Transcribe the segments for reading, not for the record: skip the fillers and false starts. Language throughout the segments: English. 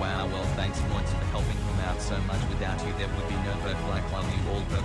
Wow, well, thanks points for helping him out so much. Without you, there would be no BurkeBlack. Love you all, Burke.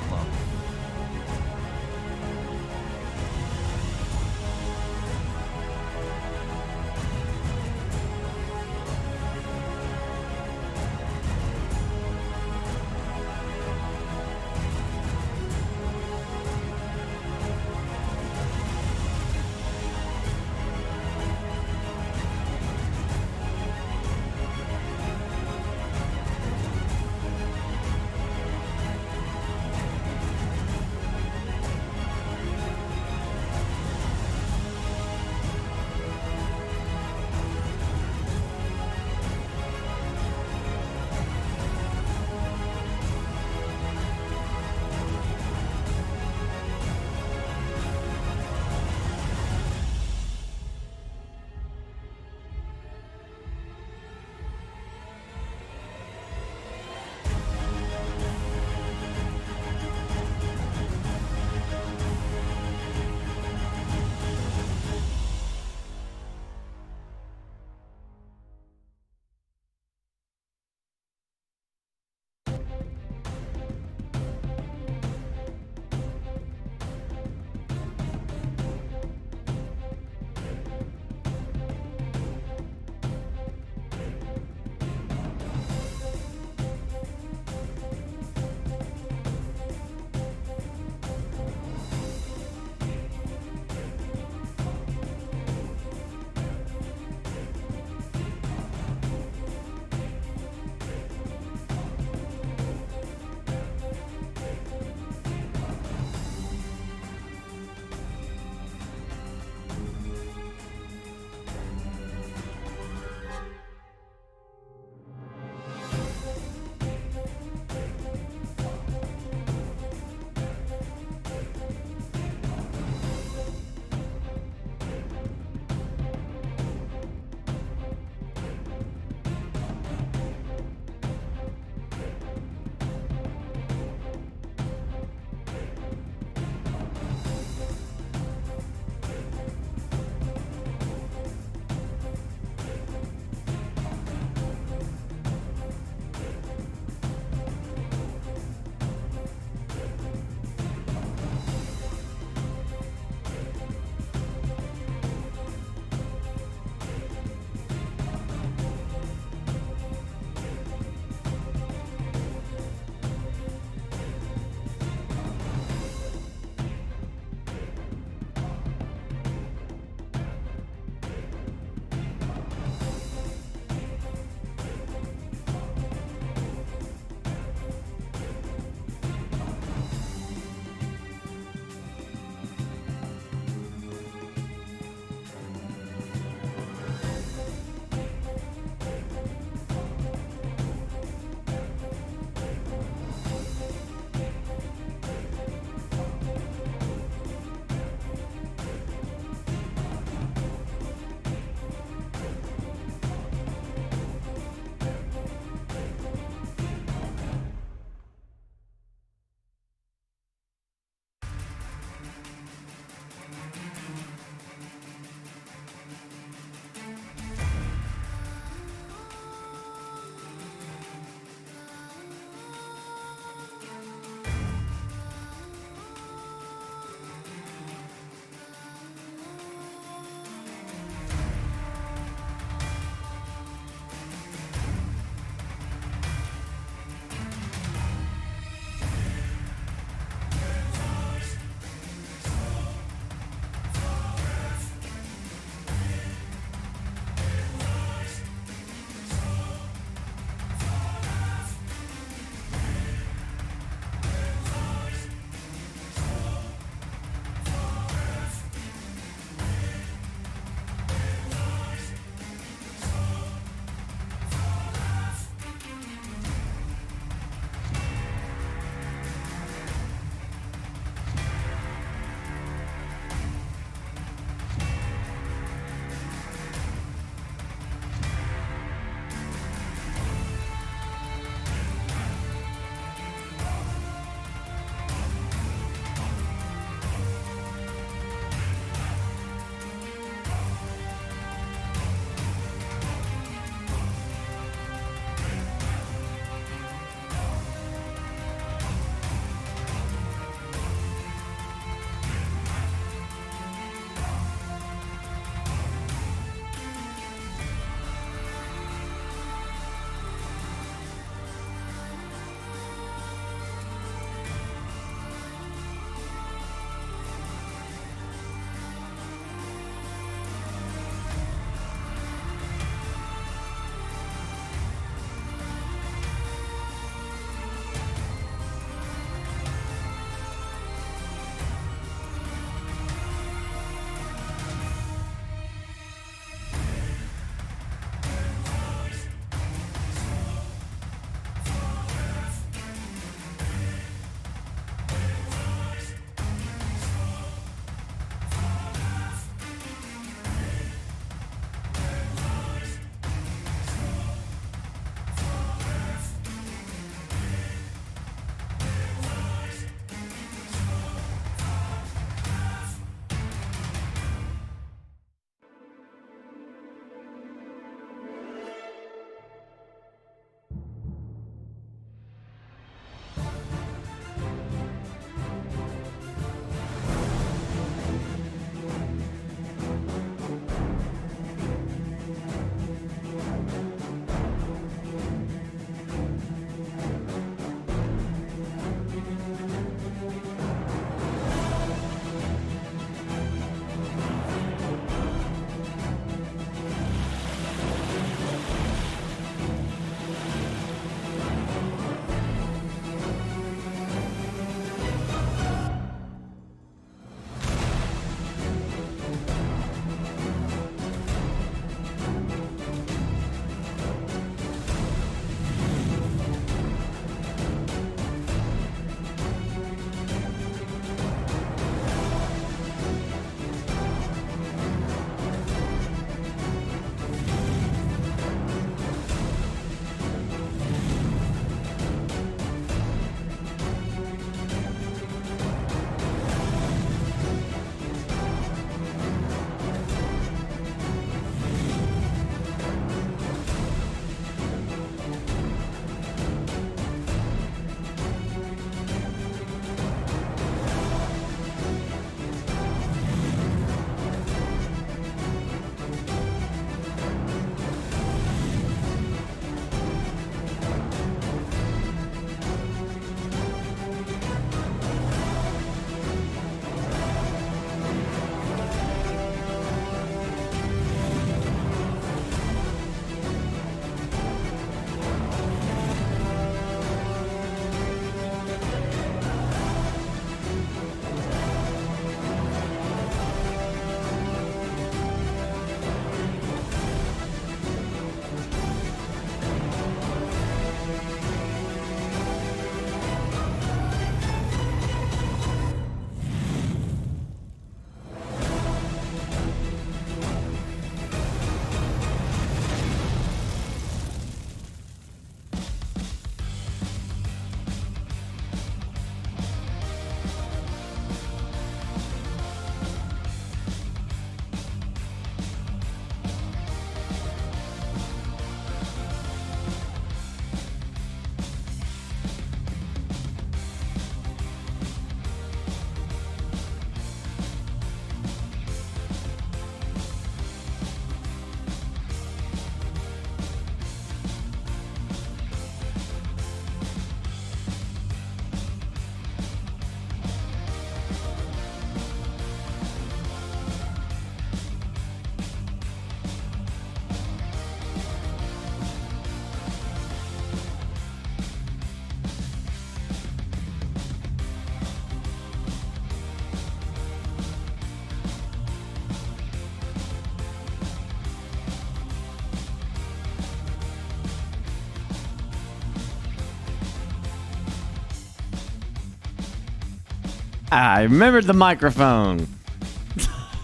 I remembered the microphone.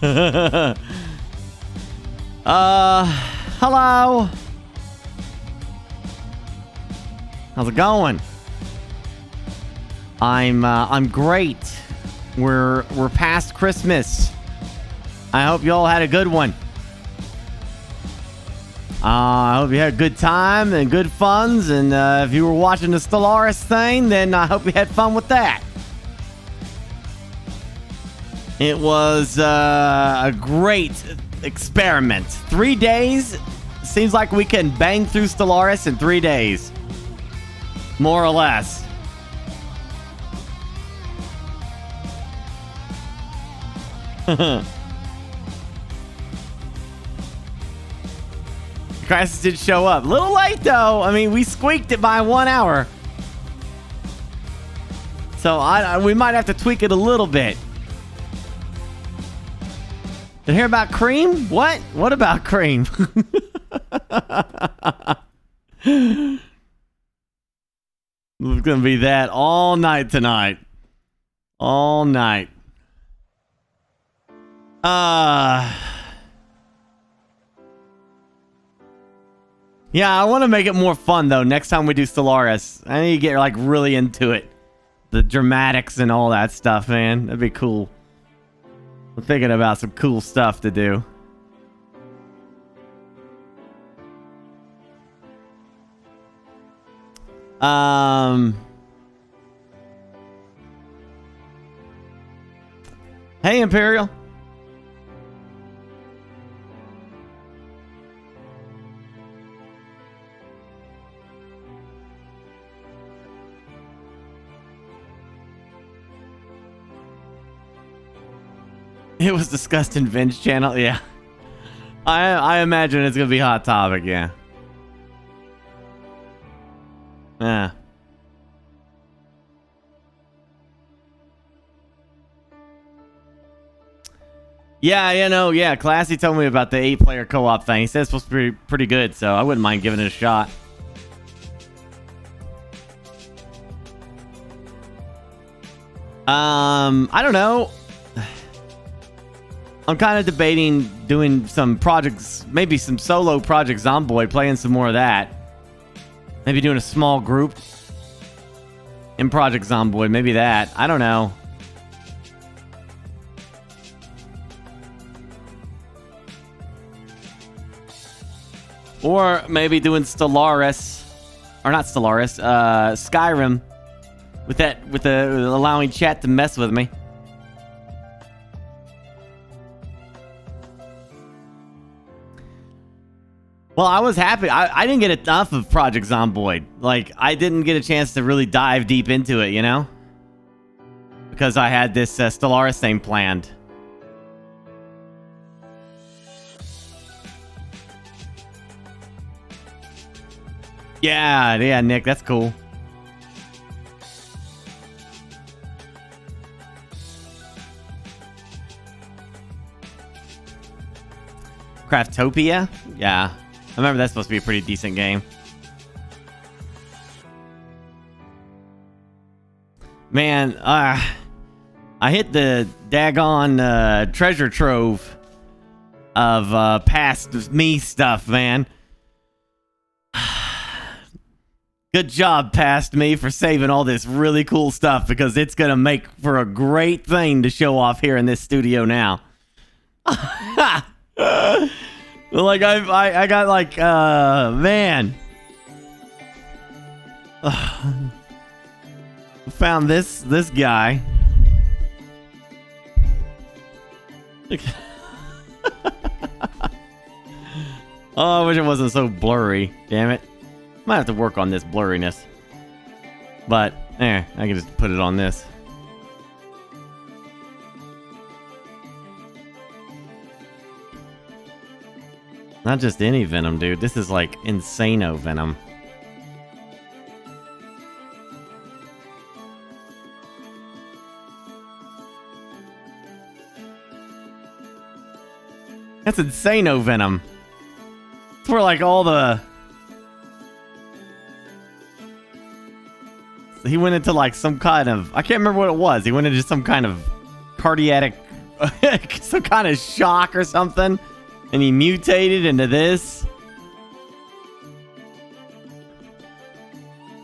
Hello. How's it going? I'm great. We're past Christmas. I hope you all had a good one. I hope you had a good time and good funs, and if you were watching the Stellaris thing, then I hope you had fun with that. It was a great experiment. 3 days. Seems like we can bang through Stellaris in 3 days. More or less. Crisis did show up. A little late, though. I mean, we squeaked it by 1 hour. So we might have to tweak it a little bit. Did you hear about Cream? What? What about Cream? It's gonna be that all night tonight. All night. Yeah, I want to make it more fun, though, next time we do Stellaris. I need to get, like, really into it. The dramatics and all that stuff, man. That'd be cool. I'm thinking about some cool stuff to do. Hey, Imperial. It was discussed in Vin's channel, yeah. I imagine it's gonna be hot topic, yeah. Yeah. Yeah, you know, yeah, Classy told me about the 8-player co-op thing. He said it's supposed to be pretty good, so I wouldn't mind giving it a shot. I don't know. I'm kind of debating doing some projects, maybe some solo Project Zomboid, playing some more of that. Maybe doing a small group in Project Zomboid, maybe that. I don't know. Or maybe doing Stellaris, or not Stellaris, Skyrim, with allowing chat to mess with me. Well, I was happy. I didn't get enough of Project Zomboid. Like, I didn't get a chance to really dive deep into it, you know? Because I had this Stellaris thing planned. Yeah, Nick, that's cool. Craftopia? Yeah. I remember that's supposed to be a pretty decent game. Man, I hit the daggone treasure trove of past me stuff, man. Good job, past me, for saving all this really cool stuff, because it's gonna make for a great thing to show off here in this studio now. Like I got like man, found this guy. Oh, I wish it wasn't so blurry. Damn it. Might have to work on this blurriness. But I can just put it on this. Not just any Venom, dude. This is like Insano Venom. That's Insano Venom. It's where like all the... he went into like some kind of, I can't remember what it was. He went into some kind of cardiac, some kind of shock or something, and he mutated into this.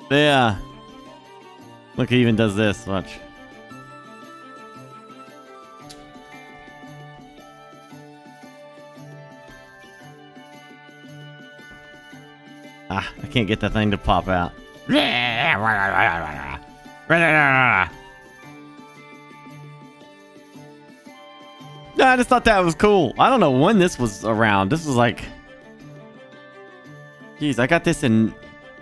Yeah. Look, he even does this. Watch. I can't get that thing to pop out. No, I just thought that was cool. I don't know when this was around. This was like... Jeez, I got this in...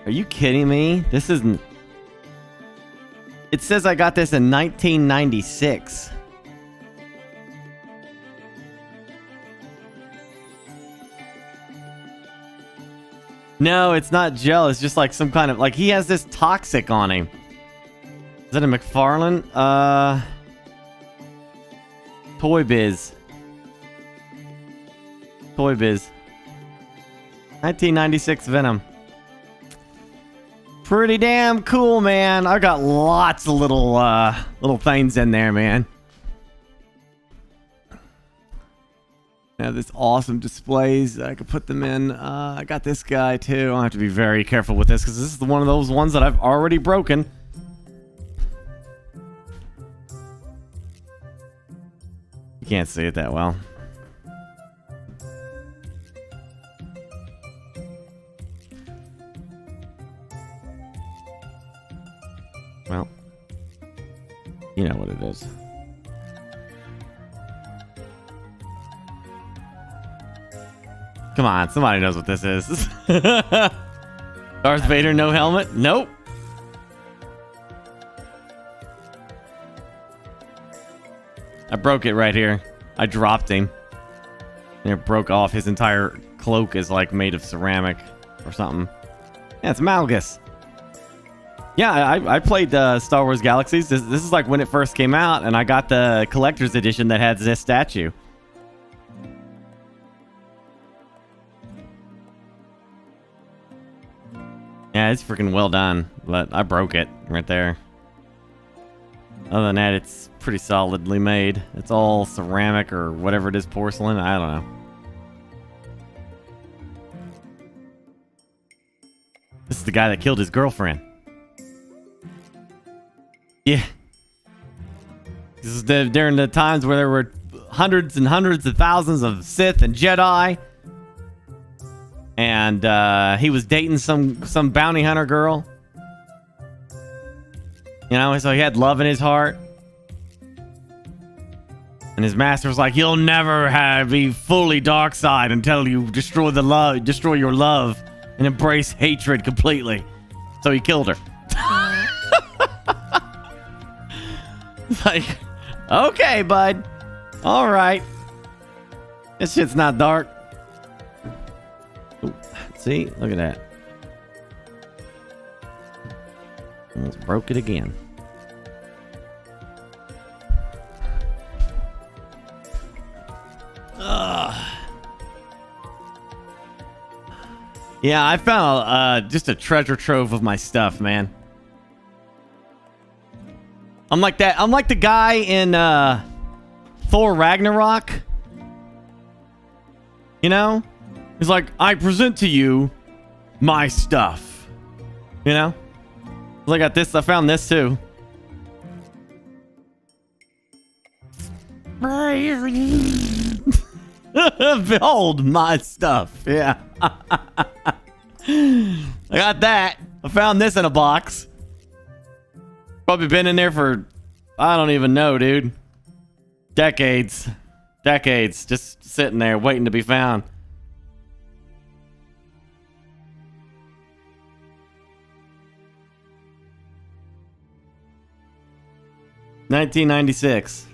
Are you kidding me? This isn't... It says I got this in 1996. No, it's not gel. It's just like some kind of... Like, he has this toxic on him. Is that a McFarlane? Toy Biz. Toy Biz. 1996 Venom. Pretty damn cool, man. I got lots of little things in there, man. Yeah, this awesome displays. I could put them in. I got this guy too. I have to be very careful with this because this is one of those ones that I've already broken. You can't see it that well. Well, you know what it is. Come on, somebody knows what this is. Darth Vader, no helmet? Nope. I broke it right here. I dropped him. And it broke off. His entire cloak is like made of ceramic or something. Yeah, it's Malgus. Yeah, I played Star Wars Galaxies. This is like when it first came out, and I got the collector's edition that had this statue. Yeah, it's freaking well done, but I broke it right there. Other than that, it's pretty solidly made. It's all ceramic or whatever it is, porcelain. I don't know. This is the guy that killed his girlfriend. Yeah. This is during the times where there were hundreds and hundreds of thousands of Sith and Jedi. And he was dating some bounty hunter girl. You know, so he had love in his heart. And his master was like, "You'll never be fully dark side until you destroy your love, and embrace hatred completely." So he killed her. It's like, okay, bud. All right. This shit's not dark. Ooh, see? Look at that. Almost broke it again. Yeah, I found just a treasure trove of my stuff, man. I'm like that. I'm like the guy in Thor Ragnarok. You know? He's like, "I present to you my stuff." You know? I got this. I found this too. Behold my stuff. Yeah. I got that. I found this in a box. Probably been in there for, I don't even know, dude. Decades. Decades. Just sitting there waiting to be found. $1996.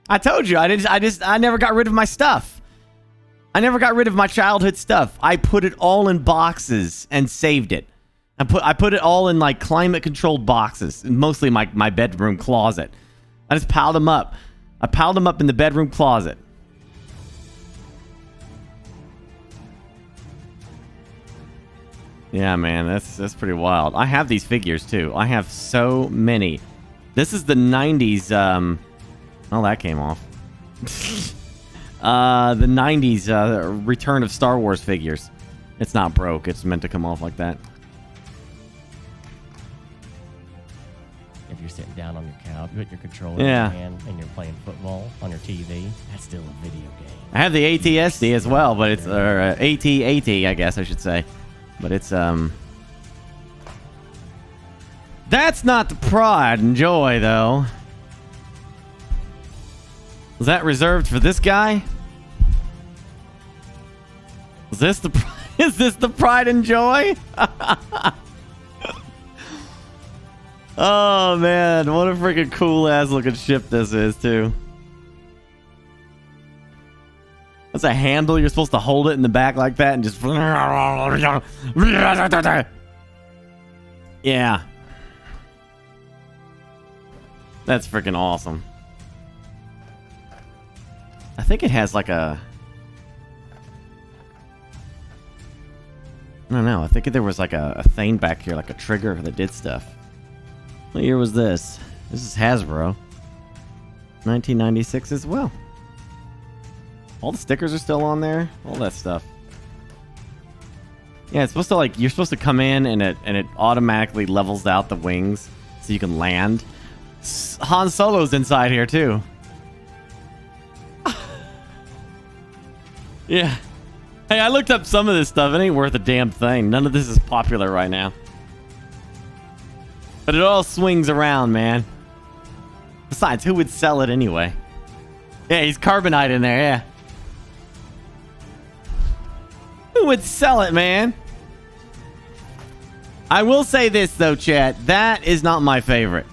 I told you, I never got rid of my stuff. I never got rid of my childhood stuff. I put it all in boxes and saved it. I put it all in like climate controlled boxes, mostly my bedroom closet. I just piled them up. I piled them up in the bedroom closet. Yeah, man, that's pretty wild. I have these figures too. I have so many. This is the 90s. Oh, that came off. The 90s Return of Star Wars figures. It's not broke. It's meant to come off like that. If you're sitting down on your couch with your controller Yeah. in your hand and you're playing football on your TV, that's still a video game. I have the ATSD as well, but it's AT, I guess I should say. But it's that's not the pride and joy though. Was that reserved for this guy? Is this the is this the pride and joy? Oh man, what a freaking cool ass looking ship this is too. That's a handle. You're supposed to hold it in the back like that and just yeah. That's freaking awesome. I think it has like a I don't know. I think there was like a thing back here, like a trigger that did stuff. What year was this? This is Hasbro. 1996 as well. All the stickers are still on there. All that stuff. Yeah, it's supposed to like you're supposed to come in and it automatically levels out the wings so you can land. Han Solo's inside here too. Yeah. Hey, I looked up some of this stuff. It ain't worth a damn thing. None of this is popular right now. But it all swings around, man. Besides, who would sell it anyway? Yeah, he's carbonite in there, yeah. Who would sell it, man? I will say this, though, chat. That is not my favorite.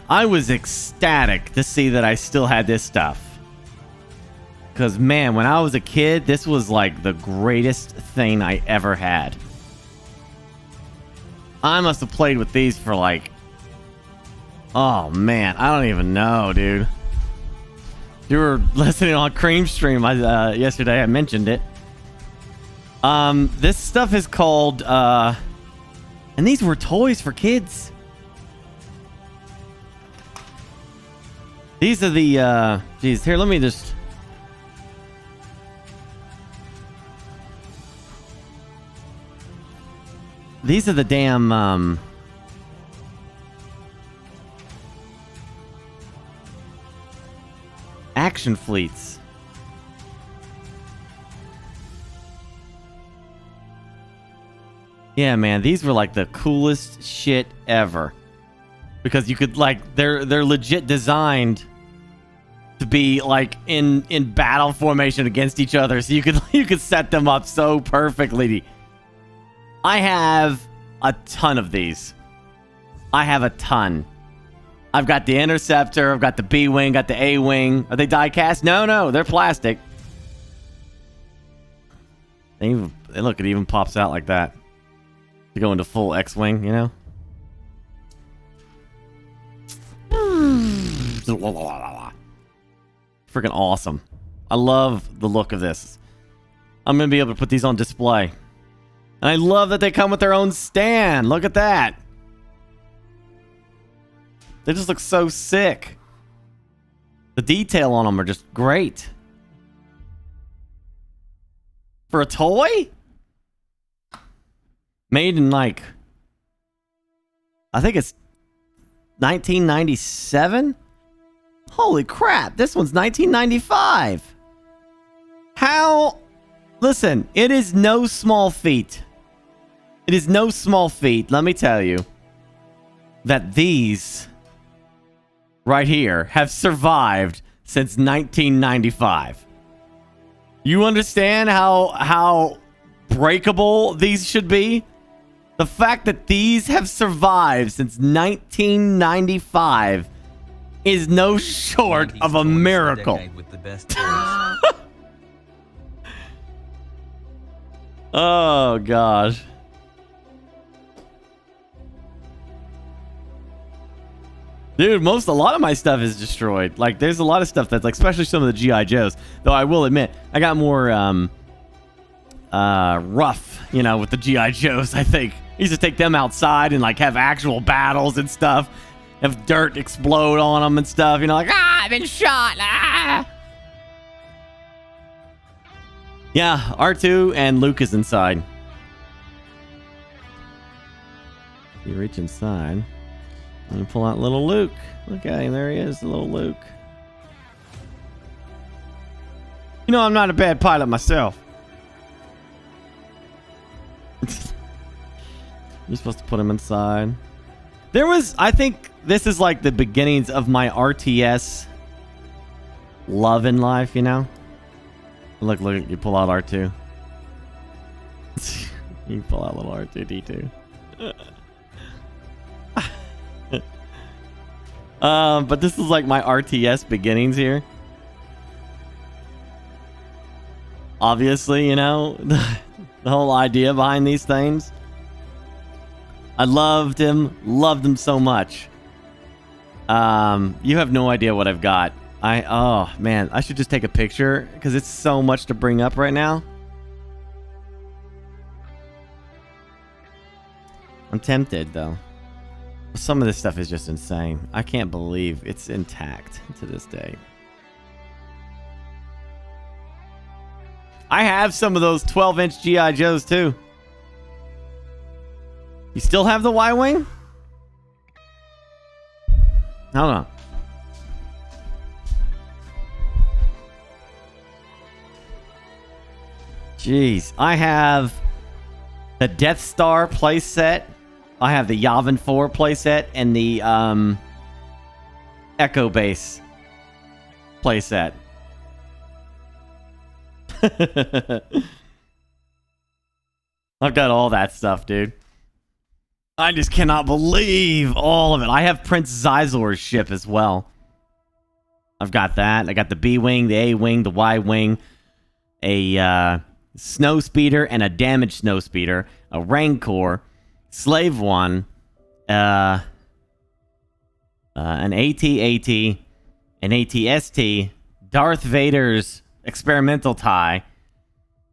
I was ecstatic to see that I still had this stuff. Because, man, when I was a kid, this was like the greatest thing I ever had. I must have played with these for like... Oh, man. I don't even know, dude. You were listening on Cream Stream yesterday. I mentioned it. This stuff is called... and these were toys for kids. These are the... Geez, here, let me just... These are the damn, action fleets. Yeah, man, these were like the coolest shit ever. Because you could, like, they're legit designed to be, like, in battle formation against each other. So you could set them up so perfectly. I have a ton of these. I have a ton. I've got the Interceptor. I've got the B-Wing. Got the A-Wing. Are they die-cast? No. They're plastic. Look, it even pops out like that. To go into full X-Wing, you know? Freaking awesome. I love the look of this. I'm going to be able to put these on display. And I love that they come with their own stand. Look at that. They just look so sick. The detail on them are just great. For a toy? Made in like... I think it's 1997? Holy crap. This one's 1995. How... Listen, it is no small feat. It is no small feat, let me tell you, that these right here have survived since 1995. You understand how breakable these should be? The fact that these have survived since 1995 is no short of a miracle. With the best Oh, gosh. Dude, a lot of my stuff is destroyed. Like, there's a lot of stuff that's like, especially some of the G.I. Joes. Though I will admit, I got more rough, you know, with the GI Joes. I think he used to take them outside and like have actual battles and stuff, have dirt explode on them and stuff. You know, like I've been shot. Yeah, R2 and Luke is inside. You reach inside and you pull out little Luke. Look at him, there he is, little Luke. You know, I'm not a bad pilot myself. You're supposed to put him inside. There was, I think this is like the beginnings of my RTS love in life, you know? Look, you pull out R2. You pull out little R2-D2. But this is like my RTS beginnings here. Obviously, you know, the whole idea behind these things. I loved him so much. You have no idea what I've got. Oh man, I should just take a picture because it's so much to bring up right now. I'm tempted though. Some of this stuff is just insane. I can't believe it's intact to this day. I have some of those 12-inch GI Joes too. You still have the Y-Wing? Hold on. Jeez. I have the Death Star playset. I have the Yavin 4 playset and the Echo Base playset. I've got all that stuff, dude. I just cannot believe all of it. I have Prince Zizor's ship as well. I've got that. I got the B-Wing, the A-Wing, the Y-Wing, a snow speeder and a damaged snow speeder, a Rancor, Slave One, an AT-AT, an AT-ST, Darth Vader's experimental tie,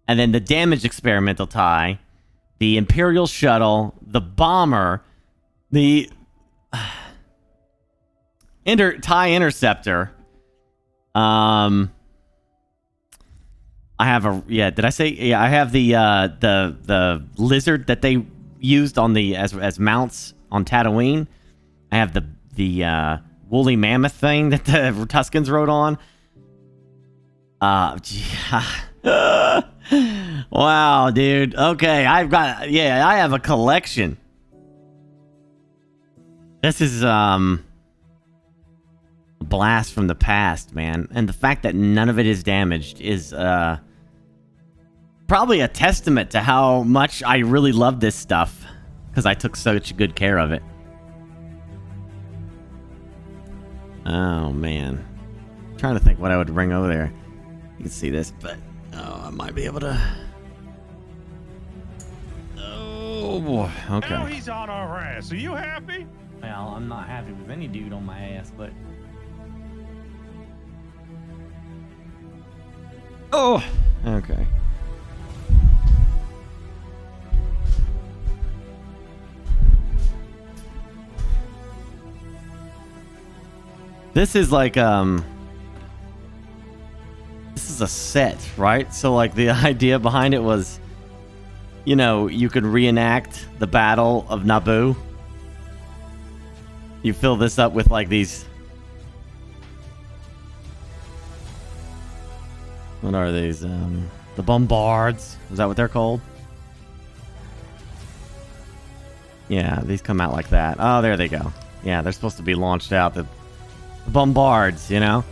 and then the damaged experimental tie, the Imperial shuttle, the bomber, the TIE interceptor. I have a did I say I have the lizard that they used on the as mounts on Tatooine. I have the woolly mammoth thing that the Tuscans rode on. Wow, dude. Okay, I have a collection. This is a blast from the past, man. And the fact that none of it is damaged is probably a testament to how much I really love this stuff, because I took such good care of it. Oh, man. I'm trying to think what I would bring over there. You can see this, but I might be able to. Oh boy. Okay. Now he's on our ass. Are you happy? Well, I'm not happy with any dude on my ass, but. Oh. Okay. This is like this is a set, right? So like the idea behind it was, you know, you could reenact the Battle of Naboo. You fill this up with like these. What are these? The bombards. Is that what they're called? Yeah, these come out like that. Oh, there they go. Yeah, they're supposed to be launched out. The bombards, you know?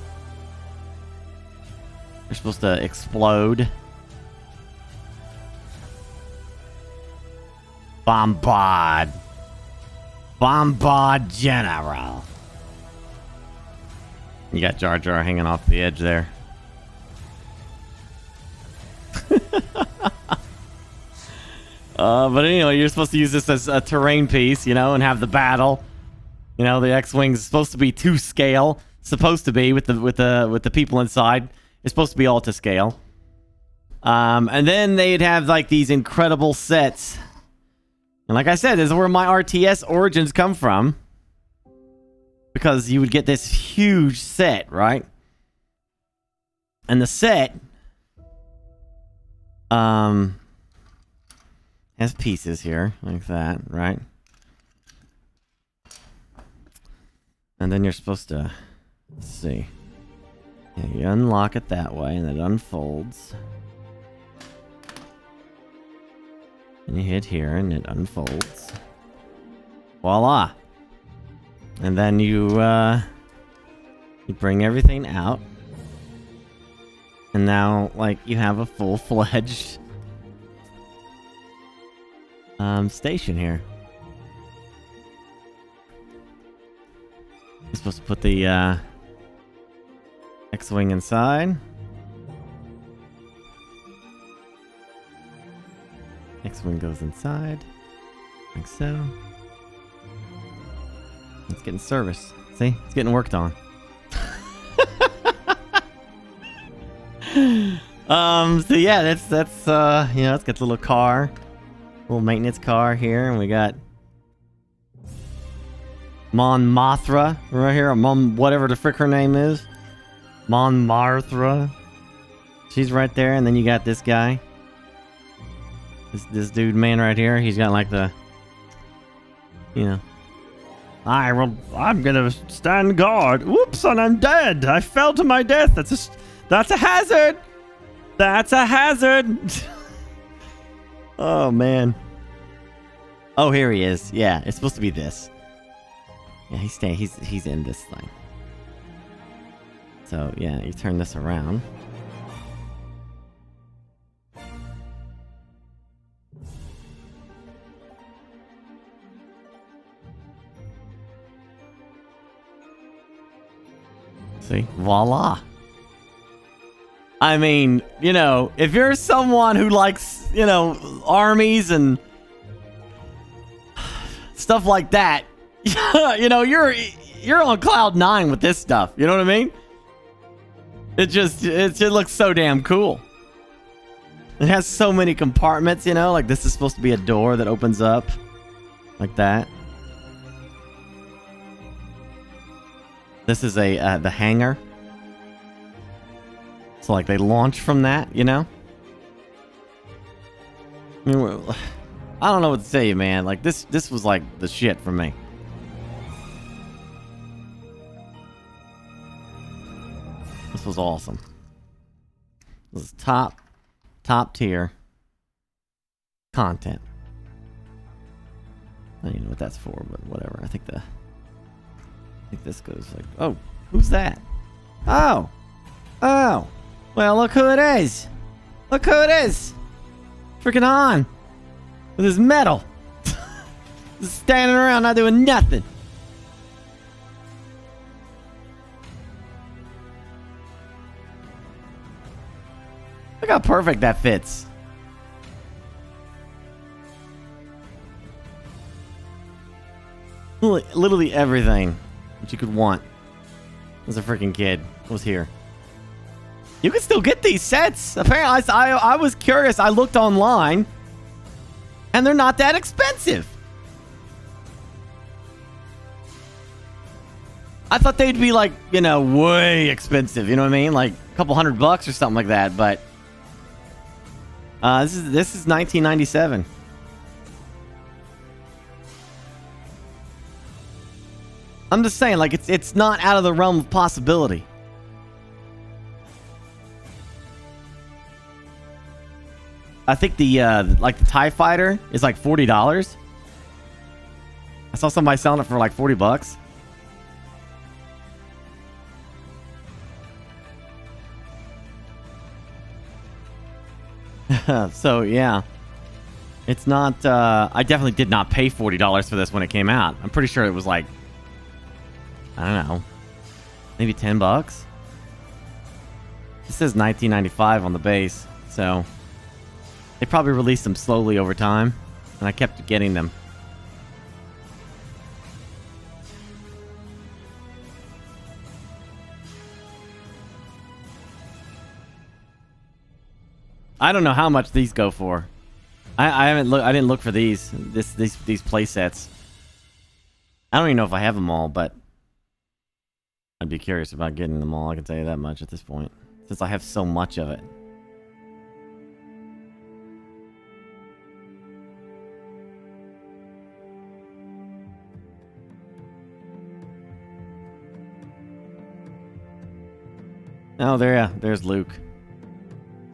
They're supposed to explode. Bombard. Bombard General. You got Jar Jar hanging off the edge there. But anyway, you're supposed to use this as a terrain piece, you know, and have the battle. You know, the X-Wing is supposed to be to scale. Supposed to be with the people inside. It's supposed to be all to scale. And then they'd have like these incredible sets. And like I said, this is where my RTS origins come from. Because you would get this huge set, right? And the set has pieces here, like that, right? And then you're supposed to, let's see. Yeah, you unlock it that way, and it unfolds. And you hit here, and it unfolds. Voila! And then you bring everything out. And now, like, you have a full-fledged station here. You're supposed to put the X-Wing inside. X-Wing goes inside. Like so. It's getting service. See? It's getting worked on. So yeah, that's you know, it's got the little car. Little maintenance car here, and we got Mon Mothra right here, or Mon whatever the frick her name is. Mon Marthra. She's right there, and then you got this guy. This dude man right here, he's got like the, you know, I'm gonna stand guard. Whoops, and I'm dead. I fell to my death. That's a hazard. That's a hazard. Oh man. Oh, here he is. Yeah, it's supposed to be this. Yeah, he's in this thing. So yeah, you turn this around. See? Voila. I mean, you know, if you're someone who likes, you know, armies and stuff like that, you know, you're on cloud 9 with this stuff. You know what I mean? It just looks so damn cool. It has so many compartments, you know, like this is supposed to be a door that opens up like that. This is the hangar. So like they launch from that, you know? I mean, I don't know what to say, man. Like this was like the shit for me. This was awesome. This is top tier content. I don't even know what that's for, but whatever. I think this goes like, oh, who's that? Oh. Well, look who it is. Look who it is. Freaking Han. With his medal. Just standing around not doing nothing. Look how perfect that fits. Literally everything that you could want as a freaking kid was here. You can still get these sets. Apparently, I was curious. I looked online, and they're not that expensive. I thought they'd be like, you know, way expensive. You know what I mean? Like a couple $100 or something like that. But this is 1997. I'm just saying, like it's not out of the realm of possibility. I think the TIE Fighter is like $40. I saw somebody selling it for like $40. So yeah, it's not. I definitely did not pay $40 for this when it came out. I'm pretty sure it was like, I don't know, maybe $10. It says 1995 on the base, so they probably released them slowly over time, and I kept getting them. I don't know how much these go for. I haven't look. I didn't look for these play sets. I don't even know if I have them all, but I'd be curious about getting them all. I can tell you that much at this point, since I have so much of it. Oh, there's Luke.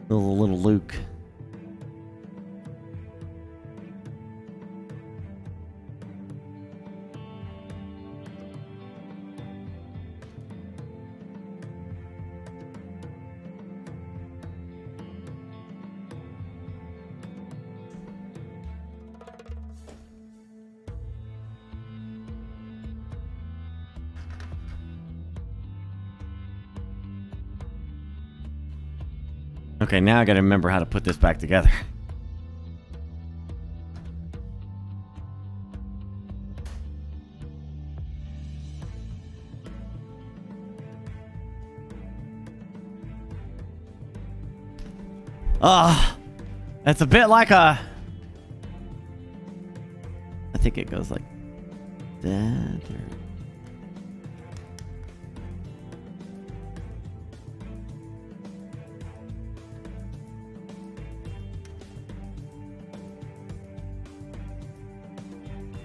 Little Luke. Okay, now I gotta remember how to put this back together. That's a bit like a... I think it goes like that.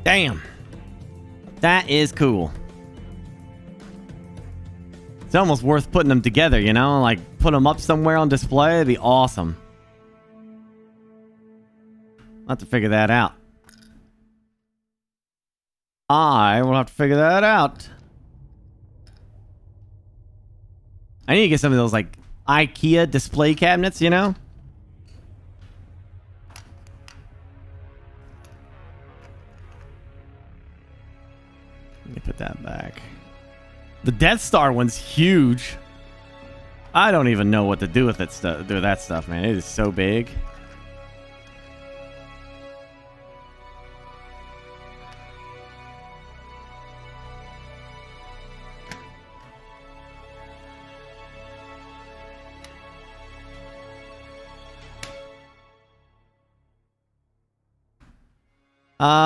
Damn. That is cool. It's almost worth putting them together, you know? Like, put them up somewhere on display. It'd be awesome. I'll have to figure that out. I will have to figure that out. I need to get some of those, like, IKEA display cabinets, you know? Let me put that back. The Death Star one's huge. I don't even know what to do with it. Do that stuff, man. It is so big.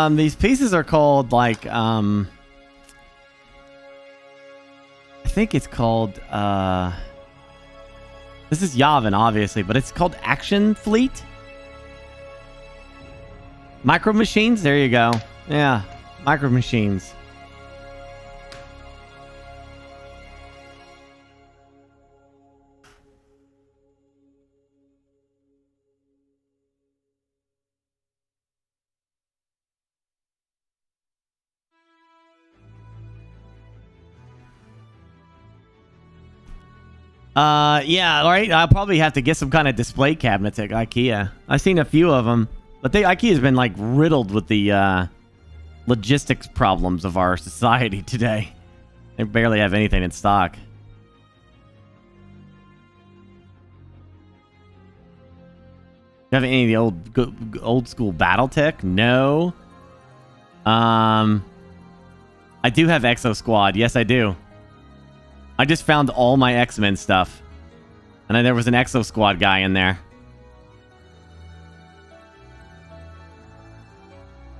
These pieces are called like I think it's called this is Yavin, obviously, but it's called Action Fleet. Micro Machines, there you go. Yeah, Micro Machines. Yeah, right. I'll probably have to get some kind of display cabinets at IKEA. I've seen a few of them, but IKEA's been like riddled with the logistics problems of our society today. They barely have anything in stock. You have any of the old school BattleTech? No. I do have Exo Squad. Yes, I do. I just found all my X-Men stuff. And then there was an Exo Squad guy in there.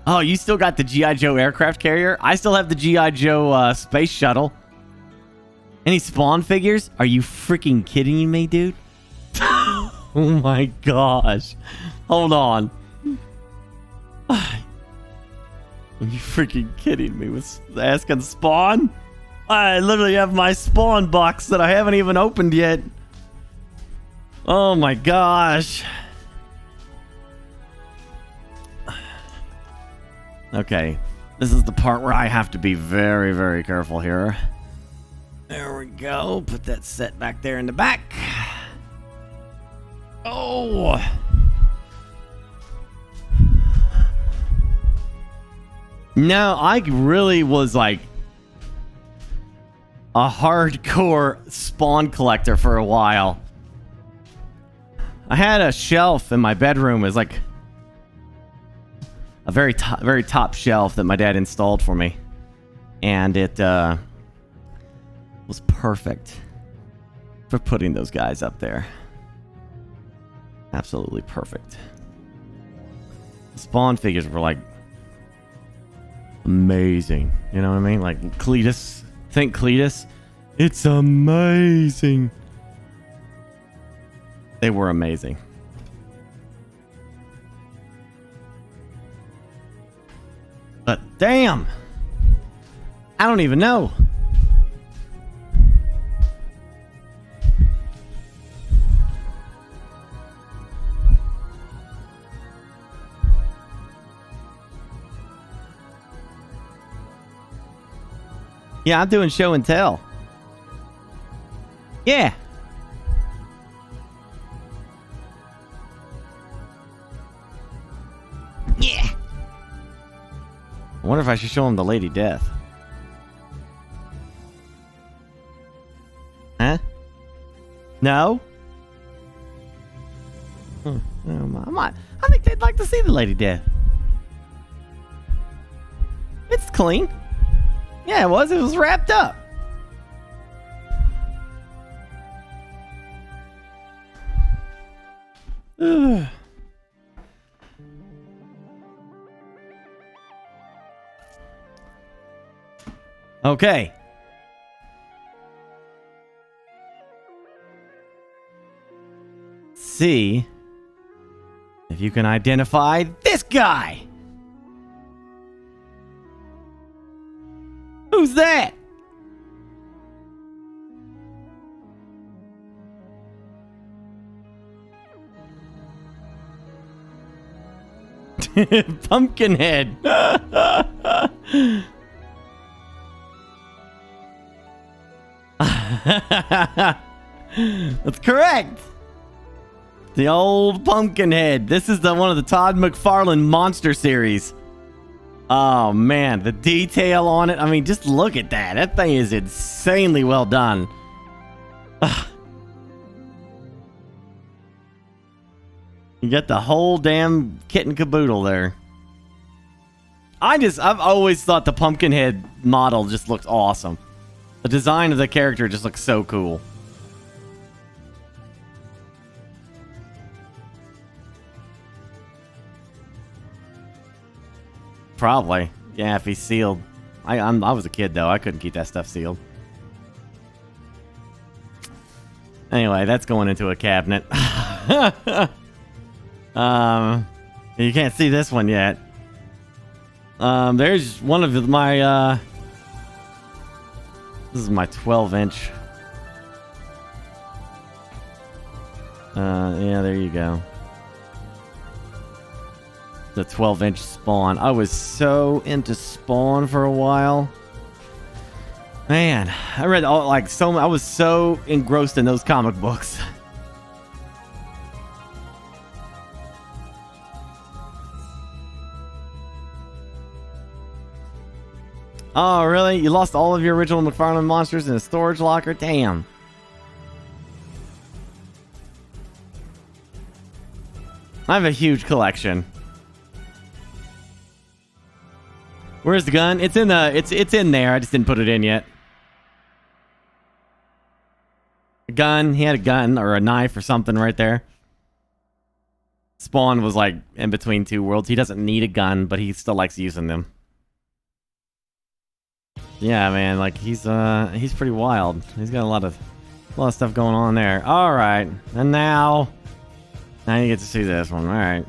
Oh, you still got the G.I. Joe aircraft carrier? I still have the G.I. Joe space shuttle. Any Spawn figures? Are you freaking kidding me, dude? Oh my gosh. Hold on. Are you freaking kidding me with asking Spawn? I literally have my Spawn box that I haven't even opened yet. Oh my gosh. Okay. This is the part where I have to be very, very careful here. There we go. Put that set back there in the back. Oh. No, I really was like a hardcore Spawn collector for a while. I had a shelf in my bedroom. It was like a very top shelf that my dad installed for me. And it was perfect for putting those guys up there. Absolutely perfect. Spawn figures were like amazing. You know what I mean? Like Cletus. Think Cletus. It's amazing. They were amazing. But damn. I don't even know. Yeah, I'm doing show and tell. Yeah. Yeah. I wonder if I should show him the Lady Death. Huh? No? I think they'd like to see the Lady Death. It's clean. Yeah, it was. It was wrapped up. Ugh. Okay. See if you can identify this guy. Who's that? Pumpkinhead. That's correct. The old Pumpkinhead. This is one of the Todd McFarlane monster series. Oh man, the detail on it. I mean, just look at that. That thing is insanely well done. Ugh. You got the whole damn kit and caboodle there. I've always thought the Pumpkinhead model just looks awesome. The design of the character just looks so cool. Probably. Yeah, if he's sealed. I was a kid, though. I couldn't keep that stuff sealed. Anyway, that's going into a cabinet. You can't see this one yet. There's one of my, this is my 12-inch. Yeah, there you go. The 12-inch Spawn. I was so into Spawn for a while. Man, I read all I was so engrossed in those comic books. Oh, really? You lost all of your original McFarlane monsters in a storage locker? Damn. I have a huge collection. Where's the gun? It's in the it's in there. I just didn't put it in yet. A gun. He had a gun or a knife or something right there. Spawn was like in between two worlds. He doesn't need a gun, but he still likes using them. Yeah, man, like he's pretty wild. He's got a lot of stuff going on there. All right, and now you get to see this one. All right,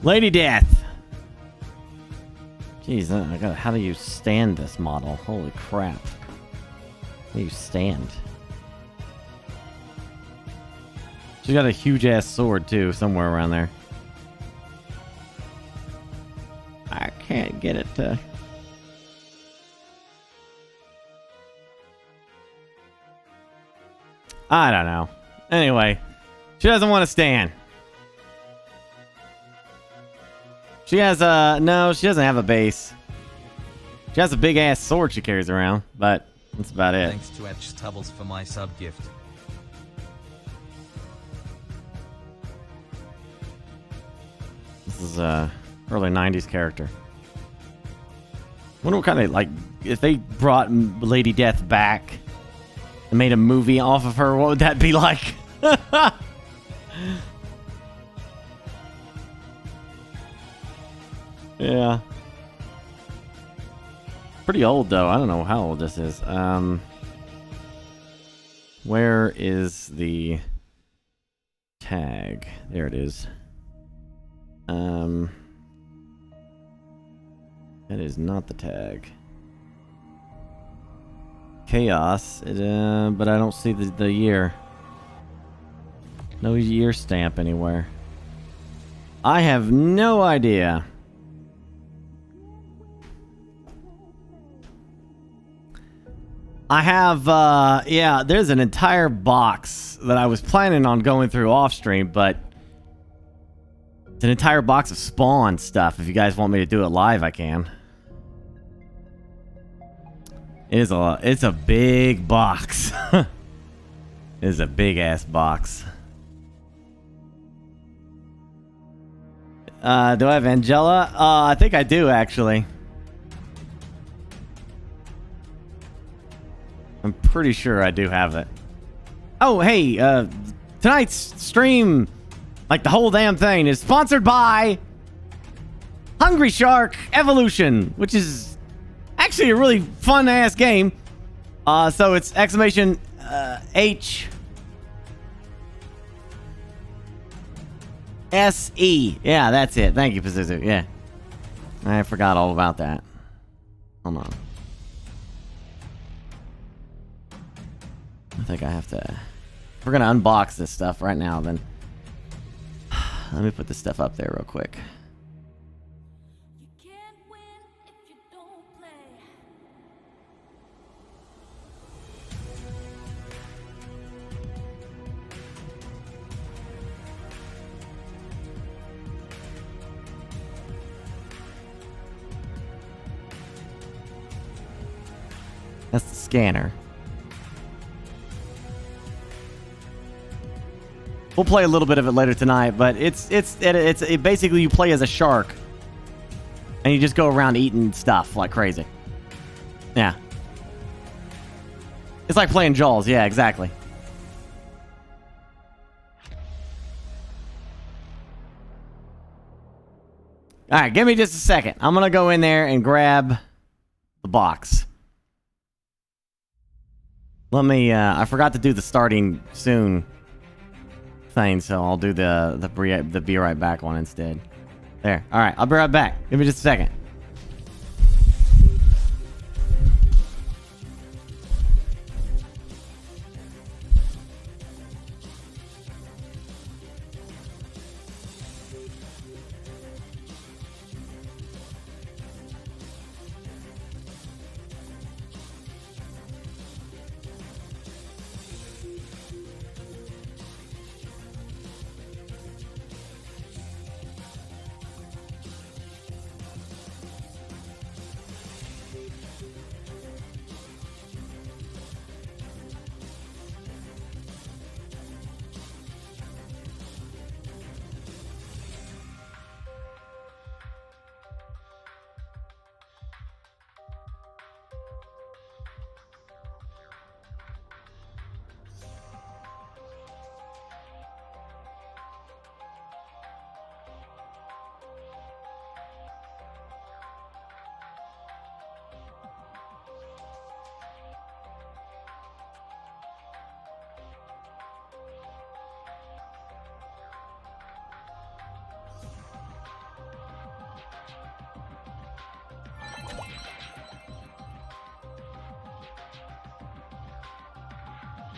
Lady Death. Jeez, how do you stand this model? Holy crap! How do you stand? She's got a huge ass sword too, somewhere around there. I can't get it to... I don't know. Anyway, she doesn't want to stand. She has no, she doesn't have a base. She has a big ass sword she carries around, but that's about it. Thanks to Etch Tubbles for my sub gift. This is early 90s character. Wonder what kind of, like, if they brought Lady Death back and made a movie off of her, what would that be like? Yeah. Pretty old though. I don't know how old this is. Where is the tag? There it is. That is not the tag. Chaos, but I don't see the year. No year stamp anywhere. I have no idea. I have, yeah, there's an entire box that I was planning on going through off stream, but it's an entire box of Spawn stuff. If you guys want me to do it live, I can. It's a big box. It is a big ass box. Do I have Angela? I think I do actually. I'm pretty sure I do have it. Oh, hey, tonight's stream, like the whole damn thing, is sponsored by Hungry Shark Evolution, which is actually a really fun-ass game. So it's exclamation H S-E. Yeah, that's it. Thank you, Pazuzu. Yeah. I forgot all about that. Hold on. I think I have to... We're gonna unbox this stuff right now, then. Let me put this stuff up there real quick. You can't win if you don't play. That's the scanner. We'll play a little bit of it later tonight, but it's basically you play as a shark, and you just go around eating stuff like crazy. Yeah, it's like playing Jaws. Yeah, exactly. All right, give me just a second. I'm gonna go in there and grab the box. Let me. I forgot to do the starting soon thing, so I'll do the be right back one instead. There. All right, I'll be right back. Give me just a second.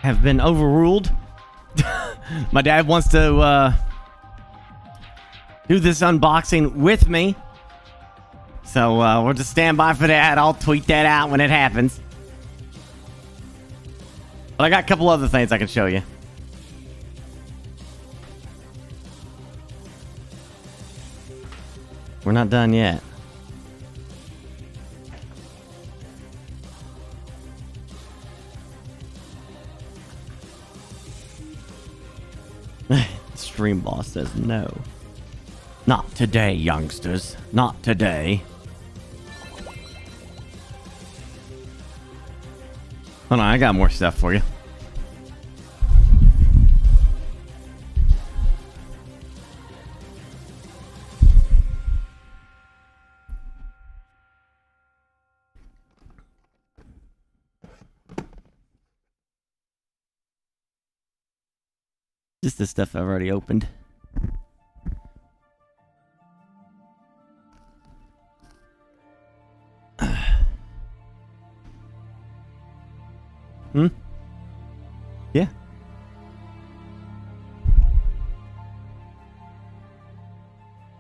Have been overruled. My dad wants to do this unboxing with me, so we'll just stand by for that. I'll tweet that out when it happens. But I got a couple other things I can show you. We're not done yet. Stream boss says no. Not today, youngsters. Not today. Hold on, I got more stuff for you. Just the stuff I've already opened. Hmm? Yeah.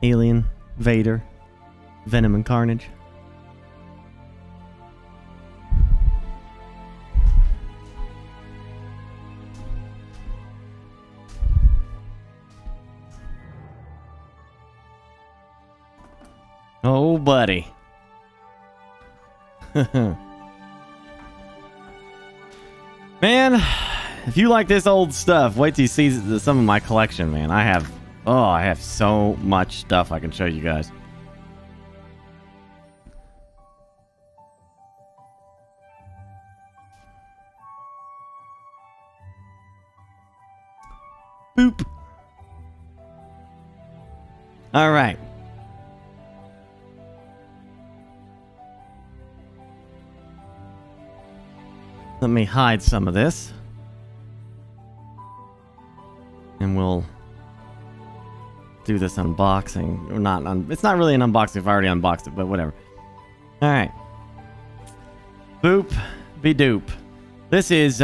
Alien, Vader, Venom and Carnage. Oh, buddy. Man, if you like this old stuff, wait till you see some of my collection, man. I have so much stuff I can show you guys. Boop. All right. Let me hide some of this. And we'll do this unboxing. Or not, it's not really an unboxing if I already unboxed it, but whatever. Alright. Boop. Be doop. This is,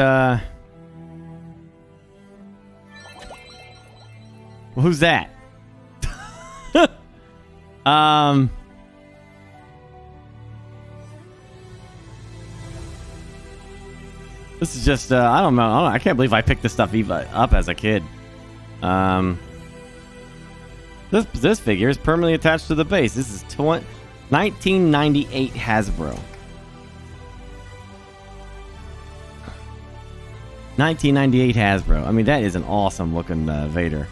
who's that? This is just, I don't know. I can't believe I picked this stuff up as a kid. This figure is permanently attached to the base. This is 1998 Hasbro. 1998 Hasbro. I mean, that is an awesome looking Vader.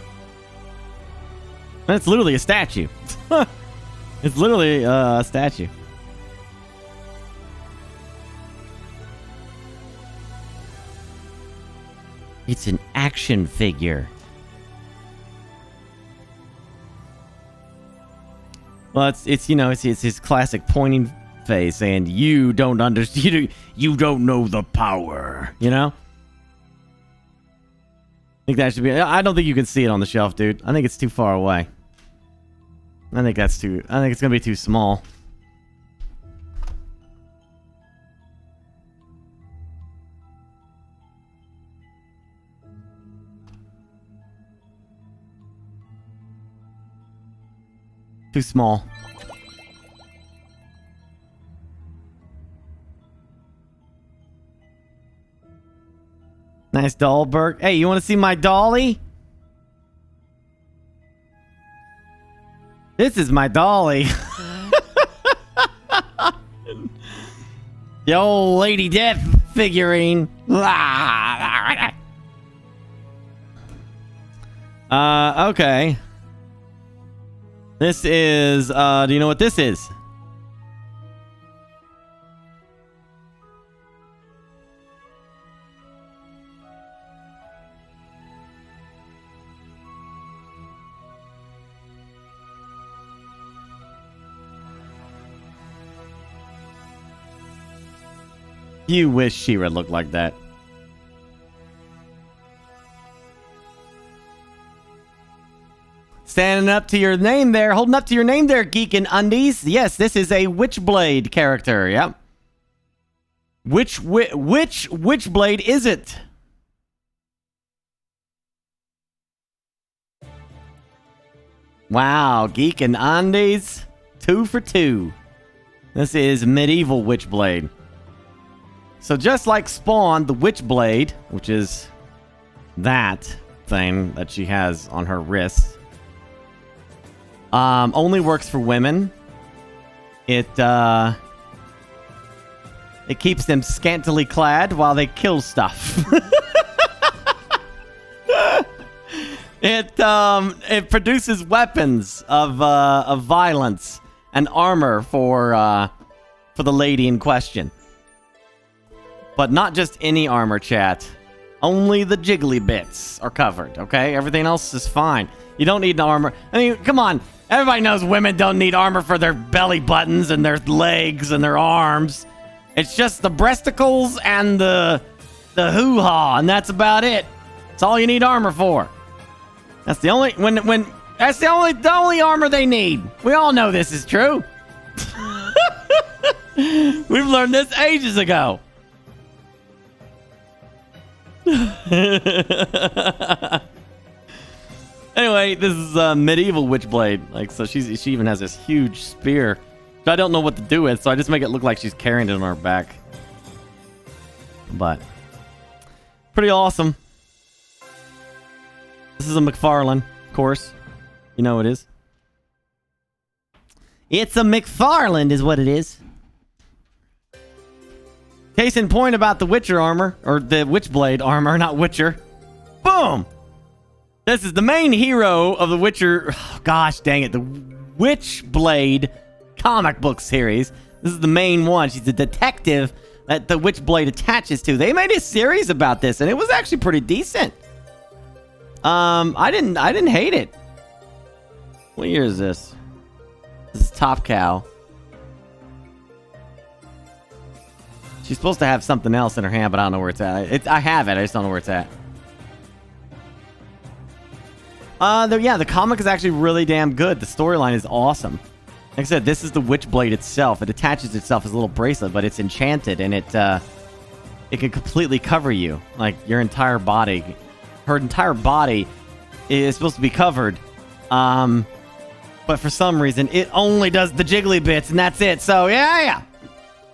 And it's literally a statue. It's literally a statue. It's an action figure. Well, it's you know, it's his classic pointing face, and you don't understand. You don't know the power. You know. I think that should be. I don't think you can see it on the shelf, dude. I think it's too far away. I think it's gonna be too small. Too small. Nice doll, Burke. Hey, you want to see my dolly? This is my dolly. The old Lady Death figurine. Okay. This is, do you know what this is? You wish She-Ra looked like that. Standing up to your name there, holding up to your name there, Geek and Undies. Yes, this is a Witchblade character. Yep. Which Witchblade is it? Wow, Geek and Undies, 2 for 2. This is medieval Witchblade. So just like Spawn, the Witchblade, which is that thing that she has on her wrist, only works for women. It keeps them scantily clad while they kill stuff. It produces weapons of violence and armor for the lady in question. But not just any armor, chat. Only the jiggly bits are covered, okay? Everything else is fine. You don't need armor. I mean, come on. Everybody knows women don't need armor for their belly buttons and their legs and their arms. It's just the breasticles and the hoo-ha, and that's about it. That's all you need armor for. That's the only that's the only armor they need. We all know this is true. We've learned this ages ago. Anyway, this is a medieval witchblade. Like, so she even has this huge spear, which I don't know what to do with, so I just make it look like she's carrying it on her back. But pretty awesome. This is a McFarlane, of course. You know it is. It's a McFarlane is what it is. Case in point about the Witcher armor, or the Witchblade armor, not Witcher. Boom! This is the main hero of the Witcher. Oh, gosh dang it. The Witchblade comic book series. This is the main one. She's a detective that the Witchblade attaches to. They made a series about this, and it was actually pretty decent. I didn't hate it. What year is this? This is Top Cow. She's supposed to have something else in her hand, but I don't know where it's at. I have it. I just don't know where it's at. Yeah, the comic is actually really damn good. The storyline is awesome. Like I said, this is the Witchblade itself. It attaches itself as a little bracelet, but it's enchanted, and it can completely cover you, like your entire body. Her entire body is supposed to be covered, but for some reason, it only does the jiggly bits, and that's it. So yeah.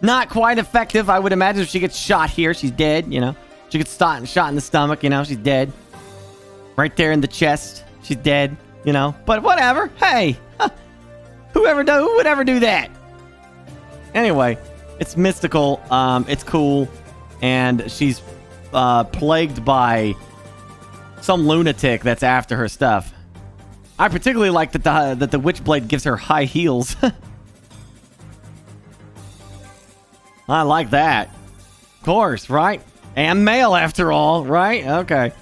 Not quite effective. I would imagine if she gets shot here, she's dead, you know. She gets shot in the stomach, you know, she's dead. Right there in the chest, she's dead, you know. But whatever. Hey, who would ever do that? Anyway, it's mystical, it's cool, and she's plagued by some lunatic that's after her stuff. I particularly like that the Witchblade gives her high heels. I like that. Of course, right? And male after all, right? Okay.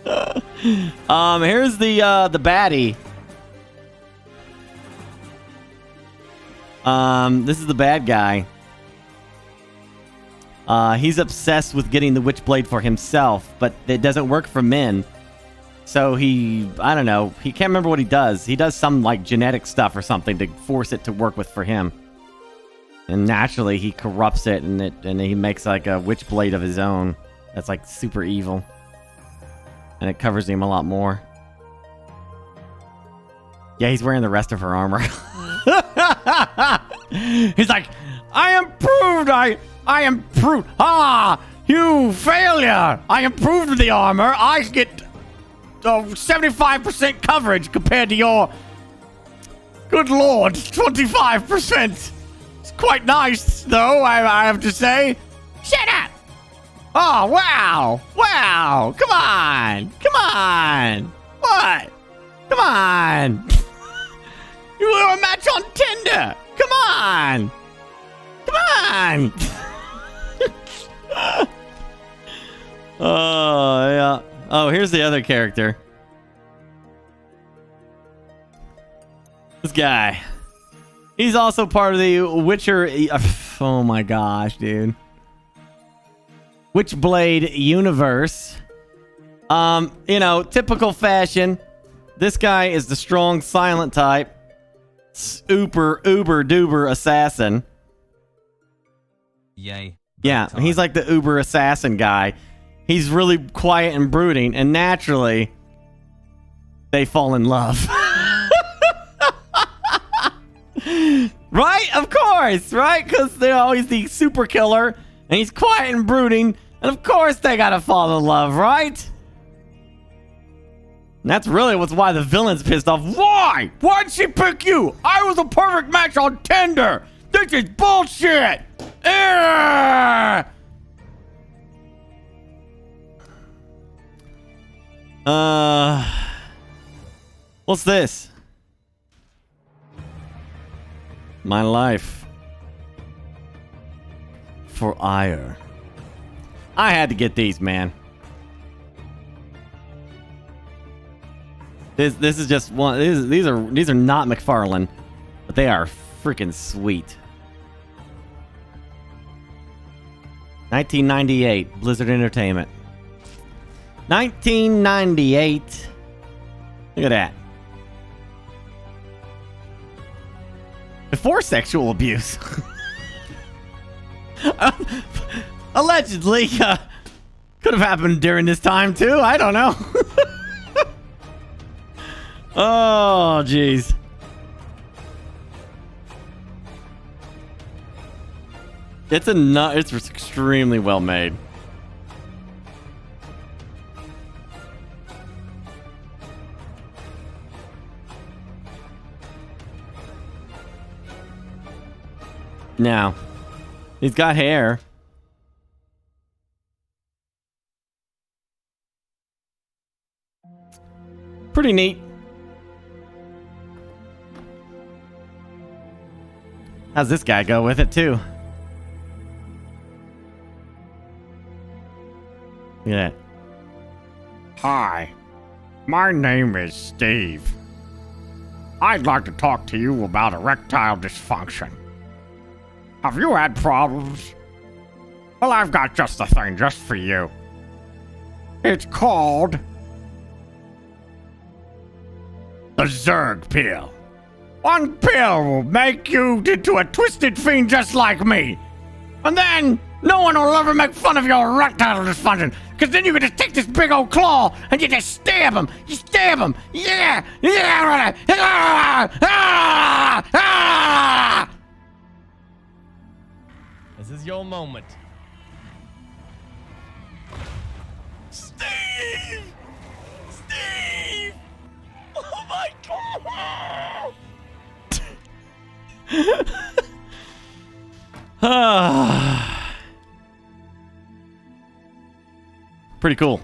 Here's the baddie. This is the bad guy. He's obsessed with getting the Witchblade for himself, but it doesn't work for men. So I don't know, he can't remember what he does. He does some like genetic stuff or something to force it to work for him. And naturally, he corrupts it, and he makes like a Witchblade of his own that's like super evil. And it covers him a lot more. Yeah, he's wearing the rest of her armor. He's like, I improved! I improved! Ah! You failure! I improved the armor! I get 75% coverage compared to your... Good lord, 25%! Quite nice, though, I have to say. Shut up! Oh, wow! Wow! Come on! Come on! What? Come on! You were a match on Tinder! Come on! Come on! Oh, yeah. Oh, here's the other character. This guy. He's also part of the Witcher... Oh my gosh, dude. Witchblade universe. You know, typical fashion. This guy is the strong, silent type. Uber duber assassin. Yay. Yeah, he's like the uber assassin guy. He's really quiet and brooding, and naturally, they fall in love. Right? Of course, right? Because they're always the super killer, and he's quiet and brooding, and of course they gotta fall in love, right? And that's really why the villain's pissed off. Why? Why'd she pick you? I was a perfect match on Tinder. This is bullshit. Ugh! What's this? My life for ire. I had to get these, man. This is just one. These are not McFarlane, but they are freaking sweet. 1998, Blizzard Entertainment. 1998. Look at that. Before sexual abuse. Allegedly. Could have happened during this time, too. I don't know. Oh, jeez. It's extremely well made. Now, he's got hair. Pretty neat. How's this guy go with it, too? Look at that. Hi, my name is Steve. I'd like to talk to you about erectile dysfunction. Have you had problems? Well, I've got just the thing just for you. It's called the Zerg pill. One pill will make you into a twisted fiend just like me. And then no one will ever make fun of your erectile dysfunction. Because then you can just take this big old claw and you just stab him. You stab him. Yeah. Yeah. This is your moment. Steve! Steve! Oh my god! Pretty cool.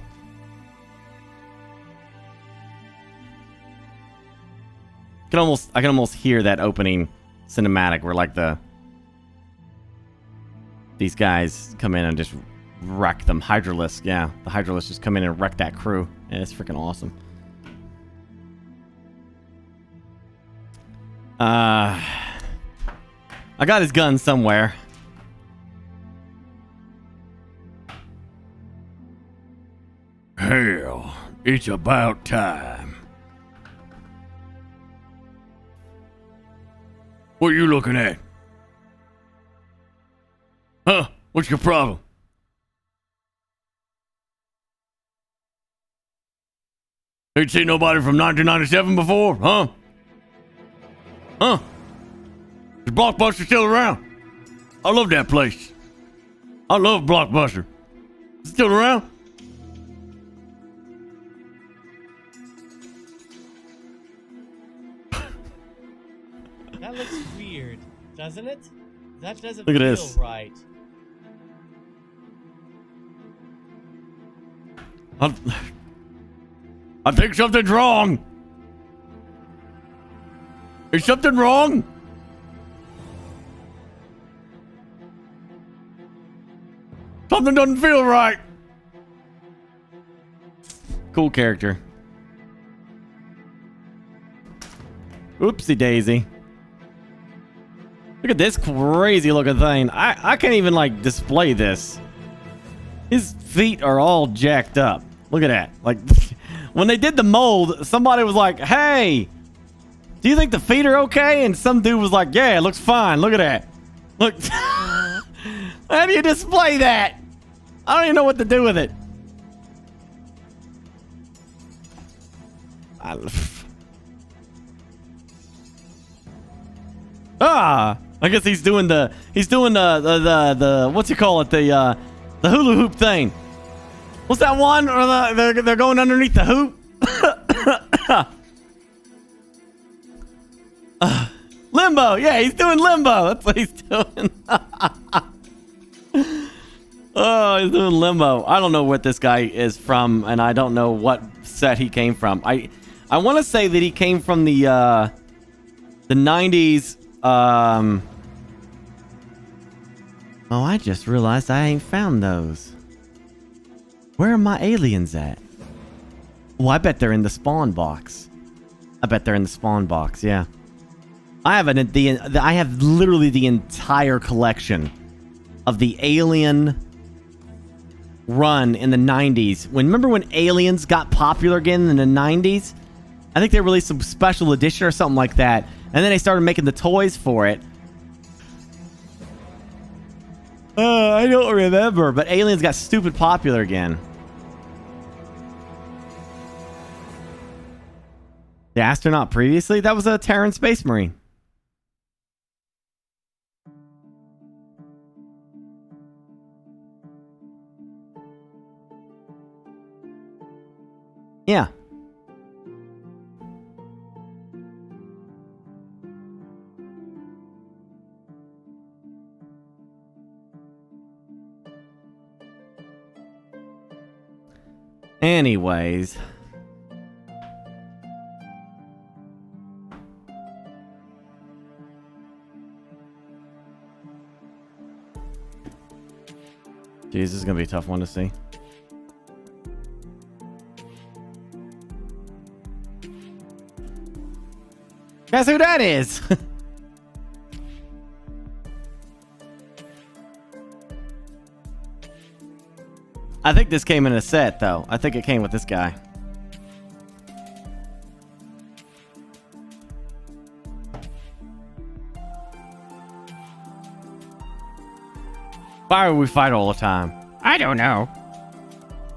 I can almost hear that opening cinematic where like these guys come in and just wreck them. Hydralisks, yeah. The Hydralisks just come in and wreck that crew. And it's freaking awesome. I got his gun somewhere. Hell, it's about time. What are you looking at? Huh? What's your problem? Ain't seen nobody from 1997 before, huh? Huh? Is Blockbuster still around? I love that place. I love Blockbuster. Is it still around? That looks weird, doesn't it? That doesn't Look at feel this. right. I think something's wrong. Is something wrong? Something doesn't feel right. Cool character. Oopsie daisy. Look at this crazy looking thing. I can't even like display this. His feet are all jacked up. Look at that. Like when they did the mold, somebody was like, "Hey, do you think the feet are okay?" And some dude was like, "Yeah, it looks fine. Look at that." Look. How do you display that? I don't even know what to do with it. I guess he's doing the what's you call it, the hula hoop thing. What's that one? Or they're going underneath the hoop? Limbo. Yeah, he's doing limbo. That's what he's doing. Oh, he's doing limbo. I don't know what this guy is from, and I don't know what set he came from. I want to say that he came from the 90s. Oh, I just realized I ain't found those. Where are my aliens at? Oh, I bet they're in the spawn box. Yeah. I have literally the entire collection of the alien run in the 90s. Remember when Aliens got popular again in the 90s? I think they released some special edition or something like that. And then they started making the toys for it. I don't remember, but Aliens got stupid popular again. The astronaut previously? That was a Terran Space Marine. Yeah. Anyways. Jeez, this is gonna be a tough one to see. Guess who that is? I think this came in a set, though. I think it came with this guy. Why do we fight all the time? I don't know.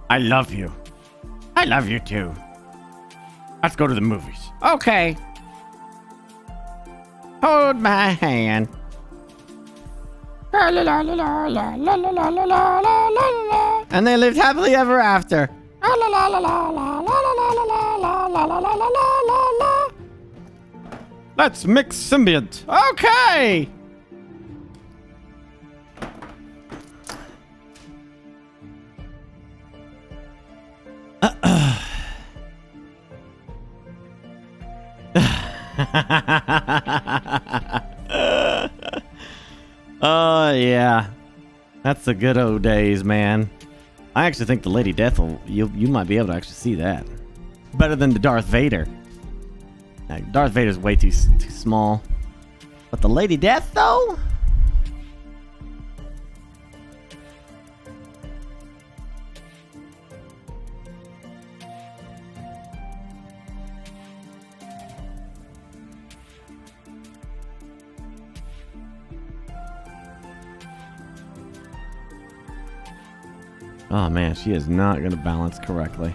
I love you. I love you too. Let's go to the movies. Okay. Hold my hand. La la la la la la la la la la la la. And they lived happily ever after. La la la la la la la la la la la la la la la. Let's mix symbiont. Okay. Oh, yeah. That's the good old days, man. I actually think the Lady Death will... You might be able to actually see that. Better than the Darth Vader. Darth Vader's way too small. But the Lady Death, though? Oh man, she is not going to balance correctly.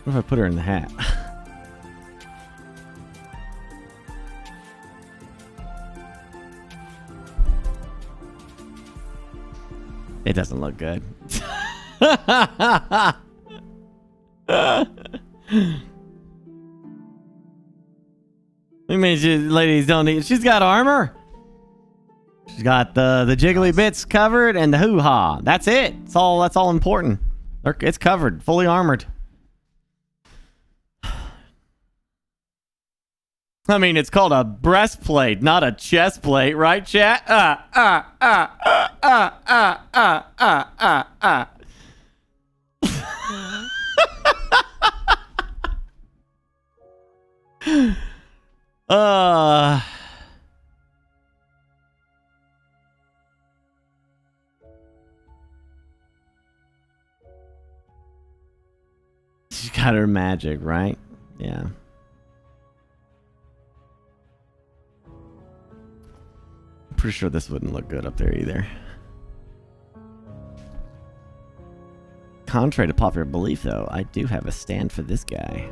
What if I put her in the hat? It doesn't look good. We mean ladies don't need... She's got armor. She's got the jiggly bits covered and the hoo-ha. That's it. That's all important. It's covered, fully armored. I mean, it's called a breastplate, not a chest plate, right, chat? She's got her magic, right? Yeah. I'm pretty sure this wouldn't look good up there either. Contrary to popular belief, though, I do have a stand for this guy.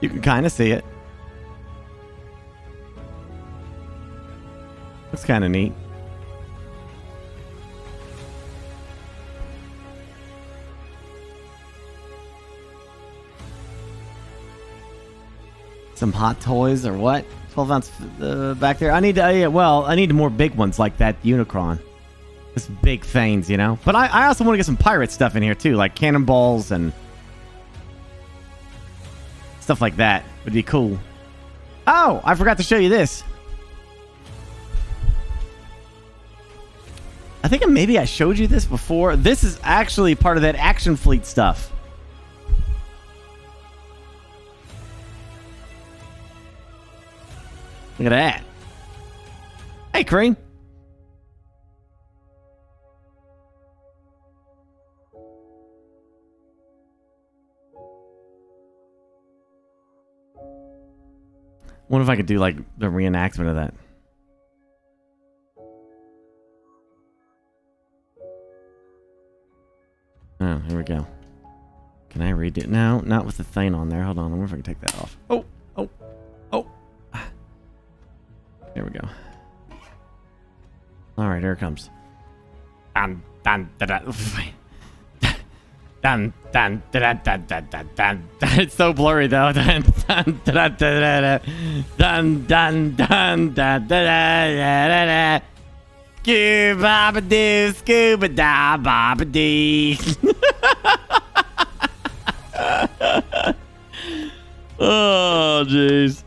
You can kind of see it. Looks kind of neat. Some hot toys or what? 12 ounce back there. I need to, well, I need more big ones like that Unicron. Just big things, you know? But I also want to get some pirate stuff in here too, like cannonballs and stuff like that would be cool. Oh, I forgot to show you this. I think maybe I showed you this before. This is actually part of that Action Fleet stuff. Look at that. Hey, Cream. What if I could do like the reenactment of that? Oh, here we go. Can I read it now? Not with the thing on there. Hold on. I wonder if I can take that off. Oh, oh, oh. There we go. All right, here it comes. Dun, dun, da, da. Dun, dun, da, da, da, da, da, dun. It's so blurry though. Dun, dun, da, da, da, da. Dun, dun, dun, da, da, da, da, da. Scuba doo, scuba da, baba dee. Oh, jeez.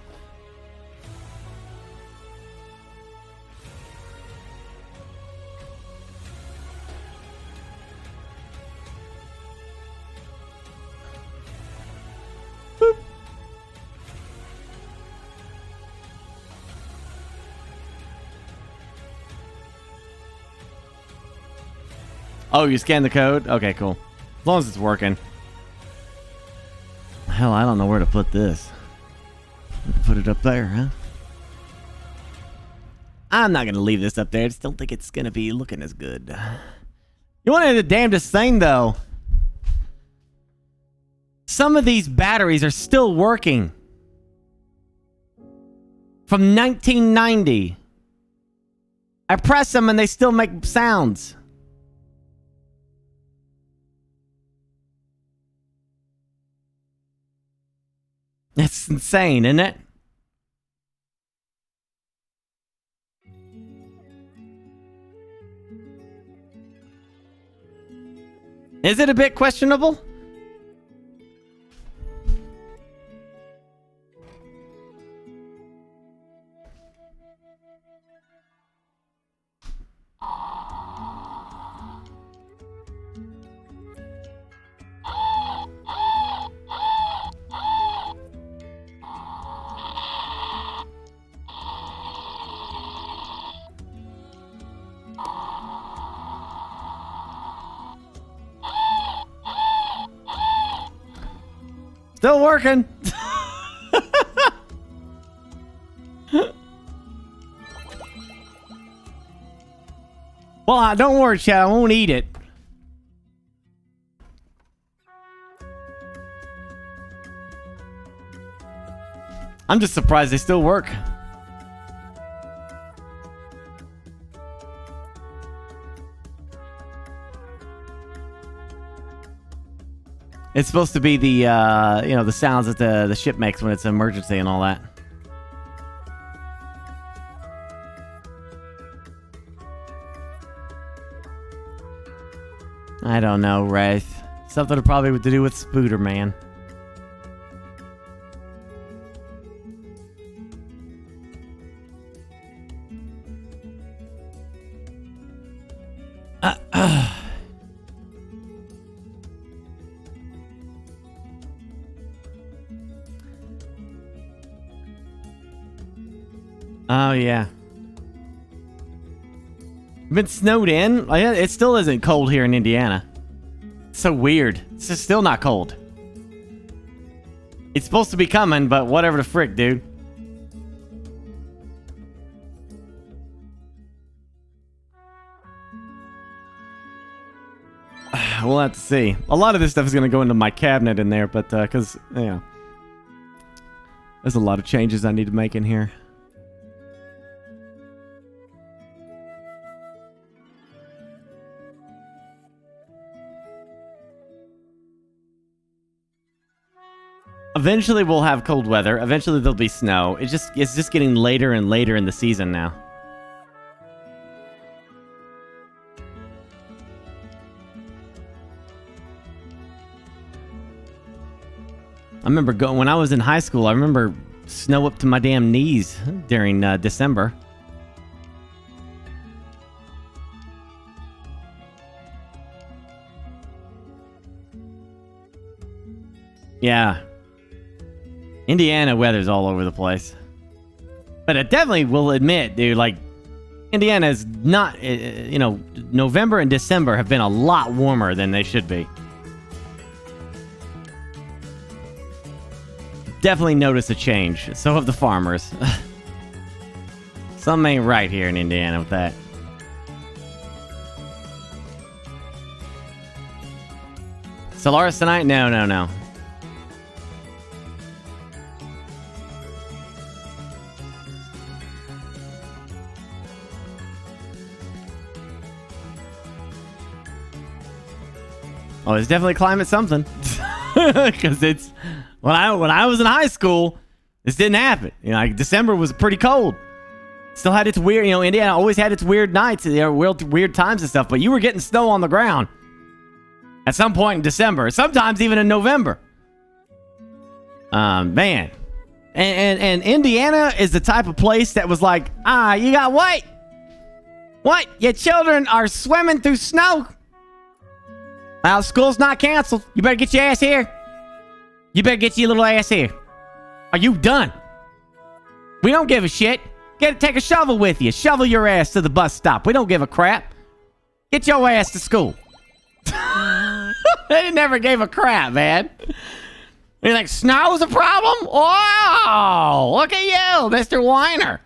Oh, you scanned the code? Okay, cool. As long as it's working. Hell, I don't know where to put this. Put it up there, huh? I'm not going to leave this up there. I just don't think it's going to be looking as good. You want to know the damnedest thing, though? Some of these batteries are still working. From 1990. I press them and they still make sounds. That's insane, isn't it? Is it a bit questionable? Still working. Well, don't worry, Chad. I won't eat it. I'm just surprised they still work. It's supposed to be the, you know, the sounds that the ship makes when it's an emergency and all that. I don't know, Wraith. Something probably to do with Spooder, man. Oh, yeah. Been snowed in? Oh, yeah, it still isn't cold here in Indiana. It's so weird. It's just still not cold. It's supposed to be coming, but whatever the frick, dude. We'll have to see. A lot of this stuff is going to go into my cabinet in there, but, because, you know, there's a lot of changes I need to make in here. Eventually we'll have cold weather. Eventually there'll be snow. It's just getting later and later in the season now. I remember when I was in high school, I remember snow up to my damn knees during December. Yeah. Indiana weather's all over the place. But I definitely will admit, dude, like, Indiana is not, you know, November and December have been a lot warmer than they should be. Definitely notice a change. So have the farmers. Something ain't right here in Indiana with that. Solaris tonight? No, no, no. Oh, it's definitely climate something. Because it's when I was in high school, this didn't happen. You know, like December was pretty cold. Still had its weird, you know, Indiana always had its weird nights, you know, weird times and stuff. But you were getting snow on the ground at some point in December, sometimes even in November. Man, and Indiana is the type of place that was like, you got what? Your children are swimming through snow. Well, school's not canceled. You better get your ass here. You better get your little ass here. Are you done? We don't give a shit. Take a shovel with you. Shovel your ass to the bus stop. We don't give a crap. Get your ass to school. They never gave a crap, man. You're like, snow's a problem? Wow! Look at you, Mr. Whiner.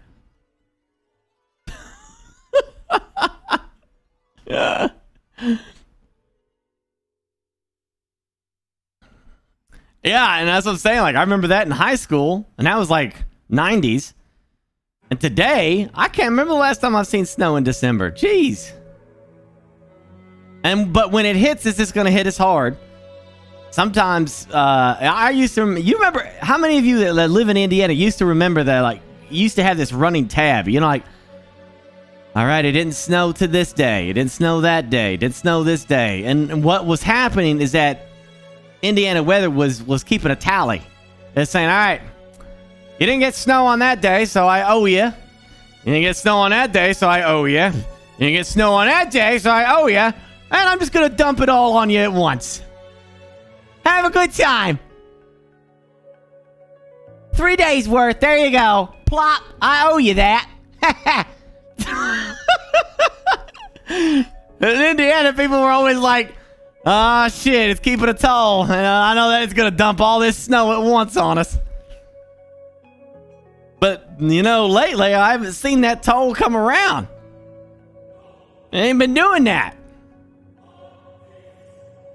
Yeah. Yeah, and that's what I'm saying. Like, I remember that in high school, and that was like 90s. And today, I can't remember the last time I've seen snow in December. Jeez. But when it hits, it's just going to hit us hard. Sometimes, I used to... You remember... How many of you that live in Indiana used to remember that, like, you used to have this running tab? You know, like... All right, it didn't snow to this day. It didn't snow that day. It didn't snow this day. And what was happening is that Indiana weather was keeping a tally. It's saying, all right, you didn't get snow on that day, so I owe you. You didn't get snow on that day, so I owe you. You didn't get snow on that day, so I owe you. And I'm just going to dump it all on you at once. Have a good time. 3 days worth. There you go. Plop. I owe you that. In Indiana, people were always like, oh, shit, it's keeping a toll. And I know that it's going to dump all this snow at once on us. But, you know, lately, I haven't seen that toll come around. It ain't been doing that.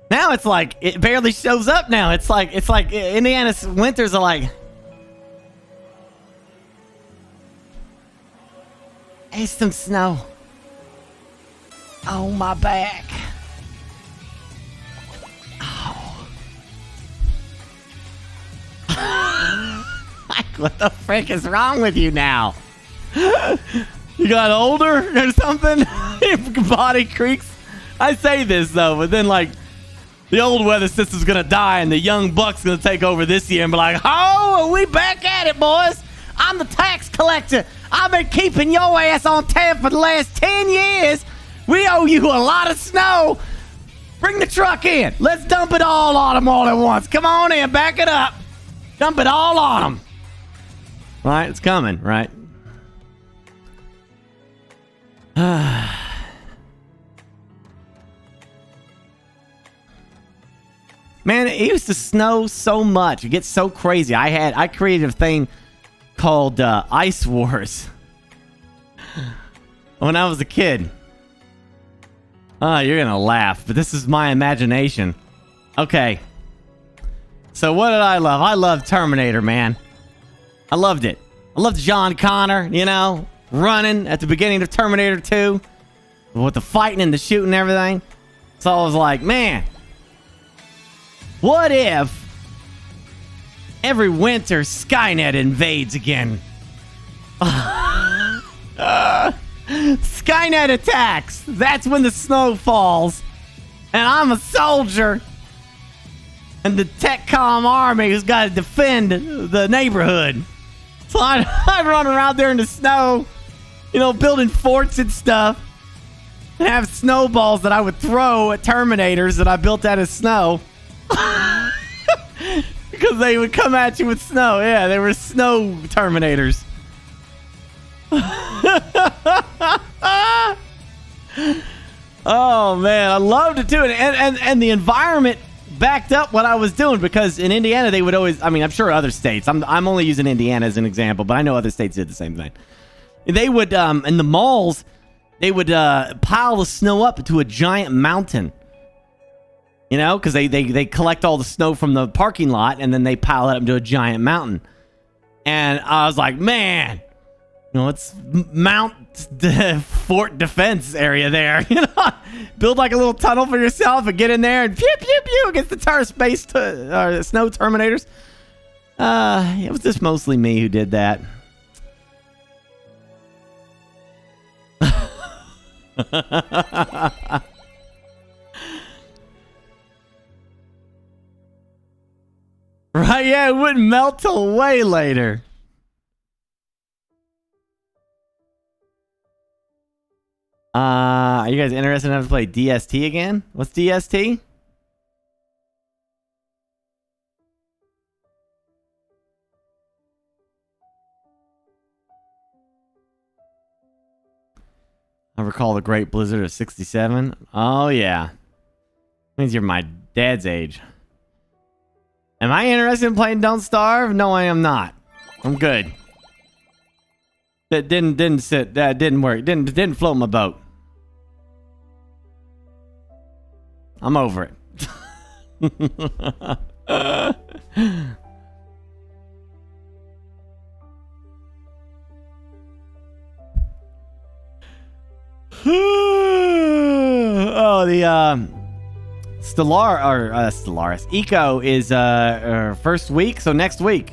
Now it's like, it barely shows up now. It's like Indiana's winters are like, hey, some snow. Oh, my back. What the frick is wrong with you now? You got older or something? Your body creaks. I say this though, but then like the old weather system's gonna die and the young buck's gonna take over this year and be like, oh, we back at it, boys. I'm the tax collector. I've been keeping your ass on tab for the last 10 years. We owe you a lot of snow. Bring the truck in. Let's dump it all on them all at once. Come on in, back it up. Dump it all on them. Right, it's coming, right? Man, it used to snow so much. It gets so crazy. I created a thing called Ice Wars when I was a kid. Oh, you're gonna laugh, but this is my imagination. Okay. So what did I love? I loved Terminator, man. I loved it. I loved John Connor, you know, running at the beginning of Terminator 2 with the fighting and the shooting and everything. So I was like, man, what if every winter Skynet invades again? Skynet attacks. That's when the snow falls. And I'm a soldier. And the TechCom army who's got to defend the neighborhood. So I'd run around there in the snow, you know, building forts and stuff. And have snowballs that I would throw at Terminators that I built out of snow. Because they would come at you with snow. Yeah, they were snow Terminators. Oh man, I loved it too, and the environment backed up what I was doing, because in Indiana they would always, I mean, I'm sure other states, I'm only using Indiana as an example, but I know other states did the same thing. They would in the malls, they would pile the snow up to a giant mountain. You know, because they collect all the snow from the parking lot and then they pile it up to a giant mountain. And I was like, man, you know, it's Mount Fort Defense area there. You know, build like a little tunnel for yourself and get in there and pew pew pew against the entire snow Terminators. It was just mostly me who did that. Right, yeah, it wouldn't melt till way later. Are you guys interested enough to play DST again? What's DST? I recall the Great Blizzard of 67. Oh, yeah. Means you're my dad's age. Am I interested in playing Don't Starve? No, I am not. I'm good. That didn't work. Didn't float my boat. I'm over it. Oh, the Stellaris Eco is first week, so next week.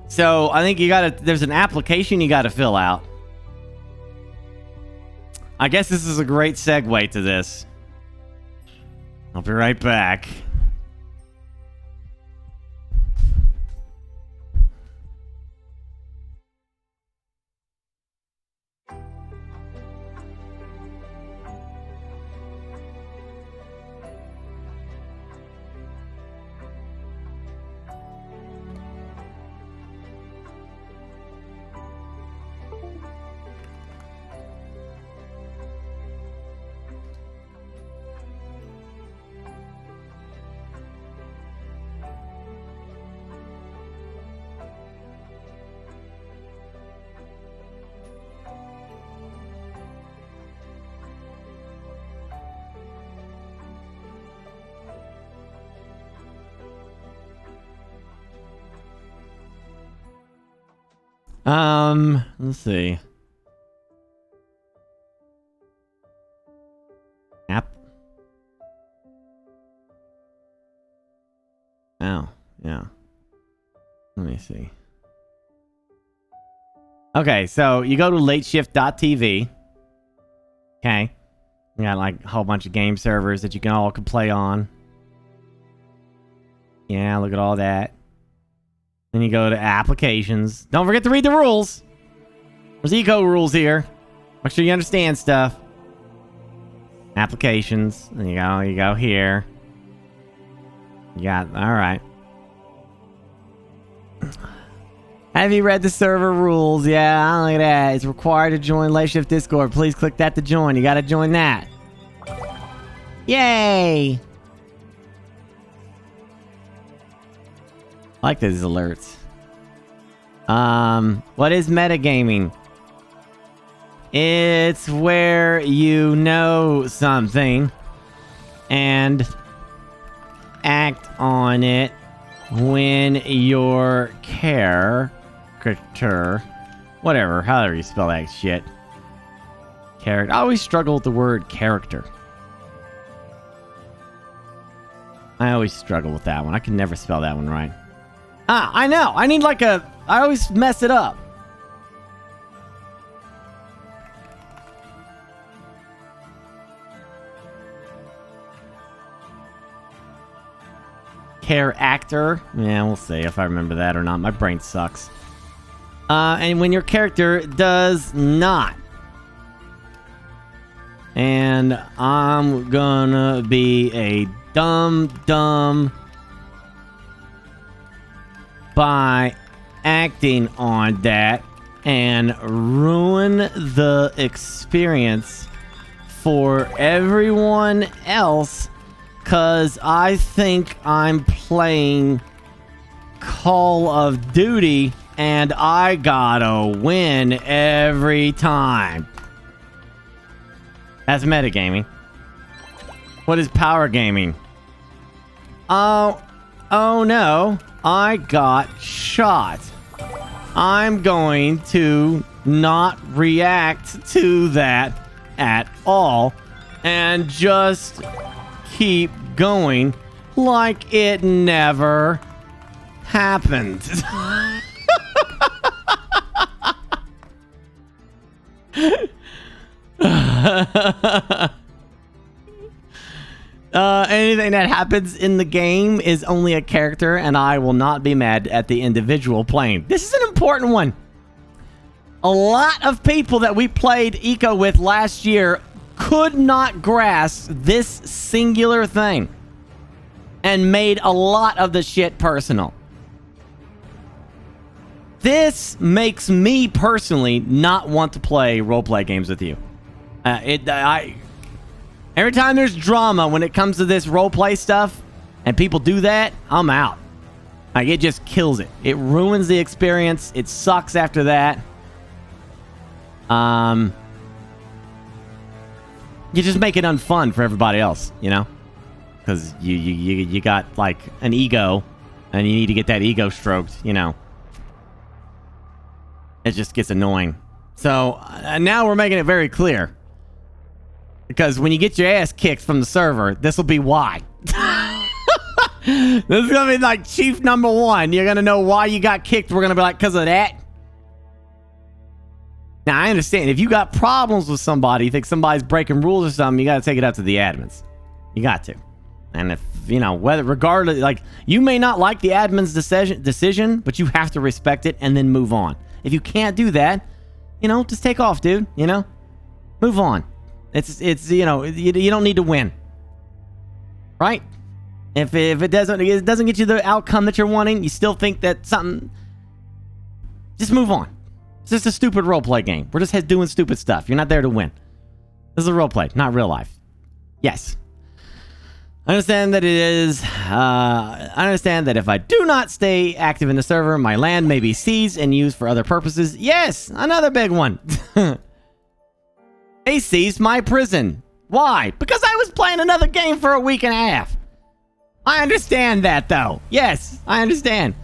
So I think there's an application you gotta fill out. I guess this is a great segue to this. I'll be right back. Let's see. App. Oh, yeah. Let me see. Okay, so you go to lateshift.tv. Okay. You got like a whole bunch of game servers that you can all play on. Yeah, look at all that. Then you go to applications. Don't forget to read the rules. There's eco rules here. Make sure you understand stuff. Applications. Then you go here. You got, alright. Have you read the server rules? Yeah, look at that. It's required to join Late Shift Discord. Please click that to join. You gotta join that. Yay! I like these alerts. What is metagaming? It's where you know something and act on it when your character, whatever, however you spell that shit. Character. I always struggle with the word character. I always struggle with that one. I can never spell that one right. Ah, I know. I need like a... I always mess it up. Character. Yeah, we'll see if I remember that or not. My brain sucks. And when your character does not. And I'm gonna be a dumb by acting on that and ruin the experience for everyone else because I think I'm playing Call of Duty and I gotta win every time. That's metagaming. What is power gaming? Oh no, I got shot. I'm going to not react to that at all and just keep going like it never happened. Anything that happens in the game is only a character, and I will not be mad at the individual playing. This is an important one. A lot of people that we played Eco with last year could not grasp this singular thing and made a lot of the shit personal. This makes me personally not want to play roleplay games with you. Every time there's drama when it comes to this roleplay stuff and people do that, I'm out. Like, it just kills it. It ruins the experience. It sucks after that. You just make it unfun for everybody else, you know? Because you got, like, an ego, and you need to get that ego stroked, you know? It just gets annoying. So, now we're making it very clear. Because when you get your ass kicked from the server, this will be why. This is going to be like chief number one. You're going to know why you got kicked. We're going to be like, because of that. Now, I understand. If you got problems with somebody, you think somebody's breaking rules or something, you got to take it out to the admins. You got to. And if, you know, regardless, like, you may not like the admin's decision, but you have to respect it and then move on. If you can't do that, you know, just take off, dude. You know? Move on. It's you know, you don't need to win. Right? If it doesn't get you the outcome that you're wanting, you still think that something, just move on. It's just a stupid roleplay game. We're just doing stupid stuff. You're not there to win. This is a roleplay, not real life. Yes. I understand that it is, I understand that if I do not stay active in the server, my land may be seized and used for other purposes. Yes, another big one. They seized my prison. Why? Because I was playing another game for a week and a half. I understand that, though. Yes, I understand.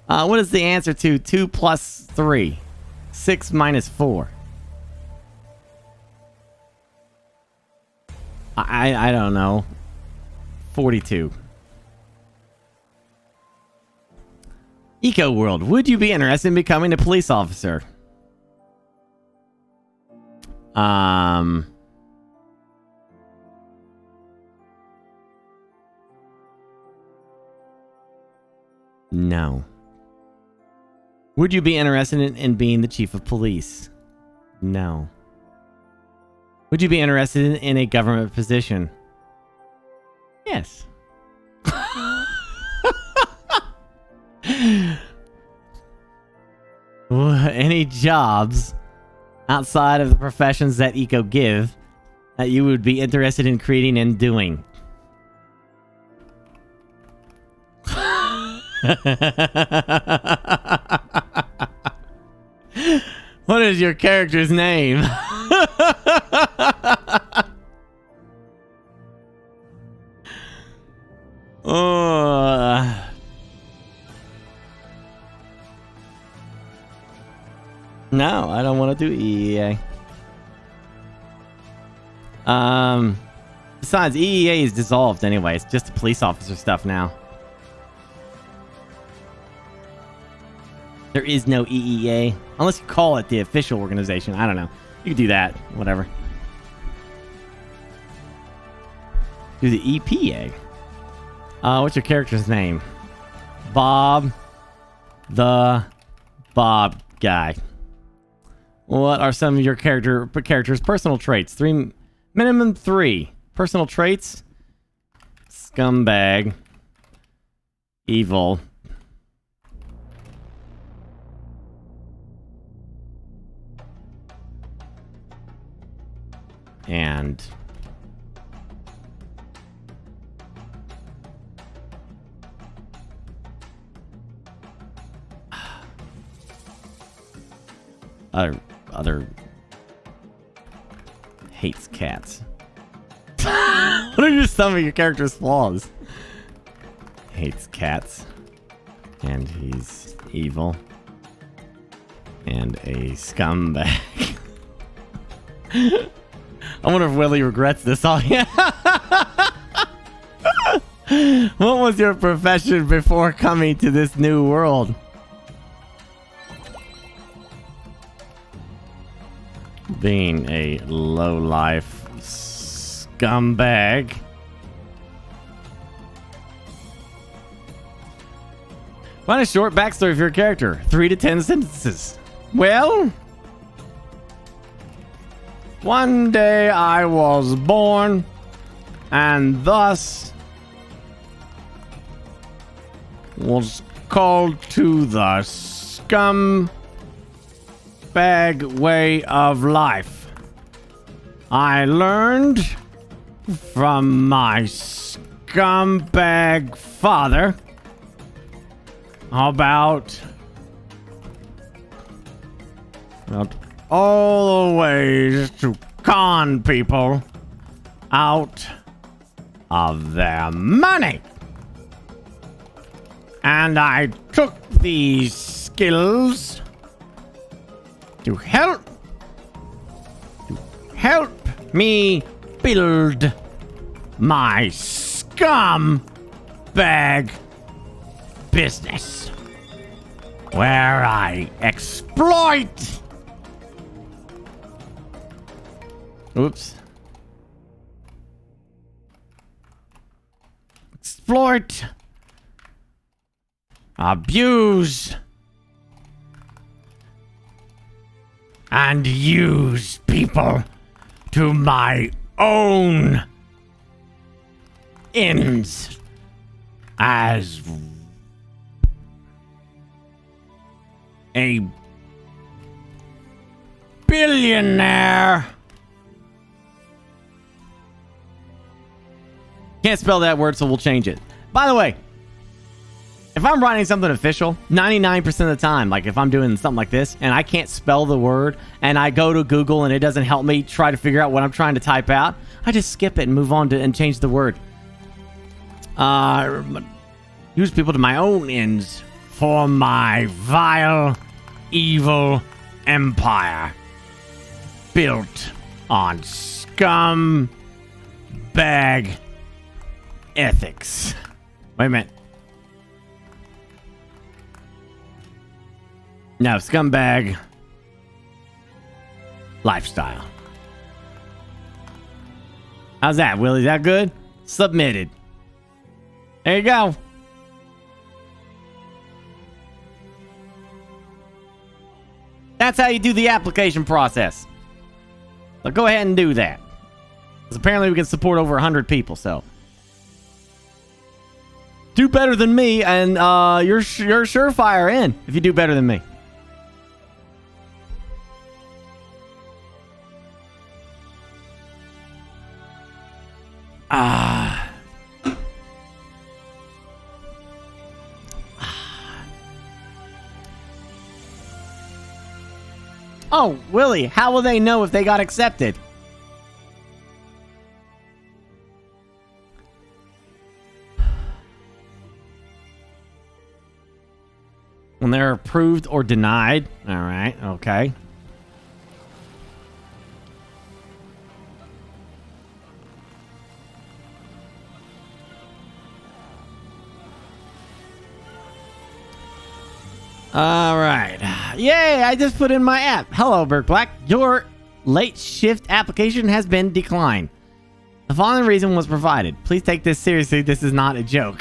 What is the answer to 2 plus 3? 6 minus 4. I don't know. 42. Eco World. Would you be interested in becoming a police officer? No. Would you be interested in being the chief of police? No. Would you be interested in a government position? Yes. Any jobs outside of the professions that Eco give that you would be interested in creating and doing? What is your character's name? No, I don't want to do EEA. Besides, EEA is dissolved anyway. It's just police officer stuff now. There is no EEA. Unless you call it the official organization. I don't know. You can do that. Whatever. Do the EPA. What's your character's name? Bob. The Bob guy. What are some of your character's personal traits? Minimum 3 personal traits. Scumbag. Evil. And other hates cats. What are just some of your character's flaws? Hates cats. And he's evil. And a scumbag. I wonder if Willie regrets this. Oh, yeah. What was your profession before coming to this new world? Being a low-life scumbag. Find a short backstory of your character. 3 to 10 sentences. Well, one day I was born, and thus was called to the scumbag way of life. I learned from my scumbag father about all the ways to con people out of their money. And I took these skills to help me build my scumbag business, where I exploit. Oops. Exploit, abuse, and use people to my own ends as a billionaire. Can't spell that word, so we'll change it. By the way, if I'm writing something official, 99% of the time, like if I'm doing something like this and I can't spell the word and I go to Google and it doesn't help me try to figure out what I'm trying to type out, I just skip it and move on to and change the word. Use people to my own ends for my vile, evil empire built on scumbag ethics. Wait a minute. No, scumbag lifestyle. How's that, Willie? Is that good? Submitted. There you go. That's how you do the application process. So go ahead and do that. Because apparently we can support over 100 people, so. Do better than me, and you're surefire in if you do better than me. Oh, Willie, how will they know if they got accepted? When they're approved or denied. All right, okay. All right. Yay, I just put in my app. Hello, BurkeBlack. Your late shift application has been declined. The following reason was provided. Please take this seriously. This is not a joke.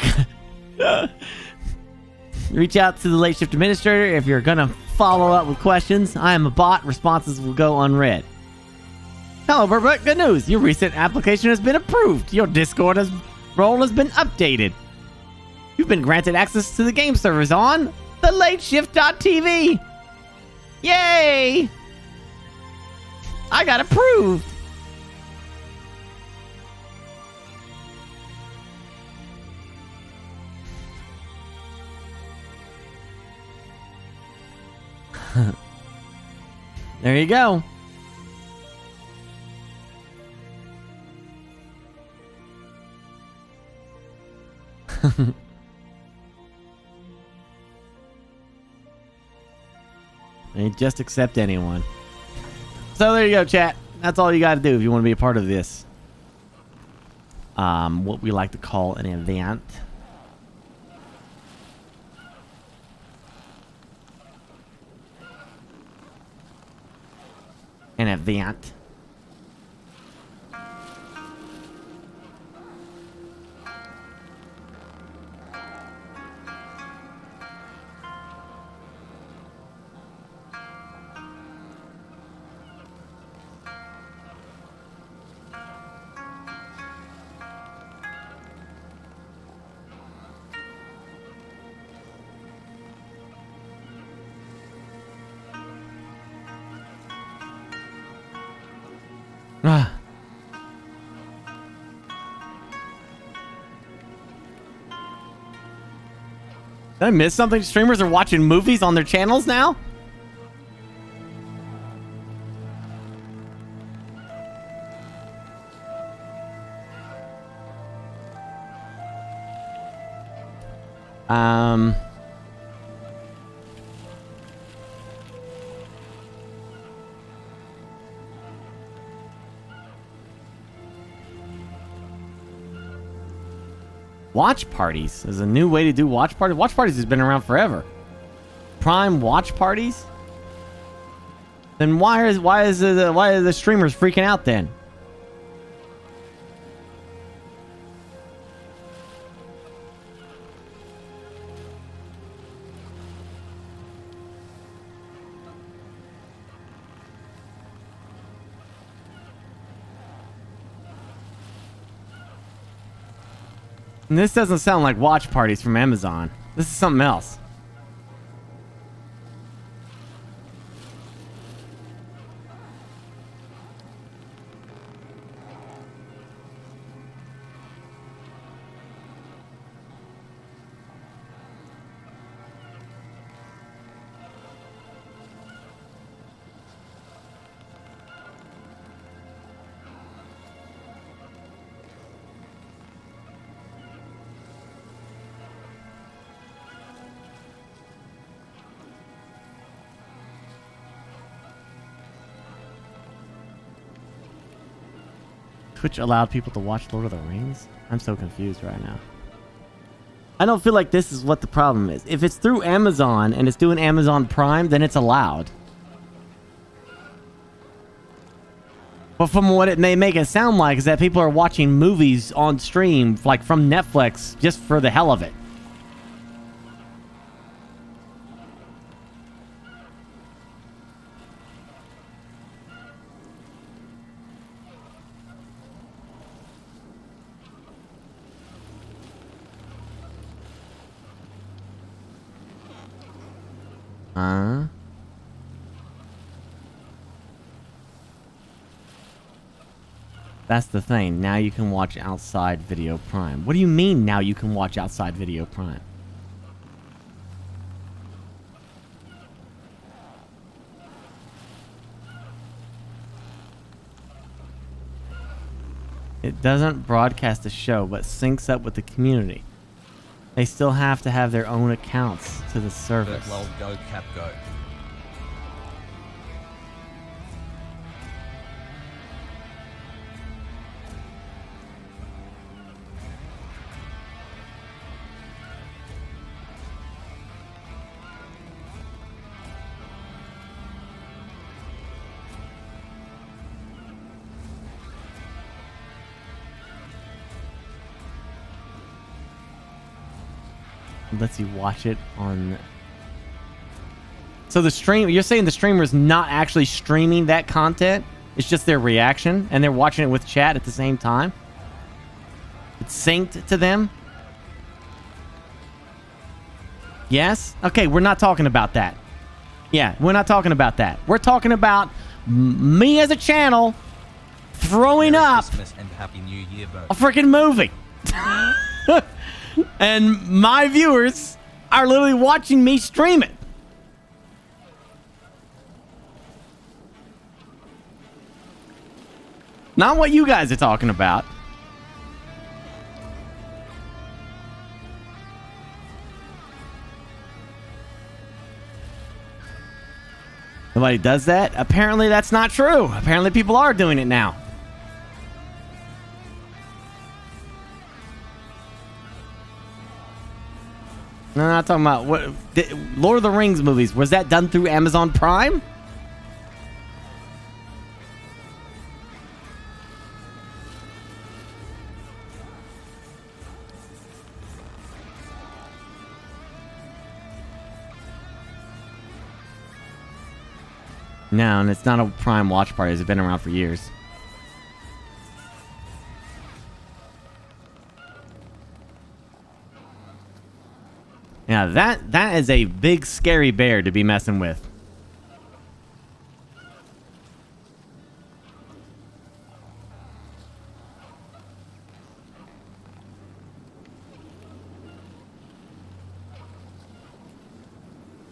Reach out to the late shift administrator if you're going to follow up with questions. I am a bot. Responses will go unread. Hello, BurkeBlack. Good news. Your recent application has been approved. Your Discord has role has been updated. You've been granted access to the game servers on thelateshift.tv. Yay! I got approved. There you go. They just accept anyone. So there you go, chat. That's all you got to do if you want to be a part of this. What we like to call an event. An event. Ah. Did I miss something? Streamers are watching movies on their channels now? Watch parties is a new way to do watch parties. Watch parties has been around forever. Prime watch parties? Then why are the streamers freaking out then? And this doesn't sound like watch parties from Amazon. This is something else. Twitch allowed people to watch Lord of the Rings? I'm so confused right now. I don't feel like this is what the problem is. If it's through Amazon and it's doing Amazon Prime, then it's allowed. But from what it may make it sound like is that people are watching movies on stream, like from Netflix, just for the hell of it. That's the thing. Now you can watch outside Video Prime. What do you mean now you can watch outside Video Prime? It doesn't broadcast the show, but syncs up with the community. They still have to have their own accounts to the service. Lol, go, cap, go. Lets you watch it on. So the stream, you're saying the streamer's not actually streaming that content? It's just their reaction and they're watching it with chat at the same time? It's synced to them? Yes? Okay, we're not talking about that. Yeah, we're not talking about that. We're talking about me as a channel throwing Merry up Christmas and Happy New Year, Burke. a freaking movie. And my viewers are literally watching me stream it. Not what you guys are talking about. Nobody does that? Apparently that's not true. Apparently people are doing it now. No, I'm not talking about what Lord of the Rings movies. Was that done through Amazon Prime? No, and it's not a Prime watch party. It's been around for years. Yeah, that is a big scary bear to be messing with.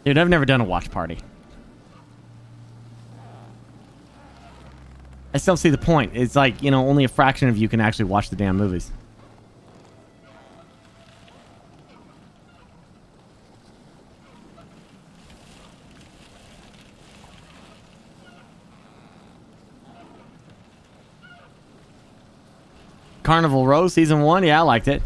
Dude, I've never done a watch party. I still see the point. It's like, you know, only a fraction of you can actually watch the damn movies. Carnival Row Season 1? Yeah, I liked it.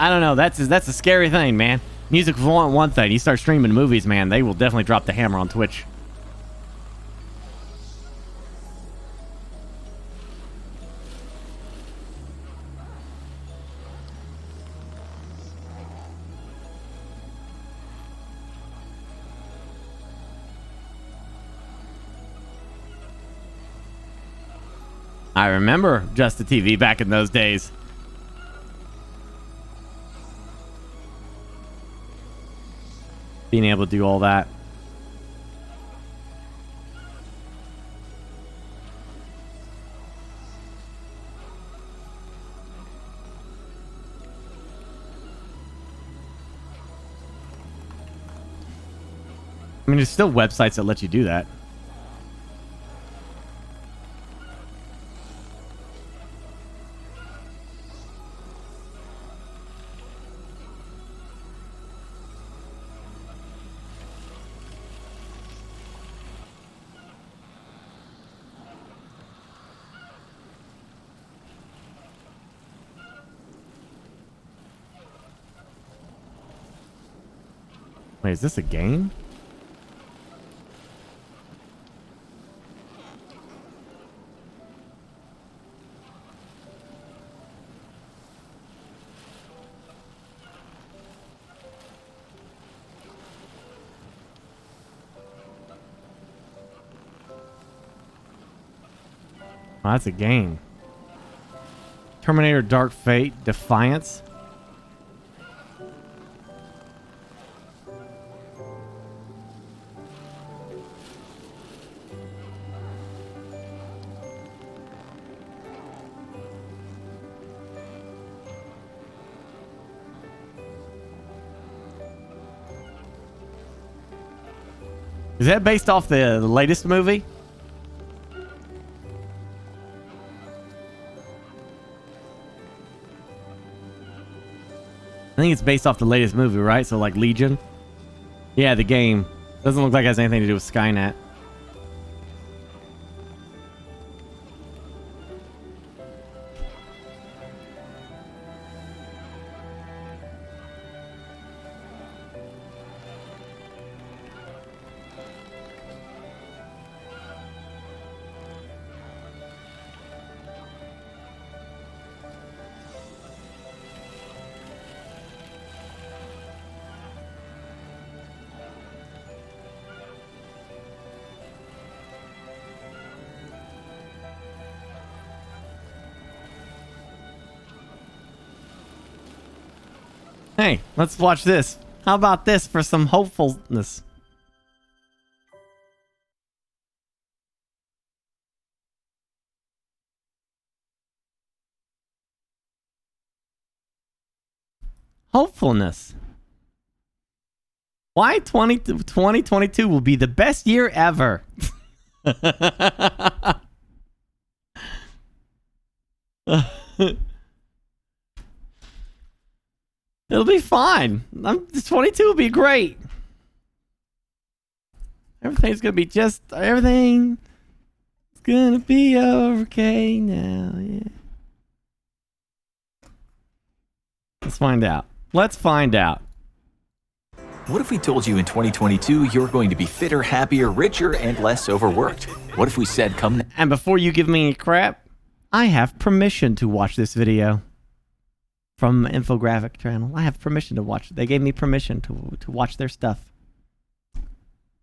I don't know. That's a scary thing, man. Music will one thing. You start streaming movies, man, they will definitely drop the hammer on Twitch. I remember Just the TV back in those days. Being able to do all that. I mean, there's still websites that let you do that. Wait, is this a game? Oh, that's a game. Terminator Dark Fate Defiance. Is that based off the latest movie? I think it's based off the latest movie, right? So like Legion? Yeah, the game. Doesn't look like it has anything to do with Skynet. Hey, let's watch this. How about this for some hopefulness? Hopefulness. Why 2022 will be the best year ever. It'll be fine. 22 will be great. Everything's gonna be everything's gonna be okay now. Yeah. Let's find out. Let's find out. What if we told you in 2022 you're going to be fitter, happier, richer, and less overworked? What if we said come... And before you give me any crap, I have permission to watch this video from Infographic Channel. I have permission to watch it. They gave me permission to watch their stuff.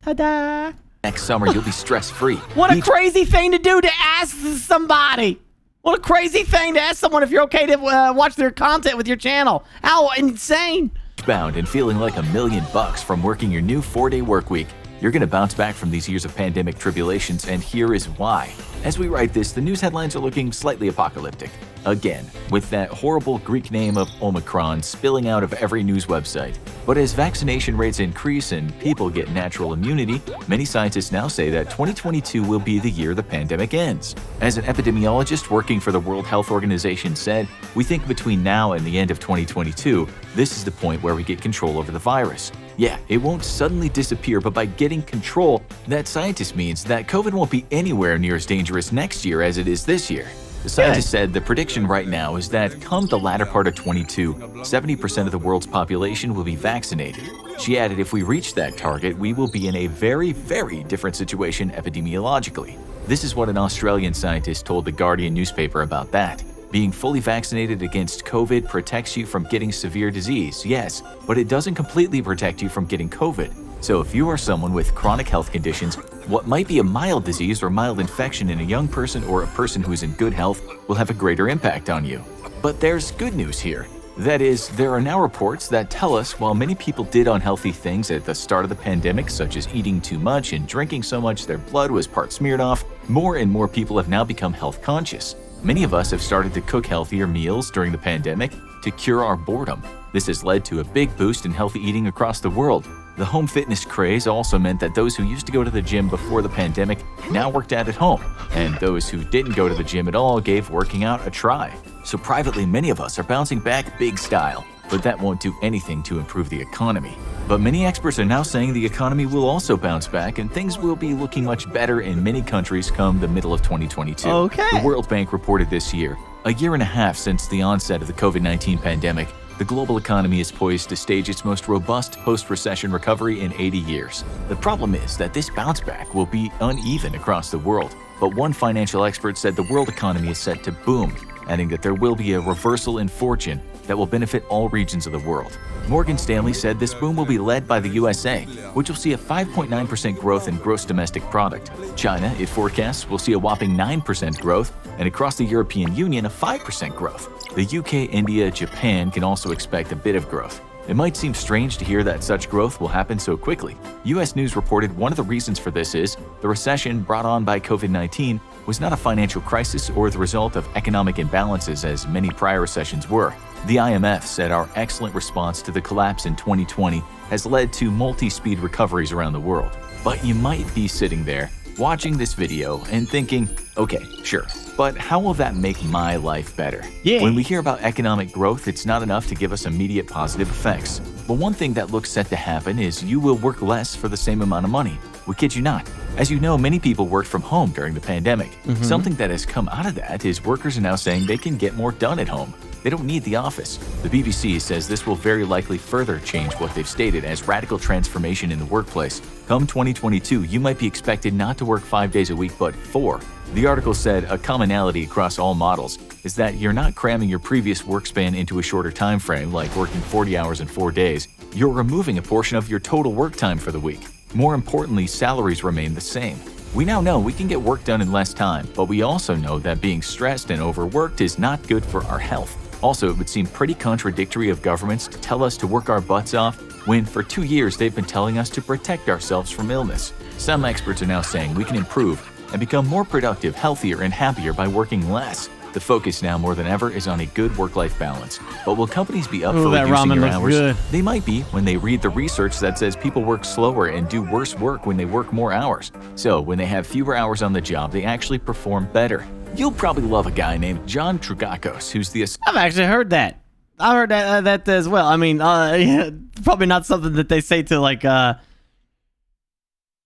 Ta-da! Next summer you'll be stress-free. What a crazy thing to do to ask somebody! What a crazy thing to ask someone if you're okay to watch their content with your channel. How insane! Bound and feeling like $1 million from working your new 4-day work week. You're going to bounce back from these years of pandemic tribulations, and here is why. As we write this, the news headlines are looking slightly apocalyptic. Again, with that horrible Greek name of Omicron spilling out of every news website. But as vaccination rates increase and people get natural immunity, many scientists now say that 2022 will be the year the pandemic ends. As an epidemiologist working for the World Health Organization said, we think between now and the end of 2022, this is the point where we get control over the virus. Yeah, it won't suddenly disappear, but by getting control, that scientist means that COVID won't be anywhere near as dangerous next year as it is this year. The scientist said the prediction right now is that come the latter part of 22, 70% of the world's population will be vaccinated. She added if we reach that target, we will be in a very, very different situation epidemiologically. This is what an Australian scientist told the Guardian newspaper about that. Being fully vaccinated against COVID protects you from getting severe disease, yes, but it doesn't completely protect you from getting COVID. So if you are someone with chronic health conditions, what might be a mild disease or mild infection in a young person or a person who is in good health will have a greater impact on you. But there's good news here. That is, there are now reports that tell us while many people did unhealthy things at the start of the pandemic, such as eating too much and drinking so much their blood was part smeared off, more and more people have now become health conscious. Many of us have started to cook healthier meals during the pandemic to cure our boredom. This has led to a big boost in healthy eating across the world. The home fitness craze also meant that those who used to go to the gym before the pandemic now worked out at home, and those who didn't go to the gym at all gave working out a try. So privately, many of us are bouncing back big style, but that won't do anything to improve the economy. But many experts are now saying the economy will also bounce back and things will be looking much better in many countries come the middle of 2022. Okay. The World Bank reported this year, a year and a half since the onset of the COVID-19 pandemic, the global economy is poised to stage its most robust post-recession recovery in 80 years. The problem is that this bounce back will be uneven across the world, but one financial expert said the world economy is set to boom, adding that there will be a reversal in fortune that will benefit all regions of the world. Morgan Stanley said this boom will be led by the USA, which will see a 5.9% growth in gross domestic product. China, it forecasts, will see a whopping 9% growth, and across the European Union, a 5% growth. The UK, India, Japan can also expect a bit of growth. It might seem strange to hear that such growth will happen so quickly. US News reported one of the reasons for this is the recession brought on by COVID-19 was not a financial crisis or the result of economic imbalances as many prior recessions were. The IMF said our excellent response to the collapse in 2020 has led to multi-speed recoveries around the world. But you might be sitting there watching this video and thinking, okay, sure, but how will that make my life better? Yeah. When we hear about economic growth, it's not enough to give us immediate positive effects. But one thing that looks set to happen is you will work less for the same amount of money. We kid you not. As you know, many people worked from home during the pandemic. Something that has come out of that is workers are now saying they can get more done at home. They don't need the office. The BBC says this will very likely further change what they've stated as radical transformation in the workplace. Come 2022, you might be expected not to work 5 days a week, but 4. The article said a commonality across all models is that you're not cramming your previous work span into a shorter time frame, like working 40 hours in 4 days. You're removing a portion of your total work time for the week. More importantly, salaries remain the same. We now know we can get work done in less time, but we also know that being stressed and overworked is not good for our health. Also, it would seem pretty contradictory of governments to tell us to work our butts off when for 2 years they've been telling us to protect ourselves from illness. Some experts are now saying we can improve and become more productive, healthier, and happier by working less. The focus now more than ever is on a good work-life balance. But will companies be up for that reducing ramen your looks hours? good. They might be when they read the research that says people work slower and do worse work when they work more hours. So when they have fewer hours on the job, they actually perform better. You'll probably love a guy named John Trugakos, who's the I've actually heard that. I heard that as well. I mean, yeah, probably not something that they say to like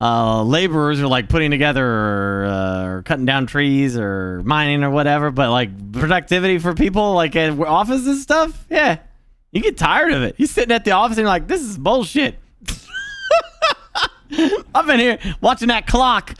laborers or like putting together or cutting down trees or mining or whatever, but like productivity for people like at offices and stuff. Yeah, you get tired of it. You're sitting at the office and you're like, this is bullshit. I've been here watching that clock.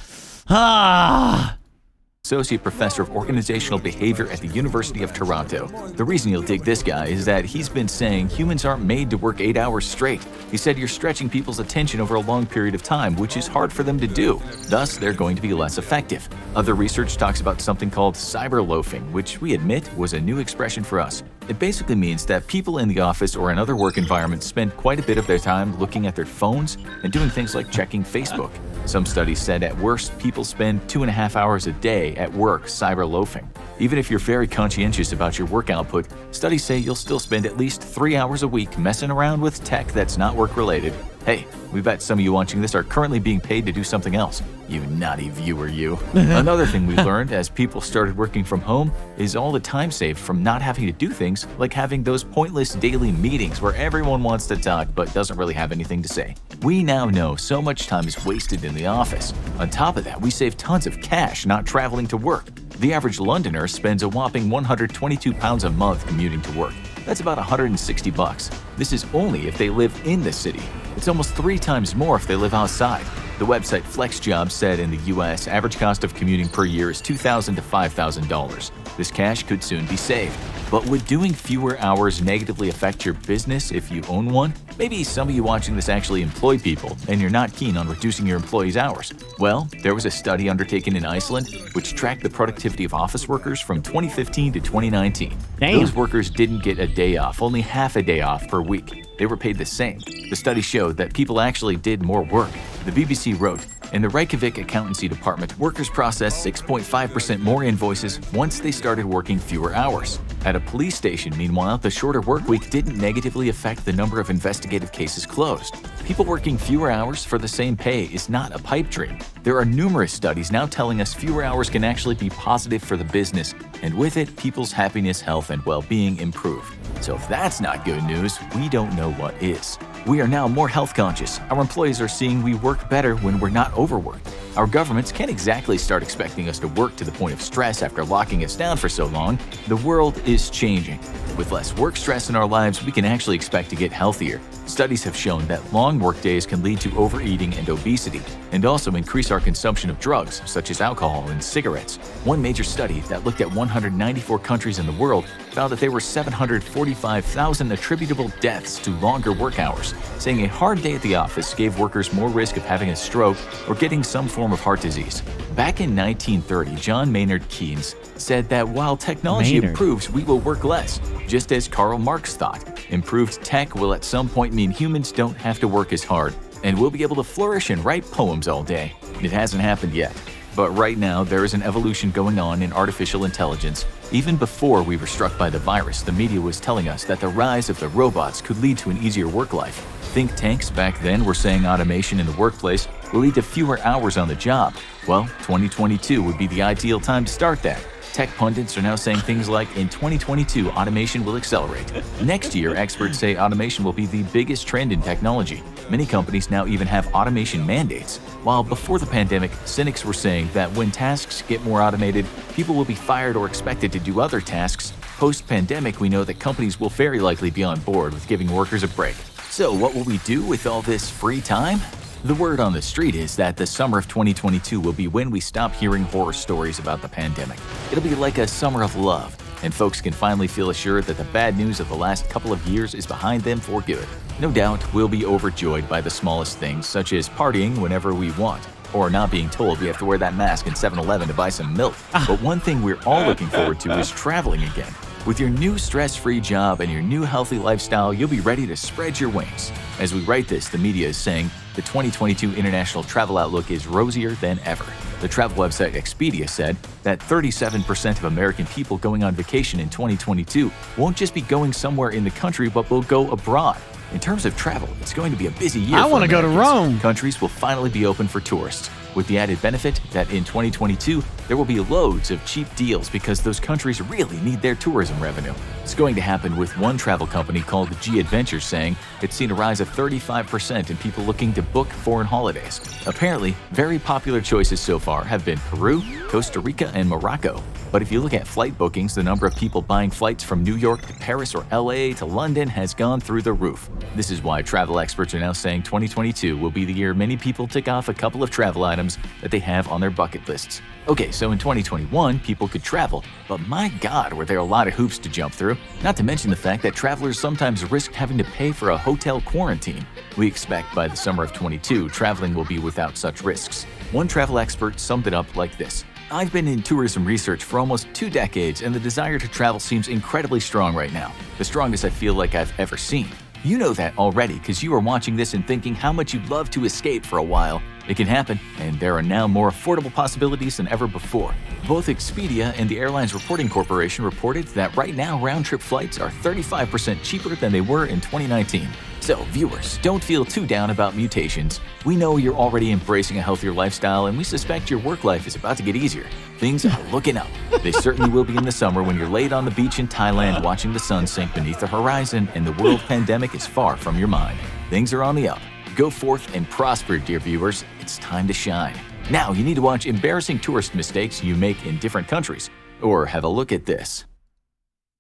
Associate Professor of Organizational Behavior at the University of Toronto. The reason you'll dig this guy is that he's been saying humans aren't made to work 8 hours straight. He said you're stretching people's attention over a long period of time, which is hard for them to do. Thus, they're going to be less effective. Other research talks about something called cyber loafing, which we admit was a new expression for us. It basically means that people in the office or in other work environments spend quite a bit of their time looking at their phones and doing things like checking Facebook. Some studies said at worst, people spend 2.5 hours a day at work cyber loafing. Even if you're very conscientious about your work output, studies say you'll still spend at least 3 hours a week messing around with tech that's not work-related. Hey, we bet some of you watching this are currently being paid to do something else. You naughty viewer, you. Another thing we learned as people started working from home is all the time saved from not having to do things like having those pointless daily meetings where everyone wants to talk but doesn't really have anything to say. We now know so much time is wasted in the office. On top of that, we save tons of cash not traveling to work. The average Londoner spends a whopping £122 a month commuting to work. That's about $160. This is only if they live in the city. It's almost 3 times more if they live outside. The website FlexJobs said in the US, average cost of commuting per year is $2,000 to $5,000. This cash could soon be saved. But would doing fewer hours negatively affect your business if you own one? Maybe some of you watching this actually employ people, and you're not keen on reducing your employees' hours. Well, there was a study undertaken in Iceland which tracked the productivity of office workers from 2015 to 2019. Damn. Those workers didn't get a day off, only half a day off per week. They were paid the same. The study showed that people actually did more work. The BBC wrote, in the Reykjavik accountancy department, workers processed 6.5% more invoices once they started working fewer hours. At a police station, meanwhile, the shorter work week didn't negatively affect the number of investigative cases closed. People working fewer hours for the same pay is not a pipe dream. There are numerous studies now telling us fewer hours can actually be positive for the business, and with it, people's happiness, health, and well-being improve. So if that's not good news, we don't know what is. We are now more health conscious. Our employees are seeing we work better when we're not overworked. Our governments can't exactly start expecting us to work to the point of stress after locking us down for so long. The world is changing. With less work stress in our lives, we can actually expect to get healthier. Studies have shown that long work days can lead to overeating and obesity, and also increase our consumption of drugs, such as alcohol and cigarettes. One major study that looked at 194 countries in the world found that there were 745,000 attributable deaths to longer work hours, saying a hard day at the office gave workers more risk of having a stroke or getting some form of heart disease. Back in 1930, John Maynard Keynes said that while technology improves, we will work less, just as Karl Marx thought. Improved tech will at some point mean humans don't have to work as hard, and we'll be able to flourish and write poems all day. It hasn't happened yet. But right now, there is an evolution going on in artificial intelligence. Even before we were struck by the virus, the media was telling us that the rise of the robots could lead to an easier work life. Think tanks back then were saying automation in the workplace will lead to fewer hours on the job. Well, 2022 would be the ideal time to start that. Tech pundits are now saying things like, in 2022, automation will accelerate. Next year, experts say automation will be the biggest trend in technology. Many companies now even have automation mandates. While before the pandemic, cynics were saying that when tasks get more automated, people will be fired or expected to do other tasks. Post-pandemic, we know that companies will very likely be on board with giving workers a break. So what will we do with all this free time? The word on the street is that the summer of 2022 will be when we stop hearing horror stories about the pandemic. It'll be like a summer of love, and folks can finally feel assured that the bad news of the last couple of years is behind them for good. No doubt, we'll be overjoyed by the smallest things, such as partying whenever we want, or not being told we have to wear that mask in 7-Eleven to buy some milk. But one thing we're all looking forward to is traveling again. With your new stress-free job and your new healthy lifestyle, you'll be ready to spread your wings. As we write this, the media is saying the 2022 international travel outlook is rosier than ever. The travel website Expedia said that 37% of American people going on vacation in 2022 won't just be going somewhere in the country, but will go abroad. In terms of travel, it's going to be a busy year. I want to go to Rome. Countries will finally be open for tourists, with the added benefit that in 2022, there will be loads of cheap deals because those countries really need their tourism revenue. It's going to happen with one travel company called G Adventures saying it's seen a rise of 35% in people looking to book foreign holidays. Apparently, very popular choices so far have been Peru, Costa Rica, and Morocco. But if you look at flight bookings, the number of people buying flights from New York to Paris or LA to London has gone through the roof. This is why travel experts are now saying 2022 will be the year many people tick off a couple of travel items that they have on their bucket lists. Okay, so in 2021, people could travel, but my God, were there a lot of hoops to jump through. Not to mention the fact that travelers sometimes risk having to pay for a hotel quarantine. We expect by the summer of 22, traveling will be without such risks. One travel expert summed it up like this: I've been in tourism research for almost 2 decades, and the desire to travel seems incredibly strong right now. The strongest I feel like I've ever seen. You know that already because you are watching this and thinking how much you'd love to escape for a while. It can happen, and there are now more affordable possibilities than ever before. Both Expedia and the Airlines Reporting Corporation reported that right now round-trip flights are 35% cheaper than they were in 2019. So, viewers, don't feel too down about mutations. We know you're already embracing a healthier lifestyle, and we suspect your work life is about to get easier. Things are looking up. They certainly will be in the summer when you're laid on the beach in Thailand watching the sun sink beneath the horizon and the world pandemic is far from your mind. Things are on the up. Go forth and prosper, dear viewers. It's time to shine. Now you need to watch embarrassing tourist mistakes you make in different countries. Or have a look at this.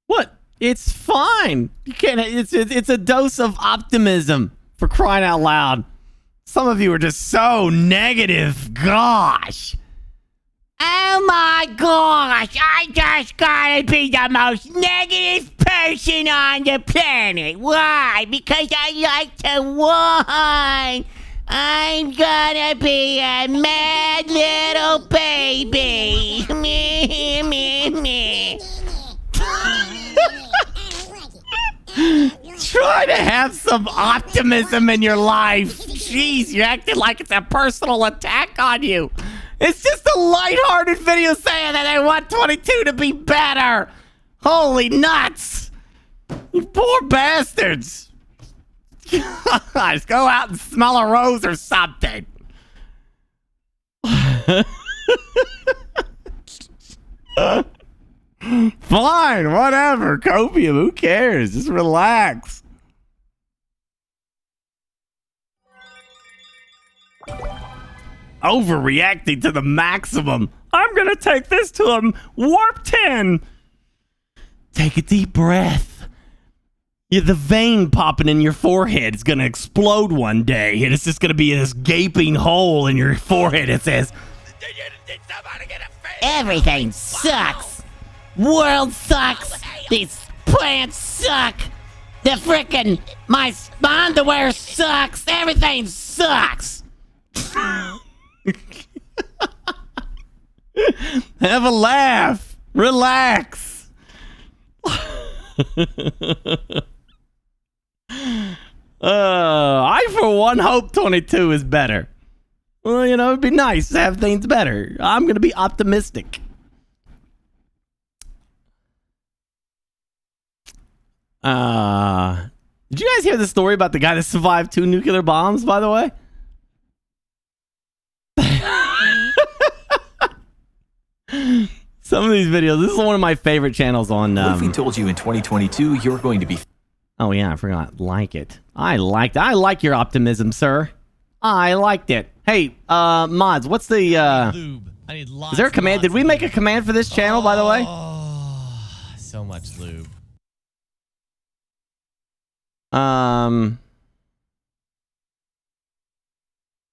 What? It's fine. You can't. It's a dose of optimism, for crying out loud. Some of you are just so negative. Gosh. Oh my gosh. I just gotta be the most negative person on the planet. Why? Because I like to whine. I'm gonna be a mad little baby. Me, me, me. Try to have some optimism in your life. Jeez, you're acting like it's a personal attack on you. It's just a lighthearted video saying that I want 22 to be better. Holy nuts. You poor bastards. Gosh, go out and smell a rose or something. Fine, whatever. Copium, who cares? Just relax. Overreacting to the maximum. I'm gonna take this to a warp 10. Take a deep breath. Yeah, the vein popping in your forehead is gonna explode one day, and it's just gonna be this gaping hole in your forehead. It says, everything sucks. World sucks. These plants suck. The frickin' my underwear sucks. Everything sucks. Have a laugh. Relax. I for one hope 22 is better. Well, you know, it'd be nice to have things better. I'm gonna be optimistic. Did you guys hear the story about the guy that survived 2 nuclear bombs, by the way? Some of these videos, this is one of my favorite channels on What if we told you in 2022 you're going to be... Oh yeah, I forgot. Like it. I like your optimism, sir. I liked it. Hey, mods, what's the Lube. I need lots. is there a command? Did we make a command for this channel, by the way? Oh, so much lube.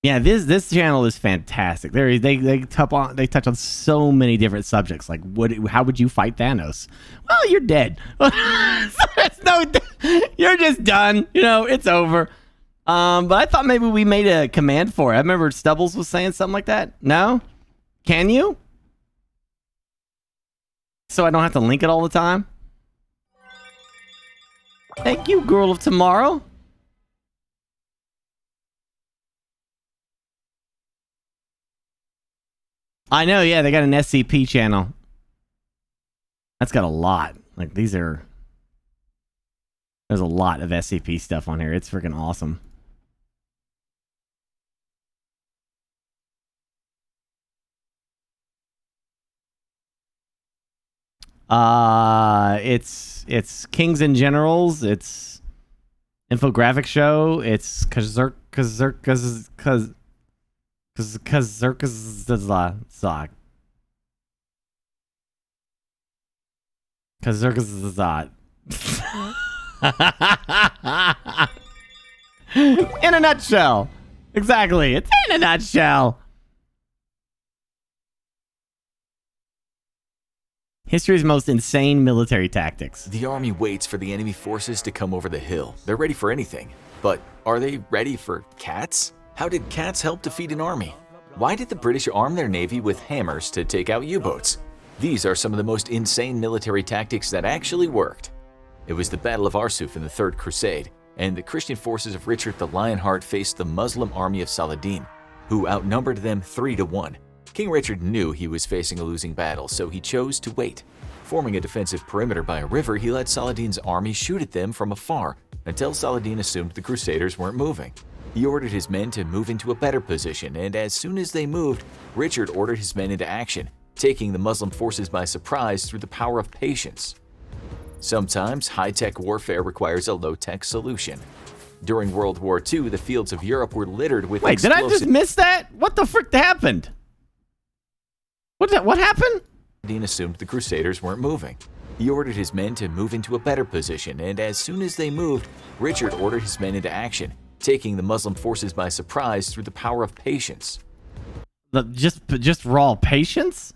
Yeah, this channel is fantastic. They touch on so many different subjects. Like, how would you fight Thanos? Well, you're dead. You're just done. You know, it's over. But I thought maybe we made a command for it. I remember Stubbles was saying something like that. No? Can you? So I don't have to link it all the time? Thank you, Girl of Tomorrow. I know, yeah, they got an SCP channel. That's got a lot. Like, these are... There's a lot of SCP stuff on here. It's freaking awesome. It's Kings and Generals. It's infographic show. It's in a nutshell. Exactly. It's in a nutshell. History's most insane military tactics. The army waits for the enemy forces to come over the hill. They're ready for anything. But are they ready for cats? How did cats help defeat an army? Why did the British arm their navy with hammers to take out U-boats? These are some of the most insane military tactics that actually worked. It was the Battle of Arsuf in the Third Crusade, and the Christian forces of Richard the Lionheart faced the Muslim army of Saladin, who outnumbered them 3-1. King Richard knew he was facing a losing battle, so he chose to wait. Forming a defensive perimeter by a river, he let Saladin's army shoot at them from afar until Saladin assumed the Crusaders weren't moving. He ordered his men to move into a better position, and as soon as they moved, Richard ordered his men into action, taking the Muslim forces by surprise through the power of patience. Sometimes high-tech warfare requires a low-tech solution. During World War II, the fields of Europe were littered with Wait, did I just miss that? What the frick happened? What happened? Saladin assumed the Crusaders weren't moving. He ordered his men to move into a better position, and as soon as they moved, Richard ordered his men into action, taking the Muslim forces by surprise through the power of patience. Just raw patience?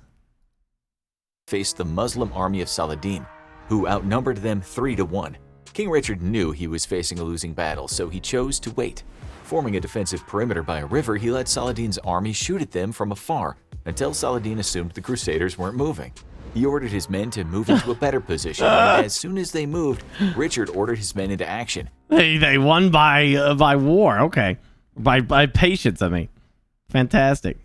Faced the Muslim army of Saladin, who outnumbered them 3-1. King Richard knew he was facing a losing battle, so he chose to wait. Forming a defensive perimeter by a river, he let Saladin's army shoot at them from afar until Saladin assumed the Crusaders weren't moving. He ordered his men to move into a better position, and as soon as they moved, Richard ordered his men into action. They won by war, okay. By patience, I mean. Fantastic.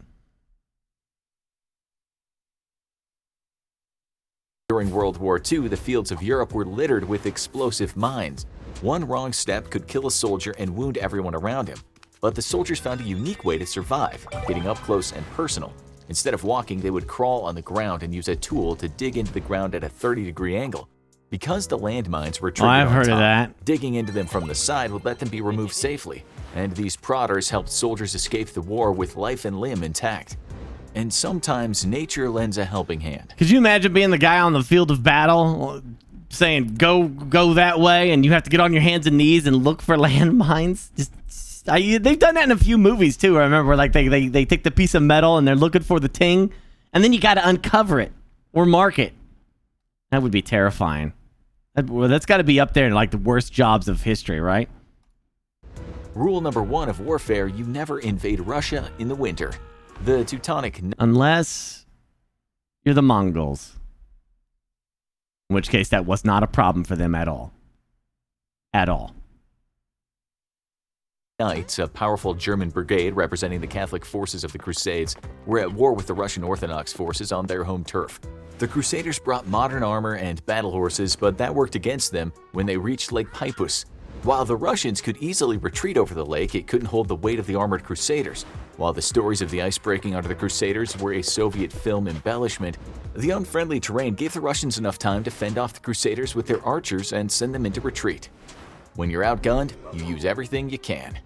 During World War II, the fields of Europe were littered with explosive mines. One wrong step could kill a soldier and wound everyone around him. But the soldiers found a unique way to survive, getting up close and personal. Instead of walking, they would crawl on the ground and use a tool to dig into the ground at a 30-degree angle. Because the landmines were triggered I've on heard top, of that. digging into them from the side would let them be removed safely. And these prodders helped soldiers escape the war with life and limb intact. And sometimes nature lends a helping hand. Could you imagine being the guy on the field of battle saying, go that way, and you have to get on your hands and knees and look for landmines? They've done that in a few movies, too. I remember, like, they take the piece of metal and they're looking for the ting, and then you got to uncover it or mark it. That would be terrifying. That's got to be up there in, like, the worst jobs of history, right? Rule number 1 of warfare, you never invade Russia in the winter. The Teutonic... Unless you're the Mongols. In which case, that was not a problem for them at all. At all. Knights, a powerful German brigade representing the Catholic forces of the Crusades, were at war with the Russian Orthodox forces on their home turf. The Crusaders brought modern armor and battle horses, but that worked against them when they reached Lake Peipus. While the Russians could easily retreat over the lake, it couldn't hold the weight of the armored Crusaders. While the stories of the ice breaking under the Crusaders were a Soviet film embellishment, the unfriendly terrain gave the Russians enough time to fend off the Crusaders with their archers and send them into retreat. When you're outgunned, you use everything you can.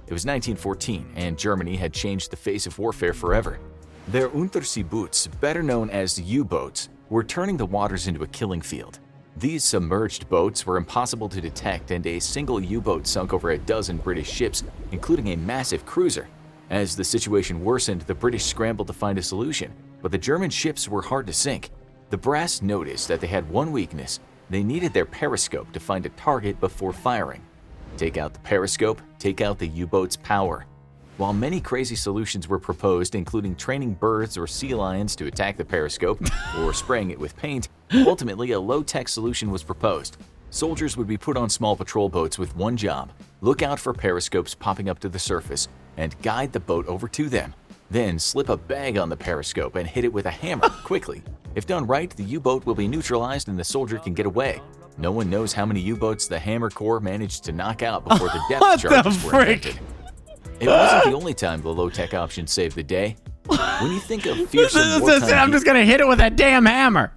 It was 1914, and Germany had changed the face of warfare forever. Their Unterseeboots, better known as U-boats, were turning the waters into a killing field. These submerged boats were impossible to detect, and a single U-boat sunk over a dozen British ships, including a massive cruiser. As the situation worsened, the British scrambled to find a solution, but the German ships were hard to sink. The brass noticed that they had one weakness. They needed their periscope to find a target before firing. Take out the periscope, take out the U-boat's power. While many crazy solutions were proposed, including training birds or sea lions to attack the periscope or spraying it with paint, ultimately a low-tech solution was proposed. Soldiers would be put on small patrol boats with one job: look out for periscopes popping up to the surface and guide the boat over to them. Then slip a bag on the periscope and hit it with a hammer quickly. If done right, the U-boat will be neutralized and the soldier can get away. No one knows how many U-boats the Hammer Corps managed to knock out before the depth What charges the were frick? invented. It wasn't the only time the low-tech option saved the day. When you think of fearsome wartime I'm just gonna hit it with that damn hammer.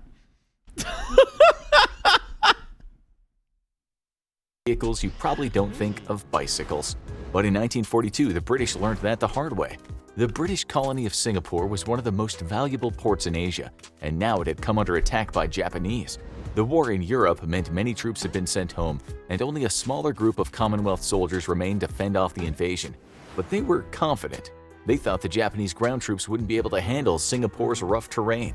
vehicles, you probably don't think of bicycles. But in 1942, the British learned that the hard way. The British colony of Singapore was one of the most valuable ports in Asia, and now it had come under attack by Japanese. The war in Europe meant many troops had been sent home, and only a smaller group of Commonwealth soldiers remained to fend off the invasion. But they were confident. They thought the Japanese ground troops wouldn't be able to handle Singapore's rough terrain.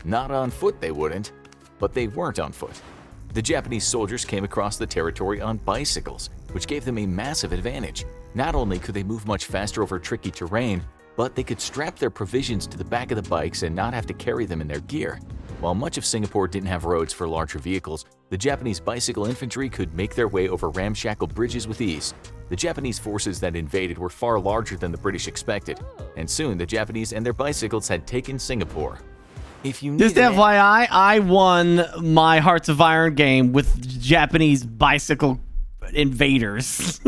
Not on foot they wouldn't, but they weren't on foot. The Japanese soldiers came across the territory on bicycles, which gave them a massive advantage. Not only could they move much faster over tricky terrain, but they could strap their provisions to the back of the bikes and not have to carry them in their gear. While much of Singapore didn't have roads for larger vehicles, the Japanese bicycle infantry could make their way over ramshackle bridges with ease. The Japanese forces that invaded were far larger than the British expected, and soon the Japanese and their bicycles had taken Singapore. If you Just need FYI, I won my Hearts of Iron game with Japanese bicycle invaders.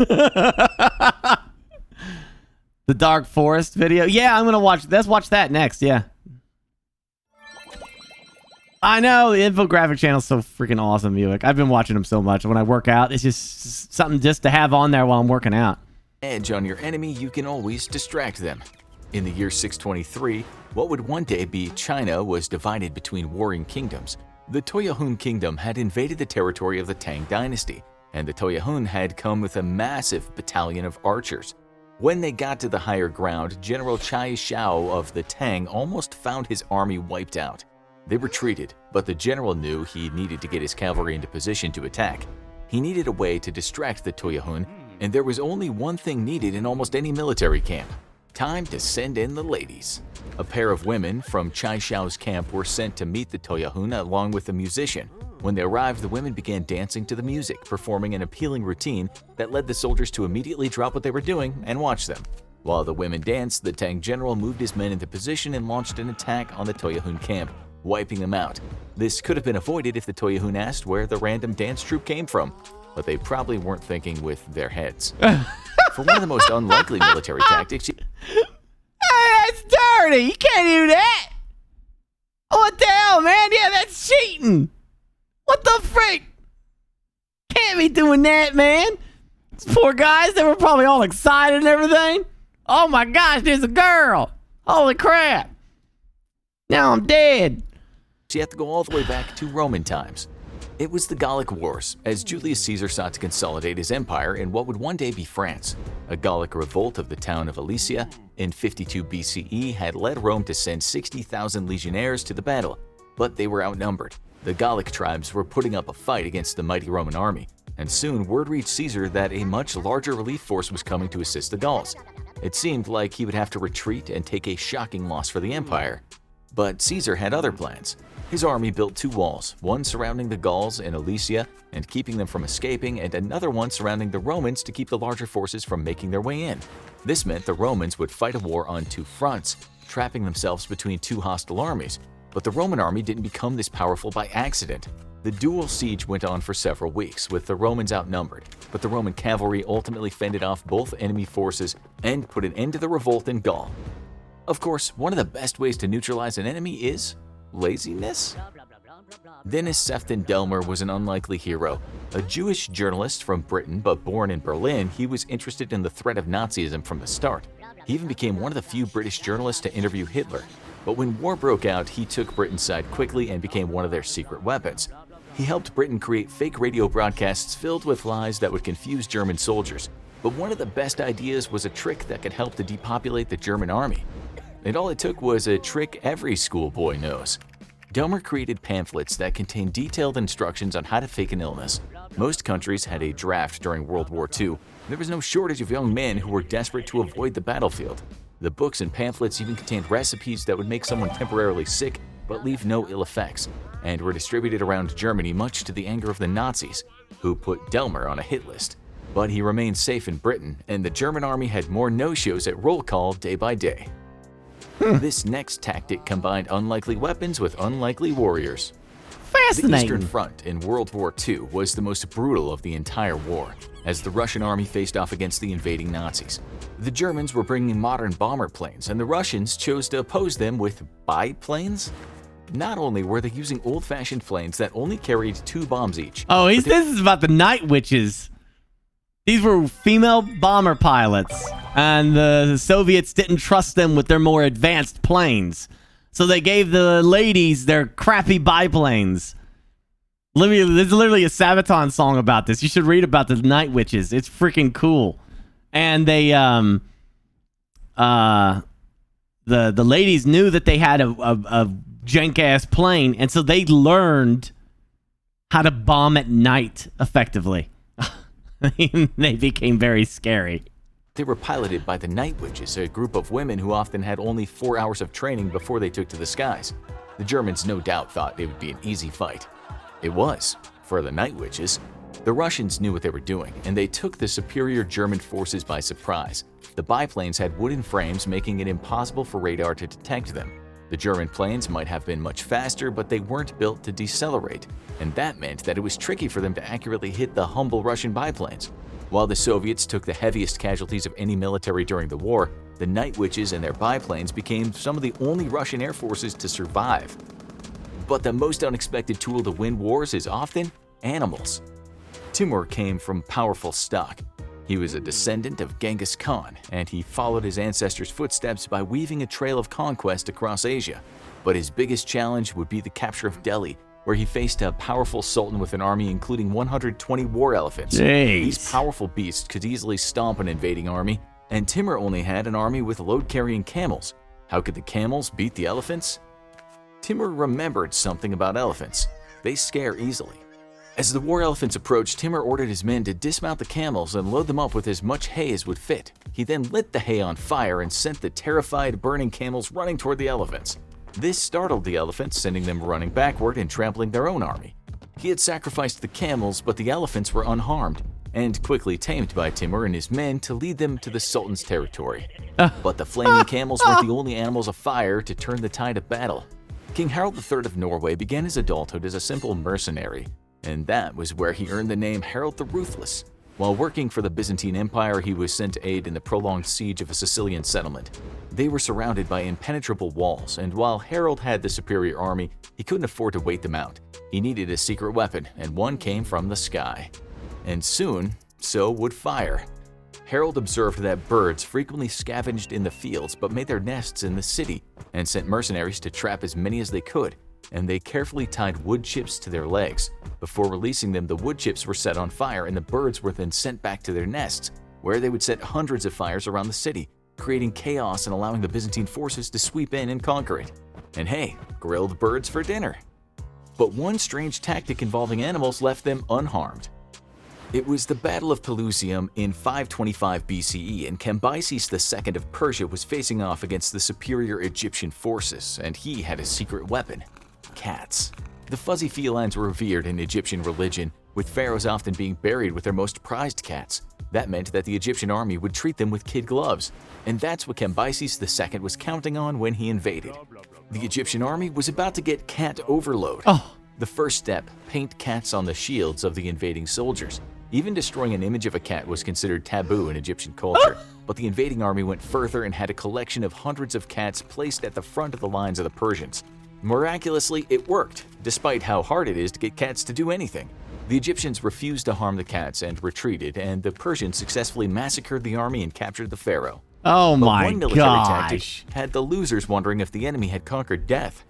The Dark Forest video. Yeah, I'm gonna watch. Let's watch that next. Yeah. I know the infographic channel is so freaking awesome, Buick. I've been watching them so much. When I work out, it's just something just to have on there while I'm working out. edge on your enemy, you can always distract them. In the year 623, what would one day be China was divided between warring kingdoms. The Toyahun Kingdom had invaded the territory of the Tang Dynasty, and the Toyahun had come with a massive battalion of archers. When they got to the higher ground, General Chai Xiao of the Tang almost found his army wiped out. They retreated, but the general knew he needed to get his cavalry into position to attack. He needed a way to distract the Toyahun, and there was only one thing needed in almost any military camp: time to send in the ladies. A pair of women from Chai Xiao's camp were sent to meet the Toyahun along with a musician. When they arrived, the women began dancing to the music, performing an appealing routine that led the soldiers to immediately drop what they were doing and watch them. While the women danced, the Tang general moved his men into position and launched an attack on the Toyahun camp, wiping them out. This could have been avoided if the Toyahun asked where the random dance troupe came from, but they probably weren't thinking with their heads. For one of the most unlikely military tactics, Hey, that's dirty. You can't do that. What the hell, man? Yeah, that's cheating. What the freak? Can't be doing that, man. These poor guys, they were probably all excited and everything. Oh my gosh, there's a girl. Holy crap. Now I'm dead. you have to go all the way back to Roman times. It was the Gallic Wars, as Julius Caesar sought to consolidate his empire in what would one day be France. A Gallic revolt of the town of Alesia in 52 BCE had led Rome to send 60,000 legionnaires to the battle, but they were outnumbered. The Gallic tribes were putting up a fight against the mighty Roman army, and soon word reached Caesar that a much larger relief force was coming to assist the Gauls. It seemed like he would have to retreat and take a shocking loss for the empire. But Caesar had other plans. His army built two walls, one surrounding the Gauls in Alesia and keeping them from escaping, and another one surrounding the Romans to keep the larger forces from making their way in. This meant the Romans would fight a war on two fronts, trapping themselves between two hostile armies. But the Roman army didn't become this powerful by accident. The dual siege went on for several weeks, with the Romans outnumbered, but the Roman cavalry ultimately fended off both enemy forces and put an end to the revolt in Gaul. Of course, one of the best ways to neutralize an enemy is laziness. Dennis Sefton Delmer was an unlikely hero. A Jewish journalist from Britain but born in Berlin, he was interested in the threat of Nazism from the start. He even became one of the few British journalists to interview Hitler. But when war broke out, he took Britain's side quickly and became one of their secret weapons. He helped Britain create fake radio broadcasts filled with lies that would confuse German soldiers. But one of the best ideas was a trick that could help to depopulate the German army. And all it took was a trick every schoolboy knows. Delmer created pamphlets that contained detailed instructions on how to fake an illness. Most countries had a draft during World War II. There was no shortage of young men who were desperate to avoid the battlefield. The books and pamphlets even contained recipes that would make someone temporarily sick but leave no ill effects, and were distributed around Germany much to the anger of the Nazis. who put Delmer on a hit list. But he remained safe in Britain, and the German army had more no-shows at roll call day by day. This next tactic combined unlikely weapons with unlikely warriors. The Fascinating. Eastern Front in World War II was the most brutal of the entire war, as the Russian army faced off against the invading Nazis. The Germans were bringing modern bomber planes, and the Russians chose to oppose them with biplanes. Not only were they using old-fashioned planes that only carried 2 bombs each. Oh, this is about the night witches. These were female bomber pilots, and the Soviets didn't trust them with their more advanced planes. So they gave the ladies their crappy biplanes. There's literally a Sabaton song about this. You should read about the night witches. It's freaking cool. And they, the ladies knew that they had a jank-ass plane, and so they learned how to bomb at night effectively. They became very scary. They were piloted by the Night Witches, a group of women who often had only 4 hours of training before they took to the skies. The Germans no doubt thought it would be an easy fight. It was, for the Night Witches. The Russians knew what they were doing, and they took the superior German forces by surprise. The biplanes had wooden frames, making it impossible for radar to detect them. The German planes might have been much faster, but they weren't built to decelerate, and that meant that it was tricky for them to accurately hit the humble Russian biplanes. While the Soviets took the heaviest casualties of any military during the war, the Night Witches and their biplanes became some of the only Russian air forces to survive. But the most unexpected tool to win wars is often animals. Timur came from powerful stock. He was a descendant of Genghis Khan, and he followed his ancestors' footsteps by weaving a trail of conquest across Asia. But his biggest challenge would be the capture of Delhi, where he faced a powerful sultan with an army including 120 war elephants. Jeez. These powerful beasts could easily stomp an invading army, and Timur only had an army with load-carrying camels. How could the camels beat the elephants? Timur remembered something about elephants. They scare easily. As the war elephants approached, Timur ordered his men to dismount the camels and load them up with as much hay as would fit. He then lit the hay on fire and sent the terrified, burning camels running toward the elephants. This startled the elephants, sending them running backward and trampling their own army. He had sacrificed the camels, but the elephants were unharmed and quickly tamed by Timur and his men to lead them to the Sultan's territory. But the flaming camels weren't the only animals of fire to turn the tide of battle. King Harald III of Norway began his adulthood as a simple mercenary, and that was where he earned the name Harald the Ruthless. While working for the Byzantine Empire, he was sent to aid in the prolonged siege of a Sicilian settlement. They were surrounded by impenetrable walls, and while Harald had the superior army, he couldn't afford to wait them out. He needed a secret weapon, and one came from the sky. And soon, so would fire. Harald observed that birds frequently scavenged in the fields but made their nests in the city, and sent mercenaries to trap as many as they could, and they carefully tied wood chips to their legs. Before releasing them, the wood chips were set on fire and the birds were then sent back to their nests, where they would set hundreds of fires around the city, creating chaos and allowing the Byzantine forces to sweep in and conquer it. And hey, grilled birds for dinner. But one strange tactic involving animals left them unharmed. It was the Battle of Pelusium in 525 BCE, and Cambyses II of Persia was facing off against the superior Egyptian forces, and he had a secret weapon: cats. The fuzzy felines were revered in Egyptian religion, with pharaohs often being buried with their most prized cats. That meant that the Egyptian army would treat them with kid gloves, and that's what Cambyses II was counting on when he invaded. The Egyptian army was about to get cat overload. The first step: paint cats on the shields of the invading soldiers. Even destroying an image of a cat was considered taboo in Egyptian culture, but the invading army went further and had a collection of hundreds of cats placed at the front of the lines of the Persians. Miraculously, it worked, despite how hard it is to get cats to do anything. The Egyptians refused to harm the cats and retreated, and the Persians successfully massacred the army and captured the pharaoh. Oh But my one military tactic gosh. had the losers wondering if the enemy had conquered death.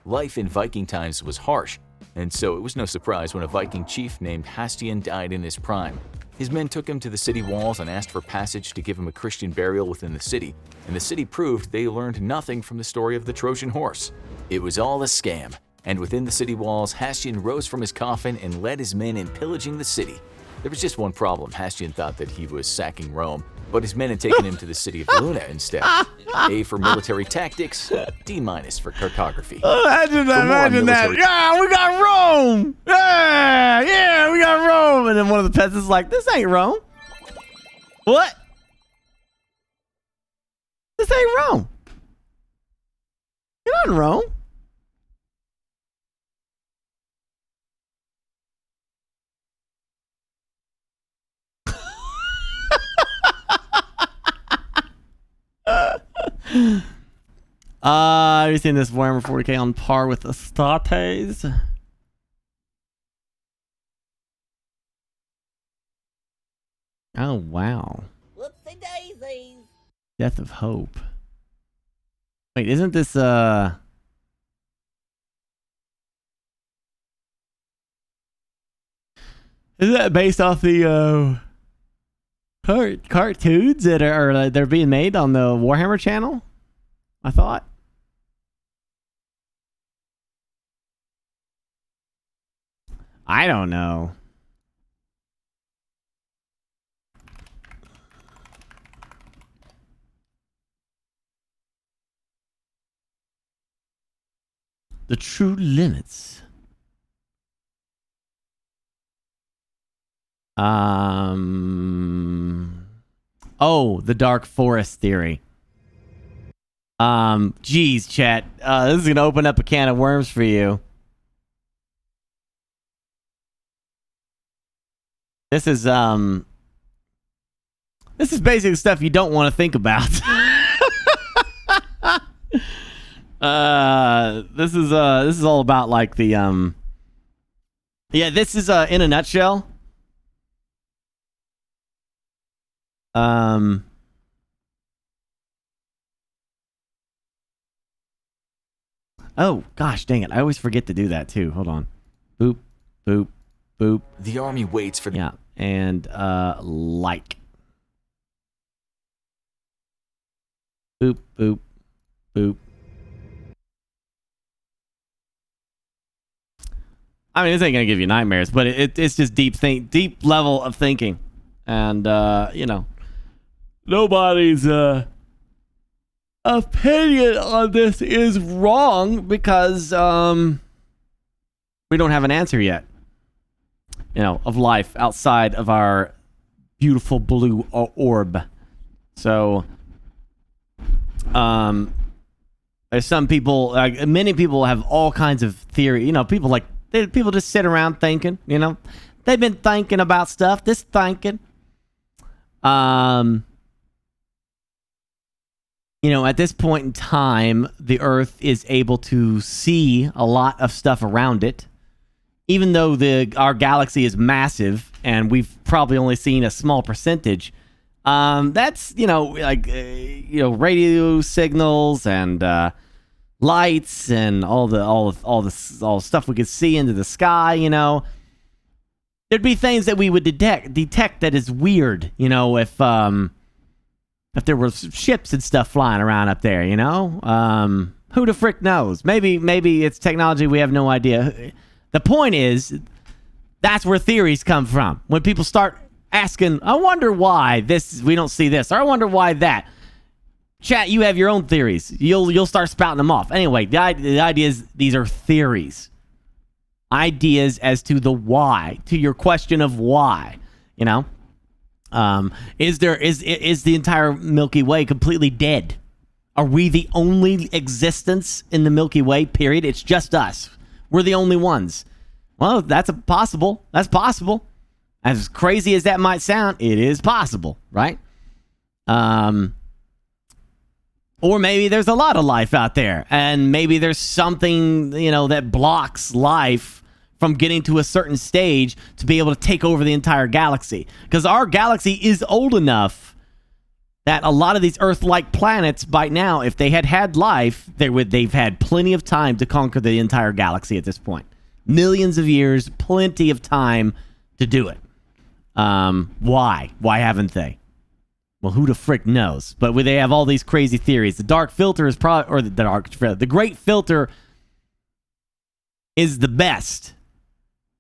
Life in Viking times was harsh, and so it was no surprise when a Viking chief named Hastian died in his prime. His men took him to the city walls and asked for passage to give him a Christian burial within the city, and the city proved they learned nothing from the story of the Trojan horse. It was all a scam, and within the city walls, Hastian rose from his coffin and led his men in pillaging the city. There was just one problem. Hastian thought that he was sacking Rome, but his men had taken him to the city of Luna instead. A for military tactics, D- for cartography. Imagine that, imagine that. military- Yeah, we got Rome. Yeah, we got Rome. And then one of the peasants is like, this ain't Rome. What? This ain't Rome. You're not in Rome. Have you seen this Warhammer 40k on par with Astartes? Oh wow. Whoopsie daisies. Death of Hope. Wait, isn't this isn't that based off the cartoons that are they're being made on the Warhammer channel? I thought. I don't know. The true limits. Oh, the Dark Forest theory. Geez, chat. This is gonna open up a can of worms for you. This is basically stuff you don't want to think about. This is all about like the yeah, this is in a nutshell. Oh gosh, dang it! I always forget to do that too. Hold on. Boop, boop, boop. The army waits for the Yeah, and like. Boop, boop, boop. I mean, this ain't gonna give you nightmares, but it's just deep level of thinking, and you know, nobody's opinion on this is wrong because we don't have an answer yet. You know, of life outside of our beautiful blue orb. So, there's some people, like many people, have all kinds of theory. You know, people people just sit around thinking. You know, they've been thinking about stuff. Just thinking. You know, at this point in time, the Earth is able to see a lot of stuff around it. Even though our galaxy is massive and we've probably only seen a small percentage, that's, you know, like, you know, radio signals and lights and all the stuff we could see into the sky, you know. There'd be things that we would detect that is weird, you know, if there were ships and stuff flying around up there, you know? Who the frick knows? Maybe it's technology we have no idea. The point is, that's where theories come from. When people start asking, I wonder why we don't see this, or I wonder why that. Chat, you have your own theories. You'll start spouting them off. Anyway, the idea is these are theories. Ideas as to the why, to your question of why, you know? Is the entire Milky Way completely dead? Are we the only existence in the Milky Way, period? It's just us. We're the only ones. Well, that's possible. That's possible. As crazy as that might sound, it is possible, right? Or maybe there's a lot of life out there, and maybe there's something, you know, that blocks life from getting to a certain stage to be able to take over the entire galaxy. Because our galaxy is old enough that a lot of these Earth-like planets, by now, if they had life, they've had plenty of time to conquer the entire galaxy at this point. Millions of years, plenty of time to do it. Why? Why haven't they? Well, who the frick knows? But they have all these crazy theories. The dark filter is probably, or the great filter is the best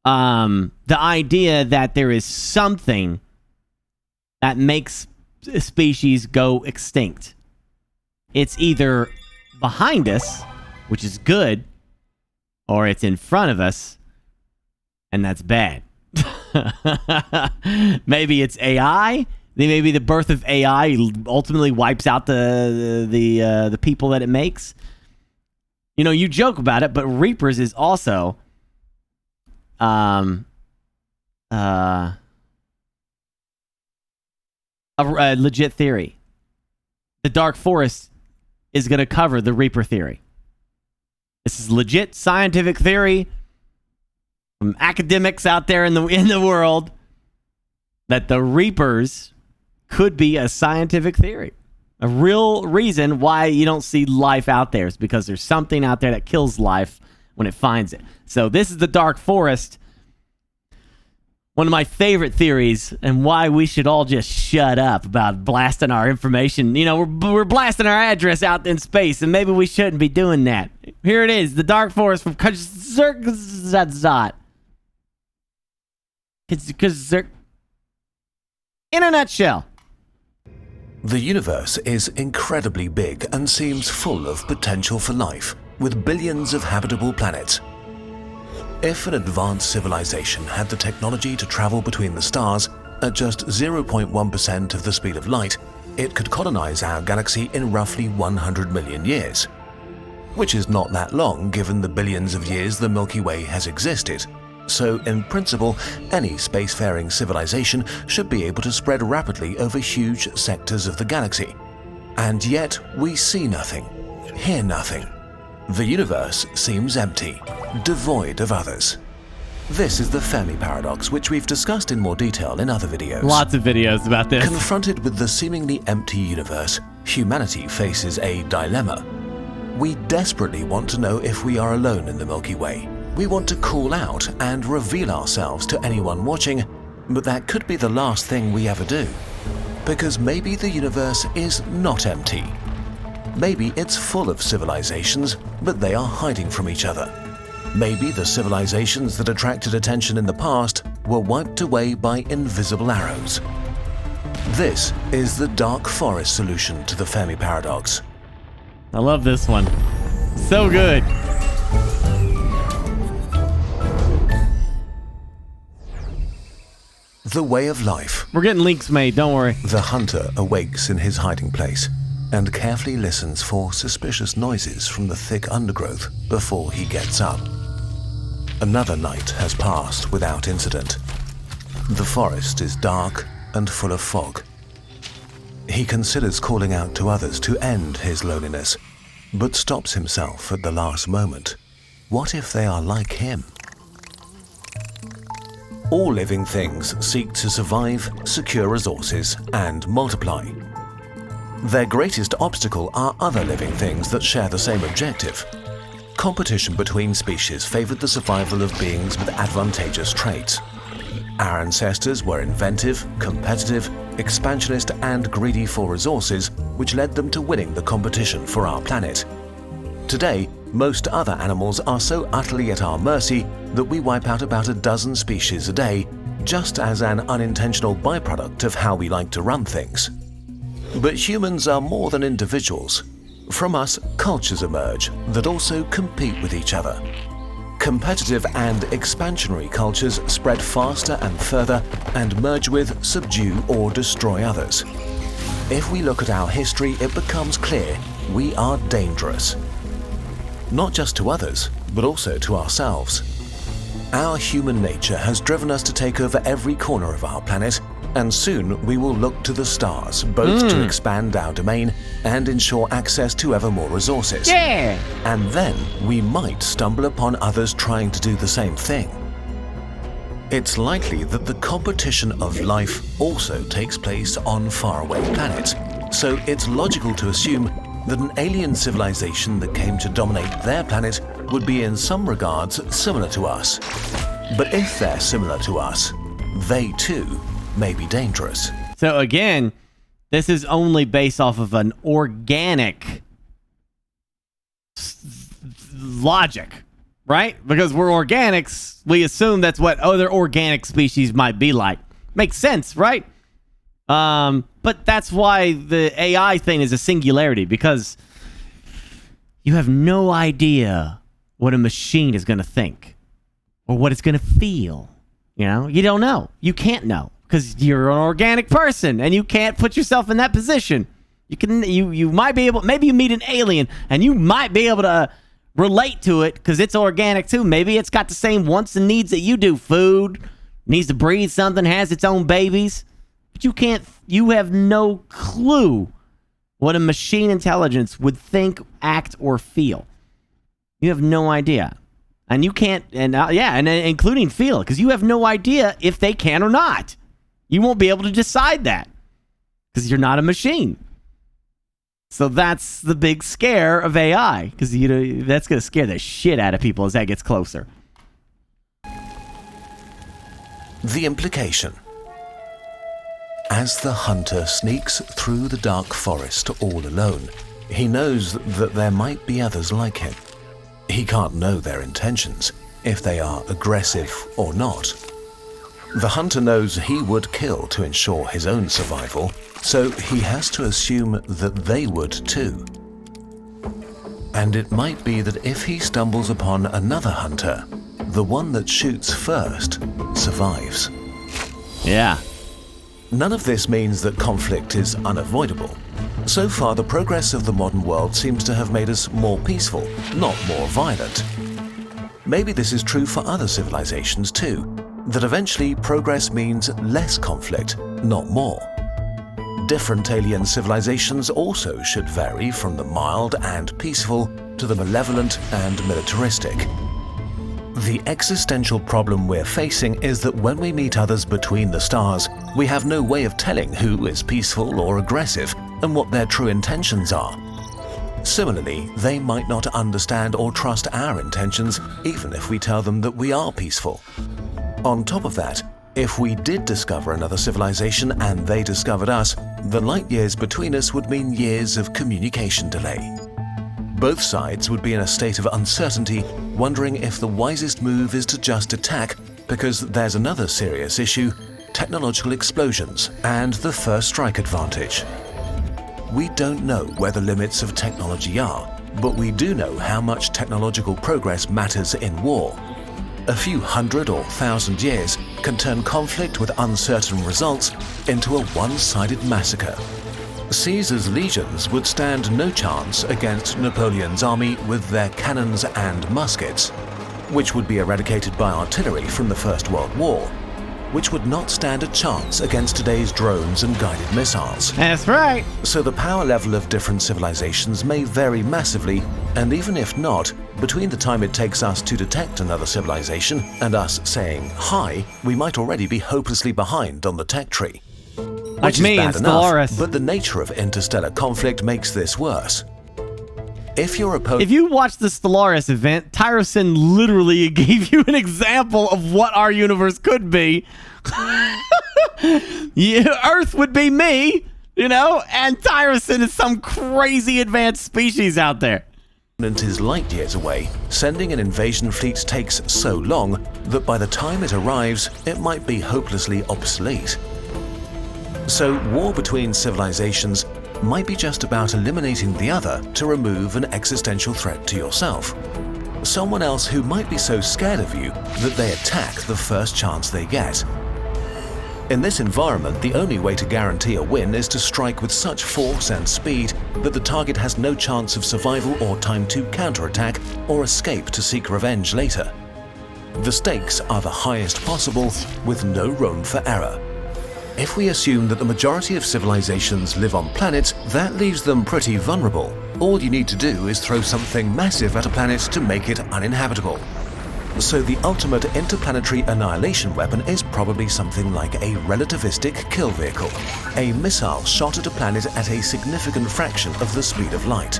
the idea that there is something that makes a species go extinct. It's either behind us, which is good, or it's in front of us, and that's bad. Maybe it's AI. Maybe the birth of AI ultimately wipes out the people that it makes. You know, you joke about it, but Reapers is also a legit theory. The Dark Forest is going to cover the Reaper theory. This is legit scientific theory from academics out there in the world that the Reapers could be a scientific theory. A real reason why you don't see life out there is because there's something out there that kills life when it finds it. So this is the Dark Forest. One of my favorite theories, and why we should all just shut up about blasting our information. You know, we're blasting our address out in space, and maybe we shouldn't be doing that. Here it is, the Dark Forest from Kazakh. In a nutshell. The universe is incredibly big and seems full of potential for life, with billions of habitable planets. If an advanced civilization had the technology to travel between the stars at just 0.1% of the speed of light, it could colonize our galaxy in roughly 100 million years. Which is not that long given the billions of years the Milky Way has existed. So, in principle, any spacefaring civilization should be able to spread rapidly over huge sectors of the galaxy. And yet, we see nothing, hear nothing. The universe seems empty, devoid of others. This is the Fermi paradox, which we've discussed in more detail in other videos. Lots of videos about this. Confronted with the seemingly empty universe, humanity faces a dilemma. We desperately want to know if we are alone in the Milky Way. We want to call out and reveal ourselves to anyone watching, but that could be the last thing we ever do. Because maybe the universe is not empty. Maybe it's full of civilizations, but they are hiding from each other. Maybe the civilizations that attracted attention in the past were wiped away by invisible arrows. This is the Dark Forest solution to the Fermi paradox. I love this one. So good. The way of life. We're getting links made, don't worry. The hunter awakes in his hiding place and carefully listens for suspicious noises from the thick undergrowth before he gets up. Another night has passed without incident. The forest is dark and full of fog. He considers calling out to others to end his loneliness, but stops himself at the last moment. What if they are like him? All living things seek to survive, secure resources, and multiply. Their greatest obstacle are other living things that share the same objective. Competition between species favored the survival of beings with advantageous traits. Our ancestors were inventive, competitive, expansionist, and greedy for resources, which led them to winning the competition for our planet. Today, most other animals are so utterly at our mercy that we wipe out about a dozen species a day, just as an unintentional byproduct of how we like to run things. But humans are more than individuals. From us, cultures emerge that also compete with each other. Competitive and expansionary cultures spread faster and further and merge with, subdue, or destroy others. If we look at our history, it becomes clear we are dangerous. Not just to others, but also to ourselves. Our human nature has driven us to take over every corner of our planet, and soon we will look to the stars, both to expand our domain and ensure access to ever more resources. Yeah! And then we might stumble upon others trying to do the same thing. It's likely that the competition of life also takes place on faraway planets, so it's logical to assume that an alien civilization that came to dominate their planet would be in some regards similar to us. But if they're similar to us, they too may be dangerous. So again, this is only based off of an organic logic. right? Because we're organics, we assume that's what other organic species might be like. Makes sense, right? But that's why the AI thing is a singularity, because you have no idea what a machine is going to think or what it's going to feel. You know, you don't know. You can't know because you're an organic person and you can't put yourself in that position. You might be able, maybe you meet an alien and you might be able to relate to it because it's organic too. Maybe it's got the same wants and needs that you do. Food, needs to breathe something, has its own babies. But you have no clue what a machine intelligence would think, act, or feel. You have no idea. And you can't, and including feel, because you have no idea if they can or not. You won't be able to decide that because you're not a machine. So that's the big scare of AI, because that's going to scare the shit out of people as that gets closer. The implication. As the hunter sneaks through the dark forest all alone, he knows that there might be others like him. He can't know their intentions, if they are aggressive or not. The hunter knows he would kill to ensure his own survival, so he has to assume that they would too. And it might be that if he stumbles upon another hunter, the one that shoots first survives. Yeah. None of this means that conflict is unavoidable. So far, the progress of the modern world seems to have made us more peaceful, not more violent. Maybe this is true for other civilizations too, that eventually progress means less conflict, not more. Different alien civilizations also should vary from the mild and peaceful to the malevolent and militaristic. The existential problem we're facing is that when we meet others between the stars, we have no way of telling who is peaceful or aggressive and what their true intentions are. Similarly, they might not understand or trust our intentions even if we tell them that we are peaceful. On top of that, if we did discover another civilization and they discovered us, the light years between us would mean years of communication delay. Both sides would be in a state of uncertainty, wondering if the wisest move is to just attack, because there's another serious issue: technological explosions and the first strike advantage. We don't know where the limits of technology are, but we do know how much technological progress matters in war. A few hundred or thousand years can turn conflict with uncertain results into a one-sided massacre. Caesar's legions would stand no chance against Napoleon's army with their cannons and muskets, which would be eradicated by artillery from the First World War, which would not stand a chance against today's drones and guided missiles. That's right. So the power level of different civilizations may vary massively, and even if not, between the time it takes us to detect another civilization and us saying hi, we might already be hopelessly behind on the tech tree. Like me and Stellaris. But the nature of interstellar conflict makes this worse. If your opponent... If you watch the Stellaris event, Tyrosin literally gave you an example of what our universe could be. Yeah, Earth would be me, you know, and Tyrosin is some crazy advanced species out there. Is light years away, sending an invasion fleet takes so long that by the time it arrives, it might be hopelessly obsolete. So war between civilizations might be just about eliminating the other to remove an existential threat to yourself. Someone else who might be so scared of you that they attack the first chance they get. In this environment, the only way to guarantee a win is to strike with such force and speed that the target has no chance of survival or time to counterattack or escape to seek revenge later. The stakes are the highest possible, with no room for error. If we assume that the majority of civilizations live on planets, that leaves them pretty vulnerable. All you need to do is throw something massive at a planet to make it uninhabitable. So the ultimate interplanetary annihilation weapon is probably something like a relativistic kill vehicle, a missile shot at a planet at a significant fraction of the speed of light.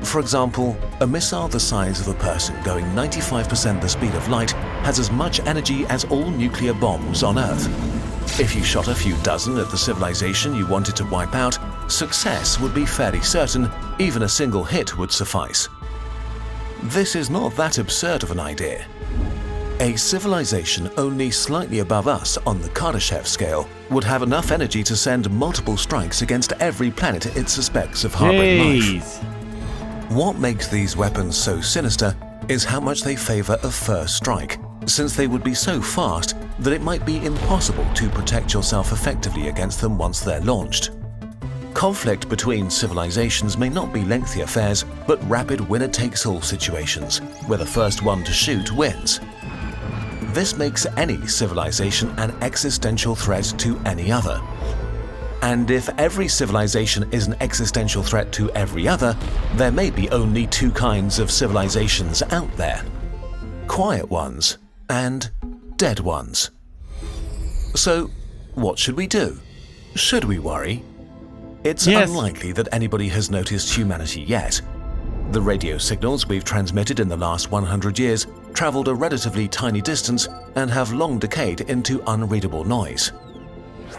For example, a missile the size of a person going 95% the speed of light has as much energy as all nuclear bombs on Earth. If you shot a few dozen at the civilization you wanted to wipe out, success would be fairly certain. Even a single hit would suffice. This is not that absurd of an idea. A civilization only slightly above us on the Kardashev scale would have enough energy to send multiple strikes against every planet it suspects of harboring life. Jeez. What makes these weapons so sinister is how much they favor a first strike, since they would be so fast that it might be impossible to protect yourself effectively against them once they're launched. Conflict between civilizations may not be lengthy affairs, but rapid winner-takes-all situations, where the first one to shoot wins. This makes any civilization an existential threat to any other. And if every civilization is an existential threat to every other, there may be only two kinds of civilizations out there: quiet ones and dead ones. So, what should we do? Should we worry? It's unlikely that anybody has noticed humanity yet. The radio signals we've transmitted in the last 100 years traveled a relatively tiny distance and have long decayed into unreadable noise.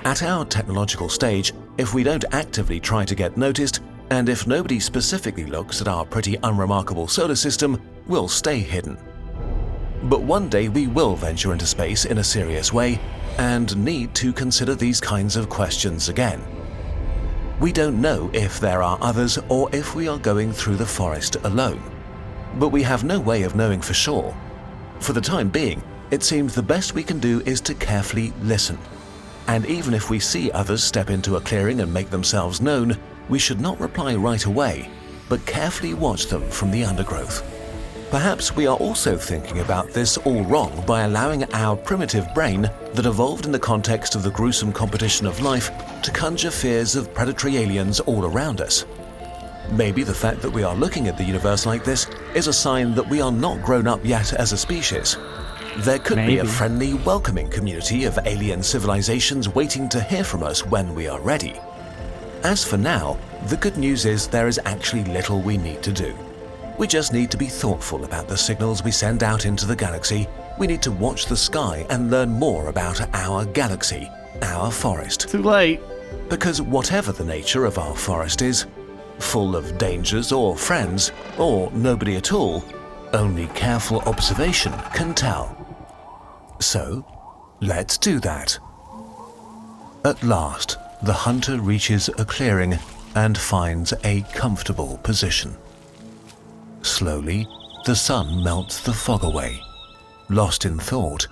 At our technological stage, if we don't actively try to get noticed, and if nobody specifically looks at our pretty unremarkable solar system, we'll stay hidden. But one day we will venture into space in a serious way and need to consider these kinds of questions again. We don't know if there are others or if we are going through the forest alone. But we have no way of knowing for sure. For the time being, it seems the best we can do is to carefully listen. And even if we see others step into a clearing and make themselves known, we should not reply right away, but carefully watch them from the undergrowth. Perhaps we are also thinking about this all wrong by allowing our primitive brain that evolved in the context of the gruesome competition of life to conjure fears of predatory aliens all around us. Maybe the fact that we are looking at the universe like this is a sign that we are not grown up yet as a species. There could be a friendly, welcoming community of alien civilizations waiting to hear from us when we are ready. As for now, the good news is there is actually little we need to do. We just need to be thoughtful about the signals we send out into the galaxy. We need to watch the sky and learn more about our galaxy, our forest. Too late. Because whatever the nature of our forest is, full of dangers or friends, or nobody at all, only careful observation can tell. So, let's do that. At last, the hunter reaches a clearing and finds a comfortable position. Slowly, the sun melts the fog away. Lost in thought,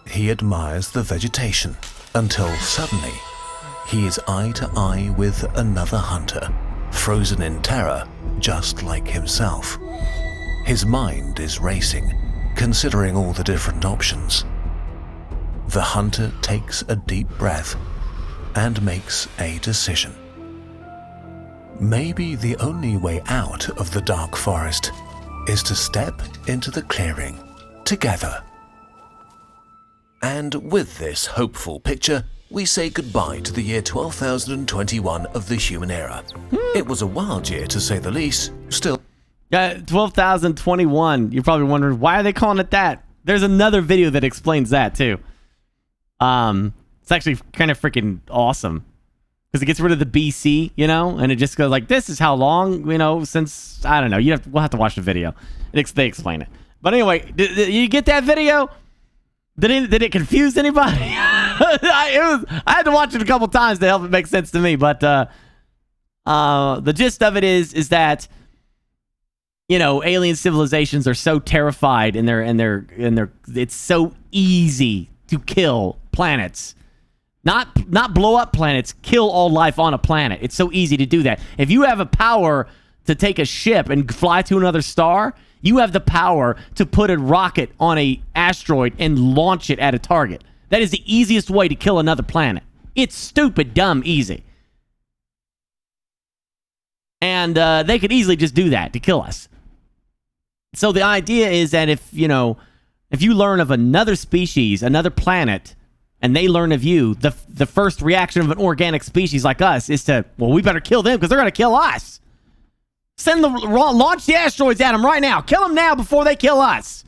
he admires the vegetation until suddenly, he is eye to eye with another hunter, frozen in terror just like himself. His mind is racing, considering all the different options. The hunter takes a deep breath and makes a decision. Maybe the only way out of the dark forest is to step into the clearing together. And with this hopeful picture, we say goodbye to the year 12,021 of the human era. It was a wild year to say the least, still. Yeah, 12,021. You're probably wondering, why are they calling it that? There's another video that explains that too. It's actually kind of freaking awesome. Because it gets rid of the BC, and it just goes like, this is how long, since, I don't know. We'll have to watch the video. They explain it. But anyway, did you get that video? Did it confuse anybody? I had to watch it a couple times to help it make sense to me. But the gist of it is that, alien civilizations are so terrified and it's so easy to kill planets. Not blow up planets, kill all life on a planet. It's so easy to do that. If you have a power to take a ship and fly to another star, you have the power to put a rocket on an asteroid and launch it at a target. That is the easiest way to kill another planet. It's stupid, dumb, easy. And they could easily just do that to kill us. So the idea is that if you learn of another species, another planet, and they learn of you, the first reaction of an organic species like us is to, well, we better kill them because they're going to kill us. Launch the asteroids at them right now. Kill them now before they kill us.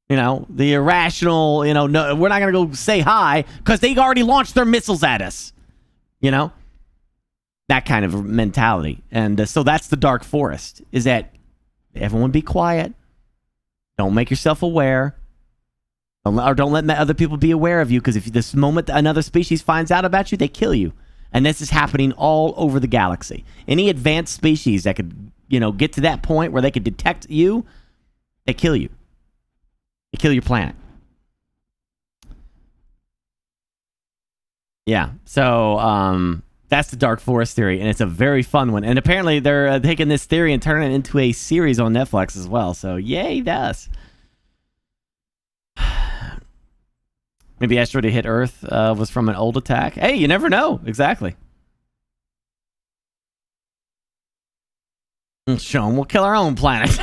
The irrational, no, we're not going to go say hi because they already launched their missiles at us. That kind of mentality. And so that's the dark forest, is that Everyone be quiet. Don't make yourself aware. Don't let other people be aware of you, because if this moment another species finds out about you, they kill you. And this is happening all over the galaxy. Any advanced species that could, get to that point where they could detect you, they kill you. They kill your planet. Yeah, so that's the Dark Forest theory, and it's a very fun one. And apparently they're taking this theory and turning it into a series on Netflix as well. So yay, us. Maybe asteroid that hit Earth was from an old attack. Hey, you never know. Exactly. Show them we'll kill our own planet.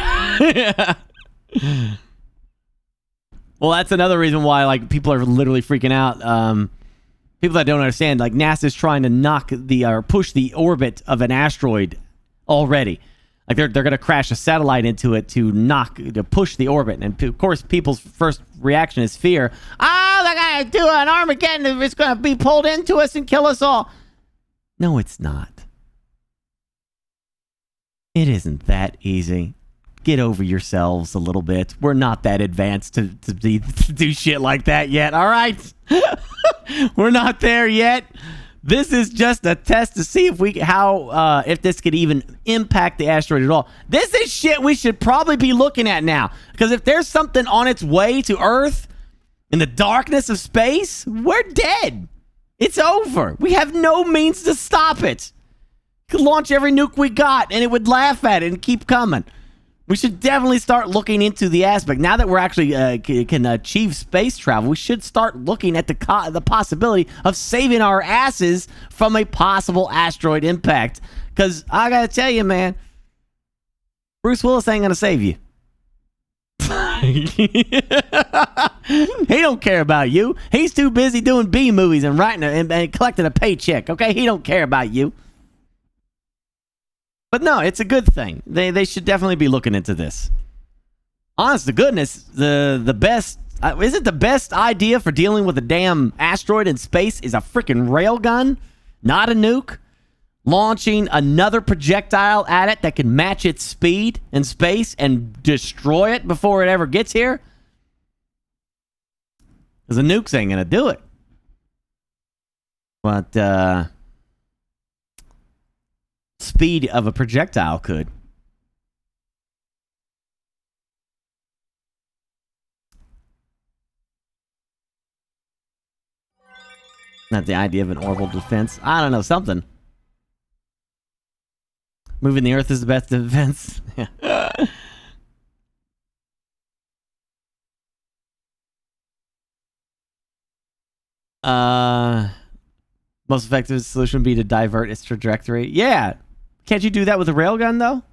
Well, that's another reason why people are literally freaking out. People that don't understand, NASA's trying to push the orbit of an asteroid already. They're going to crash a satellite into it to push the orbit. And of course, people's first reaction is fear. Oh, they're going to do an Armageddon. It's going to be pulled into us and kill us all. No, it's not. It isn't that easy. Get over yourselves a little bit. We're not that advanced to do shit like that yet, all right? We're not there yet. This is just a test to see if this could even impact the asteroid at all. This is shit we should probably be looking at now. Because if there's something on its way to Earth in the darkness of space, we're dead. It's over. We have no means to stop it. Could launch every nuke we got and it would laugh at it and keep coming. We should definitely start looking into the aspect. Now that we're actually can achieve space travel, we should start looking at the possibility of saving our asses from a possible asteroid impact. Because I gotta tell you, man, Bruce Willis ain't gonna save you. He don't care about you. He's too busy doing B movies and writing and collecting a paycheck. Okay, he don't care about you. But no, it's a good thing. They should definitely be looking into this. Honest to goodness, the best isn't the best idea for dealing with a damn asteroid in space is a freaking railgun, not a nuke. Launching another projectile at it that can match its speed in space and destroy it before it ever gets here. Because the nukes ain't gonna do it. But speed of a projectile could. Not the idea of an orbital defense. I don't know, something. Moving the Earth is the best defense. Most effective solution would be to divert its trajectory. Yeah. Can't you do that with a railgun, though?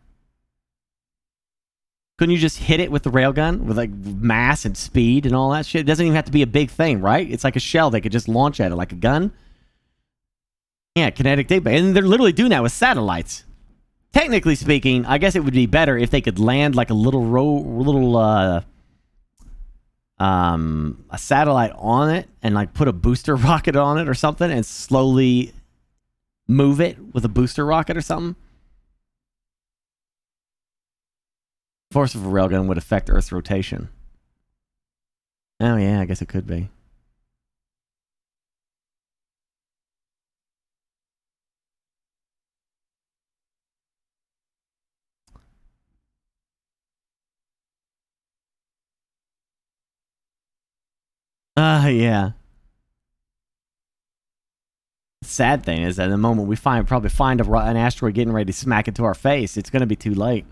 Couldn't you just hit it with the railgun with mass and speed and all that shit? It doesn't even have to be a big thing, right? It's like a shell they could just launch at it like a gun. Yeah, kinetic data. And they're literally doing that with satellites. Technically speaking, I guess it would be better if they could land like a a satellite on it and put a booster rocket on it or something and slowly move it with a booster rocket or something. Force of a railgun would affect Earth's rotation. Oh yeah, I guess it could be. Yeah. Sad thing is that the moment we probably find an asteroid getting ready to smack into our face, it's going to be too late.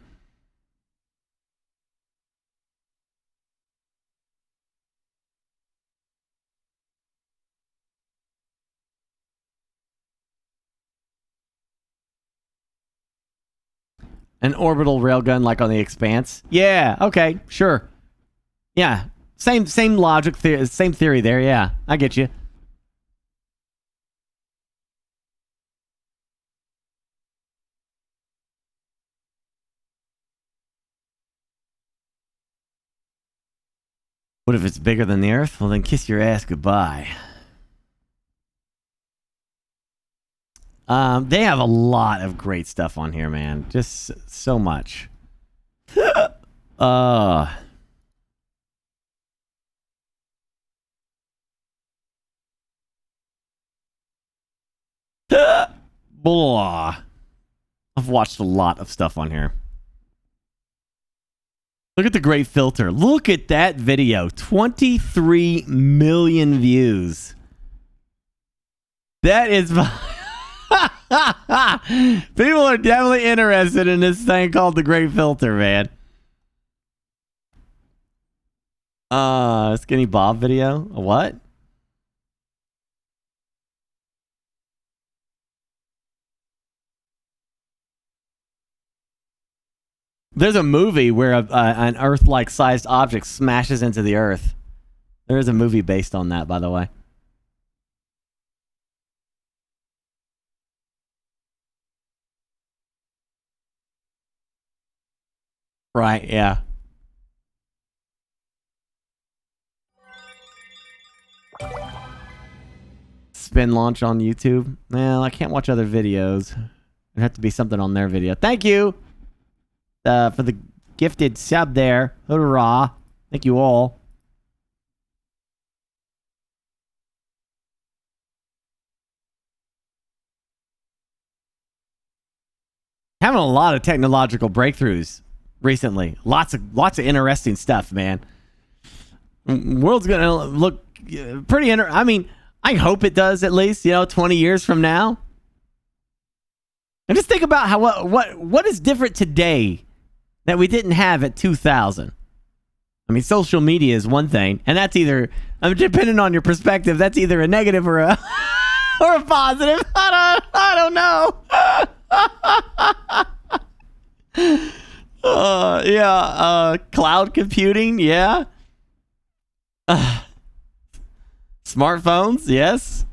An orbital railgun like on the Expanse? Yeah, okay, sure. Yeah, same logic, same theory there, yeah. I get you. What if it's bigger than the Earth? Well, then kiss your ass goodbye. They have a lot of great stuff on here, man. Just so much. Uh. Blah. I've watched a lot of stuff on here. Look at the great filter. Look at that video. 23 million views. That is... People are definitely interested in this thing called the great filter, man. Skinny Bob video? A what? There's a movie where an Earth-like sized object smashes into the Earth. There is a movie based on that, by the way. Right, yeah. Spin launch on YouTube? Well, I can't watch other videos. It'd have to be something on their video. Thank you for the gifted sub there. Hoorah. Thank you all. Having a lot of technological breakthroughs recently. Lots of interesting stuff, man. World's gonna look pretty I mean, I hope it does at least, 20 years from now. And just think about how what is different today that we didn't have at 2000. I mean, social media is one thing, and that's either, depending on your perspective, that's either a negative or a or a positive. I don't know. Cloud computing, yeah. Smartphones, yes.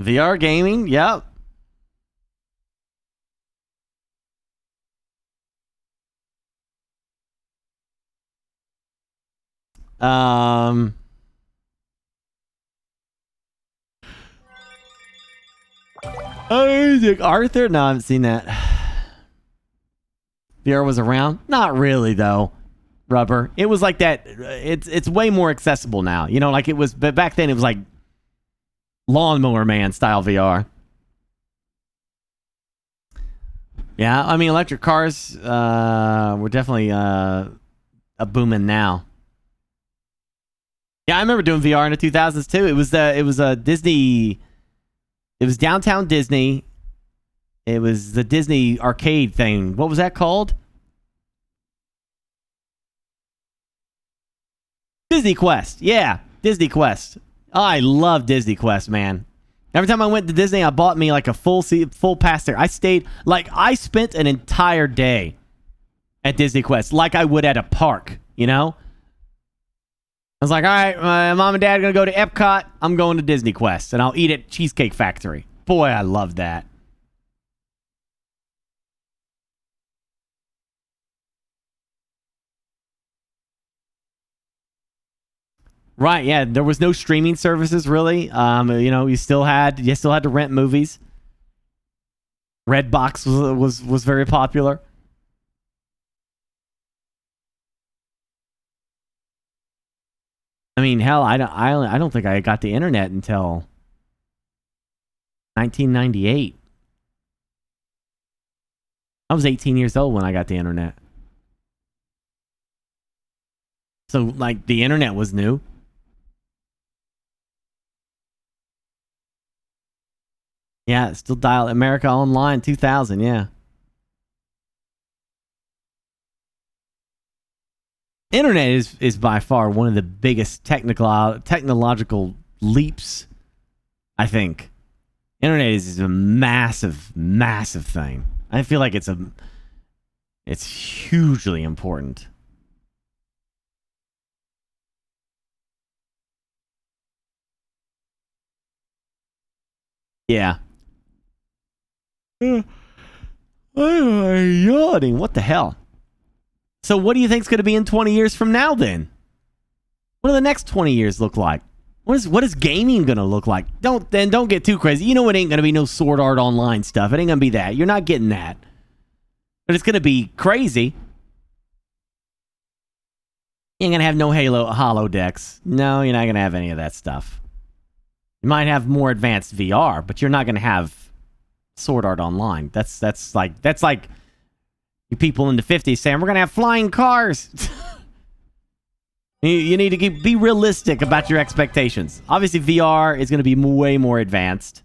VR gaming, yep. Arthur? No, I haven't seen that. VR was around? Not really, though. Rubber. It was like that. It's way more accessible now. Like it was, but back then it was like Lawnmower Man style VR. Yeah, I mean, electric cars were definitely a booming now. Yeah, I remember doing VR in the 2000s too. It was a Disney. It was Downtown Disney. It was the Disney arcade thing. What was that called? Disney Quest. Yeah, Disney Quest. Oh, I love Disney Quest, man. Every time I went to Disney, I bought me like a full pass there. I spent an entire day at Disney Quest like I would at a park, I was like, all right, my mom and dad are going to go to Epcot. I'm going to Disney Quest, and I'll eat at Cheesecake Factory. Boy, I love that. Right, yeah. There was no streaming services, really. You still had to rent movies. Redbox was very popular. I mean, hell, I don't think I got the internet until 1998. I was 18 years old when I got the internet. So, like, the internet was new. Yeah, still dial America Online 2000, yeah. Internet is by far one of the biggest technological leaps, I think. Internet is a massive, massive thing. I feel like it's hugely important. Yeah. I'm yawning. What the hell? So what do you think's going to be in 20 years from now then? What do the next 20 years look like? What is gaming going to look like? Don't get too crazy. It ain't going to be no Sword Art Online stuff. It ain't going to be that. You're not getting that. But it's going to be crazy. You ain't gonna have no Halo holodecks. No, you're not gonna have any of that stuff. You might have more advanced VR, but you're not gonna have Sword Art Online. That's like you people in the 50s saying we're gonna have flying cars. You need to be realistic about your expectations. Obviously, VR is gonna be way more advanced.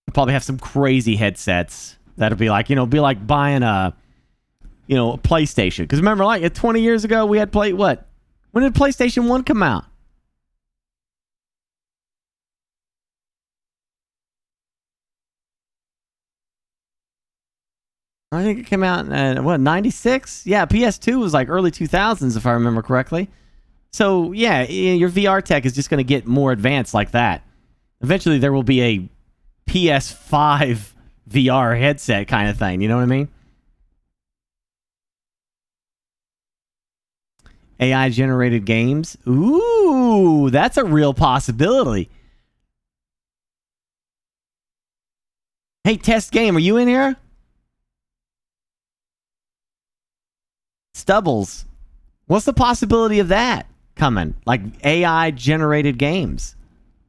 You'll probably have some crazy headsets that'll be like, be like buying a PlayStation. Because remember, like 20 years ago, we had what? When did PlayStation 1 come out? I think it came out in, 96? Yeah, PS2 was like early 2000s, if I remember correctly. So, yeah, your VR tech is just going to get more advanced like that. Eventually, there will be a PS5 VR headset kind of thing. You know what I mean? AI-generated games? Ooh, that's a real possibility. Hey, Test Game, are you in here? Stubbles. What's the possibility of that coming? Like AI-generated games.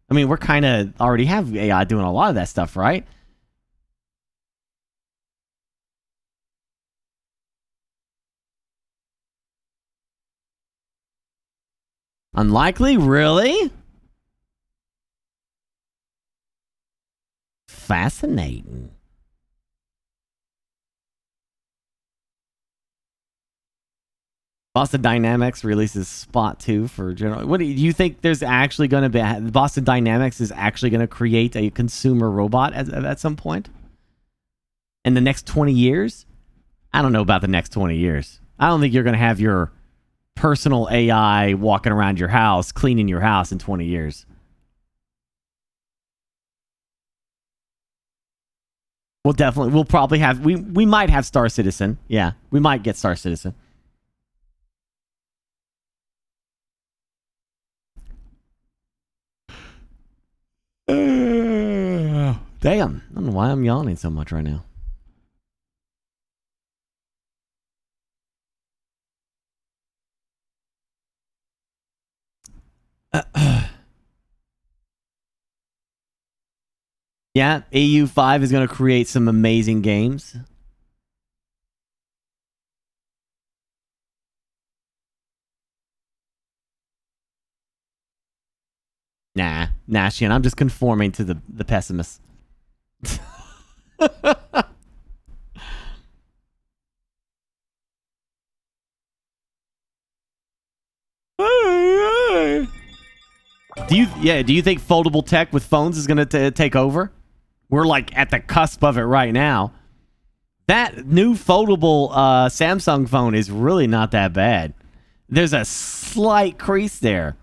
I mean, we're kind of already have AI doing a lot of that stuff, right? Unlikely? Really? Fascinating. Boston Dynamics releases Spot 2 for general. What do you think? There's actually going to be Boston Dynamics is actually going to create a consumer robot at some point in the next 20 years? I don't know about the next 20 years. I don't think you're going to have your personal AI walking around your house, cleaning your house in 20 years. We'll probably have, we might have Star Citizen. Yeah, we might get Star Citizen. Damn. I don't know why I'm yawning so much right now. Yeah, EU5 is going to create some amazing games. Nah, Shin, I'm just conforming to the pessimists. Do you think foldable tech with phones is going to take over? We're like at the cusp of it right now. That new foldable Samsung phone is really not that bad. There's a slight crease there.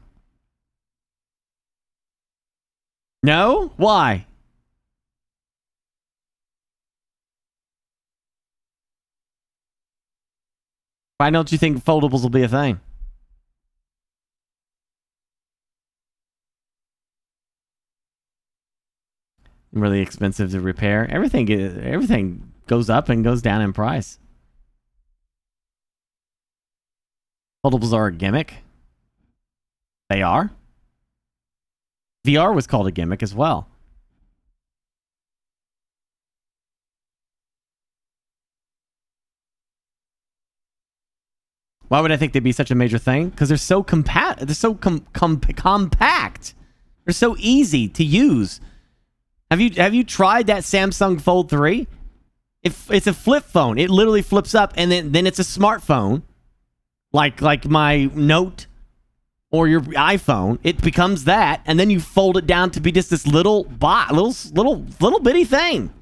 No? Why? Why don't you think foldables will be a thing? Really expensive to repair. Everything goes up and goes down in price. Foldables are a gimmick. They are. VR was called a gimmick as well. Why would I think they'd be such a major thing? Because they're so compact. They're so compact. They're so easy to use. Have you tried that Samsung Fold 3? It's a flip phone. It literally flips up, and then it's a smartphone, like my Note or your iPhone. It becomes that, and then you fold it down to be just this little bitty thing.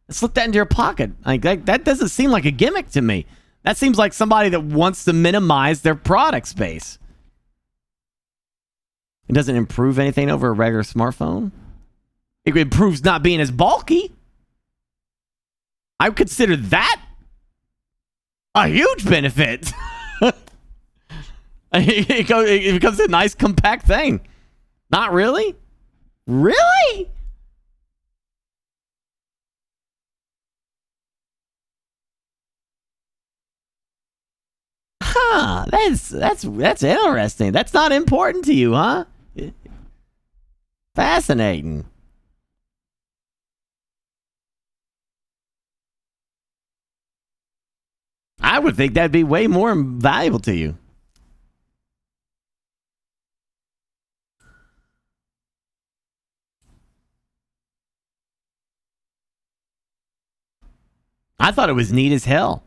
Slip that into your pocket. Like that doesn't seem like a gimmick to me. That seems like somebody that wants to minimize their product space. It doesn't improve anything over a regular smartphone. It improves not being as bulky. I would consider that a huge benefit. It becomes a nice compact thing. Not really? Really? Ah, that's interesting. That's not important to you, huh? Fascinating. I would think that'd be way more valuable to you. I thought it was neat as hell.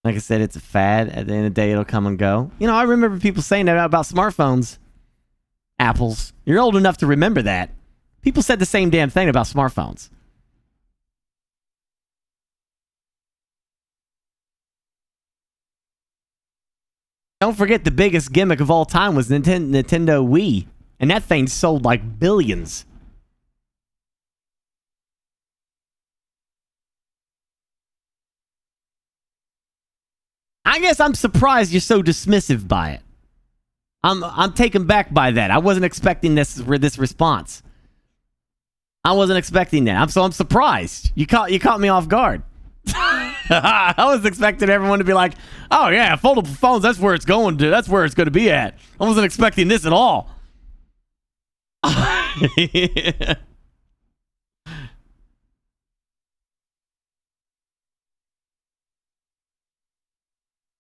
Like I said, it's a fad. At the end of the day, it'll come and go. You know, I remember people saying that about smartphones. Apples. You're old enough to remember that. People said the same damn thing about smartphones. Don't forget the biggest gimmick of all time was Nintendo Wii. And that thing sold like billions. I guess I'm surprised you're so dismissive by it. I'm taken back by that. I wasn't expecting this response. I wasn't expecting that. I'm surprised. You caught me off guard. I was expecting everyone to be like, "Oh yeah, foldable phones. That's where it's going to. That's where it's going to be at." I wasn't expecting this at all.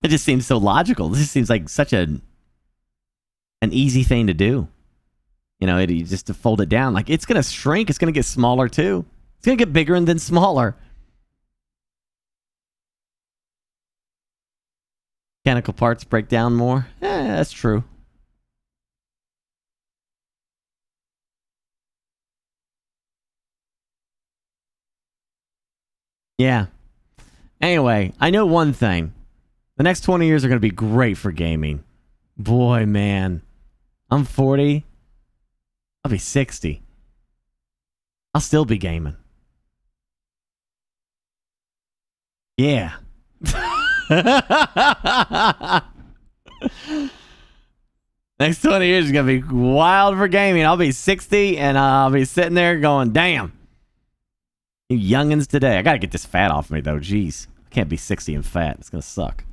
It just seems so logical. This seems like such an easy thing to do. You know, just to fold it down. Like, it's going to shrink. It's going to get smaller, too. It's going to get bigger and then smaller. Mechanical parts break down more. That's true. Yeah. Anyway, I know one thing. The next 20 years are going to be great for gaming. Boy, man. I'm 40. I'll be 60. I'll still be gaming. Yeah. Next 20 years is going to be wild for gaming. I'll be 60 and I'll be sitting there going, damn. You youngins today. I got to get this fat off me, though. Jeez. I can't be 60 and fat. It's going to suck.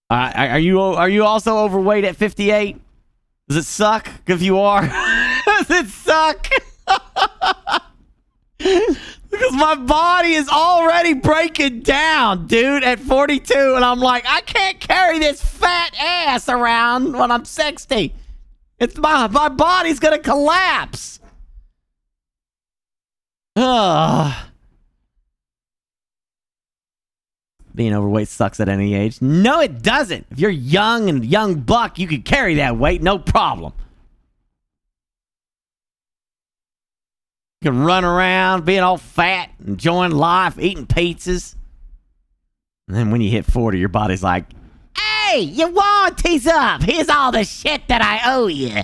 Are you also overweight at 58? Does it suck if you are? Does it suck? Because my body is already breaking down, dude, at 42. And I'm like, I can't carry this fat ass around when I'm 60. It's my body's going to collapse. Ugh. Being overweight sucks at any age. No, it doesn't. If you're young and young buck, you can carry that weight, no problem. You can run around being all fat, enjoying life, eating pizzas. And then when you hit 40, your body's like, hey, your warranty's up. Here's all the shit that I owe you.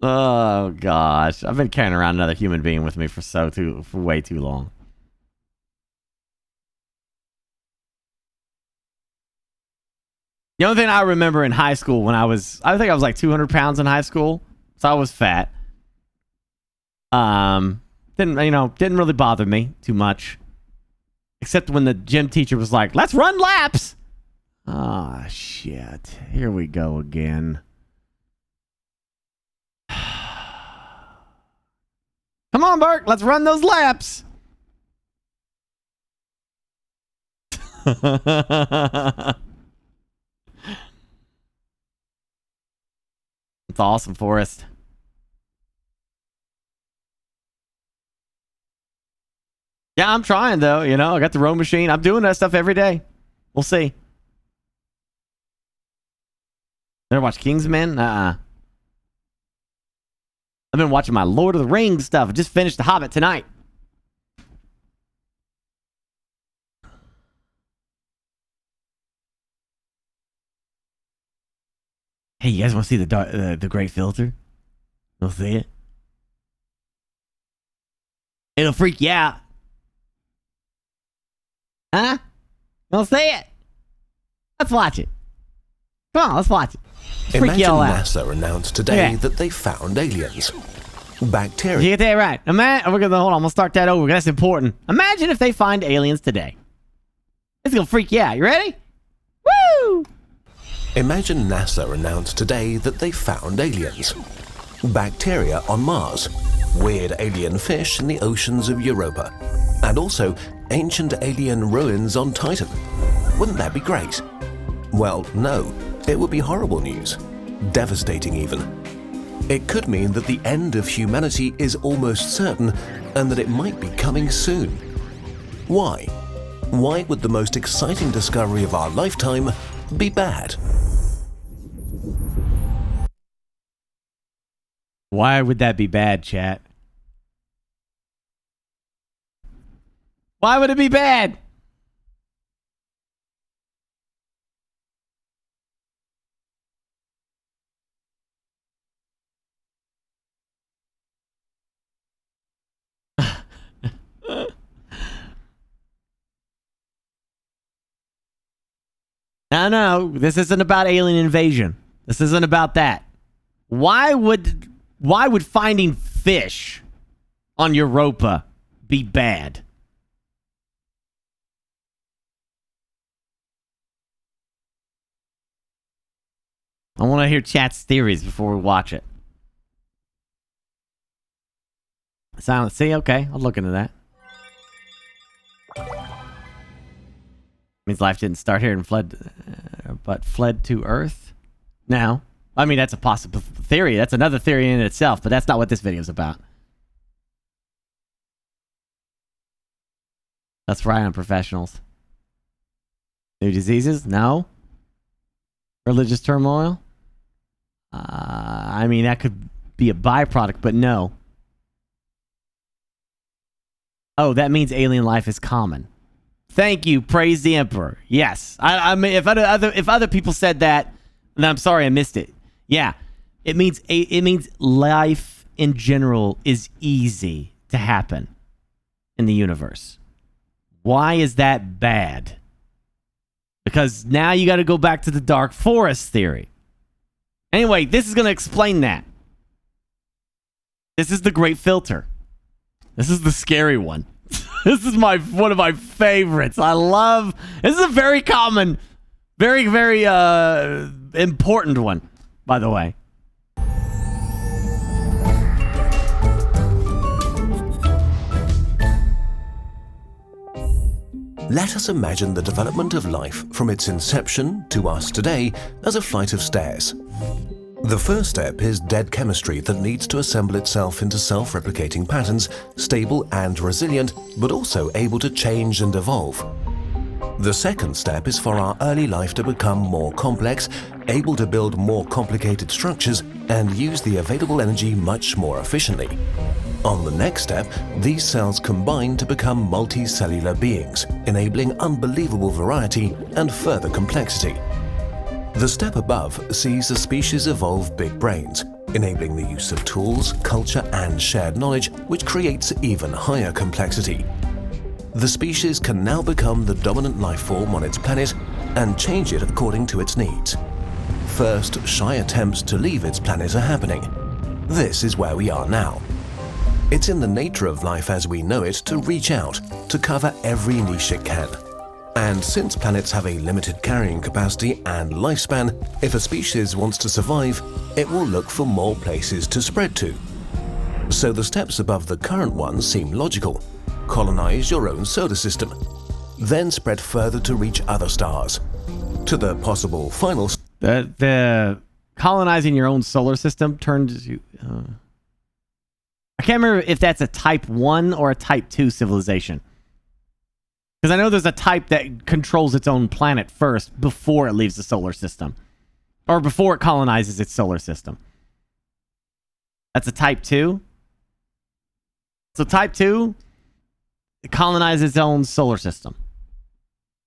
Oh gosh, I've been carrying around another human being with me for way too long. The only thing I remember in high school I think I was like 200 pounds in high school, so I was fat. Didn't really bother me too much, except when the gym teacher was like, "Let's run laps." Ah, shit. Here we go again. Come on, Burke. Let's run those laps. It's awesome, Forrest. Yeah, I'm trying, though. You know, I got the row machine. I'm doing that stuff every day. We'll see. Ever watch Kingsman? I've been watching my Lord of the Rings stuff. I just finished The Hobbit tonight. Hey, you guys want to see the great filter? You'll see it. It'll freak you out. Huh? You'll see it. Let's watch it. Come on, let's watch it. Let's freak Imagine you all out. NASA announced today Yeah. that they found aliens. You Bacteria. get that right. Hold on, I'm gonna start that over. That's important. Imagine if they find aliens today. It's gonna freak you out. You ready? Woo! Imagine NASA announced today that they found aliens. Bacteria on Mars, weird alien fish in the oceans of Europa, and also ancient alien ruins on Titan. Wouldn't that be great? Well, no, it would be horrible news. Devastating even. It could mean that the end of humanity is almost certain and that it might be coming soon. Why? Why would the most exciting discovery of our lifetime be bad? Why would that be bad, chat? Why would it be bad? No, this isn't about alien invasion. This isn't about that. Why would finding fish on Europa be bad? I want to hear chat's theories before we watch it. Silent. See, okay, I'll look into that. Means life didn't start here and but fled to Earth. No, I mean that's a possible theory. That's another theory in itself, but that's not what this video is about. That's right on professionals. New diseases? No. Religious turmoil? I mean that could be a byproduct, but no. Oh, that means alien life is common. Thank you. Praise the Emperor. Yes. I mean, if other people said that, then I'm sorry I missed it. Yeah, it means life in general is easy to happen in the universe. Why is that bad? Because now you got to go back to the dark forest theory. Anyway, this is going to explain that. This is the great filter. This is the scary one. This is one of my favorites. I love. This is a very common, very, very important one, by the way. Let us imagine the development of life from its inception to us today as a flight of stairs. The first step is dead chemistry that needs to assemble itself into self-replicating patterns, stable and resilient, but also able to change and evolve. The second step is for our early life to become more complex, able to build more complicated structures, and use the available energy much more efficiently. On the next step, these cells combine to become multicellular beings, enabling unbelievable variety and further complexity. The step above sees the species evolve big brains, enabling the use of tools, culture, and shared knowledge, which creates even higher complexity. The species can now become the dominant life form on its planet and change it according to its needs. First, shy attempts to leave its planet are happening. This is where we are now. It's in the nature of life as we know it to reach out, to cover every niche it can. And since planets have a limited carrying capacity and lifespan, if a species wants to survive, it will look for more places to spread to. So the steps above the current ones seem logical. Colonize your own solar system, then spread further to reach other stars. To the possible final... The colonizing your own solar system turns you... I can't remember if that's a type 1 or a type 2 civilization. Because I know there's a type that controls its own planet first before it leaves the solar system. Or before it colonizes its solar system. That's a type 2. So type 2 colonizes its own solar system.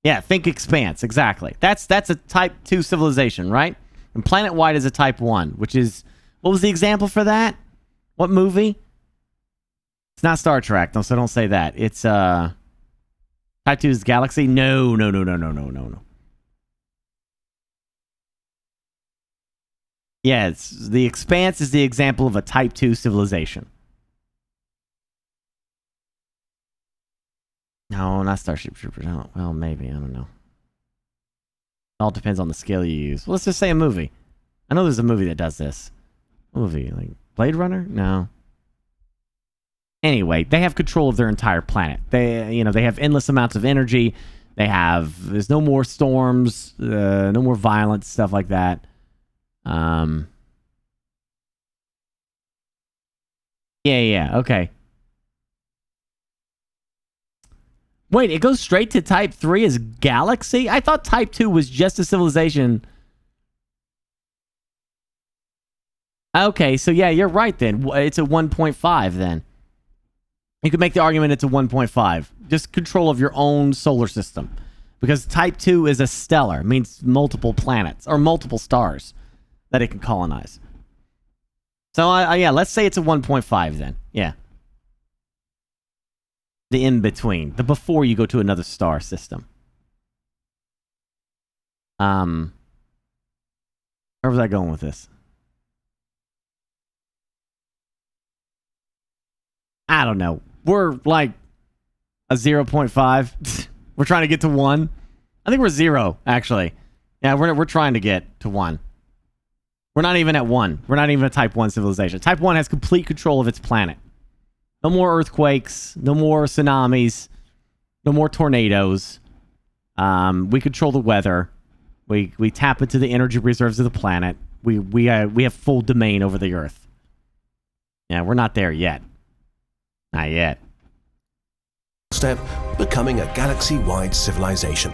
Yeah, think expanse, exactly. That's a type 2 civilization, right? And planet-wide is a type 1, which is... What was the example for that? What movie? It's not Star Trek, so don't say that. It's, Type 2 is Galaxy? No. Yeah, it's... The Expanse is the example of a Type 2 civilization. No, not Starship Troopers. Well, maybe. I don't know. It all depends on the scale you use. Well, let's just say a movie. I know there's a movie that does this. What movie? Like Blade Runner? No. Anyway, they have control of their entire planet. They have endless amounts of energy. There's no more storms, no more violence, stuff like that. Yeah, okay. Wait, it goes straight to Type 3 as Galaxy? I thought Type 2 was just a civilization. Okay, so yeah, you're right then. It's a 1.5 then. You could make the argument it's a 1.5. Just control of your own solar system. Because Type 2 is a stellar. It means multiple planets, or multiple stars that it can colonize. So, yeah, let's say it's a 1.5 then. Yeah. The in-between. The before you go to another star system. Where was I going with this? I don't know. We're like a 0.5. We're trying to get to 1. I think we're 0, actually. Yeah, we're trying to get to 1. We're not even at 1. We're not even a Type 1 civilization. Type 1 has complete control of its planet. No more earthquakes. No more tsunamis. No more tornadoes. We control the weather. We tap into the energy reserves of the planet. We have full domain over the Earth. Yeah, we're not there yet. Not yet. Step, becoming a galaxy-wide civilization.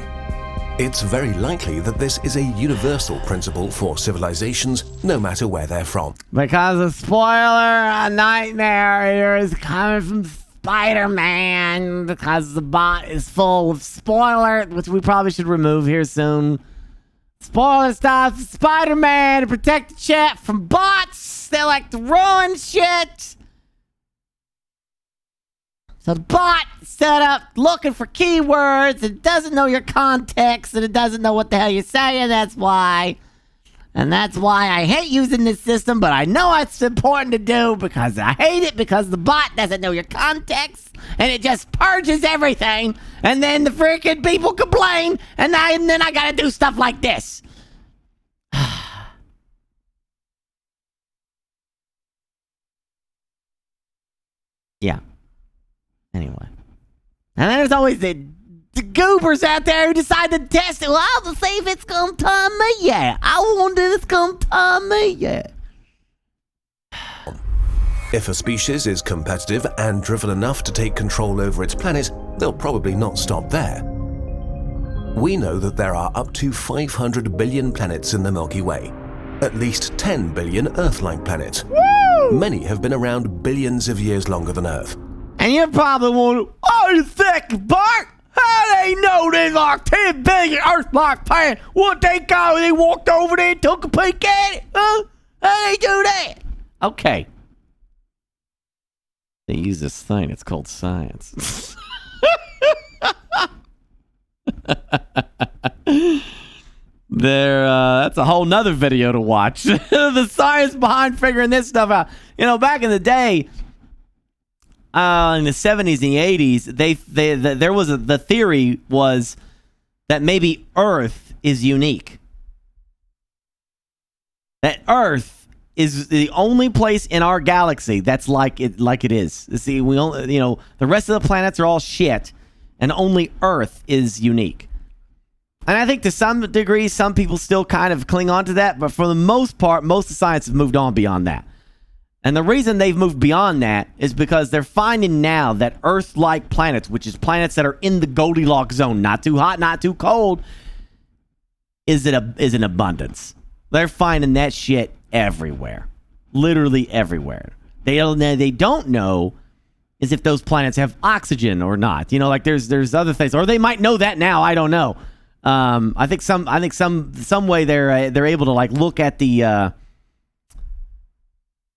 It's very likely that this is a universal principle for civilizations, no matter where they're from. Because a spoiler, a nightmare here is coming from Spider-Man. Because the bot is full of spoiler, which we probably should remove here soon. Spoiler stuff, Spider-Man to protect the chat from bots. They like to ruin shit. So the bot set up looking for keywords. It doesn't know your context and it doesn't know what the hell you're saying. That's why. And that's why I hate using this system, but I know it's important to do because I hate it because the bot doesn't know your context and it just purges everything. And then the freaking people complain and then I gotta do stuff like this. Yeah. Anyway. And then there's always the goobers out there who decide to test it. Well, I'll see if it's gonna turn me, yeah. I wonder if it's gonna turn me, yeah. If a species is competitive and driven enough to take control over its planet, they'll probably not stop there. We know that there are up to 500 billion planets in the Milky Way. At least 10 billion Earth-like planets. Woo! Many have been around billions of years longer than Earth. And you're probably wondering, oh, you think, Bart? How they know there's like 10 billion Earth-like planets? What they go? They walked over there and took a peek at it? Huh? How they do that? Okay. They use this thing. It's called science. That's a whole nother video to watch. The science behind figuring this stuff out. You know, back in the day, in the 70s and the 80s, there was the theory was that maybe Earth is unique. That Earth is the only place in our galaxy that's like it is. See, we only, the rest of the planets are all shit, and only Earth is unique. And I think to some degree, some people still kind of cling on to that, but for the most part, most of science has moved on beyond that. And the reason they've moved beyond that is because they're finding now that Earth-like planets, which is planets that are in the Goldilocks zone, not too hot, not too cold, is in abundance. They're finding that shit everywhere. Literally everywhere. They don't know is if those planets have oxygen or not. Like there's other things. Or they might know that now, I don't know. I think some way they're able to like look at the.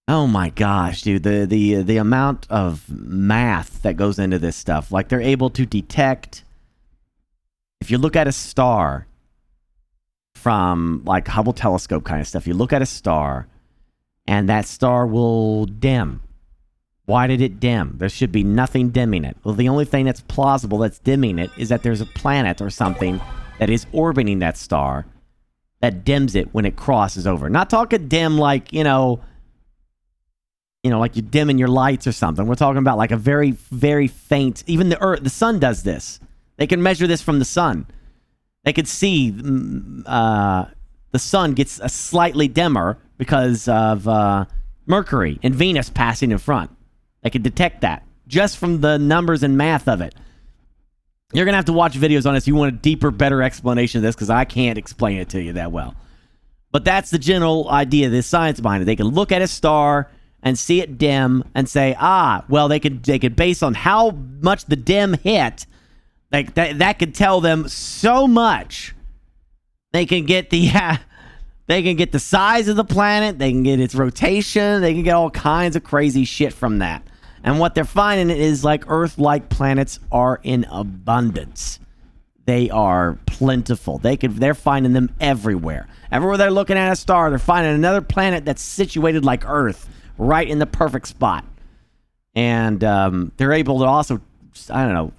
Oh my gosh, dude! The amount of math that goes into this stuff. Like they're able to detect. If you look at a star from like Hubble telescope kind of stuff, you look at a star, and that star will dim. Why did it dim? There should be nothing dimming it. Well, the only thing that's plausible that's dimming it is that there's a planet or something that is orbiting that star that dims it when it crosses over. Not talking dim like, like you're dimming your lights or something. We're talking about like a very, very faint, even the Earth, the sun does this. They can measure this from the sun. They could see the sun gets a slightly dimmer because of Mercury and Venus passing in front. They could detect that just from the numbers and math of it. You're going to have to watch videos on this if you want a deeper, better explanation of this because I can't explain it to you that well. But that's the general idea, the science behind it. They can look at a star and see it dim and say, well, they could base on how much the dim hit, like that could tell them so much. They can get the size of the planet, they can get its rotation, they can get all kinds of crazy shit from that. And what they're finding is like Earth-like planets are in abundance. They are plentiful. They're finding them everywhere. Everywhere they're looking at a star, they're finding another planet that's situated like Earth, right in the perfect spot. And they're able to also,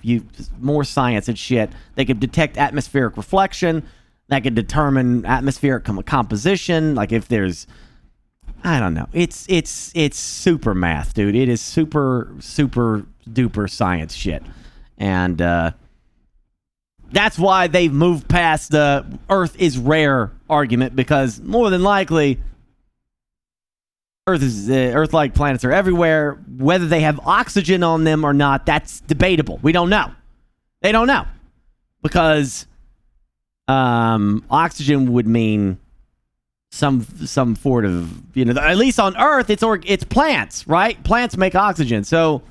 use more science and shit. They could detect atmospheric reflection. That could determine atmospheric composition. Like if there's, it's super math, dude. It is super, super duper science shit. And that's why they've moved past the Earth is rare argument, because more than likely Earth-like planets are everywhere. Whether they have oxygen on them or not, that's debatable. We don't know. They don't know. Because oxygen would mean some sort of, at least on Earth, it's plants, right? Plants make oxygen. So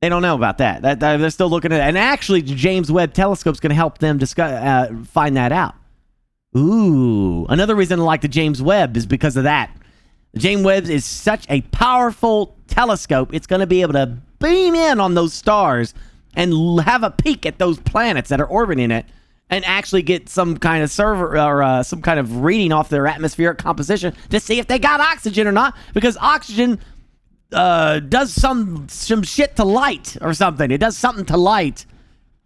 they don't know about that. They're still looking at it. And actually, the James Webb Telescope's going to help them find that out. Ooh. Another reason I like the James Webb is because of that. The James Webb is such a powerful telescope. It's going to be able to beam in on those stars and have a peek at those planets that are orbiting it and actually get some kind of server or some kind of reading off their atmospheric composition to see if they got oxygen or not, because oxygen does some shit to light or something. It does something to light.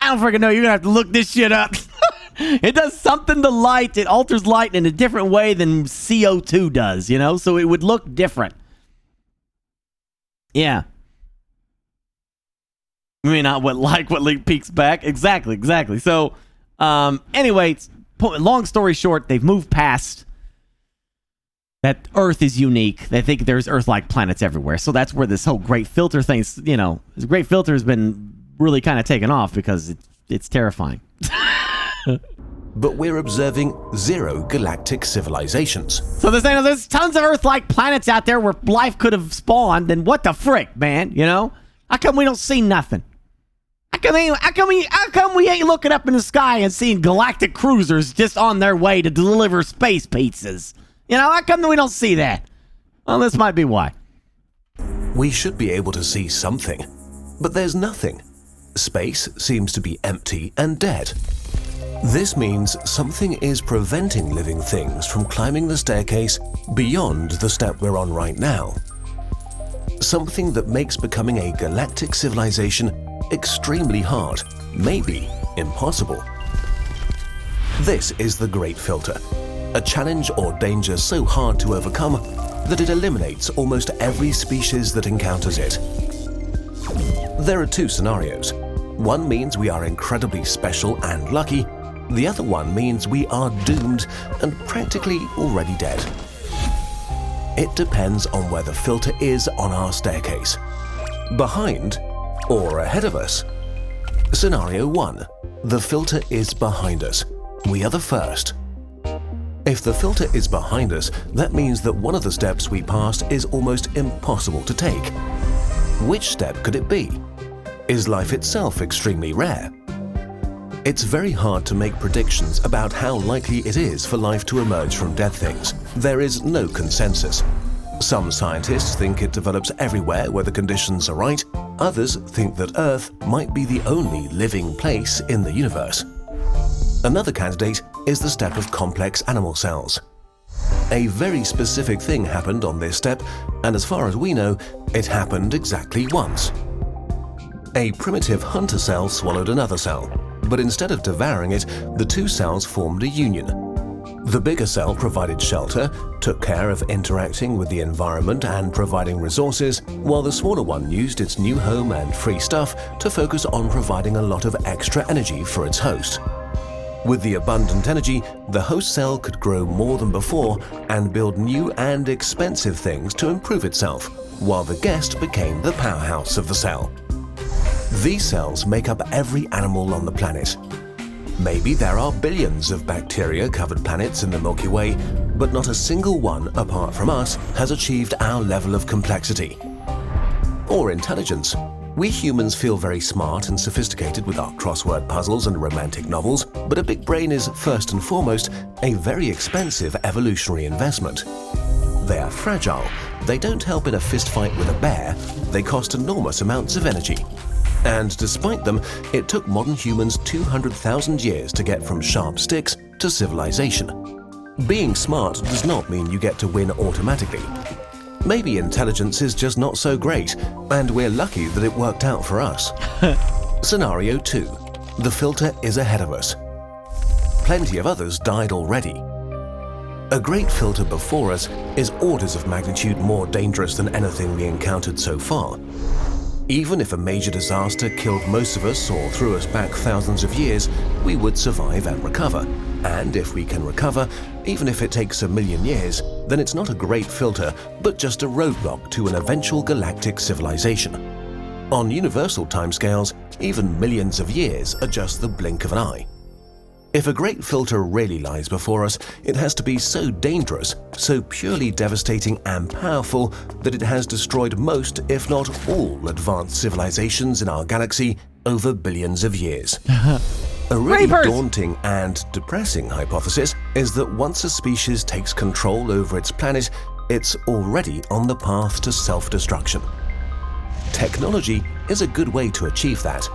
I don't freaking know. You're going to have to look this shit up. It does something to light. It alters light in a different way than CO2 does, so it would look different. Yeah. I mean, not what peaks back. Exactly. So, anyway, long story short, they've moved past that Earth is unique. They think there's Earth-like planets everywhere. So that's where this whole great filter thing, this great filter has been really kind of taken off because it's terrifying. But we're observing 0 galactic civilizations. So they're saying there's tons of Earth-like planets out there where life could have spawned, then what the frick, man, How come we don't see nothing? How come we ain't looking up in the sky and seeing galactic cruisers just on their way to deliver space pizzas? How come we don't see that? Well, this might be why. We should be able to see something, but there's nothing. Space seems to be empty and dead. This means something is preventing living things from climbing the staircase beyond the step we're on right now. Something that makes becoming a galactic civilization extremely hard, maybe impossible. This is the Great Filter, a challenge or danger so hard to overcome that it eliminates almost every species that encounters it. There are 2 scenarios. One means we are incredibly special and lucky. The other one means we are doomed and practically already dead. It depends on where the filter is on our staircase. Behind or ahead of us. Scenario 1. The filter is behind us. We are the first. If the filter is behind us, that means that one of the steps we passed is almost impossible to take. Which step could it be? Is life itself extremely rare? It's very hard to make predictions about how likely it is for life to emerge from dead things. There is no consensus. Some scientists think it develops everywhere where the conditions are right. Others think that Earth might be the only living place in the universe. Another candidate is the step of complex animal cells. A very specific thing happened on this step, and as far as we know, it happened exactly once. A primitive hunter cell swallowed another cell, but instead of devouring it, the two cells formed a union. The bigger cell provided shelter, took care of interacting with the environment and providing resources, while the smaller one used its new home and free stuff to focus on providing a lot of extra energy for its host. With the abundant energy, the host cell could grow more than before and build new and expensive things to improve itself, while the guest became the powerhouse of the cell. These cells make up every animal on the planet. Maybe there are billions of bacteria-covered planets in the Milky Way, but not a single one, apart from us, has achieved our level of complexity or intelligence. We humans feel very smart and sophisticated with our crossword puzzles and romantic novels, but a big brain is, first and foremost, a very expensive evolutionary investment. They are fragile. They don't help in a fistfight with a bear. They cost enormous amounts of energy. And despite them, it took modern humans 200,000 years to get from sharp sticks to civilization. Being smart does not mean you get to win automatically. Maybe intelligence is just not so great, and we're lucky that it worked out for us. Scenario 2. The filter is ahead of us. Plenty of others died already. A great filter before us is orders of magnitude more dangerous than anything we encountered so far. Even if a major disaster killed most of us or threw us back thousands of years, we would survive and recover. And if we can recover, even if it takes 1,000,000 years, then it's not a great filter, but just a roadblock to an eventual galactic civilization. On universal timescales, even millions of years are just the blink of an eye. If a great filter really lies before us, it has to be so dangerous, so purely devastating and powerful that it has destroyed most, if not all, advanced civilizations in our galaxy over billions of years. A really daunting and depressing hypothesis is that once a species takes control over its planet, it's already on the path to self-destruction. Technology is a good way to achieve that.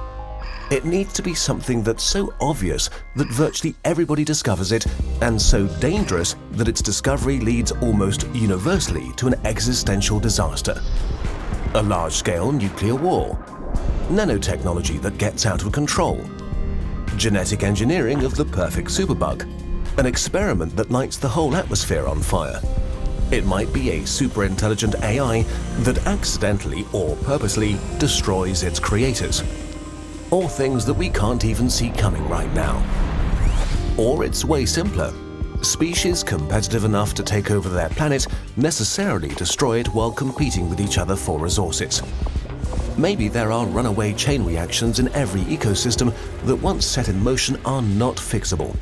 It needs to be something that's so obvious that virtually everybody discovers it, and so dangerous that its discovery leads almost universally to an existential disaster. A large-scale nuclear war. Nanotechnology that gets out of control. Genetic engineering of the perfect superbug. An experiment that lights the whole atmosphere on fire. It might be a super-intelligent AI that accidentally or purposely destroys its creators. Or things that we can't even see coming right now. Or it's way simpler. Species competitive enough to take over their planet necessarily destroy it while competing with each other for resources. Maybe there are runaway chain reactions in every ecosystem that once set in motion are not fixable.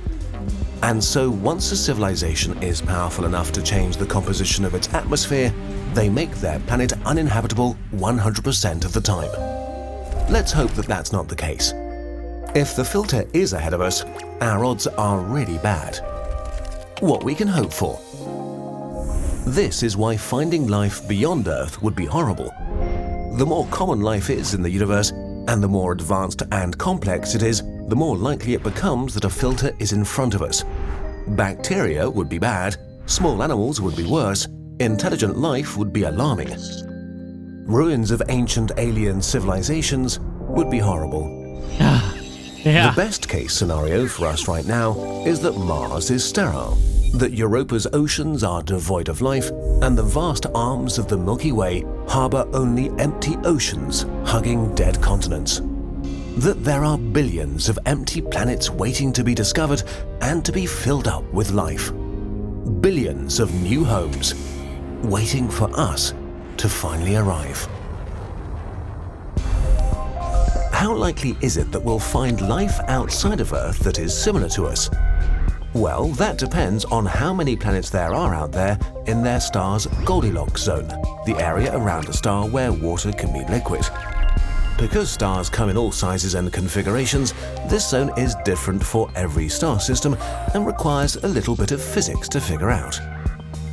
And so once a civilization is powerful enough to change the composition of its atmosphere, they make their planet uninhabitable 100% of the time. Let's hope that that's not the case. If the filter is ahead of us, our odds are really bad. What we can hope for. This is why finding life beyond Earth would be horrible. The more common life is in the universe, and the more advanced and complex it is, the more likely it becomes that a filter is in front of us. Bacteria would be bad, small animals would be worse, intelligent life would be alarming. Ruins of ancient alien civilizations would be horrible. The best case scenario for us right now is that Mars is sterile, that Europa's oceans are devoid of life, and the vast arms of the Milky Way harbor only empty oceans hugging dead continents. That there are billions of empty planets waiting to be discovered and to be filled up with life. Billions of new homes waiting for us to finally arrive. How likely is it that we'll find life outside of Earth that is similar to us? Well, that depends on how many planets there are out there in their star's Goldilocks zone, the area around a star where water can be liquid. Because stars come in all sizes and configurations, this zone is different for every star system and requires a little bit of physics to figure out.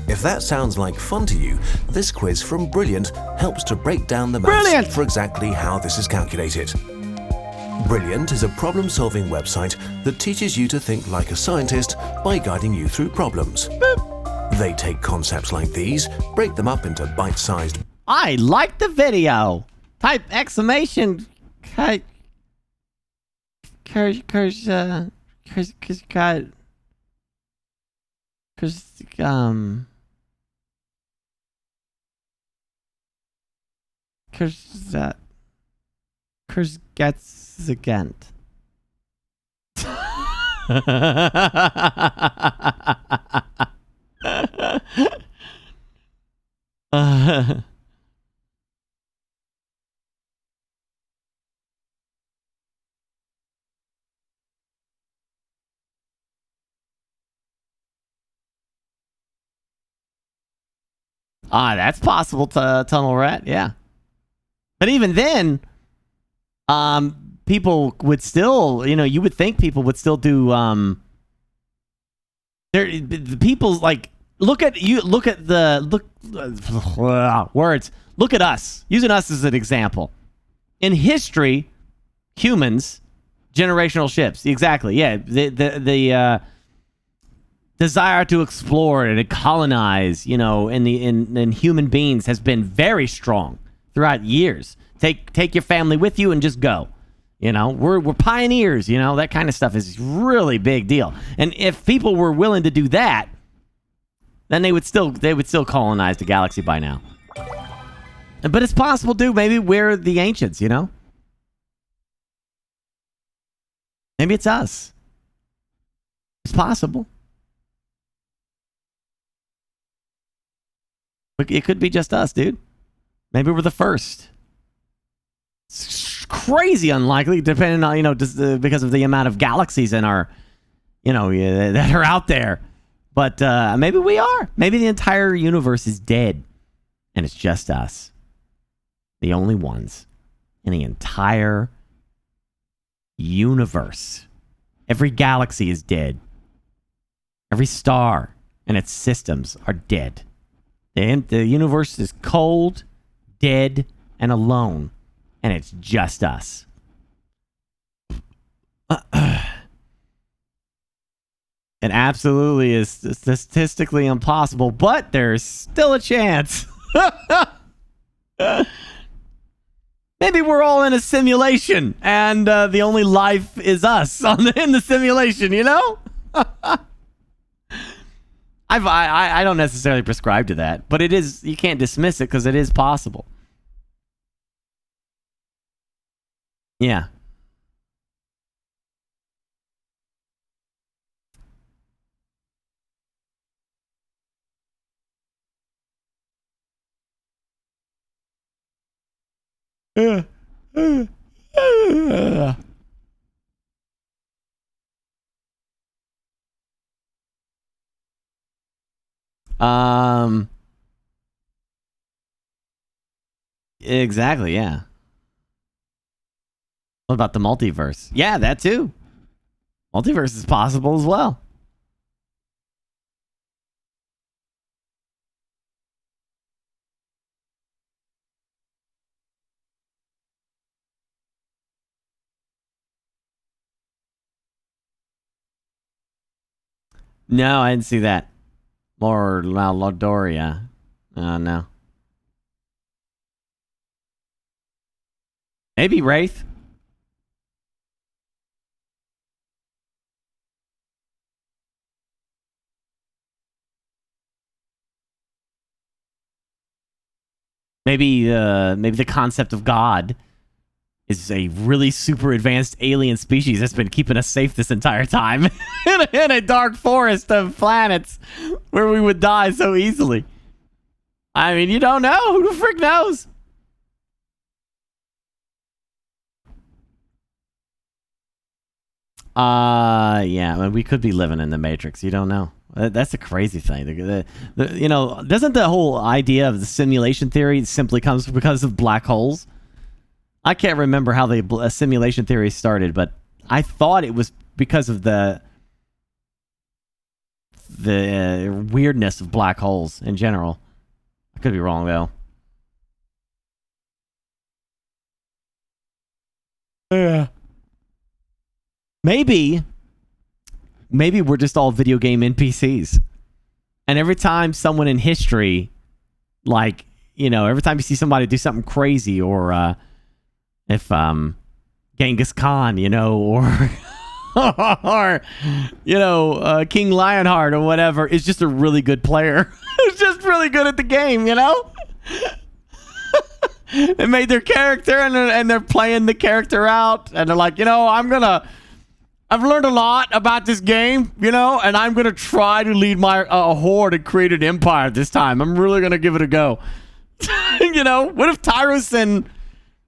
If that sounds like fun to you, this quiz from Brilliant helps to break down the maths for exactly how this is calculated. Brilliant is a problem-solving website that teaches you to think like a scientist by guiding you through problems. They take concepts like these, break them up into bite-sized. I like the video. Type exclamation. Cause gets again. That's possible to tunnel rat, yeah. But even then, people would still, you would think people would still do, the people like, look at words. Look at us, using us as an example. In history, humans, generational shifts, exactly, yeah, the desire to explore and to colonize, in human beings has been very strong throughout years. Take your family with you and just go. We're pioneers, that kind of stuff is really big deal. And if people were willing to do that, then they would still colonize the galaxy by now. But it's possible, dude. Maybe we're the ancients, Maybe it's us. It's possible. It could be just us, dude. Maybe we're the first. It's crazy unlikely, depending on, because of the amount of galaxies in our, that are out there. But maybe we are. Maybe the entire universe is dead. And it's just us. The only ones in the entire universe. Every galaxy is dead. Every star and its systems are dead. The universe is cold, dead, and alone. And it's just us. It absolutely is statistically impossible, but there's still a chance. Maybe we're all in a simulation, and the only life is us in the simulation, I don't necessarily prescribe to that, but it is. You can't dismiss it because it is possible. Yeah. Exactly, yeah. What about the multiverse? Yeah, that too. Multiverse is possible as well. No, I didn't see that. More Laudoria. No. Maybe Wraith. Maybe the concept of God is a really super advanced alien species that's been keeping us safe this entire time in a dark forest of planets where we would die so easily. I mean, you don't know. Who the frick knows? Yeah, I mean, we could be living in the Matrix. You don't know. That's a crazy thing. Doesn't the whole idea of the simulation theory simply comes because of black holes? I can't remember how the simulation theory started, but I thought it was because of the weirdness of black holes in general. I could be wrong though. Yeah. Maybe we're just all video game NPCs. And every time someone in history, like, you know, every time you see somebody do something crazy, or if Genghis Khan, you know, or or you know, King Lionheart or whatever, is just a really good player. It's just really good at the game, you know? They made their character and they're playing the character out, and they're like, you know, I've learned a lot about this game, you know, and I'm gonna try to lead my a horde and create an empire this time. I'm really gonna give it a go. You know, what if Tyrosin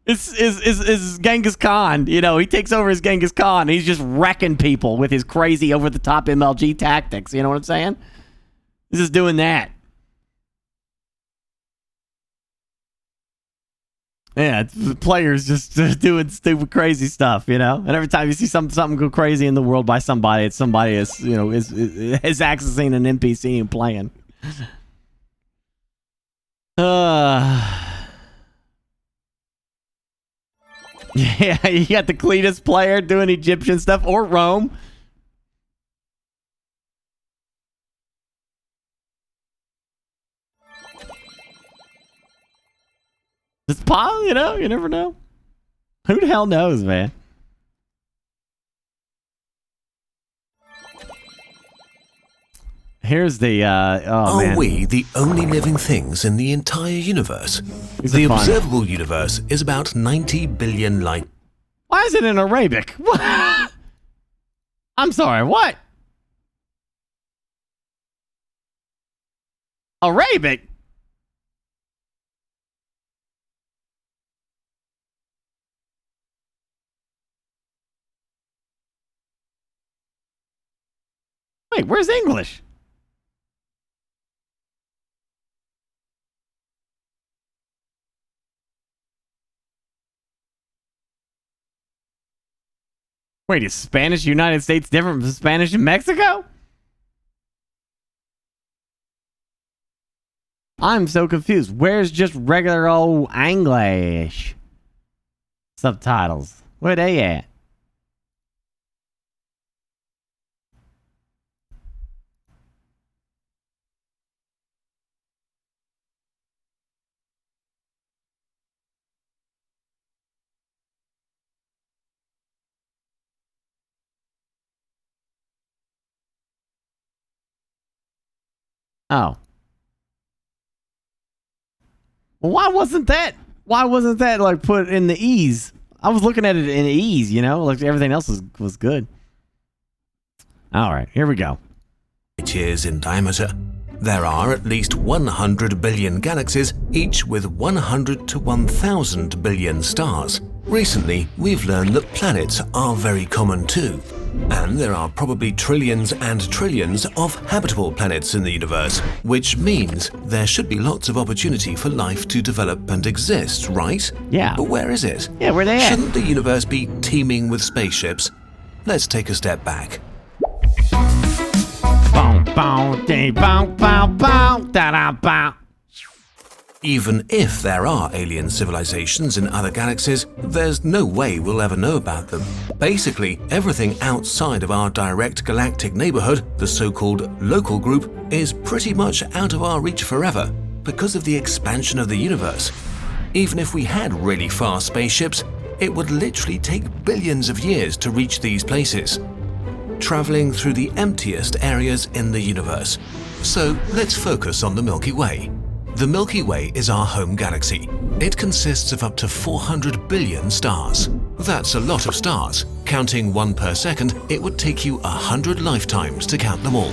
is Genghis Khan? You know, he takes over as Genghis Khan. He's just wrecking people with his crazy over the top MLG tactics. You know what I'm saying? He's just doing that. Yeah, the players just doing stupid, crazy stuff, you know. And every time you see something go crazy in the world by somebody, it's somebody is, you know, is accessing an NPC and playing. Yeah, you got the Cletus player doing Egyptian stuff, or Rome. It's possible, you know, you never know. Who the hell knows, man? Here's the, Are we the only living things in the entire universe? The observable universe is about 90 billion light. Why is it in Arabic? What? I'm sorry, what? Arabic? Wait, where's English? Wait, is Spanish United States different from Spanish in Mexico? I'm so confused. Where's just regular old English subtitles? Where they at? Oh. Well, why wasn't that like put in the ease? I was looking at it in ease, you know, like everything else was good. All right, here we go. Years in diameter. There are at least 100 billion galaxies, each with 100 to 1,000 billion stars. Recently, we've learned that planets are very common too. And there are probably trillions and trillions of habitable planets in the universe, which means there should be lots of opportunity for life to develop and exist, right? Yeah. But where is it? Yeah, where they at? Shouldn't the universe be teeming with spaceships? Let's take a step back. Bow, bow, dee, bow, bow, bow, da, da, bow. Even if there are alien civilizations in other galaxies, there's no way we'll ever know about them. Basically, everything outside of our direct galactic neighborhood, the so-called local group, is pretty much out of our reach forever because of the expansion of the universe. Even if we had really fast spaceships, it would literally take billions of years to reach these places, traveling through the emptiest areas in the universe. So let's focus on the Milky Way. The Milky Way is our home galaxy. It consists of up to 400 billion stars. That's a lot of stars. Counting one per second, it would take you 100 lifetimes to count them all.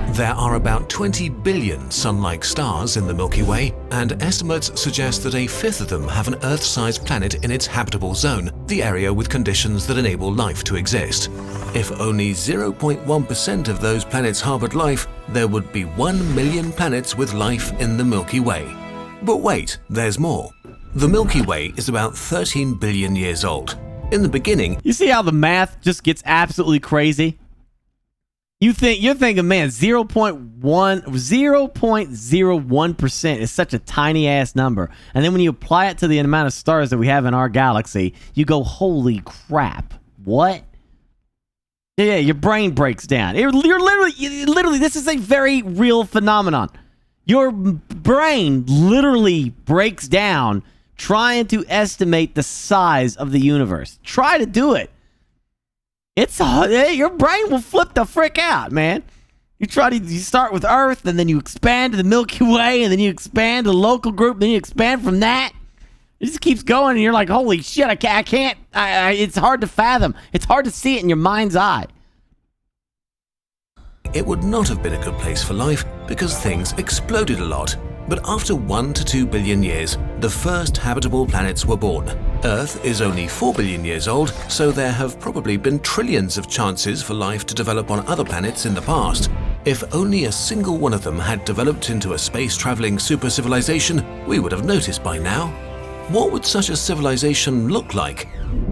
There are about 20 billion Sun-like stars in the Milky Way, and estimates suggest that a fifth of them have an Earth-sized planet in its habitable zone, the area with conditions that enable life to exist. If only 0.1% of those planets harbored life, there would be 1 million planets with life in the Milky Way. But wait, there's more. The Milky Way is about 13 billion years old. In the beginning, You see how the math just gets absolutely crazy? You're thinking, man, 0.01% is such a tiny ass number. And then when you apply it to the amount of stars that we have in our galaxy, you go, holy crap. What? Yeah, your brain breaks down. You're literally, this is a very real phenomenon. Your brain literally breaks down trying to estimate the size of the universe. Try to do it. Your brain will flip the frick out, man. You start with Earth, and then you expand to the Milky Way, and then you expand to the local group, then you expand from that. It just keeps going, and you're like, holy shit, I can't, it's hard to fathom. It's hard to see it in your mind's eye. it would not have been a good place for life because things exploded a lot. But after 1 to 2 billion years, the first habitable planets were born. Earth is only 4 billion years old, so there have probably been trillions of chances for life to develop on other planets in the past. If only a single one of them had developed into a space-traveling super-civilization, we would have noticed by now. What would such a civilization look like?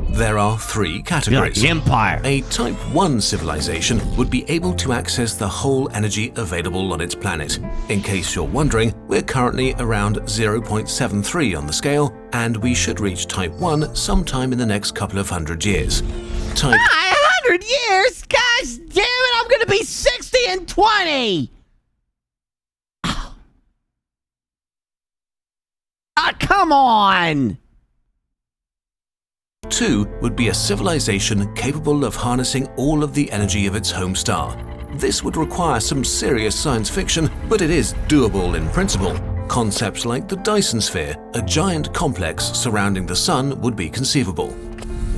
There are 3 categories. Like the Empire. A Type 1 civilization would be able to access the whole energy available on its planet. In case you're wondering, we're currently around 0.73 on the scale, and we should reach Type 1 sometime in the next couple of hundred years. Type 100 years? Gosh damn it, I'm gonna be 60 in 20! Come on! 2 would be a civilization capable of harnessing all of the energy of its home star. This would require some serious science fiction, but it is doable in principle. Concepts like the Dyson sphere, a giant complex surrounding the sun, would be conceivable.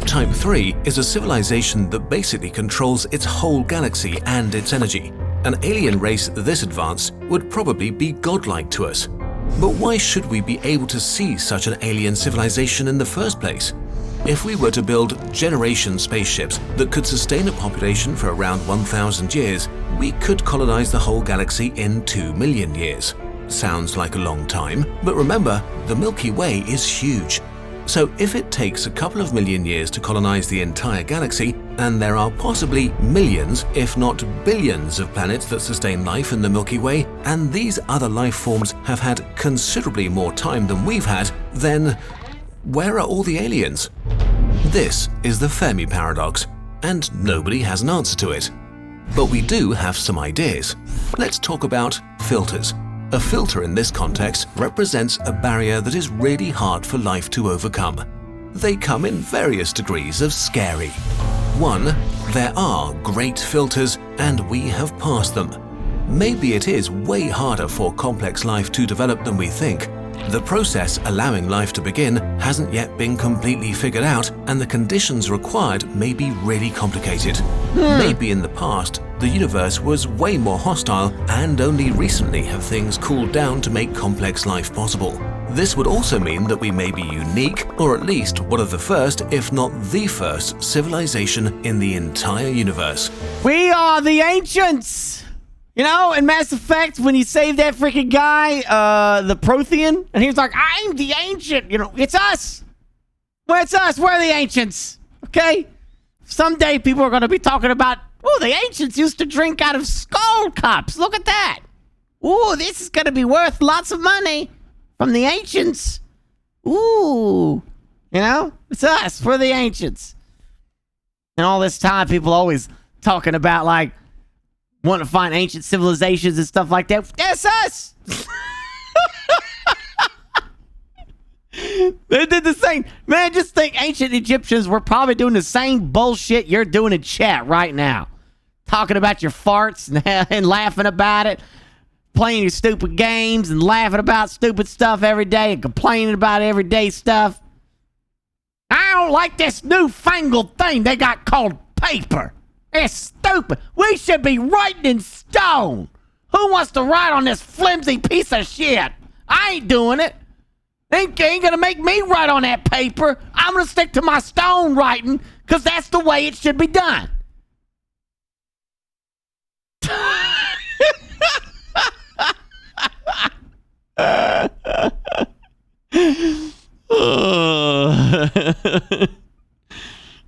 Type 3 is a civilization that basically controls its whole galaxy and its energy. An alien race this advanced would probably be godlike to us. But why should we be able to see such an alien civilization in the first place? If we were to build generation spaceships that could sustain a population for around 1,000 years, we could colonize the whole galaxy in 2 million years. Sounds like a long time, but remember, the Milky Way is huge. So if it takes a couple of million years to colonize the entire galaxy, and there are possibly millions, if not billions of planets that sustain life in the Milky Way, and these other life forms have had considerably more time than we've had, then where are all the aliens? This is the Fermi paradox, and nobody has an answer to it. But we do have some ideas. Let's talk about filters. A filter in this context represents a barrier that is really hard for life to overcome. They come in various degrees of scary. 1. There are great filters, and we have passed them. Maybe it is way harder for complex life to develop than we think. The process allowing life to begin hasn't yet been completely figured out, and the conditions required may be really complicated. Maybe in the past, the universe was way more hostile, and only recently have things cooled down to make complex life possible. This would also mean that we may be unique, or at least one of the first, if not the first, civilization in the entire universe. We are the ancients! You know, in Mass Effect, when you save that freaking guy, the Prothean, and he was like, I'm the ancient, you know, it's us. Well, it's us, we're the ancients, okay? Someday people are going to be talking about, oh, the ancients used to drink out of skull cups, look at that. Ooh, this is going to be worth lots of money from the ancients. Ooh, you know, it's us, we're the ancients. And all this time, people always talking about, like, wanting to find ancient civilizations and stuff like that. That's us! They did the same. Man, just think ancient Egyptians were probably doing the same bullshit you're doing in chat right now. Talking about your farts and laughing about it. Playing your stupid games and laughing about stupid stuff every day and complaining about everyday stuff. I don't like this newfangled thing they got called paper. It's stupid. We should be writing in stone. Who wants to write on this flimsy piece of shit? I ain't doing it. Ain't gonna make me write on that paper. I'm gonna stick to my stone writing because that's the way it should be done.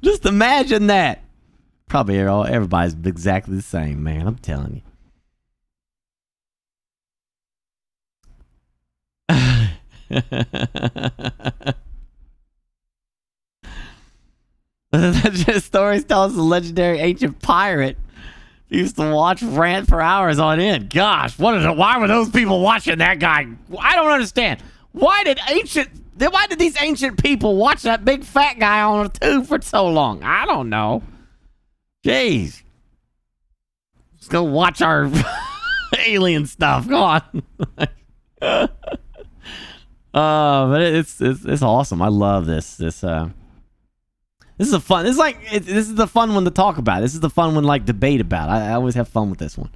Just imagine that. Probably everybody's exactly the same, man. I'm telling you. Stories tell us the legendary ancient pirate used to watch rant for hours on end. Gosh, why were those people watching that guy? I don't understand. Why did these ancient people watch that big fat guy on a tube for so long? I don't know. Jeez. Let's go watch our alien stuff. Go on. But it's awesome. I love this. This is a fun. This is the fun one to talk about. This is the fun one like debate about. I always have fun with this one.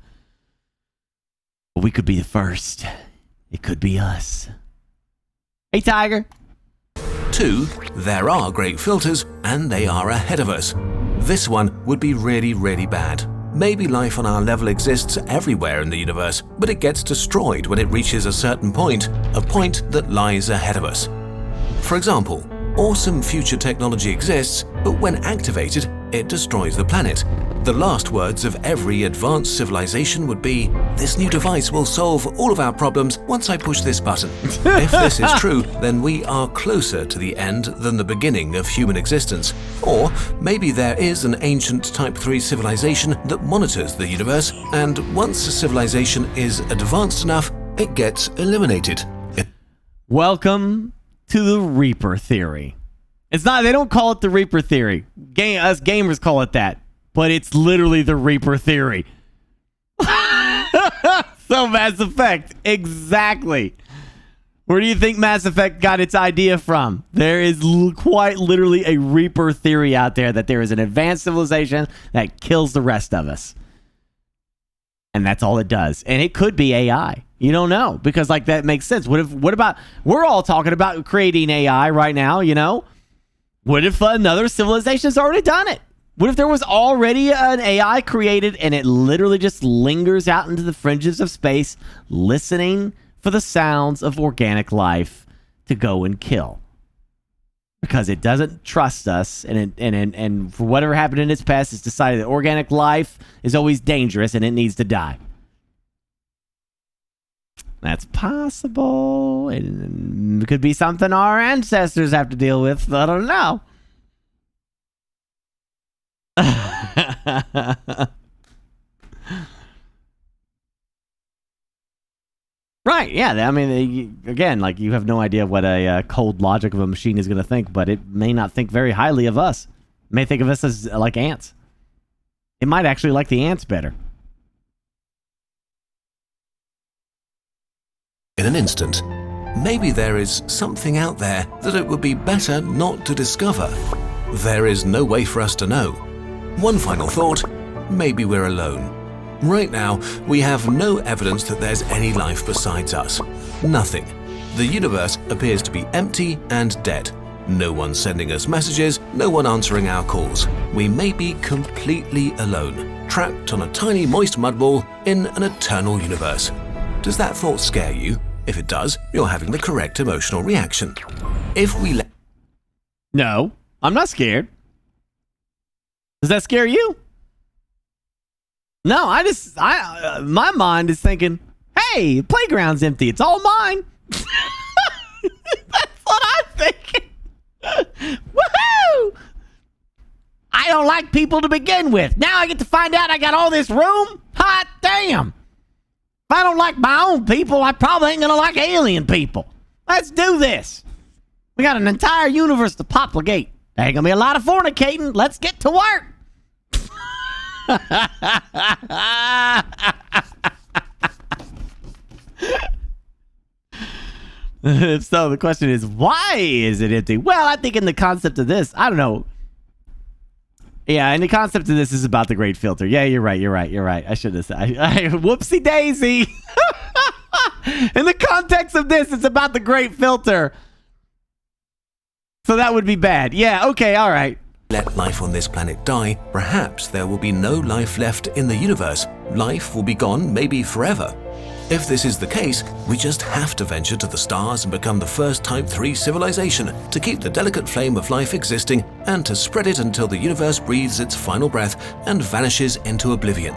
But we could be the first. It could be us. Hey, Tiger. 2. There are great filters, and they are ahead of us. This one would be really, really bad. Maybe life on our level exists everywhere in the universe, but it gets destroyed when it reaches a certain point, a point that lies ahead of us. For example, awesome future technology exists, but when activated, it destroys the planet. The last words of every advanced civilization would be, "This new device will solve all of our problems once I push this button." If this is true, then we are closer to the end than the beginning of human existence. Or maybe there is an ancient Type 3 civilization that monitors the universe, and once a civilization is advanced enough, it gets eliminated. Welcome to the Reaper theory. It's not, they don't call it the Reaper theory. Us gamers call it that. But it's literally the Reaper theory. So Mass Effect, exactly. Where do you think Mass Effect got its idea from? There is quite literally a Reaper theory out there that there is an advanced civilization that kills the rest of us. And that's all it does. And it could be AI. You don't know, because like that makes sense. What about, we're all talking about creating AI right now, you know? What if another civilization's already done it? What if there was already an AI created and it literally just lingers out into the fringes of space, listening for the sounds of organic life to go and kill? Because it doesn't trust us, and for whatever happened in its past, it's decided that organic life is always dangerous and it needs to die. That's possible. It could be something our ancestors have to deal with. I don't know. Right, yeah. I mean, again, like, you have no idea what a cold logic of a machine is going to think, but it may not think very highly of us. It may think of us as like ants. It might actually like the ants better. In an instant, maybe there is something out there that it would be better not to discover. There is no way for us to know. One final thought, maybe we're alone. Right now, we have no evidence that there's any life besides us. Nothing. The universe appears to be empty and dead. No one sending us messages, no one answering our calls. We may be completely alone, trapped on a tiny moist mud ball in an eternal universe. Does that thought scare you? If it does, you're having the correct emotional reaction. If we let... No, I'm not scared. Does that scare you? No, my mind is thinking, hey, playground's empty. It's all mine. That's what I'm thinking. Woohoo! I don't like people to begin with. Now I get to find out I got all this room? Hot damn. If I don't like my own people, I probably ain't gonna like alien people. Let's do this. We got an entire universe to populate. There ain't gonna be a lot of fornicating. Let's get to work. If so, the question is, why is it empty? Well, I think in the concept of this, I don't know. Yeah, and the concept of this is about the great filter. Yeah, you're right. I should have said. Whoopsie daisy. In the context of this, it's about the great filter. So that would be bad. Yeah, okay, all right. Let life on this planet die, perhaps there will be no life left in the universe. Life will be gone, maybe forever. If this is the case, we just have to venture to the stars and become the first Type 3 civilization to keep the delicate flame of life existing and to spread it until the universe breathes its final breath and vanishes into oblivion.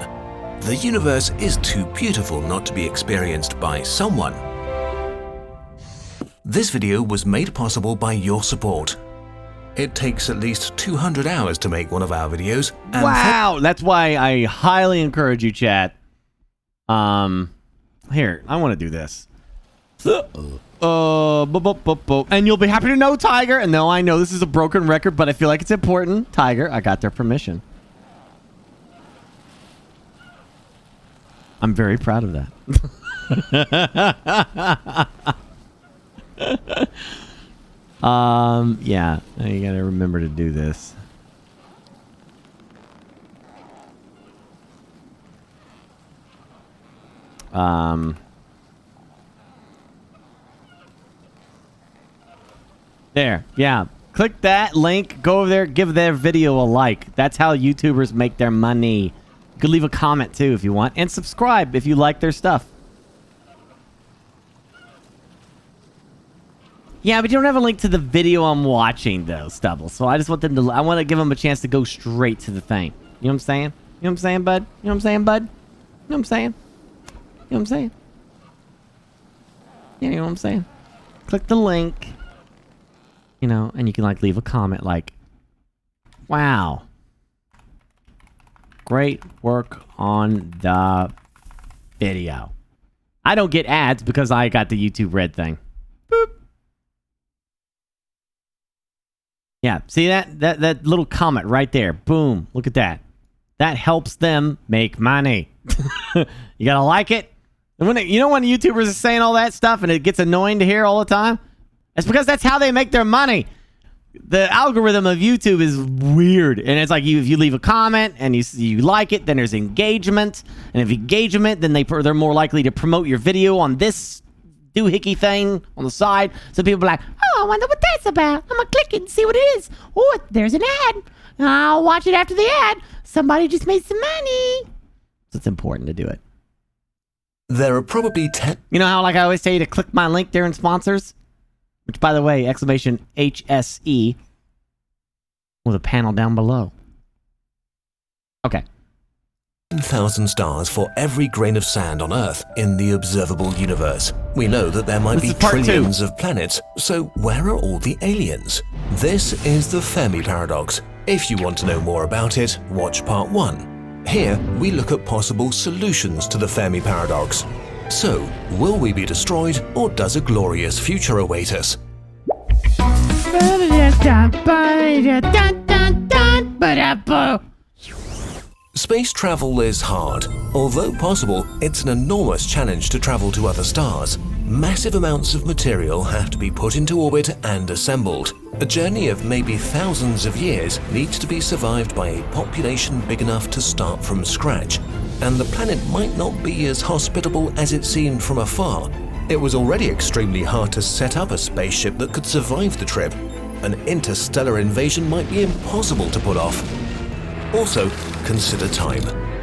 The universe is too beautiful not to be experienced by someone. This video was made possible by your support. It takes at least 200 hours to make one of our videos. And wow, that's why I highly encourage you, chat. Here, I want to do this. And you'll be happy to know, Tiger. And no, I know this is a broken record, but I feel like it's important. Tiger, I got their permission. I'm very proud of that. Yeah, you gotta remember to do this. There, yeah. Click that link, go over there, give their video a like. That's how YouTubers make their money. You could leave a comment too if you want, and subscribe if you like their stuff. Yeah, but you don't have a link to the video I'm watching, though, Stubble. So I just want them to... I want to give them a chance to go straight to the thing. You know what I'm saying? You know what I'm saying, bud? You know what I'm saying, bud? You know what I'm saying? You know what I'm saying? Yeah, you know what I'm saying? Click the link. You know, and you can, like, leave a comment like, wow. Great work on the video. I don't get ads because I got the YouTube Red thing. Boop. Yeah, see that little comment right there. Boom. Look at that. That helps them make money. You gotta like it. And when you know when YouTubers are saying all that stuff and it gets annoying to hear all the time? It's because that's how they make their money. The algorithm of YouTube is weird. And it's like if you leave a comment and you like it, then there's engagement. And if engagement, then they're more likely to promote your video on this doohickey thing on the side. So people are like, oh, I wonder what that's about. I'm gonna click it and see what it is. Oh, there's an ad. I'll watch it after the ad. Somebody just made some money. So it's important to do it. there are probably 10... You know how, like, I always say to click my link during sponsors? Which, by the way, exclamation HSE with a panel down below. Okay. 10,000 stars for every grain of sand on Earth in the observable universe. We know that there might be trillions of planets, so where are all the aliens? This is the Fermi paradox. If you want to know more about it, watch part 1. Here, we look at possible solutions to the Fermi paradox. So, will we be destroyed, or does a glorious future await us? Space travel is hard. Although possible, it's an enormous challenge to travel to other stars. Massive amounts of material have to be put into orbit and assembled. A journey of maybe thousands of years needs to be survived by a population big enough to start from scratch. And the planet might not be as hospitable as it seemed from afar. It was already extremely hard to set up a spaceship that could survive the trip. An interstellar invasion might be impossible to put off. Also, consider time.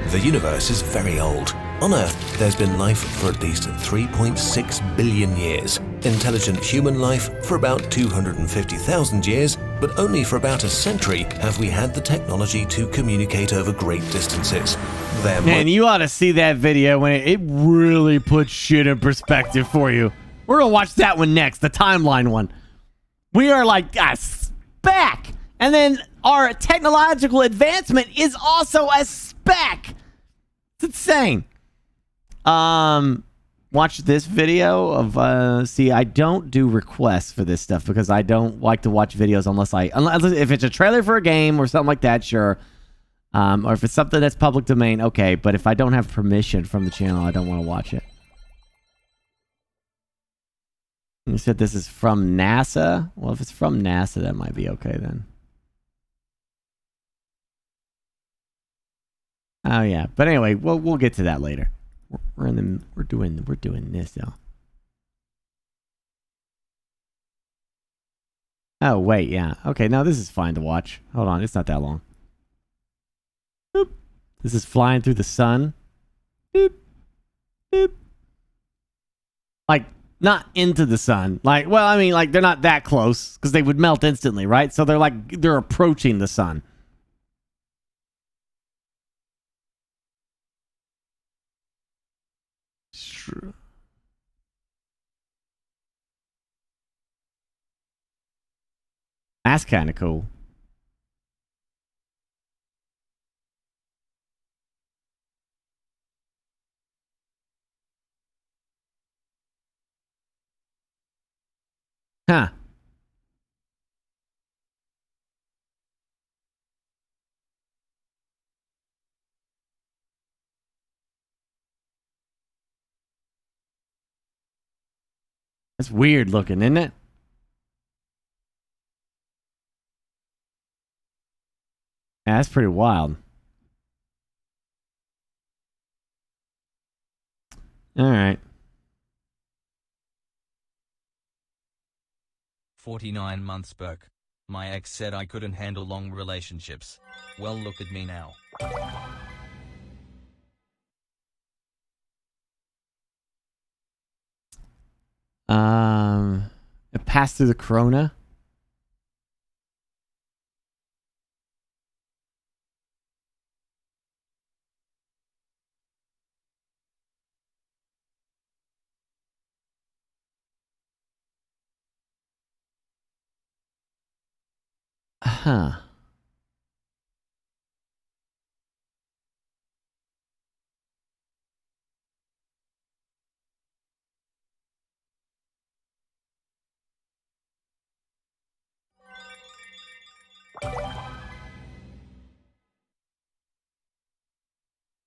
The universe is very old. On Earth, there's been life for at least 3.6 billion years. Intelligent human life for about 250,000 years, but only for about a century have we had the technology to communicate over great distances. Man, you ought to see that video when it really puts shit in perspective for you. We're gonna watch that one next, the timeline one. We are like a speck. And then our technological advancement is also a speck. It's insane. Watch this video of, see, I don't do requests for this stuff because I don't like to watch videos unless if it's a trailer for a game or something like that, sure. Or if it's something that's public domain, okay. But if I don't have permission from the channel, I don't want to watch it. You said this is from NASA? Well, if it's from NASA, that might be okay then. Oh yeah, but anyway, we'll get to that later. We're doing this though. Oh wait, yeah, okay. Now this is fine to watch. Hold on, it's not that long. Boop. This is flying through the sun. Boop, boop, Like, not into the sun. Like, well, I mean, like, they're not that close because they would melt instantly, right? So they're approaching the sun. True. That's kind of cool. Huh. That's weird looking, isn't it? Yeah, that's pretty wild. All right. 49 months, Burke. My ex said I couldn't handle long relationships. Well, look at me now. It passed through the corona. Huh.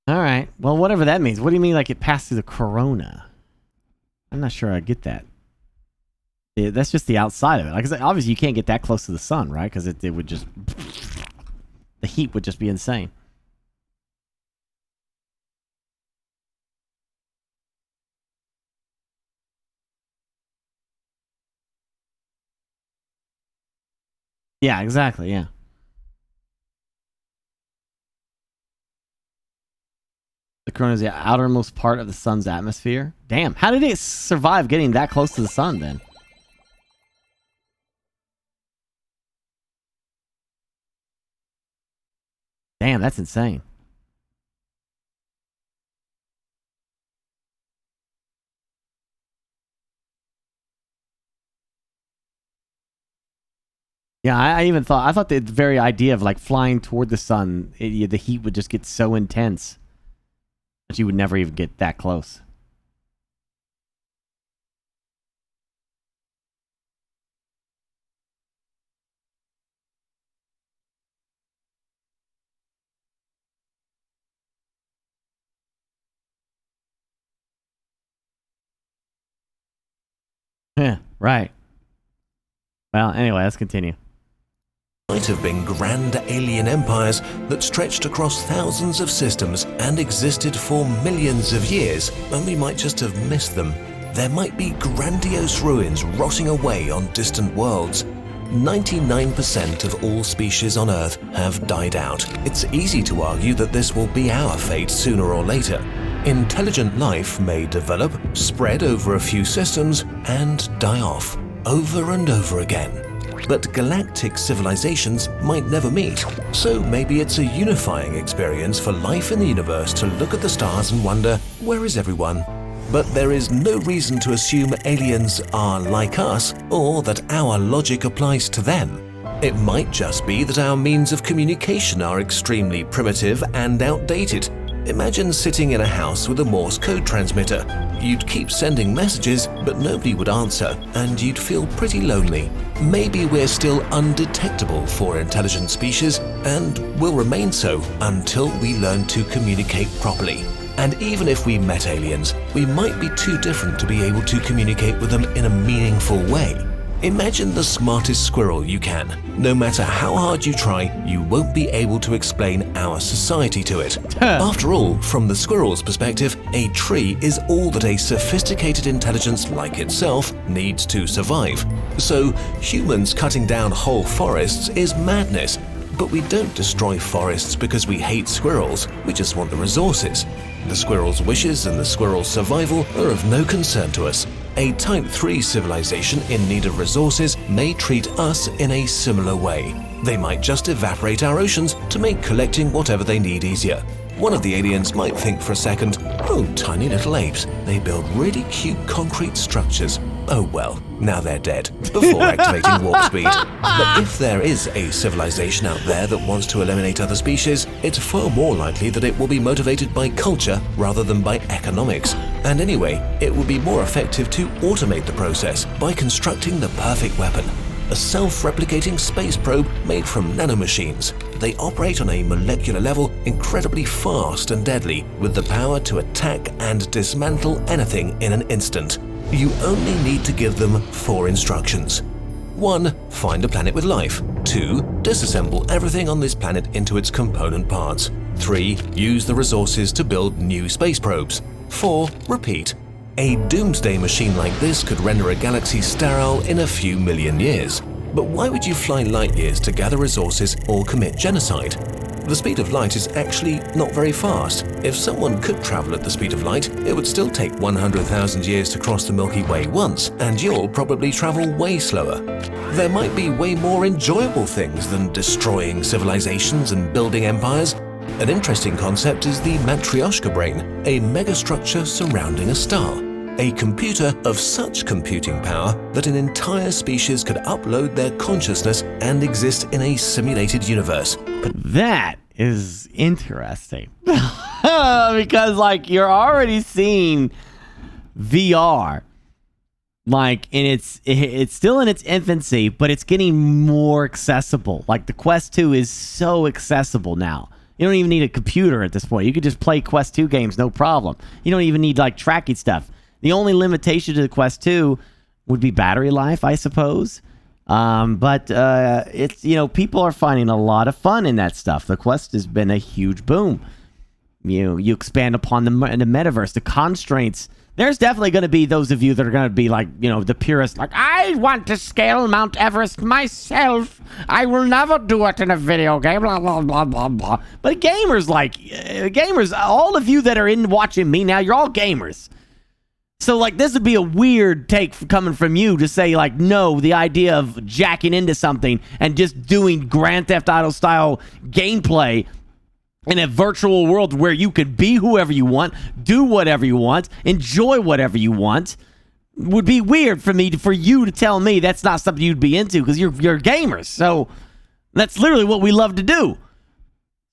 All right. Well, whatever that means. What do you mean, like it passed through the corona? I'm not sure I get that. Yeah, that's just the outside of it. Like I said, obviously you can't get that close to the sun, right? Because it would just... The heat would just be insane. Yeah, exactly, yeah. The corona is the outermost part of the sun's atmosphere. Damn, how did it survive getting that close to the sun then? Damn, that's insane. Yeah, I thought the very idea of like flying toward the sun, the heat would just get so intense that you would never even get that close. Yeah, right. Well, anyway, let's continue. Might have been grand alien empires that stretched across thousands of systems and existed for millions of years, and we might just have missed them. There might be grandiose ruins rotting away on distant worlds. 99% of all species on Earth have died out. It's easy to argue that this will be our fate sooner or later. Intelligent life may develop, spread over a few systems, and die off, over and over again. But galactic civilizations might never meet, so maybe it's a unifying experience for life in the universe to look at the stars and wonder, where is everyone? But there is no reason to assume aliens are like us, or that our logic applies to them. It might just be that our means of communication are extremely primitive and outdated. Imagine sitting in a house with a Morse code transmitter. You'd keep sending messages, but nobody would answer, and you'd feel pretty lonely. Maybe we're still undetectable for intelligent species, and will remain so until we learn to communicate properly. And even if we met aliens, we might be too different to be able to communicate with them in a meaningful way. Imagine the smartest squirrel you can. No matter how hard you try, you won't be able to explain our society to it. After all, from the squirrel's perspective, a tree is all that a sophisticated intelligence like itself needs to survive. So, humans cutting down whole forests is madness. But we don't destroy forests because we hate squirrels, we just want the resources. The squirrel's wishes and the squirrel's survival are of no concern to us. A Type 3 civilization in need of resources may treat us in a similar way. They might just evaporate our oceans to make collecting whatever they need easier. One of the aliens might think for a second, oh, tiny little apes, they build really cute concrete structures. Oh well, now they're dead, before activating warp speed. But if there is a civilization out there that wants to eliminate other species, it's far more likely that it will be motivated by culture rather than by economics. And anyway, it would be more effective to automate the process by constructing the perfect weapon. A self-replicating space probe made from nanomachines. They operate on a molecular level incredibly fast and deadly, with the power to attack and dismantle anything in an instant. You only need to give them 4 instructions. 1. Find a planet with life. 2. Disassemble everything on this planet into its component parts. 3. Use the resources to build new space probes. 4. Repeat. A doomsday machine like this could render a galaxy sterile in a few million years. But why would you fly light years to gather resources or commit genocide? The speed of light is actually not very fast. If someone could travel at the speed of light, it would still take 100,000 years to cross the Milky Way once, and you'll probably travel way slower. There might be way more enjoyable things than destroying civilizations and building empires. An interesting concept is the Matryoshka brain, a megastructure surrounding a star. A computer of such computing power that an entire species could upload their consciousness and exist in a simulated universe. That is interesting. Because, like, you're already seeing VR. Like, and it's still in its infancy, but it's getting more accessible. Like, the Quest 2 is so accessible now. You don't even need a computer at this point. You could just play Quest 2 games, no problem. You don't even need, like, tracking stuff. The only limitation to the Quest 2 would be battery life, I suppose. But it's, you know, people are finding a lot of fun in that stuff. The Quest has been a huge boom. You expand upon the metaverse, the constraints. There's definitely going to be those of you that are going to be like, you know, the purist, like, I want to scale Mount Everest myself. I will never do it in a video game, blah, blah, blah, blah, blah. But gamers, like, all of you that are in watching me now, you're all gamers. So, like, this would be a weird take coming from you to say, like, no, the idea of jacking into something and just doing Grand Theft Auto style gameplay in a virtual world where you could be whoever you want, do whatever you want, enjoy whatever you want, would be weird for you to tell me that's not something you'd be into, because you're gamers. So that's literally what we love to do.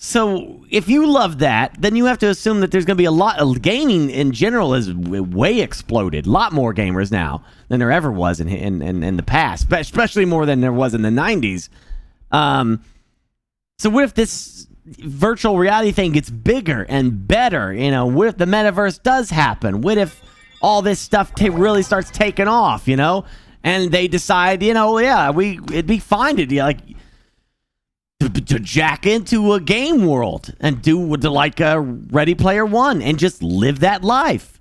So if you love that, then you have to assume that there's going to be a lot of gaming in general is way exploded. A lot more gamers now than there ever was in the past, especially more than there was in the 90s. So what if this virtual reality thing gets bigger and better? You know, what if the metaverse does happen? What if all this stuff really starts taking off, you know? And they decide, you know, yeah, it'd be fine to do, like, to jack into a game world and do like a Ready Player One and just live that life.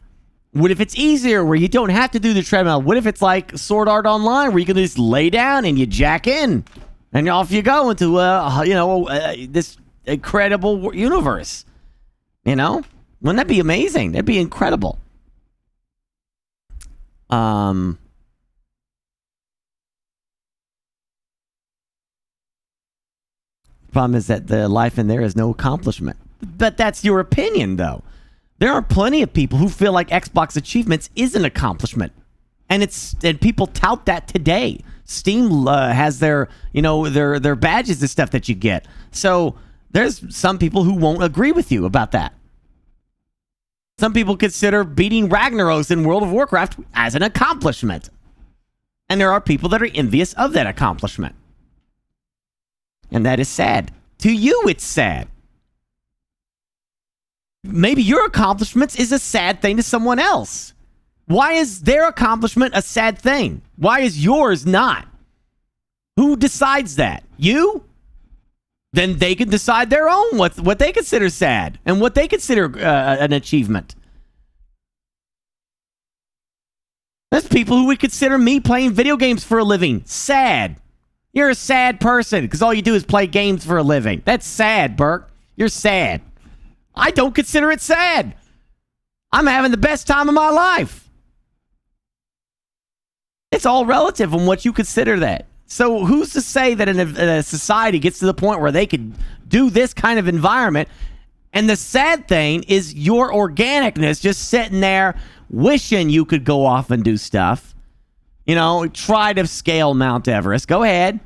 What if it's easier where you don't have to do the treadmill? What if it's like Sword Art Online where you can just lay down and you jack in and off you go into this incredible universe? You know, wouldn't that be amazing? That'd be incredible. Problem is that the life in there is no accomplishment. But that's your opinion, though. There are plenty of people who feel like Xbox achievements is an accomplishment, and people tout that today. Steam has their badges and stuff that you get. So there's some people who won't agree with you about that. Some people consider beating Ragnaros in World of Warcraft as an accomplishment, and there are people that are envious of that accomplishment. And that is sad. To you, it's sad. Maybe your accomplishments is a sad thing to someone else. Why is their accomplishment a sad thing? Why is yours not? Who decides that? You? Then they can decide their own what they consider sad and what they consider an achievement. There's people who would consider me playing video games for a living sad. You're a sad person because all you do is play games for a living. That's sad, Burke. You're sad. I don't consider it sad. I'm having the best time of my life. It's all relative on what you consider that. So who's to say that a society gets to the point where they could do this kind of environment? And the sad thing is your organicness just sitting there wishing you could go off and do stuff. You know, try to scale Mount Everest. Go ahead.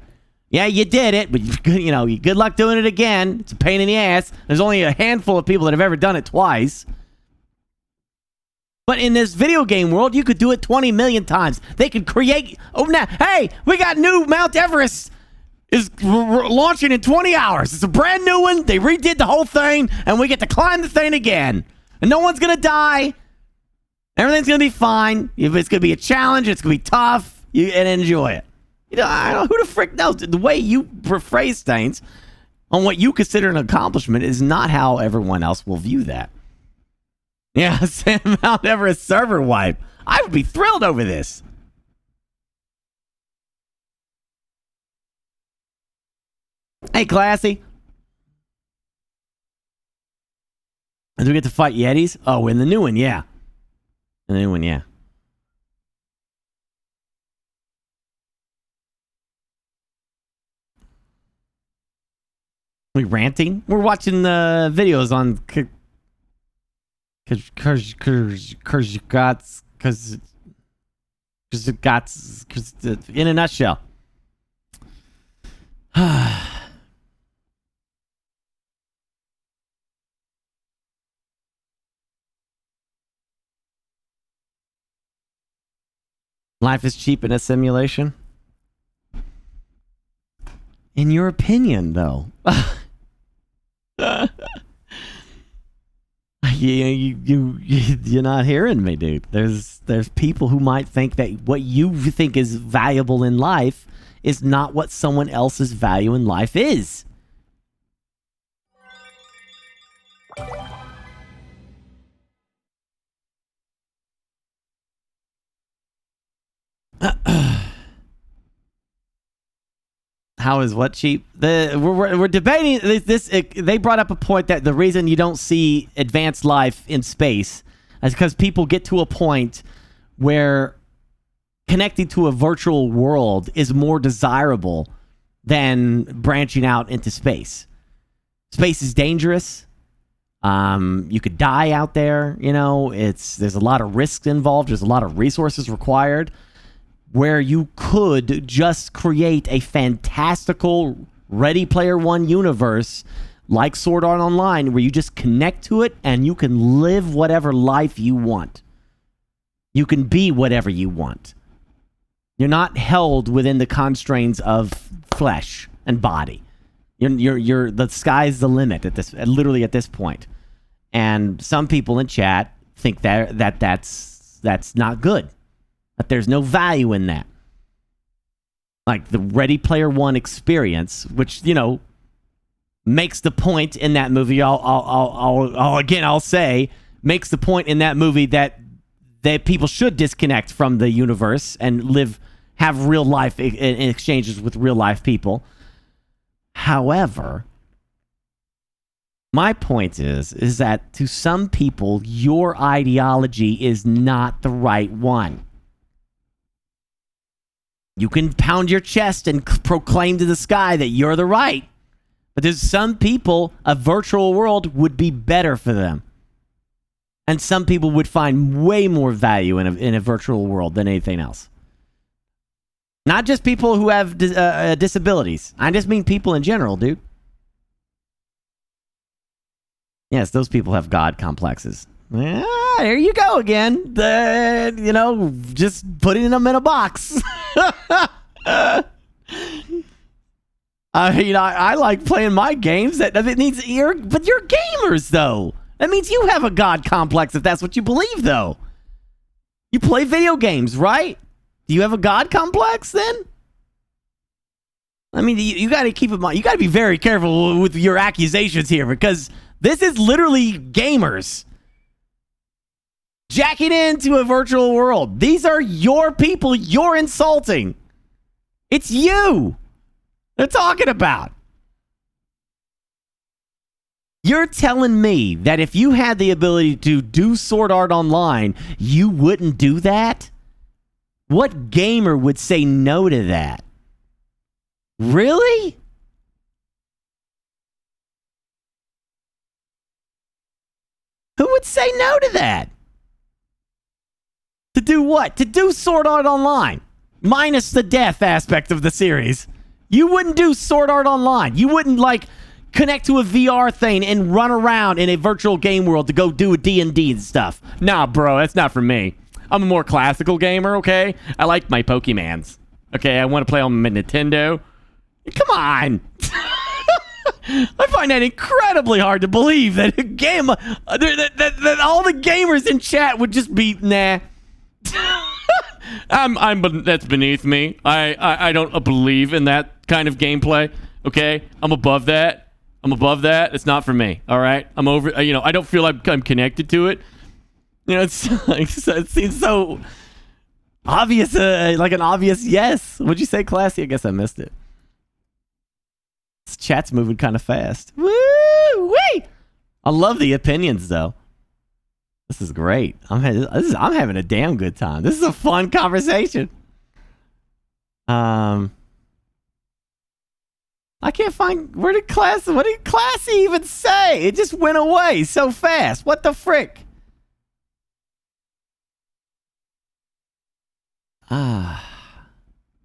Yeah, you did it, but good luck doing it again. It's a pain in the ass. There's only a handful of people that have ever done it twice. But in this video game world, you could do it 20 million times. They could create... Oh, now, hey, we got new Mount Everest is launching in 20 hours. It's a brand new one. They redid the whole thing, and we get to climb the thing again. And no one's going to die. Everything's going to be fine. If it's going to be a challenge, it's going to be tough, and enjoy it. I don't know. Who the frick knows? The way you phrase things on what you consider an accomplishment is not how everyone else will view that. Yeah, Mount Everest server wipe. I would be thrilled over this. Hey, Classy. Do we get to fight Yetis? Oh, in the new one, yeah. In the new one, yeah. We ranting? We're watching the videos on in a nutshell. Life is cheap in a simulation. In your opinion, though. You're not hearing me, dude. There's people who might think that what you think is valuable in life is not what someone else's value in life is. How is what cheap? We're debating this. They brought up a point that the reason you don't see advanced life in space is because people get to a point where connecting to a virtual world is more desirable than branching out into space. Space is dangerous. You could die out there. There's a lot of risks involved. There's a lot of resources required. Where you could just create a fantastical Ready Player One universe like Sword Art Online, where you just connect to it and you can live whatever life you want. You can be whatever you want. You're not held within the constraints of flesh and body. You're the sky's the limit literally at this point. And some people in chat think that's not good. That there's no value in that. Like the Ready Player One experience, which, makes the point in that movie. I'll say, makes the point in that movie that people should disconnect from the universe and have real life in exchanges with real life people. However, my point is that to some people, your ideology is not the right one. You can pound your chest and proclaim to the sky that you're the right. But there's some people, a virtual world would be better for them. And some people would find way more value in a virtual world than anything else. Not just people who have disabilities. I just mean people in general, dude. Yes, those people have God complexes. There you go again. Just putting them in a box. I like playing my games. But you're gamers, though. That means you have a God complex if that's what you believe, though. You play video games, right? Do you have a God complex, then? I mean, you got to keep in mind. You got to be very careful with your accusations here, because this is literally gamers jacking into a virtual world. These are your people you're insulting. It's you they're talking about. You're telling me that if you had the ability to do Sword Art Online, you wouldn't do that? What gamer would say no to that? Really? Who would say no to that? To do what? To do Sword Art Online. Minus the death aspect of the series. You wouldn't do Sword Art Online. You wouldn't, like, connect to a VR thing and run around in a virtual game world to go do a D&D and stuff. Nah, bro, that's not for me. I'm a more classical gamer, okay? I like my Pokemans. Okay, I want to play on my Nintendo. Come on. I find that incredibly hard to believe that a game that all the gamers in chat would just be nah. That's beneath me. I don't believe in that kind of gameplay. Okay, I'm above that. It's not for me. All right, I'm over. I don't feel like I'm connected to it. It seems so obvious, like an obvious yes. Would you say classy? I guess I missed it. This chat's moving kind of fast. Woo-wee! I love the opinions, though. This is great. I'm having a damn good time. This is a fun conversation. I can't find what did Classy even say? It just went away so fast. What the frick? Oh,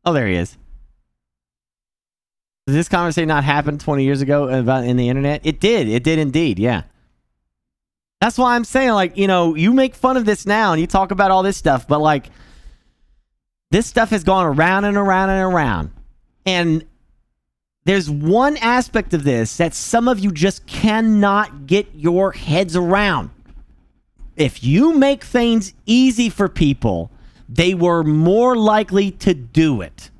there he is. Did this conversation not happen 20 years ago about in the internet? It did. It did indeed. Yeah. That's why I'm saying, like, you make fun of this now and you talk about all this stuff, but like, this stuff has gone around and around and around. And there's one aspect of this that some of you just cannot get your heads around. If you make things easy for people, they were more likely to do it.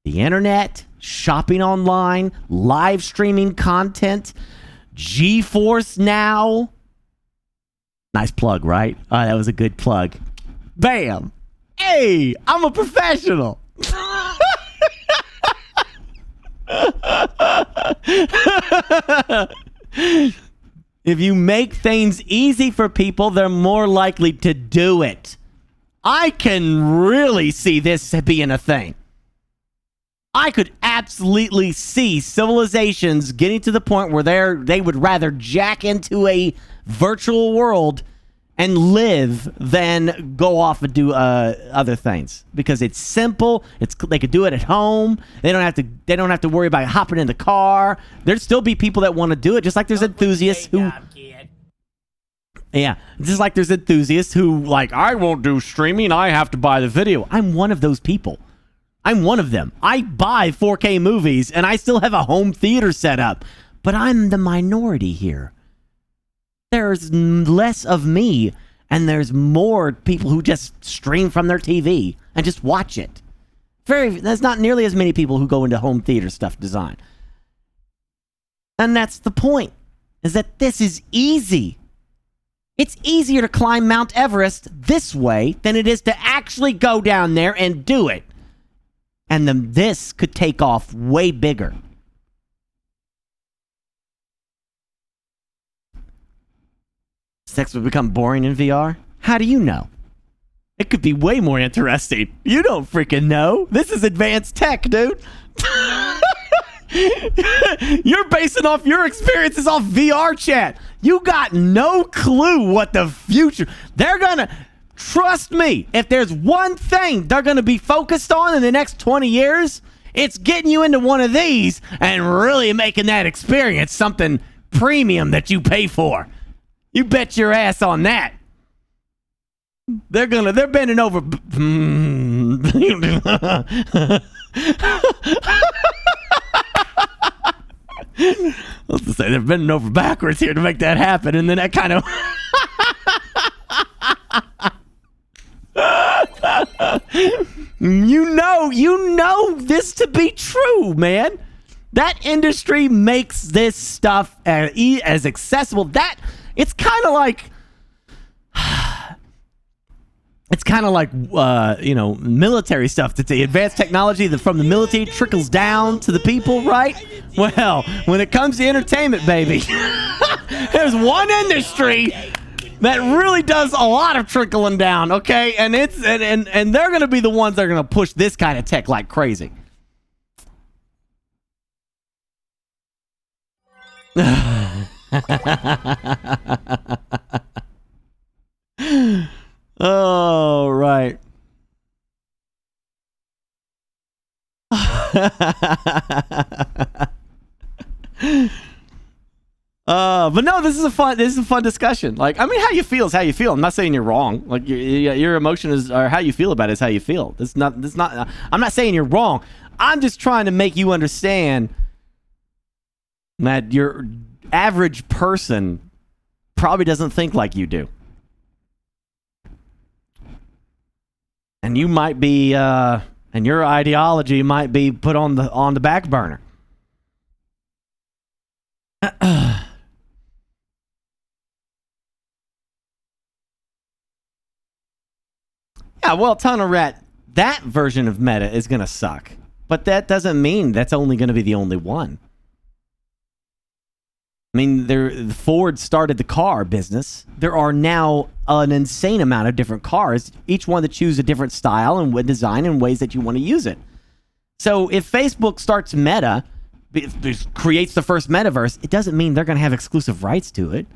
The internet, shopping online, live streaming content, GeForce Now. Nice plug, right? Oh, that was a good plug. Bam! Hey, I'm a professional. If you make things easy for people, they're more likely to do it. I can really see this being a thing. I could absolutely see civilizations getting to the point where they would rather jack into a virtual world and live than go off and do other things, because it's simple. They could do it at home. They don't have to worry about hopping in the car. There'd still be people that want to do it, just like there's enthusiasts who. Yeah, just like there's enthusiasts who, like, I won't do streaming. I have to buy the video. I'm one of those people. I'm one of them. I buy 4K movies, and I still have a home theater set up. But I'm the minority here. There's less of me, and there's more people who just stream from their TV and just watch it. There's not nearly as many people who go into home theater stuff design. And that's the point, is that this is easy. It's easier to climb Mount Everest this way than it is to actually go down there and do it. And then this could take off way bigger. Sex would become boring in VR? How do you know? It could be way more interesting. You don't freaking know. This is advanced tech, dude. You're basing off your experiences off VR chat. You got no clue what the future. They're gonna, trust me, if there's one thing they're gonna be focused on in the next 20 years, it's getting you into one of these and really making that experience something premium that you pay for. You bet your ass on that. They're bending over. Let's just say they're bending over backwards here to make that happen, and then that kind of. You know this to be true, man. That industry makes this stuff as accessible. That it's kind of like. It's kind of like, military stuff. That the advanced technology from the military trickles down to the people, right? Well, when it comes to entertainment, baby, there's one industry that really does a lot of trickling down, okay? And it's and they're gonna be the ones that are gonna push this kind of tech like crazy. Oh, right. But no, this is a fun discussion. Like, I mean, how you feel is how you feel. I'm not saying you're wrong. Like, your emotion is, or how you feel about it is how you feel. It's not. I'm not saying you're wrong. I'm just trying to make you understand that your average person probably doesn't think like you do, and you might be, and your ideology might be put on the back burner. Yeah, well, Tunnel Rat, that version of Meta is going to suck. But that doesn't mean that's only going to be the only one. I mean, Ford started the car business. There are now an insane amount of different cars, each one that choose a different style and design and ways that you want to use it. So if Facebook starts Meta, creates the first metaverse, it doesn't mean they're going to have exclusive rights to it.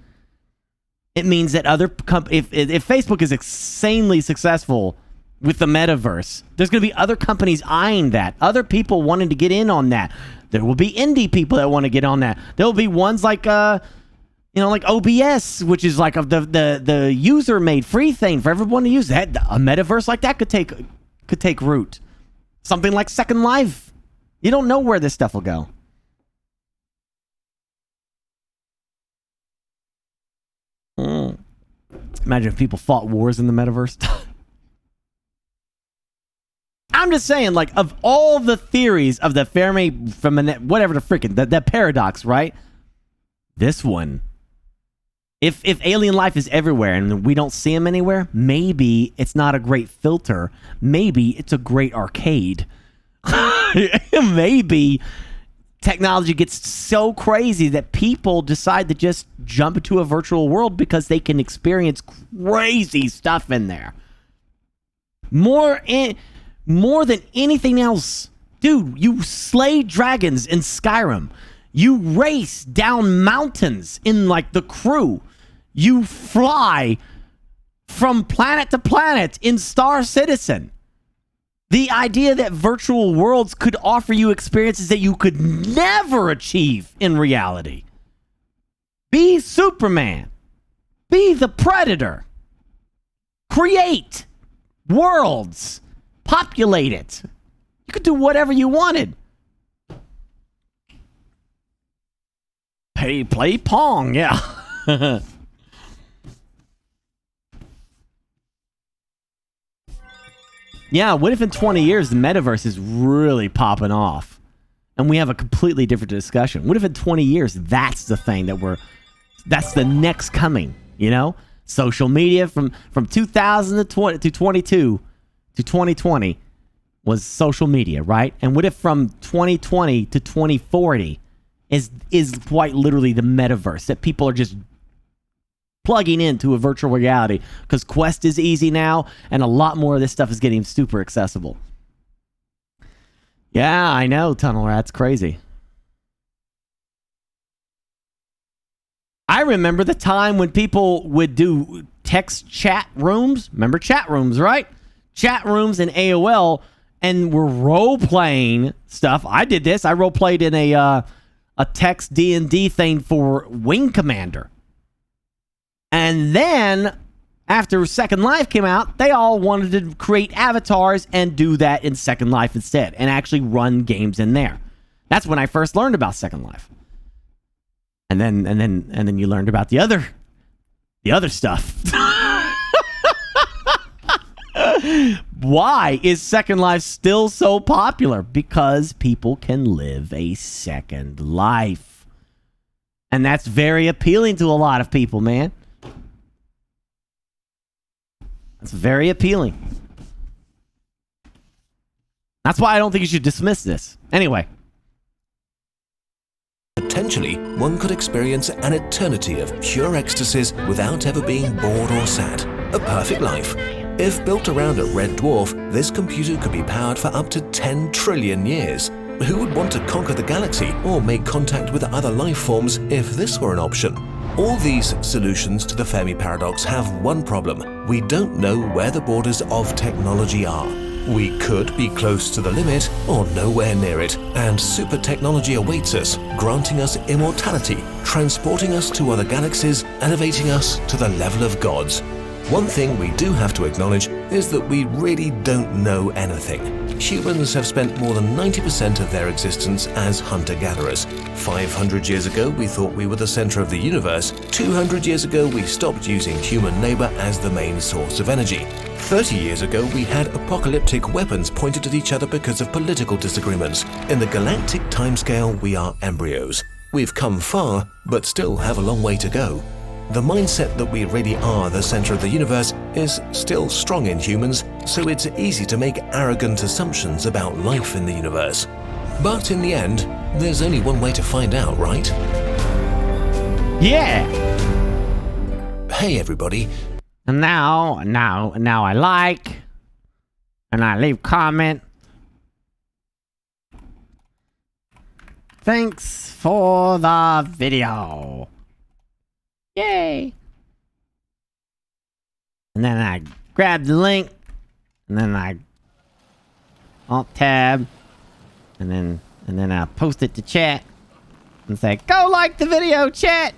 It means that if Facebook is insanely successful with the metaverse, there's going to be other companies eyeing that, other people wanting to get in on that. There will be indie people that want to get on that. There will be ones like like OBS, which is like the user-made free thing for everyone to use. That a metaverse like that could take root. Something like Second Life. You don't know where this stuff will go. Imagine if people fought wars in the metaverse. I'm just saying, like, of all the theories of the Fermi, whatever the freaking, that paradox, right? This one, if alien life is everywhere and we don't see them anywhere, maybe it's not a great filter. Maybe it's a great arcade. Maybe technology gets so crazy that people decide to just jump into a virtual world because they can experience crazy stuff in there. More than anything else. Dude, you slay dragons in Skyrim. You race down mountains in, like, The Crew. You fly from planet to planet in Star Citizen. The idea that virtual worlds could offer you experiences that you could never achieve in reality. Be Superman. Be the Predator. Create worlds. Populate it. You could do whatever you wanted. Play Pong, yeah. Yeah, what if in 20 years the metaverse is really popping off and we have a completely different discussion? What if in 20 years that's the thing that's the next coming, you know? Social media from 2020 to 22 to 2020 was social media, right? And what if from 2020 to 2040 is quite literally the metaverse, that people are just plugging into a virtual reality because Quest is easy now and a lot more of this stuff is getting super accessible. Yeah, I know, Tunnel Rat's crazy. I remember the time when people would do text chat rooms. Remember chat rooms, right? Chat rooms in AOL, and we're role-playing stuff. I did this. I role-played in a text D&D thing for Wing Commander. And then, after Second Life came out, they all wanted to create avatars and do that in Second Life instead, and actually run games in there. That's when I first learned about Second Life. And then you learned about the other stuff. Why is Second Life still so popular? Because people can live a second life. And that's very appealing to a lot of people, man. That's very appealing. That's why I don't think you should dismiss this. Anyway. potentially one could experience an eternity of pure ecstasies without ever being bored or sad. A perfect life. If built around a red dwarf, this computer could be powered for up to 10 trillion years. Who would want to conquer the galaxy or make contact with other life forms if this were an option? All these solutions to the Fermi paradox have one problem. We don't know where the borders of technology are. We could be close to the limit or nowhere near it, and super technology awaits us, granting us immortality, transporting us to other galaxies, elevating us to the level of gods. One thing we do have to acknowledge is that we really don't know anything. Humans have spent more than 90% of their existence as hunter-gatherers. 500 years ago, we thought we were the center of the universe. 200 years ago, we stopped using human labor as the main source of energy. 30 years ago, we had apocalyptic weapons pointed at each other because of political disagreements. In the galactic timescale, we are embryos. We've come far, but still have a long way to go. The mindset that we really are the center of the universe is still strong in humans, so it's easy to make arrogant assumptions about life in the universe. But in the end, there's only one way to find out, right? Yeah. Hey everybody. And now I like, and I leave comment. Thanks for the video. Yay! And then I grab the link, and then I alt tab, and then I post it to chat and say, "Go like the video, chat."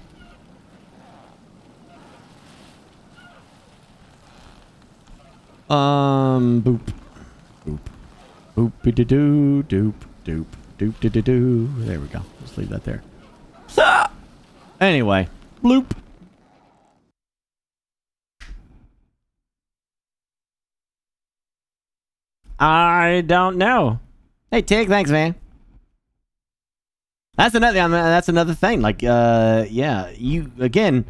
Boop, boop, boop-a-da-doo, doop, doop, doop-da-da-doo. There we go. Just leave that there. Anyway, bloop. I don't know. Hey, Tig, thanks, man. That's another thing. Like, yeah, you again.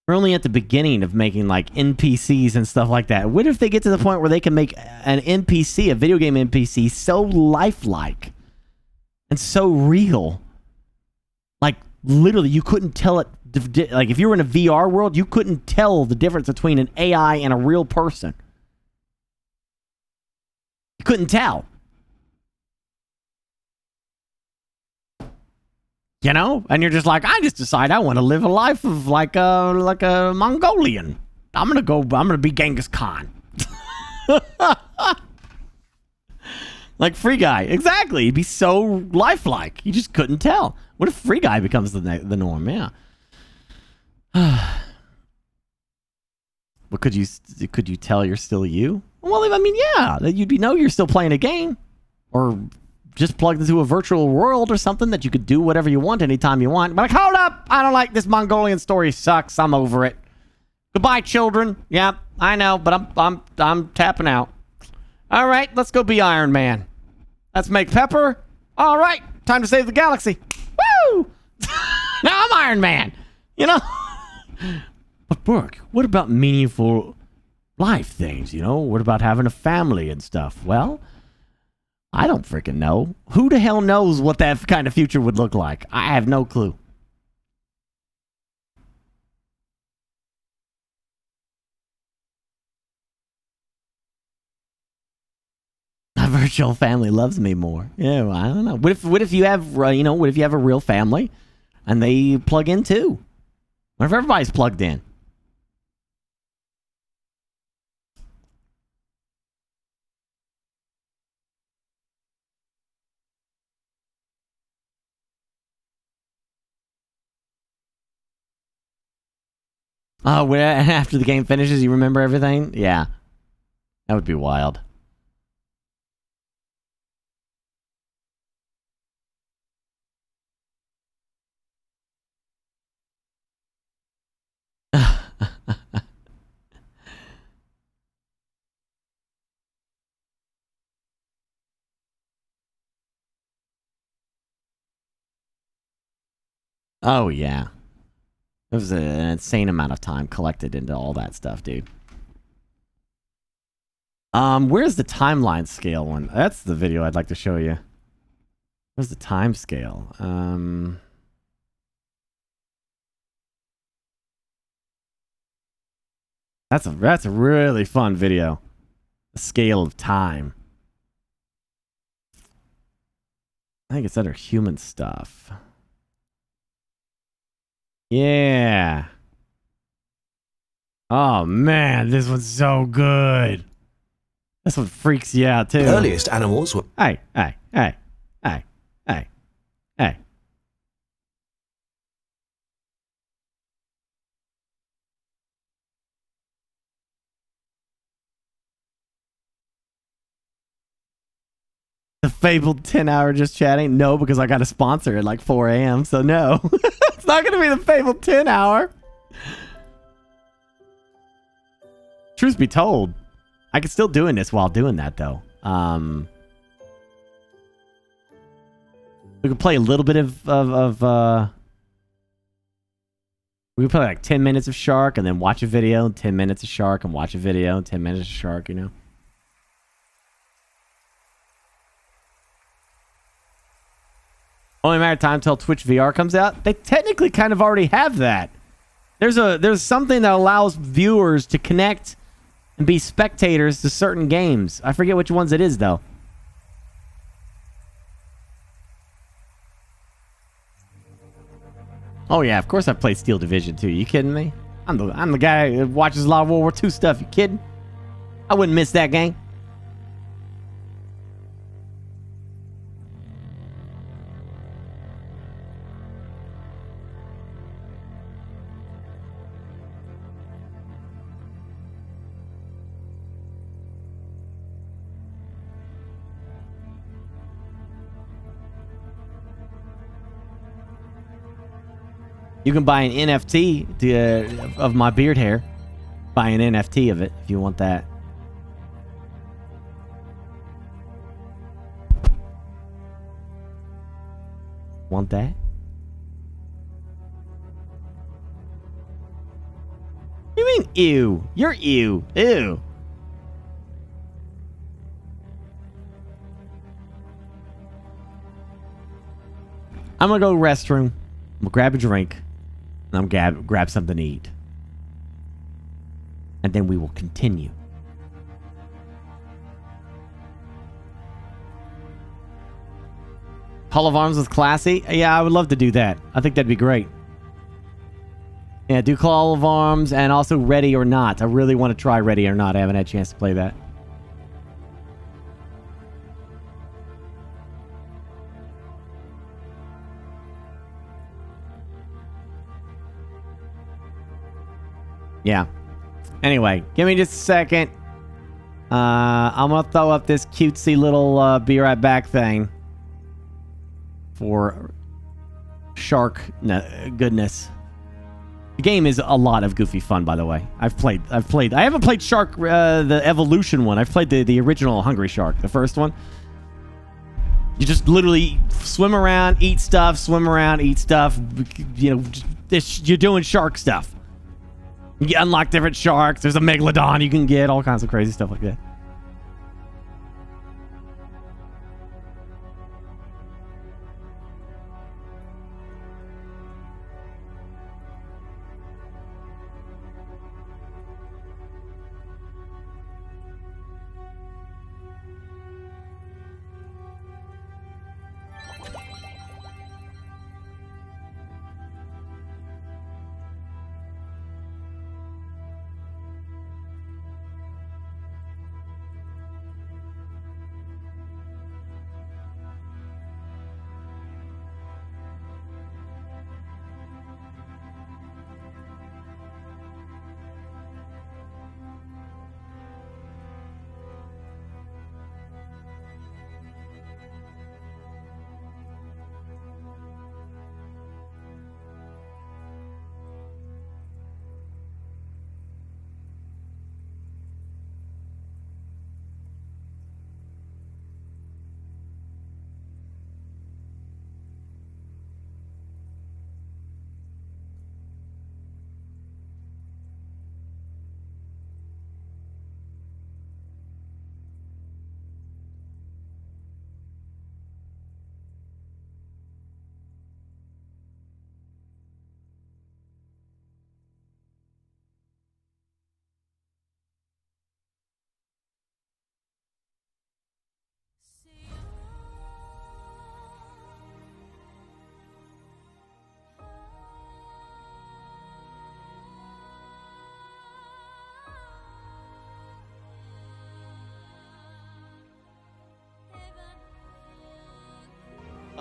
We're only at the beginning of making like NPCs and stuff like that. What if they get to the point where they can make an NPC, a video game NPC, so lifelike and so real? Like, literally, you couldn't tell it. Like, if you were in a VR world, you couldn't tell the difference between an AI and a real person. You couldn't tell. You know? And you're just like, I just decide I want to live a life of like a Mongolian. I'm gonna be Genghis Khan. Like Free Guy. Exactly. He'd be so lifelike. You just couldn't tell. What if Free Guy becomes the norm? Yeah. But could you tell you're still you? Well, I mean, yeah. You'd know you're still playing a game. Or just plugged into a virtual world or something that you could do whatever you want anytime you want. But like, hold up! I don't like this Mongolian story. Sucks. I'm over it. Goodbye, children. Yeah, I know, but I'm tapping out. All right, let's go be Iron Man. Let's make Pepper. All right, time to save the galaxy. Woo! Now I'm Iron Man. You know. But Burke, what about meaningful life things? You know, what about having a family and stuff? Well, I don't freaking know. Who the hell knows what that kind of future would look like? I have no clue. A virtual family loves me more. Yeah, well, I don't know. What if you have, what if you have a real family and they plug in too? What if everybody's plugged in? Oh, after the game finishes, you remember everything? Yeah. That would be wild. Oh, yeah. It was an insane amount of time collected into all that stuff, dude. Where's the timeline scale one? That's the video I'd like to show you. Where's the time scale? That's a really fun video. The scale of time. I think it's under human stuff. Yeah. Oh man, this one's so good. This one freaks you out too. Earliest animals were Hey. The fabled 10-hour just chatting? No, because I got a sponsor at like 4 a.m. So no, it's not going to be the fabled 10-hour. Truth be told, I could still doing this while doing that though. We could play a little bit of we could play like 10 minutes of Shark and then watch a video, 10 minutes of Shark and watch a video, 10 minutes of Shark, you know. Only a matter of time till Twitch VR comes out. They technically kind of already have that. There's something that allows viewers to connect and be spectators to certain games. I forget which ones it is though. Oh yeah, of course I played Steel Division 2. You kidding me? I'm the guy that watches a lot of World War II stuff. You kidding? I wouldn't miss that game. You can buy an NFT of my beard hair. Buy an NFT of it if you want that. Want that? What do you mean, ew? You're ew. Ew. I'm gonna go restroom. I'm gonna grab a drink. And I'm gonna grab something to eat. And then we will continue. Hall of Arms with Classy? Yeah, I would love to do that. I think that'd be great. Yeah, do Hall of Arms and also Ready or Not. I really want to try Ready or Not. I haven't had a chance to play that. Yeah. Anyway, give me just a second. I'm gonna throw up this cutesy little be right back thing for Shark goodness. The game is a lot of goofy fun, by the way. I haven't played Shark the Evolution one. I've played the original Hungry Shark, the first one. You just literally swim around, eat stuff, swim around, eat stuff. You know, you're doing shark stuff. You can unlock different sharks. There's a megalodon you can get. All kinds of crazy stuff like that.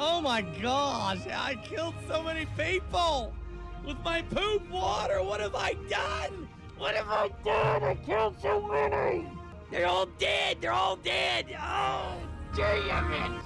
Oh my gosh, I killed so many people with my poop water. What have I done? What have I done? I killed so many. They're all dead. They're all dead. Oh, damn it.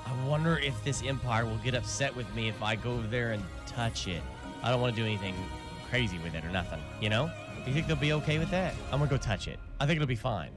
I wonder if this empire will get upset with me if I go over there and touch it. I don't want to do anything crazy with it or nothing, you know? Do you think they'll be okay with that? I'm gonna go touch it. I think it'll be fine.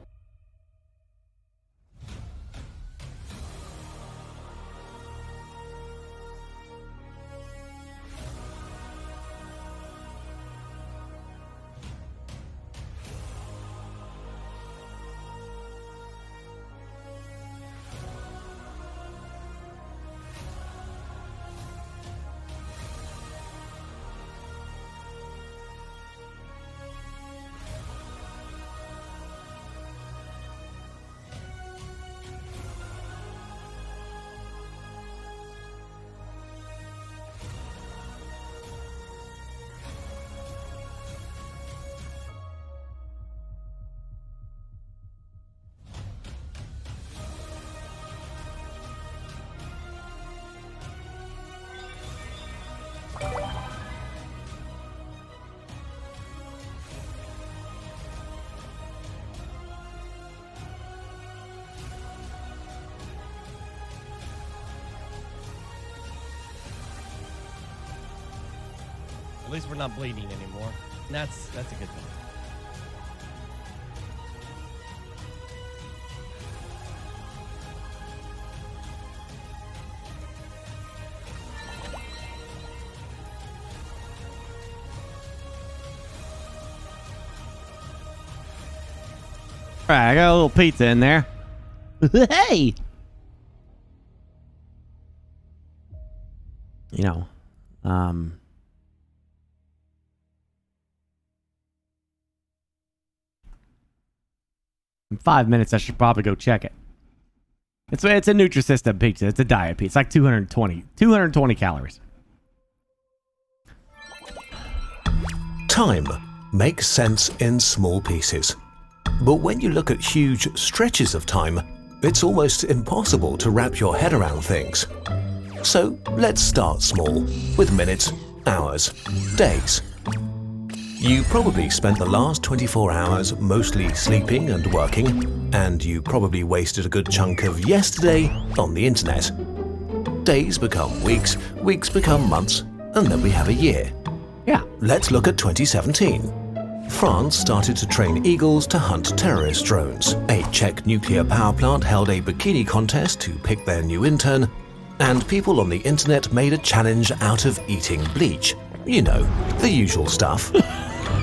At least we're not bleeding anymore. That's a good thing. All right, I got a little pizza in there. Hey! You know, in 5 minutes, I should probably go check it. It's a Nutrisystem pizza. It's a diet pizza. It's like 220 calories. Time makes sense in small pieces. But when you look at huge stretches of time, it's almost impossible to wrap your head around things. So let's start small, with minutes, hours, days. You probably spent the last 24 hours mostly sleeping and working, and you probably wasted a good chunk of yesterday on the internet. Days become weeks, weeks become months, and then we have a year. Yeah. Let's look at 2017. France started to train eagles to hunt terrorist drones. A Czech nuclear power plant held a bikini contest to pick their new intern, and people on the internet made a challenge out of eating bleach. You know, the usual stuff.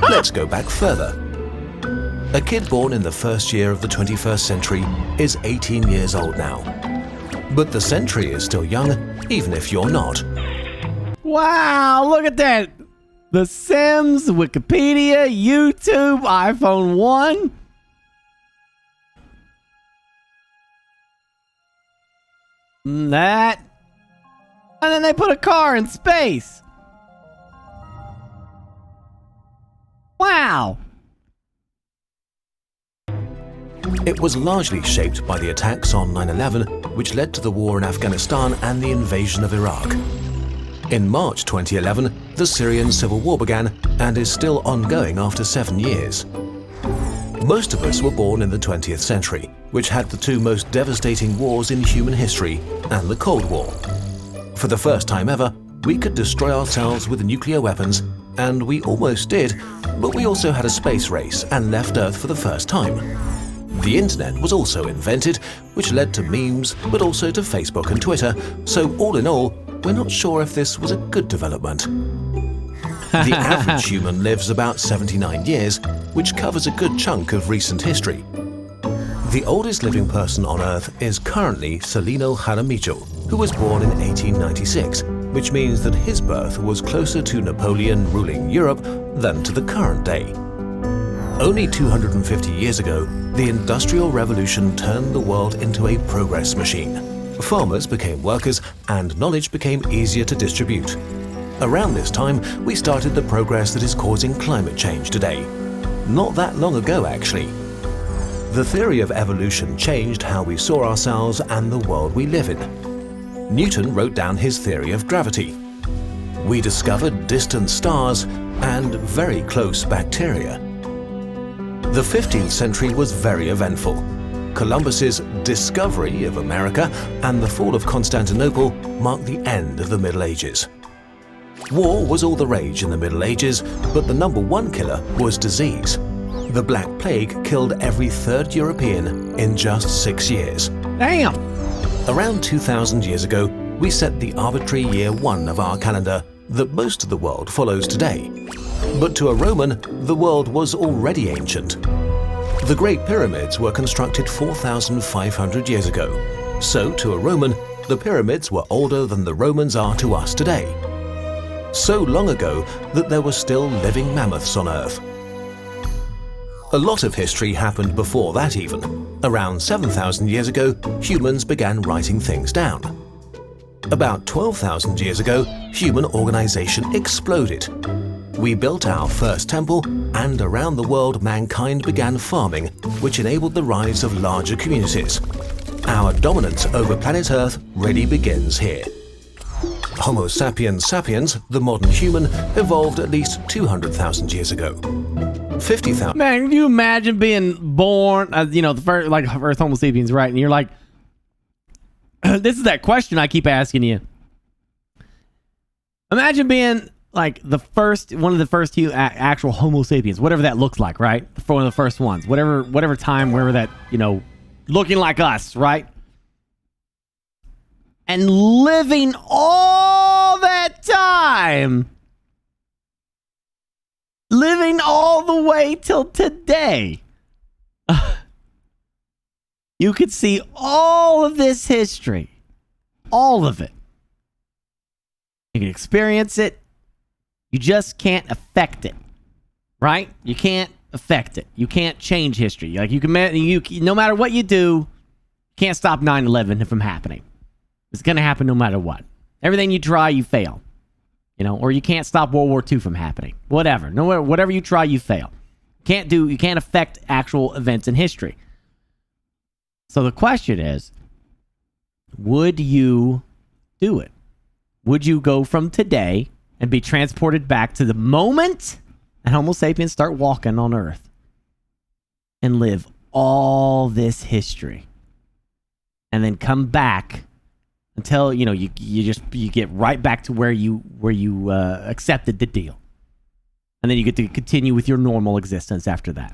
Let's go back further. A kid born in the first year of the 21st century is 18 years old now. But the century is still young, even if you're not. Wow, look at that. The Sims, Wikipedia, YouTube, iPhone 1. That. And then they put a car in space. Wow. It was largely shaped by the attacks on 9/11, which led to the war in Afghanistan and the invasion of Iraq. In March 2011, the Syrian civil war began and is still ongoing after 7 years. Most of us were born in the 20th century, which had the two most devastating wars in human history and the Cold War. For the first time ever, we could destroy ourselves with nuclear weapons, and we almost did, but we also had a space race and left Earth for the first time. The internet was also invented, which led to memes, but also to Facebook and Twitter, so all in all, we're not sure if this was a good development. The average human lives about 79 years, which covers a good chunk of recent history. The oldest living person on Earth is currently Celino Jaramillo, who was born in 1896, which means that his birth was closer to Napoleon ruling Europe than to the current day. Only 250 years ago, the Industrial Revolution turned the world into a progress machine. Farmers became workers and knowledge became easier to distribute. Around this time, we started the progress that is causing climate change today. Not that long ago, actually. The theory of evolution changed how we saw ourselves and the world we live in. Newton wrote down his theory of gravity. We discovered distant stars and very close bacteria. The 15th century was very eventful. Columbus's discovery of America and the fall of Constantinople marked the end of the Middle Ages. War was all the rage in the Middle Ages, but the number one killer was disease. The Black Plague killed every third European in just 6 years. Damn! Around 2,000 years ago, we set the arbitrary year 1 of our calendar that most of the world follows today. But to a Roman, the world was already ancient. The Great Pyramids were constructed 4,500 years ago. So to a Roman, the pyramids were older than the Romans are to us today. So long ago that there were still living mammoths on Earth. A lot of history happened before that even. Around 7,000 years ago, humans began writing things down. About 12,000 years ago, human organization exploded. We built our first temple, and around the world mankind began farming, which enabled the rise of larger communities. Our dominance over planet Earth really begins here. Homo sapiens sapiens, the modern human, evolved at least 200,000 years ago. 50,000. Man, can you imagine being born, the first, like Earth Homo sapiens, right? And you're like, this is that question I keep asking you. Imagine being like one of the first actual Homo sapiens, whatever that looks like, right? For one of the first ones, whatever time, wherever that, looking like us, right? And living all that time, living all the way till today. You could see all of this history, all of it. You can experience it. You just can't affect it, right? You can't affect it. You can't change history. Like no matter what you do, you can't stop 9/11 from happening. It's going to happen no matter what. Everything you try, you fail. Or you can't stop World War II from happening. Whatever. Whatever you try, you fail. You can't affect actual events in history. So the question is, would you do it? Would you go from today and be transported back to the moment that Homo sapiens start walking on Earth and live all this history and then come back until you get right back to where you accepted the deal, and then you get to continue with your normal existence after that?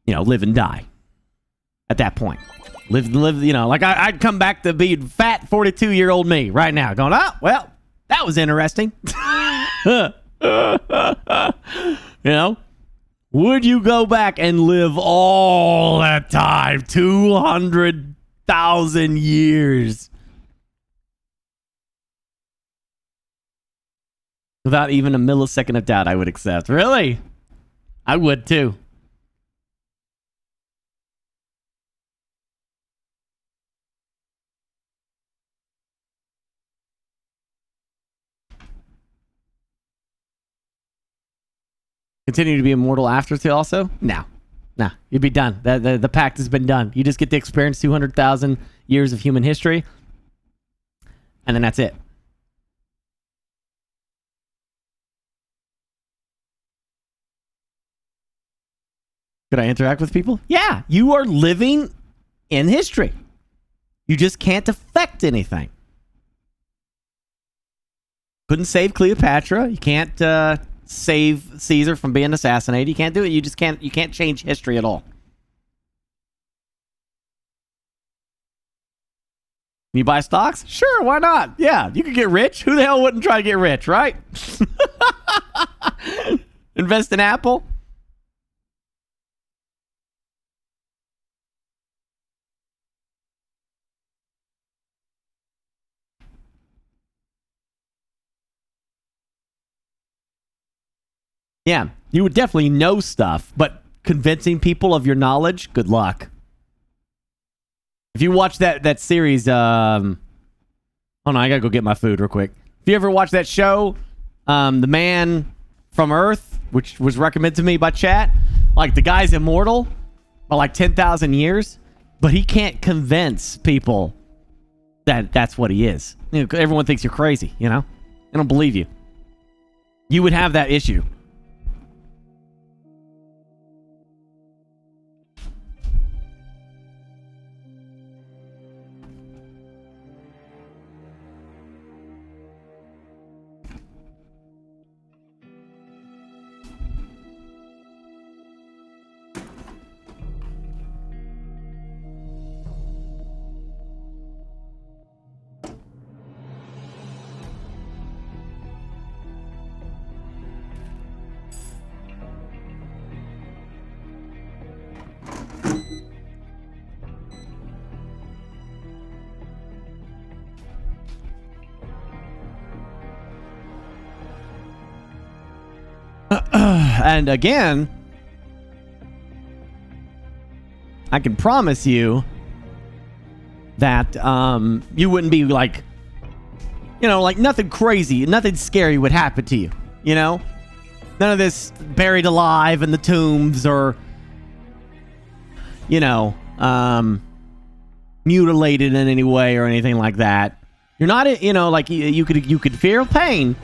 Live and die at that point. Live, like I'd come back to be fat 42-year-old me right now going, oh, well, that was interesting. Would you go back and live all that time, 200,000 years, without even a millisecond of doubt? I would accept. Really? I would too. Continue to be immortal after too also? No. You'd be done. The pact has been done. You just get to experience 200,000 years of human history, and then that's it. Could I interact with people? Yeah, you are living in history. You just can't affect anything. Couldn't save Cleopatra. You can't save Caesar from being assassinated. You can't do it. You just can't. You can't change history at all. You buy stocks? Sure, why not? Yeah, you could get rich. Who the hell wouldn't try to get rich, right? Invest in Apple. Yeah, you would definitely know stuff, but convincing people of your knowledge, good luck. If you watch that series, hold on, I gotta go get my food real quick. If you ever watch that show, The Man from Earth, which was recommended to me by chat, like the guy's immortal by like 10,000 years, but he can't convince people that that's what he is. You know, everyone thinks you're crazy, you know? They don't believe you. You would have that issue. And again, I can promise you that you wouldn't be like, you know, like nothing crazy, nothing scary would happen to you, you know? None of this buried alive in the tombs or, you know, mutilated in any way or anything like that. You're not, you know, like you could feel pain,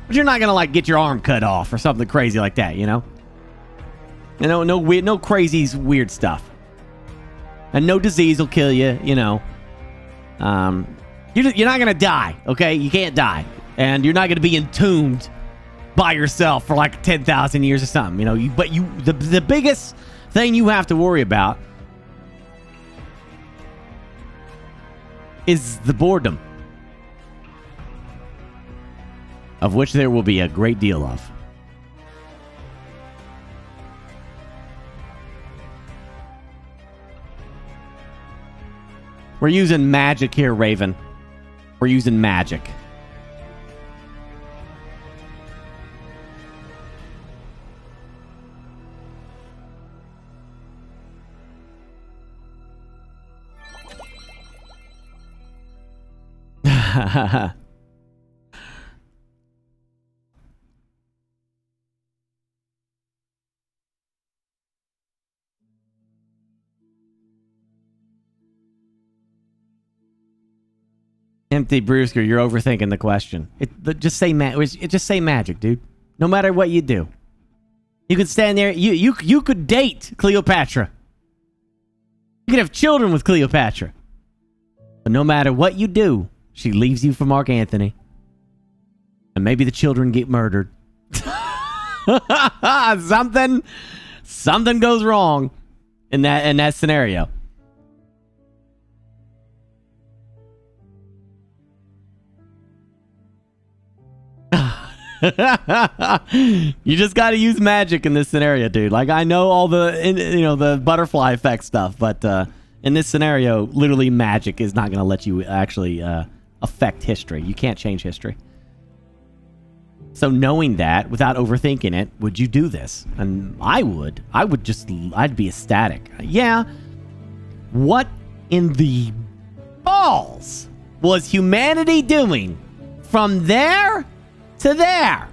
but you're not gonna like get your arm cut off or something crazy like that, you know? You know, no weird, no crazy weird stuff, and no disease will kill you. You know, you're not gonna die. Okay, you can't die, and you're not gonna be entombed by yourself for like 10,000 years or something. You know, the biggest thing you have to worry about is the boredom, of which there will be a great deal of. We're using magic here, Raven. We're using magic. Empty Brewsker, you're overthinking the question. Just say magic, dude. No matter what you do, you could stand there. You could date Cleopatra. You could have children with Cleopatra. But no matter what you do, she leaves you for Mark Anthony, and maybe the children get murdered. Something goes wrong in that scenario. You just got to use magic in this scenario, dude. Like, I know all the butterfly effect stuff, but in this scenario, literally magic is not going to let you actually affect history. You can't change history. So knowing that, without overthinking it, would you do this? And I would. I'd be ecstatic. Yeah. What in the balls was humanity doing from there to there?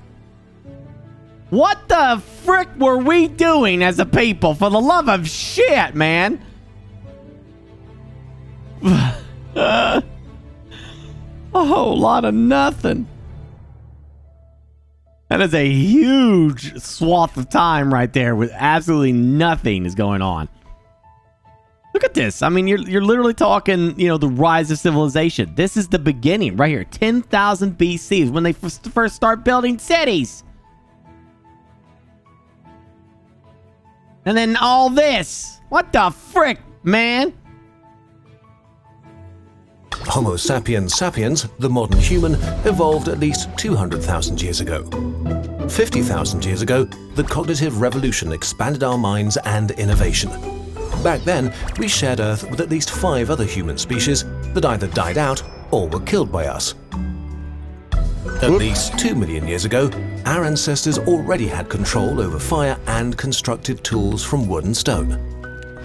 What the frick were we doing as a people? For the love of shit, man. A whole lot of nothing. That is a huge swath of time right there with absolutely nothing is going on. Look at this. I mean, you're literally talking, you know, the rise of civilization. This is the beginning right here. 10,000 BC is when they first start building cities. And then all this. What the frick, man? Homo sapiens sapiens, the modern human, evolved at least 200,000 years ago. 50,000 years ago, the cognitive revolution expanded our minds and innovation. Back then, we shared Earth with at least 5 other human species that either died out or were killed by us. At least 2 million years ago, our ancestors already had control over fire and constructed tools from wood and stone.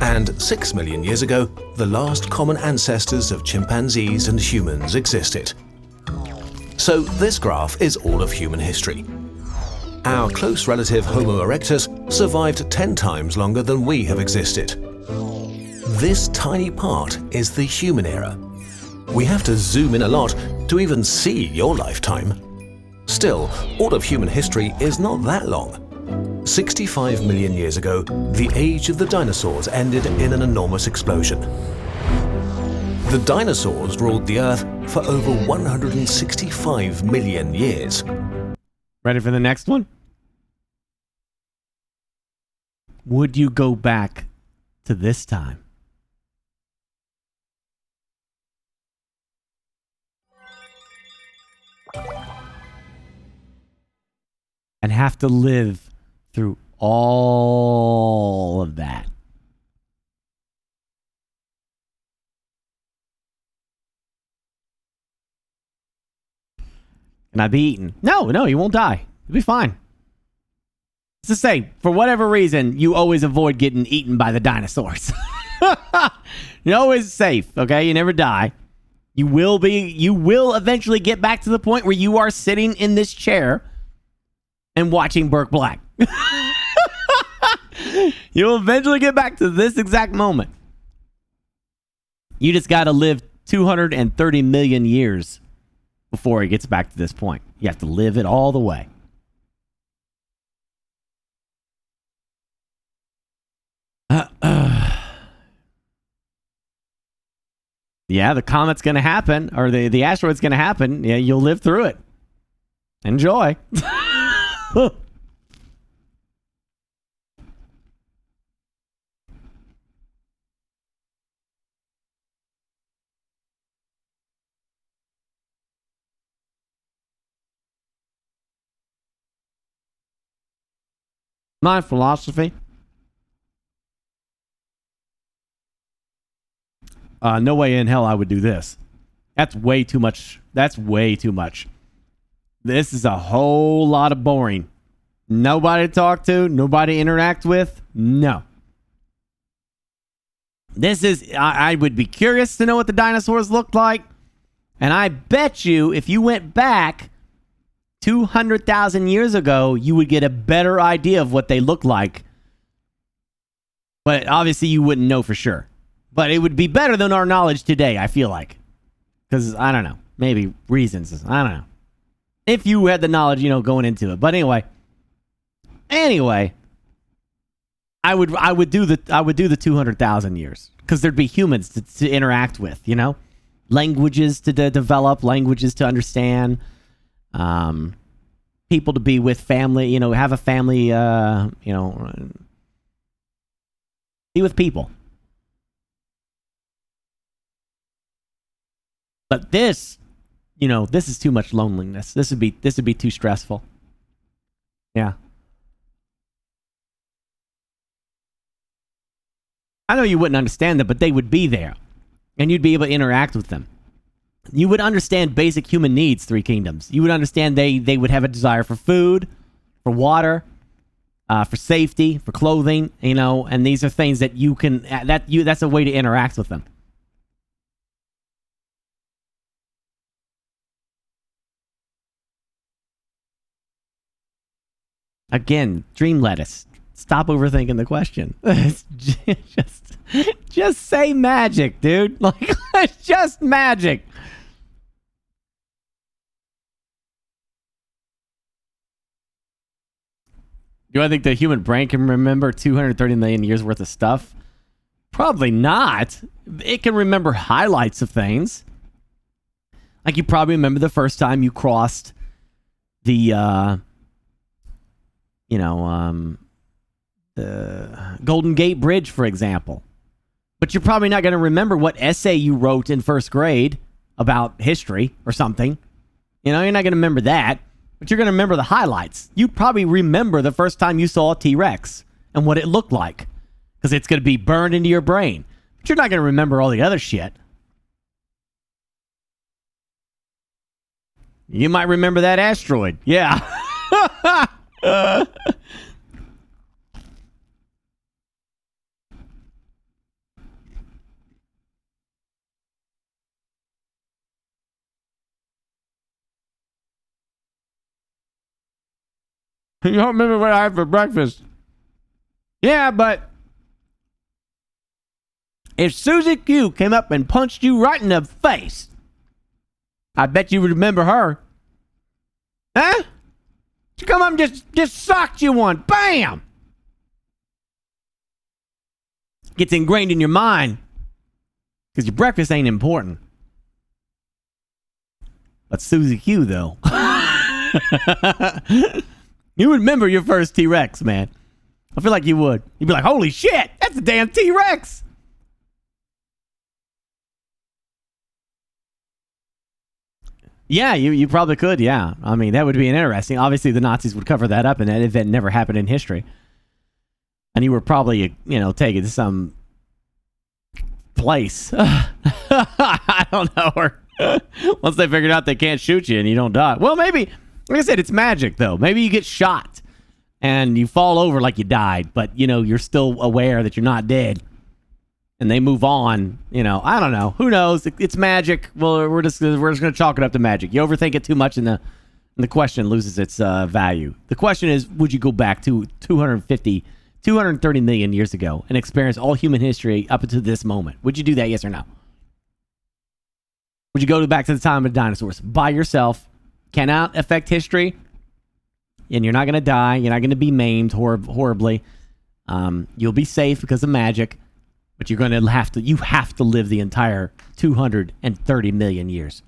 And 6 million years ago, the last common ancestors of chimpanzees and humans existed. So this graph is all of human history. Our close relative Homo erectus survived 10 times longer than we have existed. This tiny part is the human era. We have to zoom in a lot to even see your lifetime. Still, all of human history is not that long. 65 million years ago, the age of the dinosaurs ended in an enormous explosion. The dinosaurs ruled the Earth for over 165 million years. Ready for the next one? Would you go back to this time? And have to live through all of that? Can I be eaten? No, you won't die. You'll be fine. It's to say, for whatever reason, you always avoid getting eaten by the dinosaurs. You're always safe, okay? You never die. You will eventually get back to the point where you are sitting in this chair and watching BurkeBlack. You'll eventually get back to this exact moment. You just got to live 230 million years before it gets back to this point. You have to live it all the way. Yeah, the comet's going to happen, or the asteroid's going to happen. Yeah, you'll live through it. Enjoy. My philosophy. No way in hell I would do this. That's way too much. That's way too much. This is a whole lot of boring. Nobody to talk to, nobody to interact with. No. This is, I would be curious to know what the dinosaurs looked like. And I bet you if you went back 200,000 years ago, you would get a better idea of what they look like. But obviously you wouldn't know for sure. But it would be better than our knowledge today, I feel like. Because, I don't know. Maybe reasons. I don't know. If you had the knowledge, going into it. But anyway. I would do the 200,000 years. Because there'd be humans to interact with, Languages to develop, languages to understand. People to be with, family, have a family, be with people. But this, this is too much loneliness. This would be too stressful. Yeah. I know you wouldn't understand them, but they would be there. And you'd be able to interact with them. You would understand basic human needs, Three Kingdoms. You would understand they would have a desire for food, for water, for safety, for clothing, and these are things that that's a way to interact with them. Again, dream lettuce. Stop overthinking the question. just say magic, dude. Like, it's just magic. Do I think the human brain can remember 230 million years worth of stuff? Probably not. It can remember highlights of things. Like, you probably remember the first time you crossed the Golden Gate Bridge, for example. But you're probably not going to remember what essay you wrote in first grade about history or something. You know, you're not going to remember that, but you're going to remember the highlights. You probably remember the first time you saw a T-Rex and what it looked like, because it's going to be burned into your brain. But you're not going to remember all the other shit. You might remember that asteroid. Yeah. You don't remember what I had for breakfast? Yeah, but if Susie Q came up and punched you right in the face, I bet you would remember her. Huh? She come up and just socked you one. Bam! Gets ingrained in your mind. Because your breakfast ain't important. But Susie Q, though. You would remember your first T-Rex, man. I feel like you would. You'd be like, holy shit, that's a damn T-Rex. Yeah, you probably could, yeah. I mean, that would be interesting. Obviously, the Nazis would cover that up, and that event never happened in history. And you were probably, taken to some place. I don't know. Or once they figured out they can't shoot you and you don't die. Well, maybe, like I said, it's magic, though. Maybe you get shot and you fall over like you died, but, you're still aware that you're not dead. And they move on, I don't know. Who knows? It's magic. Well, we're just going to chalk it up to magic. You overthink it too much and the question loses its value. The question is, would you go back to 230 million years ago and experience all human history up until this moment? Would you do that, yes or no? Would you go back to the time of the dinosaurs by yourself? Cannot affect history, and you're not going to die. You're not going to be maimed horribly. You'll be safe because of magic. But you're going to have to live the entire 230 million years.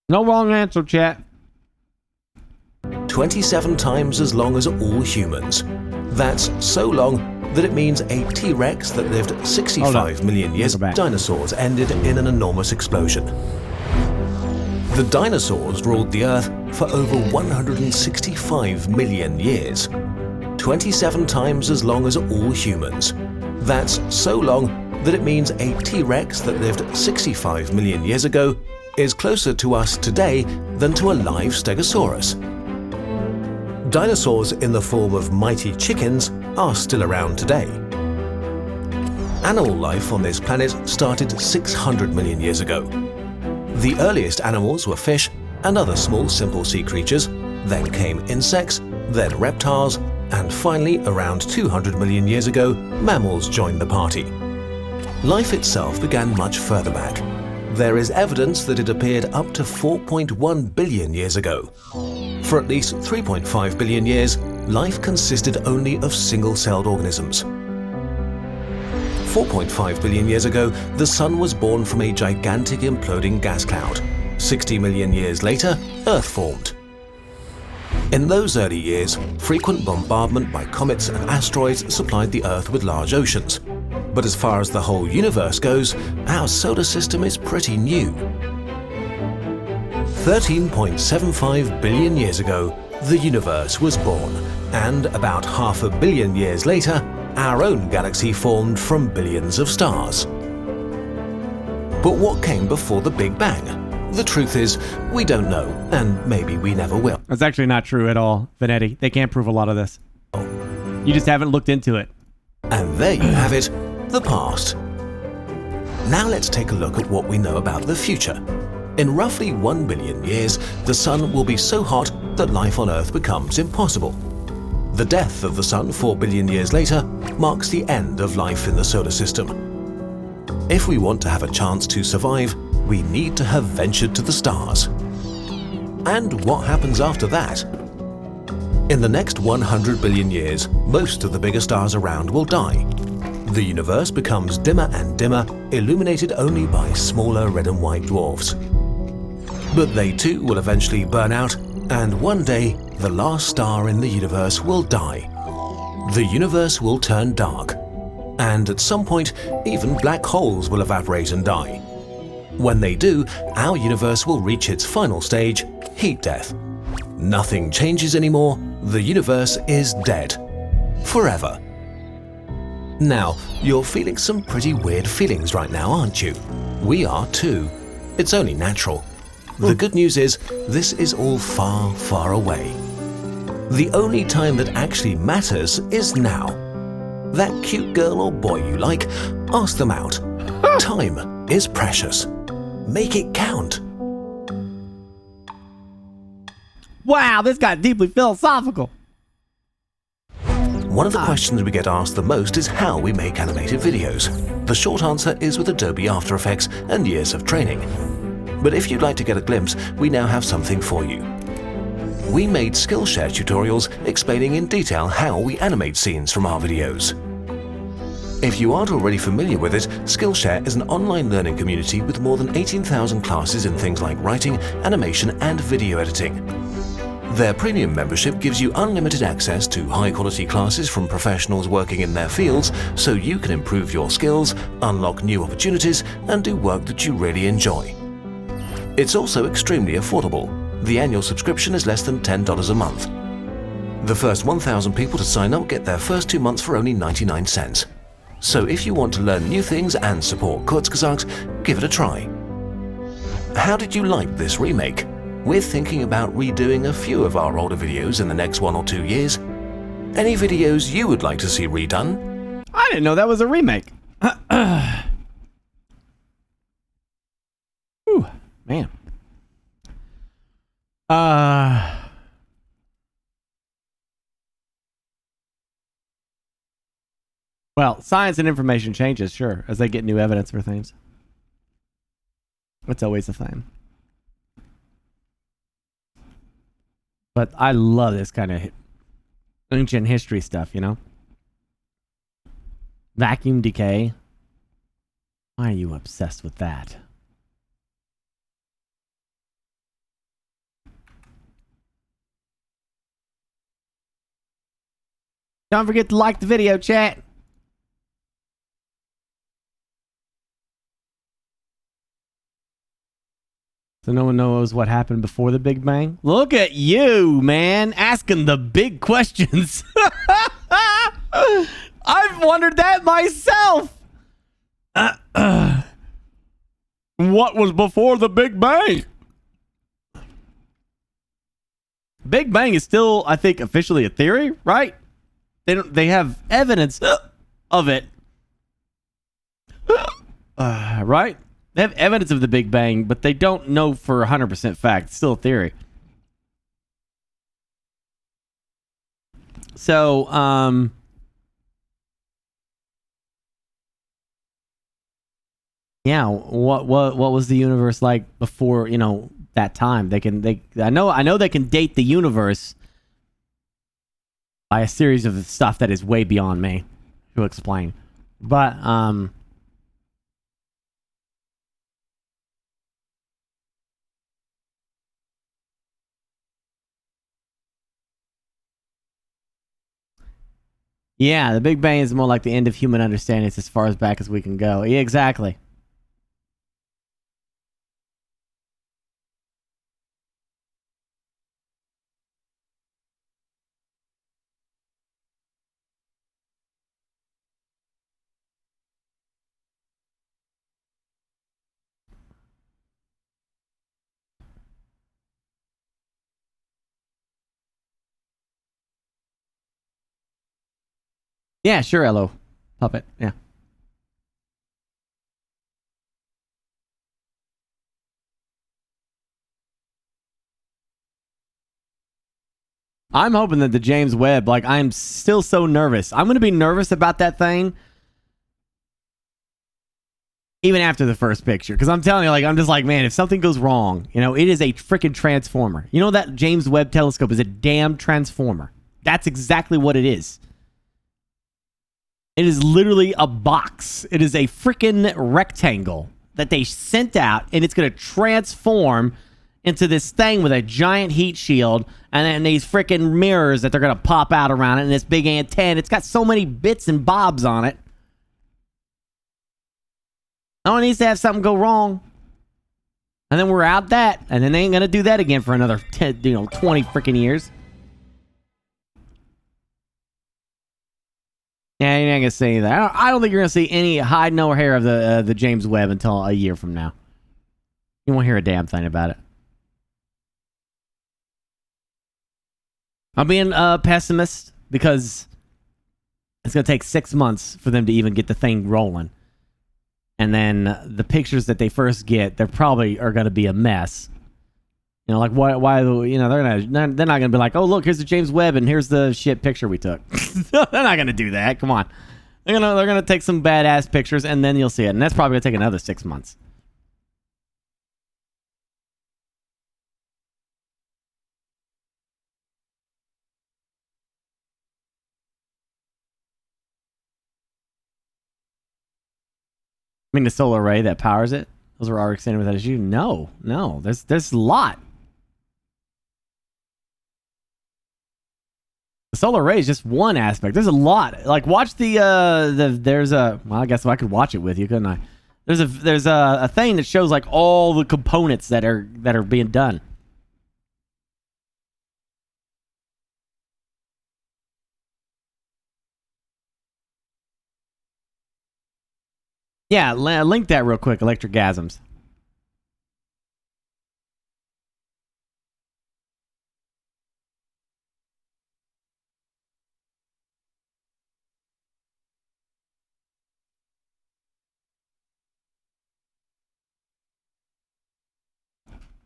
No wrong answer, chat. 27 times as long as all humans. That's so long that it means a T-Rex that lived 65 million years ago. Dinosaurs ended in an enormous explosion. The dinosaurs ruled the Earth for over 165 million years. 27 times as long as all humans. That's so long that it means a T-Rex that lived 65 million years ago is closer to us today than to a live Stegosaurus. Dinosaurs in the form of mighty chickens are still around today. Animal life on this planet started 600 million years ago. The earliest animals were fish and other small simple sea creatures, then came insects, then reptiles, and finally around 200 million years ago, mammals joined the party. Life itself began much further back. There is evidence that it appeared up to 4.1 billion years ago. For at least 3.5 billion years, life consisted only of single-celled organisms. 4.5 billion years ago, the Sun was born from a gigantic imploding gas cloud. 60 million years later, Earth formed. In those early years, frequent bombardment by comets and asteroids supplied the Earth with large oceans. But as far as the whole universe goes, our solar system is pretty new. 13.75 billion years ago, the universe was born, and about 500 million years later, our own galaxy formed from billions of stars. But what came before the Big Bang? The truth is, we don't know, and maybe we never will. That's actually not true at all, Vanetti. They can't prove a lot of this. You just haven't looked into it. And there you have it, the past. Now let's take a look at what we know about the future. In roughly 1 billion years, the Sun will be so hot that life on Earth becomes impossible. The death of the Sun 4 billion years later marks the end of life in the solar system. If we want to have a chance to survive, we need to have ventured to the stars. And what happens after that? In the next 100 billion years, most of the bigger stars around will die. The universe becomes dimmer and dimmer, illuminated only by smaller red and white dwarfs. But they too will eventually burn out, and one day, the last star in the universe will die. The universe will turn dark, and at some point, even black holes will evaporate and die. When they do, our universe will reach its final stage, heat death. Nothing changes anymore, the universe is dead. Forever. Now, you're feeling some pretty weird feelings right now, aren't you? We are too. It's only natural. The good news is, this is all far, far away. The only time that actually matters is now. That cute girl or boy you like, ask them out. Time is precious. Make it count. Wow, this got deeply philosophical. One of the questions we get asked the most is how we make animated videos. The short answer is with Adobe After Effects and years of training. But if you'd like to get a glimpse, we now have something for you. We made Skillshare tutorials explaining in detail how we animate scenes from our videos. If you aren't already familiar with it, Skillshare is an online learning community with more than 18,000 classes in things like writing, animation, and video editing. Their premium membership gives you unlimited access to high-quality classes from professionals working in their fields, so you can improve your skills, unlock new opportunities, and do work that you really enjoy. It's also extremely affordable. The annual subscription is less than $10 a month. The first 1,000 people to sign up get their first 2 months for only 99 cents. So if you want to learn new things and support Kurzgesagt, give it a try. How did you like this remake? We're thinking about redoing a few of our older videos in the next 1 or 2 years. Any videos you would like to see redone? I didn't know that was a remake. Whew, man. Well, science and information changes, sure, as they get new evidence for things. It's always a thing. But I love this kind of ancient history stuff, you know? Vacuum decay. Why are you obsessed with that? Don't forget to like the video, chat. So no one knows what happened before the Big Bang? Look at you, man, asking the big questions. I've wondered that myself. What was before the Big Bang? Big Bang is still, I think, officially a theory, right? They have evidence of it. Right? They have evidence of the Big Bang, but they don't know for 100% fact. It's still a theory. So, yeah, what was the universe like before, you know, that time? I know they can date the universe by a series of stuff that is way beyond me to explain. But yeah, the Big Bang is more like the end of human understanding. It's as far as back as we can go. Yeah, exactly. Yeah, sure, hello. Puppet, yeah. I'm hoping that the James Webb, like, I'm still so nervous. I'm going to be nervous about that thing even after the first picture. Because I'm telling you, like, I'm just like, man, if something goes wrong, you know, it is a freaking transformer. You know that James Webb telescope is a damn transformer. That's exactly what it is. It is literally a box. It is a freaking rectangle that they sent out, and it's going to transform into this thing with a giant heat shield and then these freaking mirrors that they're going to pop out around it and this big antenna. It's got so many bits and bobs on it. No one needs to have something go wrong. And then we're out that, and then they ain't going to do that again for another 10, 20 freaking years. Yeah, you're not going to see that. I don't think you're going to see any hide nor hair of the James Webb until a year from now. You won't hear a damn thing about it. I'm being a pessimist because it's going to take 6 months for them to even get the thing rolling. And then the pictures that they first get, they probably are going to be a mess. You know, like why they're not going to be like, oh look, here's the James Webb and here's the shit picture we took. They're not going to do that. Come on, they're going to take some badass pictures and then you'll see it, and that's probably going to take another 6 months. I mean, the solar array that powers it, those are already extended without issue. No, there's a lot. The solar array is just one aspect. There's a lot. Like, watch there's a, well, I guess I could watch it with you, couldn't I? There's a thing that shows like all the components that are being done. Yeah, link that real quick, Electric Gasms.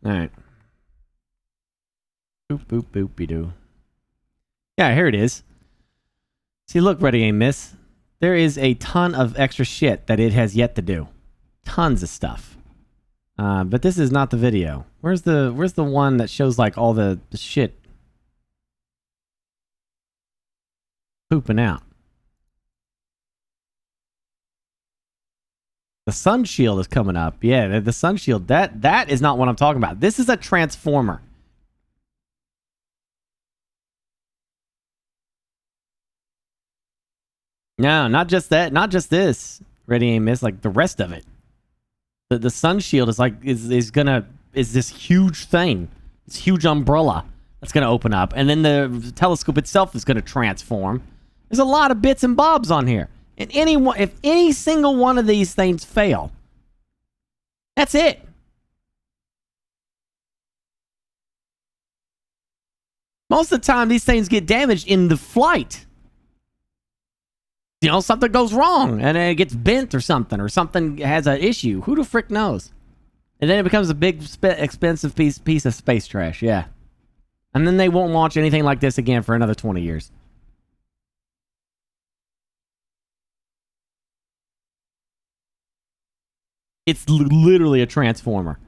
Alright. Boop, boop, boopy doo. Yeah, here it is. See, look, Ready Aim Miss. There is a ton of extra shit that it has yet to do. Tons of stuff. But this is not the video. Where's the one that shows like all the shit pooping out? The sun shield is coming up. Yeah, the sun shield. That is not what I'm talking about. This is a transformer. No, not just that. Not just this. Ready Aim Miss. Like the rest of it. The sun shield is like is this huge thing. This huge umbrella that's gonna open up, and then the telescope itself is gonna transform. There's a lot of bits and bobs on here, and if any single one of these things fail, that's it. Most of the time, these things get damaged in the flight. You know, something goes wrong, and it gets bent or something has an issue. Who the frick knows? And then it becomes a big, expensive piece of space trash, yeah. And then they won't launch anything like this again for another 20 years. It's literally a transformer.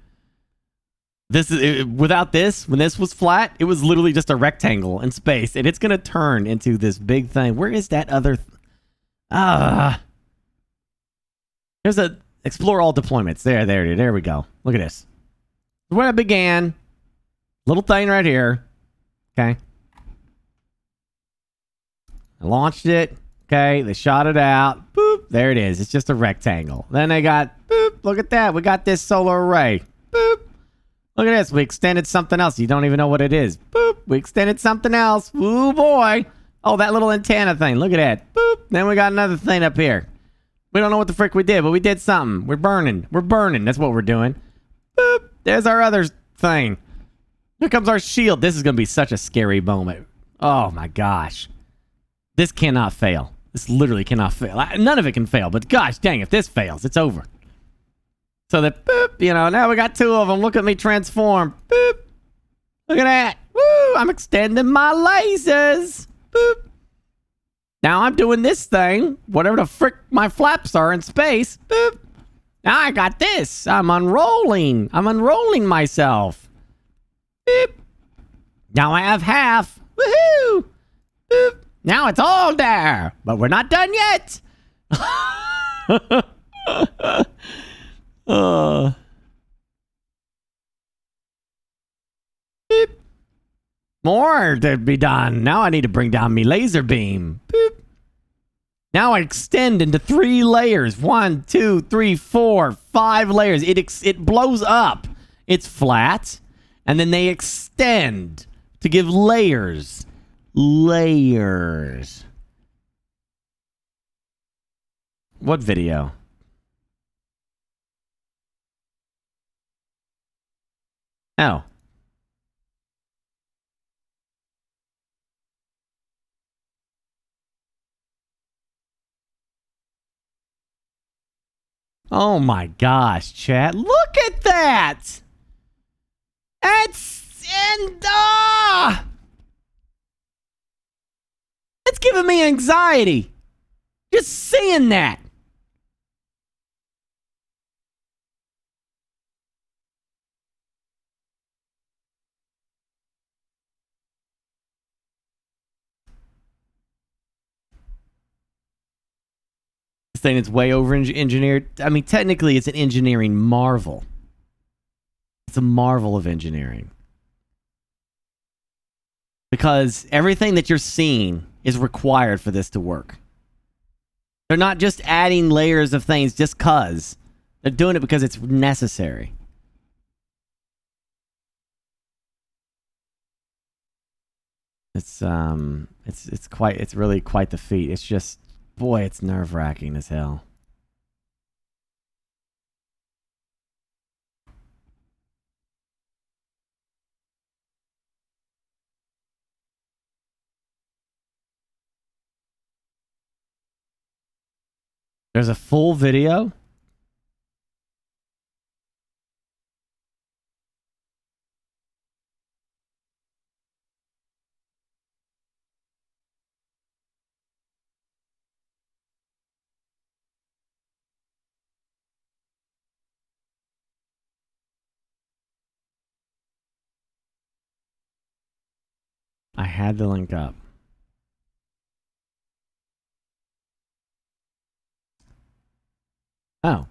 This is without this, when this was flat, it was literally just a rectangle in space, and it's going to turn into this big thing. Where is that other... There's a explore all deployments. There we go. Look at this. Where it began. Little thing right here. Okay. I launched it. Okay. They shot it out. Boop. There it is. It's just a rectangle. Then they got, boop. Look at that. We got this solar array. Boop. Look at this. We extended something else. You don't even know what it is. Boop. We extended something else. Ooh, boy. Oh, that little antenna thing. Look at that. Boop. Then we got another thing up here. We don't know what the frick we did, but we did something. We're burning. We're burning. That's what we're doing. Boop. There's our other thing. Here comes our shield. This is going to be such a scary moment. Oh, my gosh. This cannot fail. This literally cannot fail. None of it can fail, but gosh dang, if this fails, it's over. So that, boop, you know, now we got two of them. Look at me transform. Boop. Look at that. Woo, I'm extending my lasers. Boop. Now I'm doing this thing, whatever the frick my flaps are in space. Boop. Now I got this. I'm unrolling. I'm unrolling myself. Boop. Now I have half. Woohoo! Boop. Now it's all there, but we're not done yet. Beep. More to be done. Now I need to bring down me laser beam. Boop. Now I extend into 3 layers. 1, 2, 3, 4, 5 layers. It blows up. It's flat. And then they extend to give layers. Layers. What video? Oh. Oh my gosh, chat. Look at that! It's giving me anxiety. Just seeing that. This thing is way over engineered. I mean, technically, it's an engineering marvel. It's a marvel of engineering. Because everything that you're seeing is required for this to work. They're not just adding layers of things just cuz. They're doing it because it's necessary. It's really quite the feat. It's just, boy, it's nerve-wracking as hell. There's a full video? I had the link up. Oh.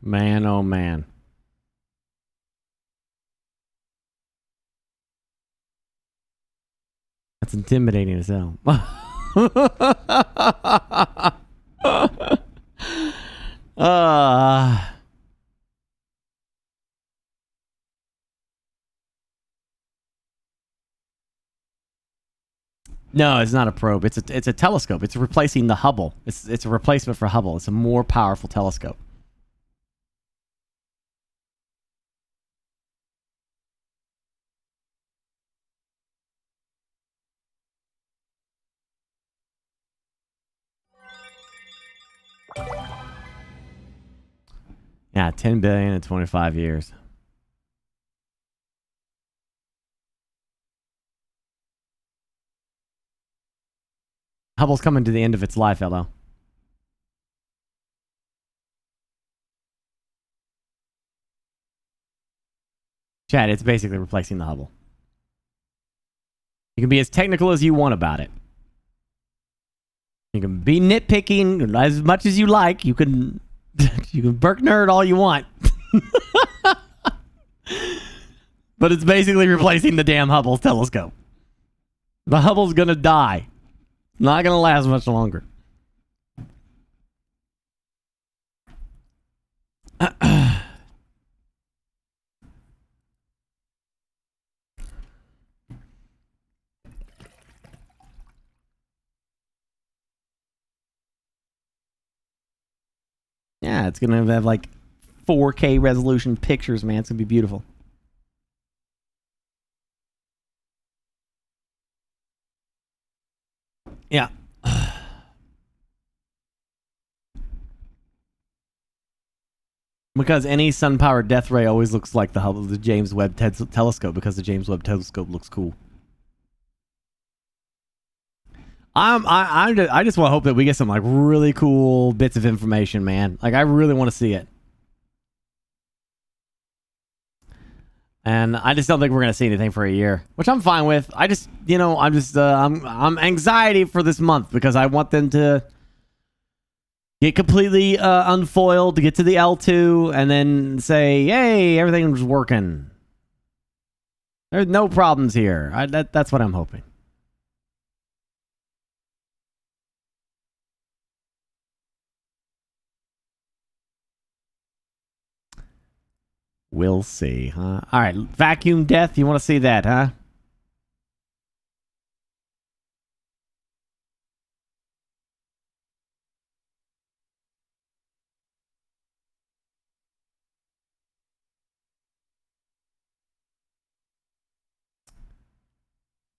Man, oh man. That's intimidating as hell. No, it's not a probe. It's a telescope. It's replacing the Hubble. It's a replacement for Hubble. It's a more powerful telescope. Yeah, 10 billion in 25 years. Hubble's coming to the end of its life, hello. Chad, it's basically replacing the Hubble. You can be as technical as you want about it. You can be nitpicking as much as you like. You can you can Burke nerd all you want. But it's basically replacing the damn Hubble telescope. The Hubble's gonna die. Not gonna last much longer. Yeah, it's gonna have like 4K resolution pictures, man. It's gonna be beautiful. Yeah. Because any sun-powered death ray always looks like the Hubble, the James Webb telescope, because the James Webb telescope looks cool. I just want to hope that we get some like really cool bits of information, man. Like I really want to see it. And I just don't think we're gonna see anything for a year, which I'm fine with. I just, I'm anxiety for this month because I want them to get completely unfoiled, to get to the L2, and then say, "Hey, everything's working. There's no problems here." That's what I'm hoping. We'll see, huh? All right, vacuum death. You want to see that, huh?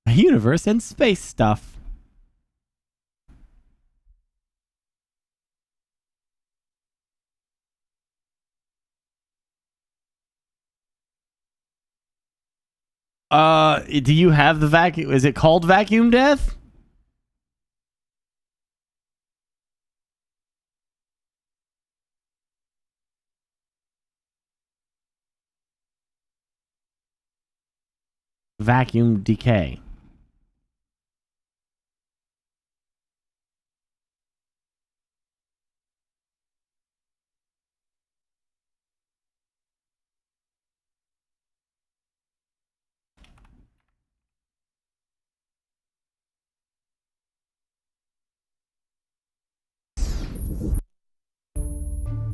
A universe and space stuff. Do you have the vacuum? Is it called vacuum death? Vacuum decay.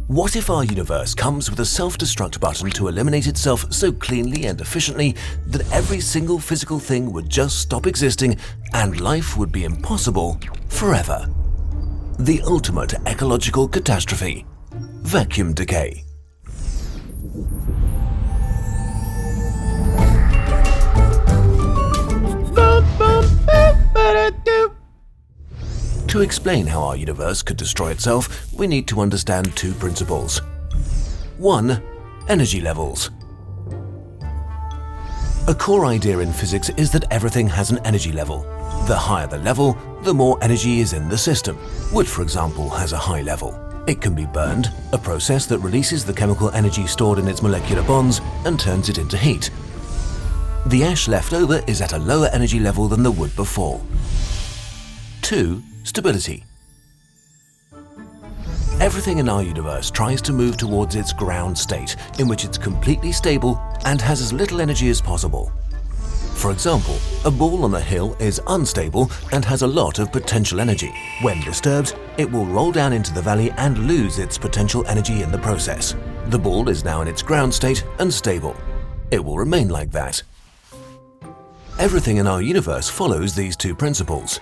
What if our universe comes with a self-destruct button to eliminate itself so cleanly and efficiently that every single physical thing would just stop existing and life would be impossible forever? The ultimate ecological catastrophe. Vacuum decay. To explain how our universe could destroy itself, we need to understand two principles. 1. Energy levels. A core idea in physics is that everything has an energy level. The higher the level, the more energy is in the system. Wood, for example, has a high level. It can be burned, a process that releases the chemical energy stored in its molecular bonds and turns it into heat. The ash left over is at a lower energy level than the wood before. 2. Stability. Everything in our universe tries to move towards its ground state, in which it's completely stable and has as little energy as possible. For example, a ball on a hill is unstable and has a lot of potential energy. When disturbed, it will roll down into the valley and lose its potential energy in the process. The ball is now in its ground state and stable. It will remain like that. Everything in our universe follows these two principles.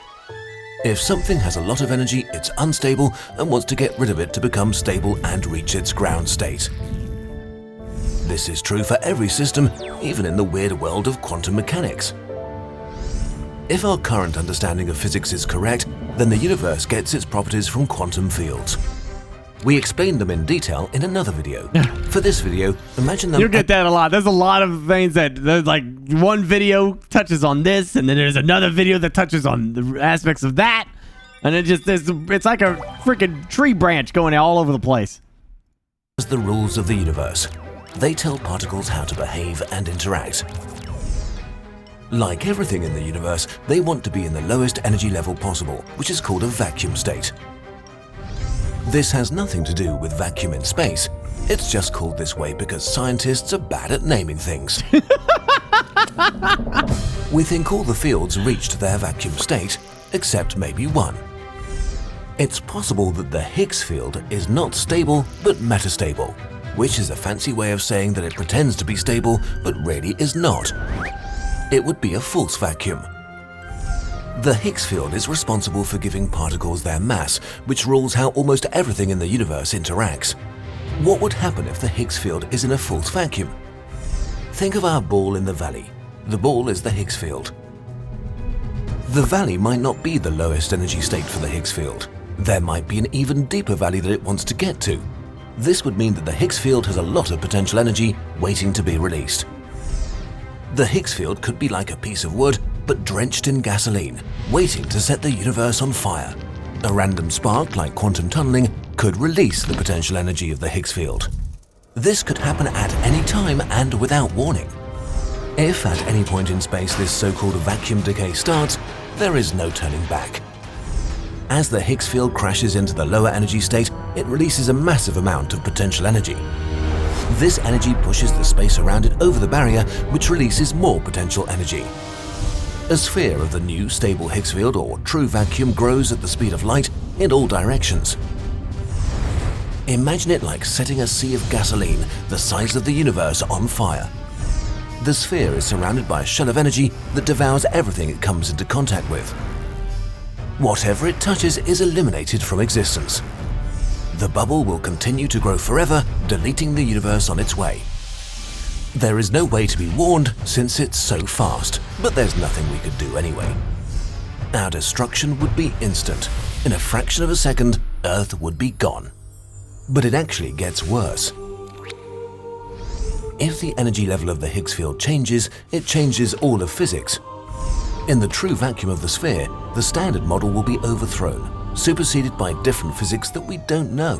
If something has a lot of energy, it's unstable and wants to get rid of it to become stable and reach its ground state. This is true for every system, even in the weird world of quantum mechanics. If our current understanding of physics is correct, then the universe gets its properties from quantum fields. We explained them in detail in another video. For this video, imagine them... You'll get that a lot. There's a lot of things that, there's like one video touches on this, and then there's another video that touches on the aspects of that. And it just, it's like a freaking tree branch going all over the place. As the rules of the universe, they tell particles how to behave and interact. Like everything in the universe, they want to be in the lowest energy level possible, which is called a vacuum state. This has nothing to do with vacuum in space. It's just called this way because scientists are bad at naming things. We think all the fields reached their vacuum state, except maybe one. It's possible that the Higgs field is not stable, but metastable, which is a fancy way of saying that it pretends to be stable, but really is not. It would be a false vacuum. The Higgs field is responsible for giving particles their mass, which rules how almost everything in the universe interacts. What would happen if the Higgs field is in a false vacuum? Think of our ball in the valley. The ball is the Higgs field. The valley might not be the lowest energy state for the Higgs field. There might be an even deeper valley that it wants to get to. This would mean that the Higgs field has a lot of potential energy waiting to be released. The Higgs field could be like a piece of wood, but drenched in gasoline, waiting to set the universe on fire. A random spark, like quantum tunneling, could release the potential energy of the Higgs field. This could happen at any time and without warning. If at any point in space this so-called vacuum decay starts, there is no turning back. As the Higgs field crashes into the lower energy state, it releases a massive amount of potential energy. This energy pushes the space around it over the barrier, which releases more potential energy. A sphere of the new stable Higgs field or true vacuum grows at the speed of light in all directions. Imagine it like setting a sea of gasoline the size of the universe on fire. The sphere is surrounded by a shell of energy that devours everything it comes into contact with. Whatever it touches is eliminated from existence. The bubble will continue to grow forever, deleting the universe on its way. There is no way to be warned since it's so fast, but there's nothing we could do anyway. Our destruction would be instant. In a fraction of a second, Earth would be gone. But it actually gets worse. If the energy level of the Higgs field changes, it changes all of physics. In the true vacuum of the sphere, the standard model will be overthrown, superseded by different physics that we don't know.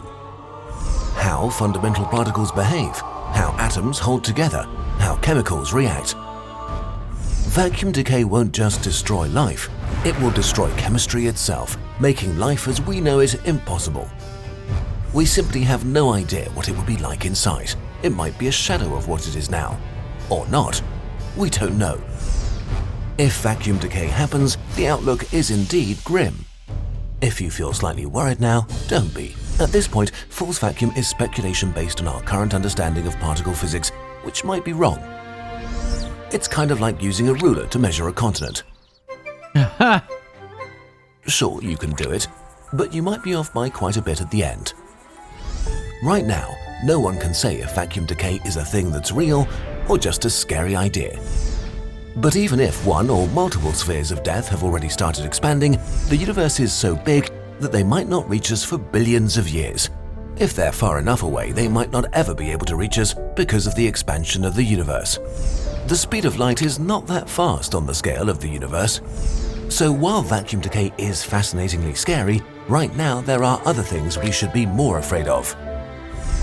How fundamental particles behave, how atoms hold together, how chemicals react. Vacuum decay won't just destroy life, it will destroy chemistry itself, making life as we know it impossible. We simply have no idea what it would be like inside. It might be a shadow of what it is now. Or not. We don't know. If vacuum decay happens, the outlook is indeed grim. If you feel slightly worried now, don't be. At this point, false vacuum is speculation based on our current understanding of particle physics, which might be wrong. It's kind of like using a ruler to measure a continent. Sure, you can do it, but you might be off by quite a bit at the end. Right now, no one can say if vacuum decay is a thing that's real or just a scary idea. But even if one or multiple spheres of death have already started expanding, the universe is so big that they might not reach us for billions of years. If they're far enough away, they might not ever be able to reach us because of the expansion of the universe. The speed of light is not that fast on the scale of the universe. So while vacuum decay is fascinatingly scary, right now there are other things we should be more afraid of.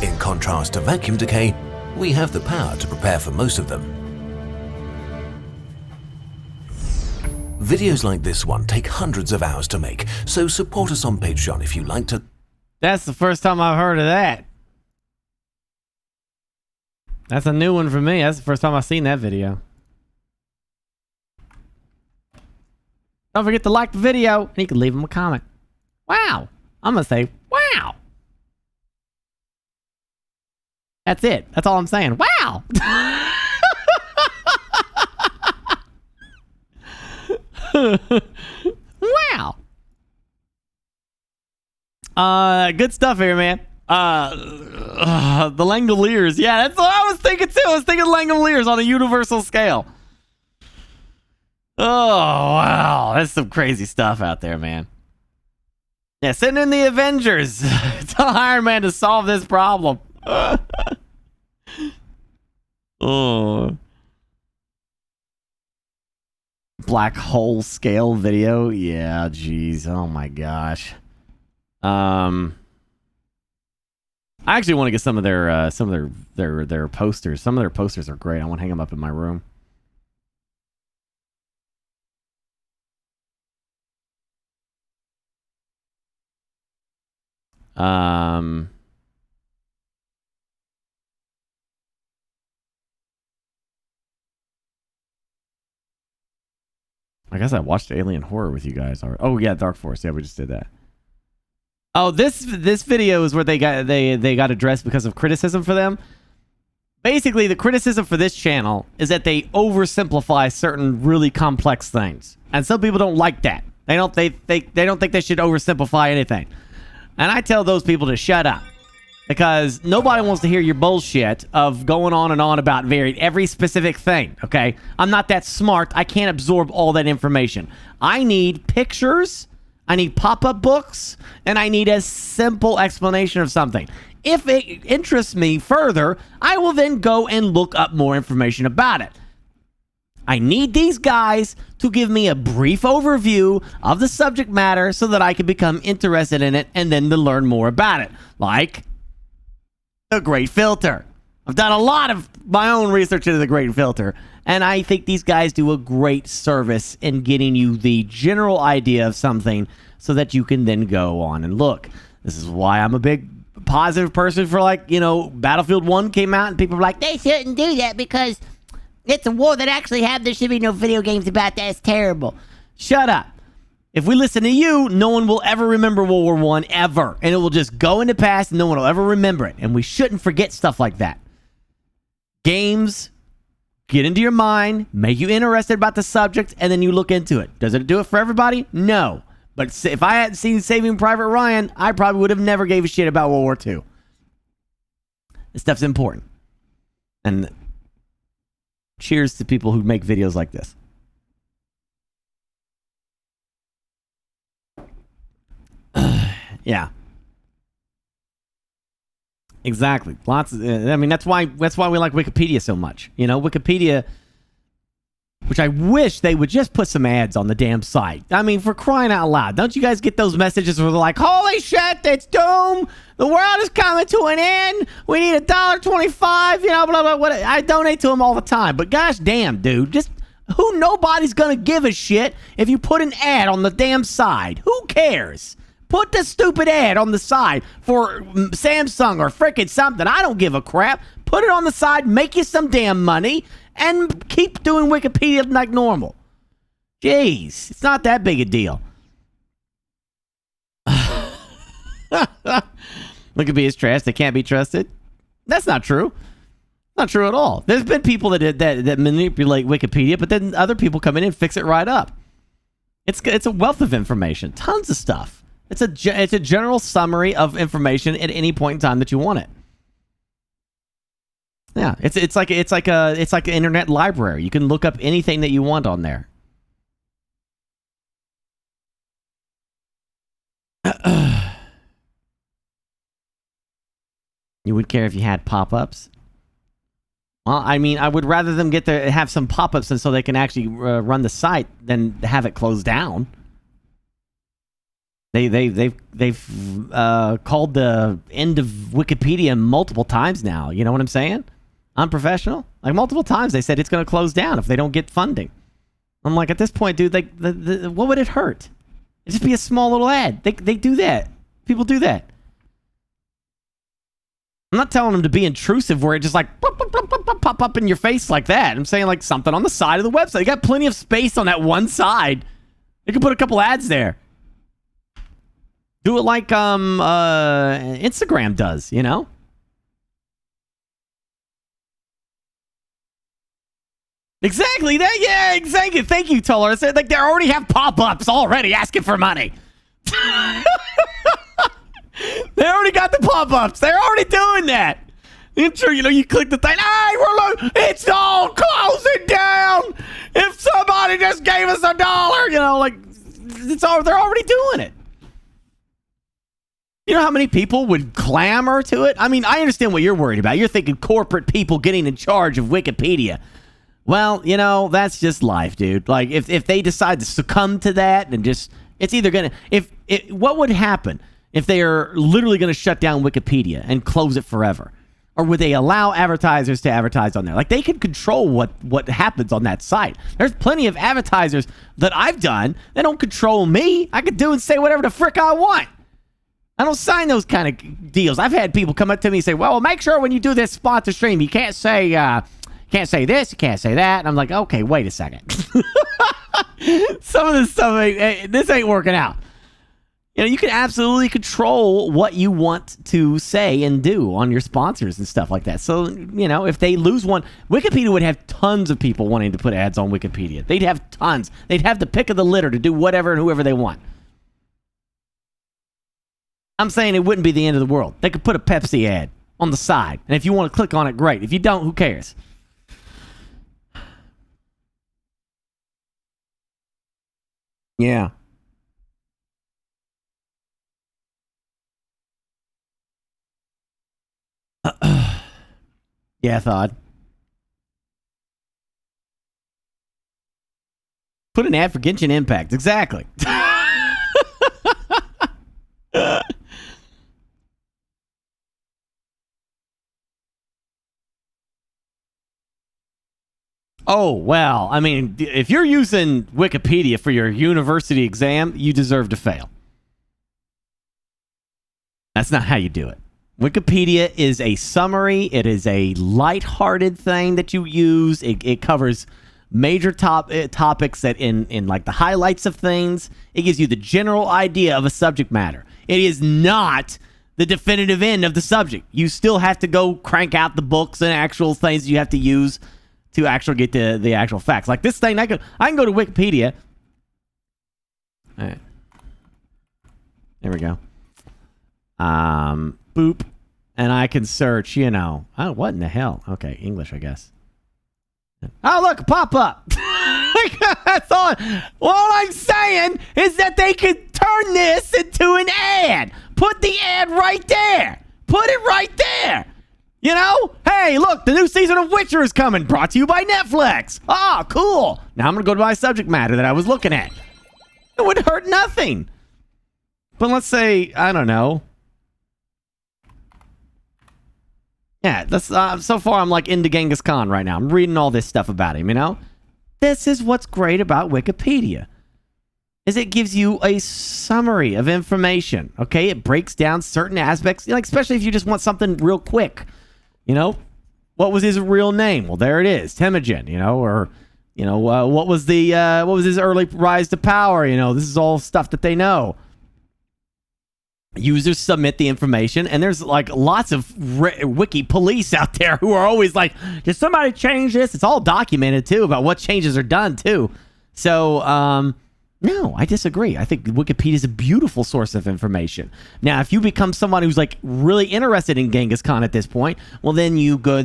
In contrast to vacuum decay, we have the power to prepare for most of them. Videos like this one take hundreds of hours to make, so support us on Patreon if you like to... That's the first time I've heard of that. That's a new one for me. That's the first time I've seen that video. Don't forget to like the video, and you can leave them a comment. Wow. I'm going to say, wow. That's it. That's all I'm saying. Wow. Wow. Good stuff here, man. The Langoliers. Yeah, that's what I was thinking too. I was thinking Langoliers on a universal scale. Oh, wow. That's some crazy stuff out there, man. Yeah, send in the Avengers. Tell Iron Man to solve this problem. Oh. Black hole scale video. Yeah, jeez. Oh my gosh. I actually want to get some of their posters. Some of their posters are great. I want to hang them up in my room. I guess I watched Alien Horror with you guys. Oh yeah, Dark Force. Yeah, we just did that. Oh, this video is where they got addressed because of criticism for them. Basically, the criticism for this channel is that they oversimplify certain really complex things, and some people don't like that. They don't think they should oversimplify anything. And I tell those people to shut up, because nobody wants to hear your bullshit of going on and on about every specific thing, okay? I'm not that smart. I can't absorb all that information. I need pictures, I need pop-up books, and I need a simple explanation of something. If it interests me further, I will then go and look up more information about it. I need these guys to give me a brief overview of the subject matter so that I can become interested in it and then to learn more about it. Like the Great Filter. I've done a lot of my own research into the Great Filter, and I think these guys do a great service in getting you the general idea of something so that you can then go on and look. This is why I'm a big positive person for, like, you know, Battlefield 1 came out and people were like, They shouldn't do that because it's a war that actually happened. There should be no video games about that. It's terrible. shut up. If we listen to you, no one will ever remember World War I ever. And it will just go in the past and no one will ever remember it. And we shouldn't forget stuff like that. Games get into your mind, make you interested about the subject, and then you look into it. Does it do it for everybody? No. But if I hadn't seen Saving Private Ryan, I probably would have never gave a shit about World War II. This stuff's important. And cheers to people who make videos like this. Yeah. Exactly. Lots of, I mean, that's why we like Wikipedia so much. You know, Wikipedia, which I wish they would just put some ads on the damn site. I mean, for crying out loud. Don't you guys get those messages where they're like, holy shit, it's doom. The world is coming to an end. We need $1.25, you know, blah, blah, blah. I donate to them all the time. But gosh damn, dude, just nobody's going to give a shit if you put an ad on the damn side. Who cares? Put the stupid ad on the side for Samsung or frickin' something. I don't give a crap. Put it on the side, make you some damn money, and keep doing Wikipedia like normal. Jeez, it's not that big a deal. Wikipedia's trash. They can't be trusted. That's not true. Not true at all. There's been people that manipulate Wikipedia, but then other people come in and fix it right up. It's a wealth of information. Tons of stuff. It's a general summary of information at any point in time that you want it. Yeah, it's like an internet library. You can look up anything that you want on there. You would care if you had pop-ups? Well, I mean, I would rather them have some pop-ups and so they can actually run the site than have it closed down. They've called the end of Wikipedia multiple times now. You know what I'm saying? Unprofessional. Like multiple times they said it's going to close down if they don't get funding. I'm like, at this point, dude, like, what would it hurt? It'd just be a small little ad. They do that. People do that. I'm not telling them to be intrusive where it just like pop up in your face like that. I'm saying like something on the side of the website. You got plenty of space on that one side. You can put a couple ads there. Do it like Instagram does, you know? Exactly. That. Yeah. Exactly. Thank you, Toller. It's like they already have pop-ups already asking for money. They already got the pop-ups. They're already doing that. Intro, you click the thing. Hey, it's all closing down. If somebody just gave us $1, like it's all. They're already doing it. You know how many people would clamor to it? I mean, I understand what you're worried about. You're thinking corporate people getting in charge of Wikipedia. Well, that's just life, dude. Like, if they decide to succumb to that and just, it's either going to, what would happen if they are literally going to shut down Wikipedia and close it forever? Or would they allow advertisers to advertise on there? Like, they could control what happens on that site. There's plenty of advertisers that I've done that don't control me. I could do and say whatever the frick I want. I don't sign those kind of deals. I've had people come up to me and say, well, make sure when you do this sponsor stream, you can't say this, you can't say that. And I'm like, okay, wait a second. Some of this stuff, this ain't working out. You can absolutely control what you want to say and do on your sponsors and stuff like that. So, if they lose one, Wikipedia would have tons of people wanting to put ads on Wikipedia. They'd have tons. They'd have the pick of the litter to do whatever and whoever they want. I'm saying it wouldn't be the end of the world. They could put a Pepsi ad on the side. And if you want to click on it, great. If you don't, who cares? Yeah. Yeah, Thod. Put an ad for Genshin Impact. Exactly. Oh, well, I mean, if you're using Wikipedia for your university exam, you deserve to fail. That's not how you do it. Wikipedia is a summary. It is a lighthearted thing that you use. It covers major topics that in like the highlights of things. It gives you the general idea of a subject matter. It is not the definitive end of the subject. You still have to go crank out the books and actual things you have to use to actually get to the actual facts. Like this thing, I can go to Wikipedia. All right. There we go. Boop. And I can search, oh, what in the hell? Okay, English, I guess. Oh, look, pop up. That's all. All I'm saying is that they could turn this into an ad. Put the ad right there. Put it right there. Hey, look, the new season of Witcher is coming. Brought to you by Netflix. Ah, cool. Now I'm going to go to my subject matter that I was looking at. It would hurt nothing. But let's say, I don't know. Yeah, that's so far I'm like into Genghis Khan right now. I'm reading all this stuff about him, This is what's great about Wikipedia. Is it gives you a summary of information, okay? It breaks down certain aspects, like especially if you just want something real quick. What was his real name? Well, there it is, Temujin, or what was his early rise to power? This is all stuff that they know. Users submit the information, and there's like lots of wiki police out there who are always like, did somebody change this? It's all documented too about what changes are done too. So, no, I disagree. I think Wikipedia is a beautiful source of information. Now, if you become someone who's like really interested in Genghis Khan at this point, well, then you go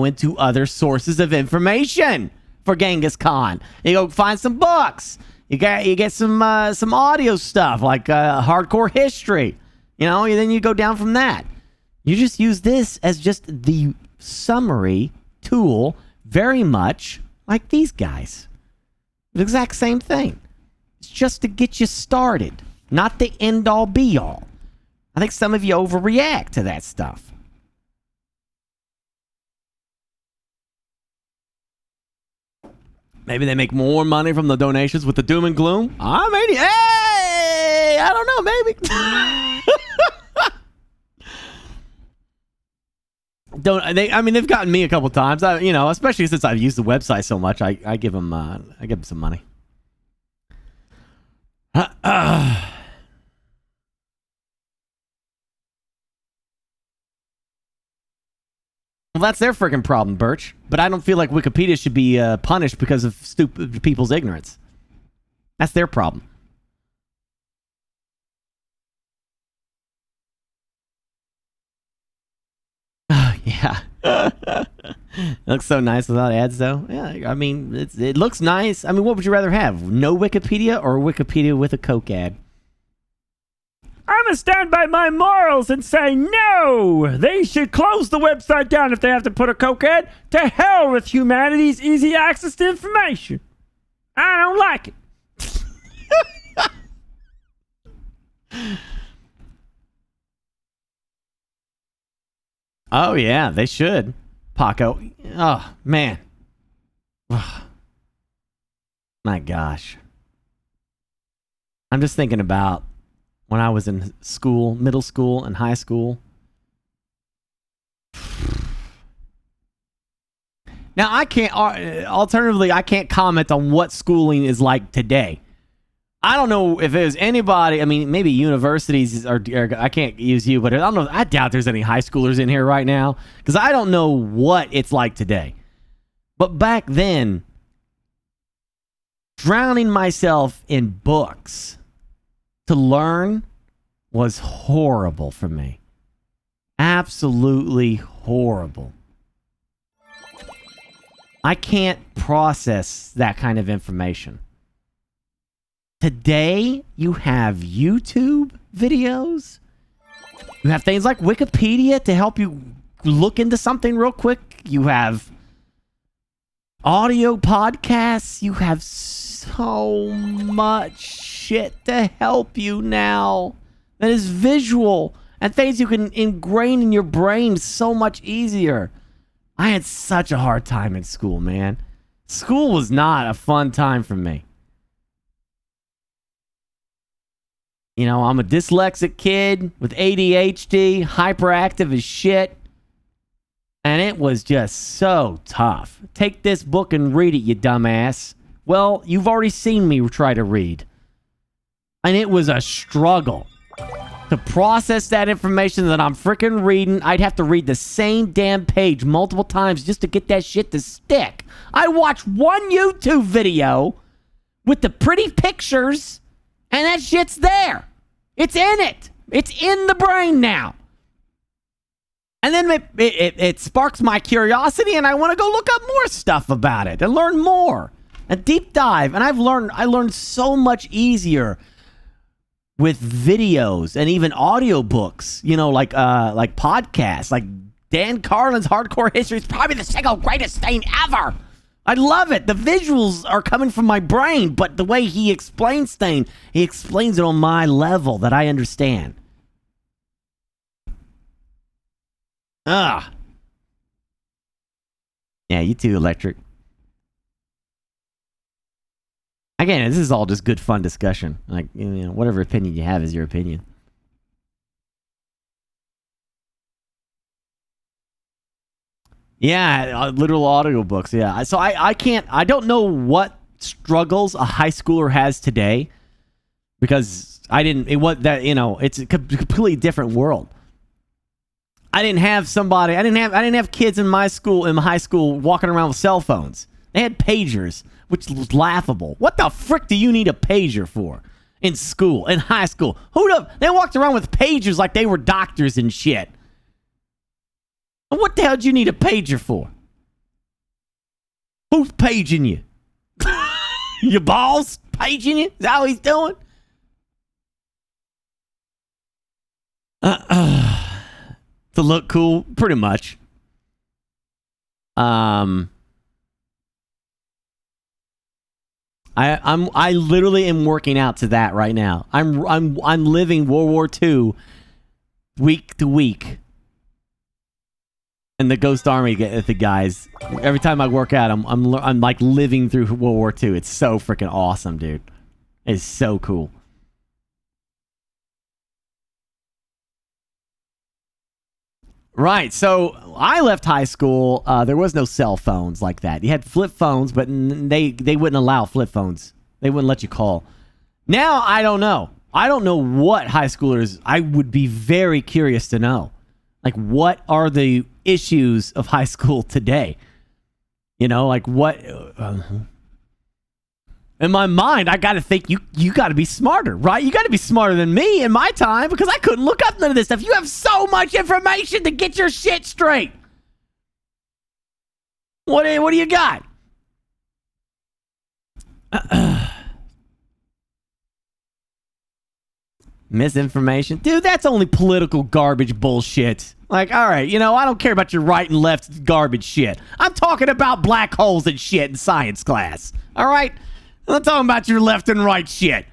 into other sources of information for Genghis Khan. You go find some books. You get some audio stuff like hardcore history. And then you go down from that. You just use this as just the summary tool, very much like these guys. The exact same thing. It's just to get you started, not the end-all be-all. I think some of you overreact to that stuff. Maybe they make more money from the donations with the doom and gloom. Maybe. Hey, I don't know. Maybe. They've gotten me a couple times. Especially since I've used the website so much. I give them some money. Well, that's their freaking problem, Birch. But I don't feel like Wikipedia should be punished because of stupid people's ignorance. That's their problem. Oh, yeah. It looks so nice without ads, though. Yeah, I mean, it looks nice. I mean, what would you rather have? No Wikipedia or Wikipedia with a Coke ad? I'm gonna stand by my morals and say no! They should close the website down if they have to put a Coke ad. To hell with humanity's easy access to information. I don't like it. Oh, yeah, they should. Paco. Oh, man. My gosh. I'm just thinking about when I was in school, middle school and high school. Now, I can't, alternatively, I can't comment on what schooling is like today. I don't know if there's anybody, I mean, maybe universities, or I can't use you, but I don't know, I doubt there's any high schoolers in here right now, because I don't know what it's like today. But back then, drowning myself in books to learn was horrible for me. Absolutely horrible. I can't process that kind of information. Today, you have YouTube videos. You have things like Wikipedia to help you look into something real quick. You have audio podcasts. You have so much shit to help you now that is visual and things you can ingrain in your brain so much easier. I had such a hard time in school, man. School was not a fun time for me. You know, I'm a dyslexic kid with ADHD, hyperactive as shit. And it was just so tough. Take this book and read it, you dumbass. Well, you've already seen me try to read. And it was a struggle. To process that information that I'm freaking reading, I'd have to read the same damn page multiple times just to get that shit to stick. I watched one YouTube video with the pretty pictures, and that shit's there. It's in it. It's in the brain now. And then it sparks my curiosity, and I want to go look up more stuff about it and learn more. A deep dive. And I learned so much easier with videos and even audiobooks, you know, like podcasts. Like Dan Carlin's Hardcore History is probably the single greatest thing ever. I love it. The visuals are coming from my brain, but the way he explains things, he explains it on my level that I understand. Yeah, you too, Electric. Again, this is all just good fun discussion. Like, you know, whatever opinion you have is your opinion. Yeah, literal audiobooks. Yeah. So I don't know what struggles a high schooler has today, because I didn't it's a completely different world. I didn't have kids in my high school walking around with cell phones. They had pagers, which was laughable. What the frick do you need a pager for in school, in high school? They walked around with pagers like they were doctors and shit. What the hell do you need a pager for? Who's paging you? Your boss paging you? Is that what he's doing? To look cool, pretty much. I literally am working out to that right now. I'm living World War II week to week. And the Ghost Army, the guys, every time I work out, I'm like living through World War II. It's so freaking awesome, dude. It's so cool. Right, so I left high school. There was no cell phones like that. You had flip phones, but they wouldn't allow flip phones. They wouldn't let you call. Now, I don't know. I don't know what high schoolers... I would be very curious to know. Like, what are the issues of high school today? You know, like what? In my mind, I got to think you got to be smarter, right? You got to be smarter than me in my time because I couldn't look up none of this stuff. You have so much information to get your shit straight. What do you got? Misinformation? Dude, that's only political garbage bullshit. Like, all right, you know, I don't care about your right and left garbage shit. I'm talking about black holes and shit in science class. All right? I'm not talking about your left and right shit.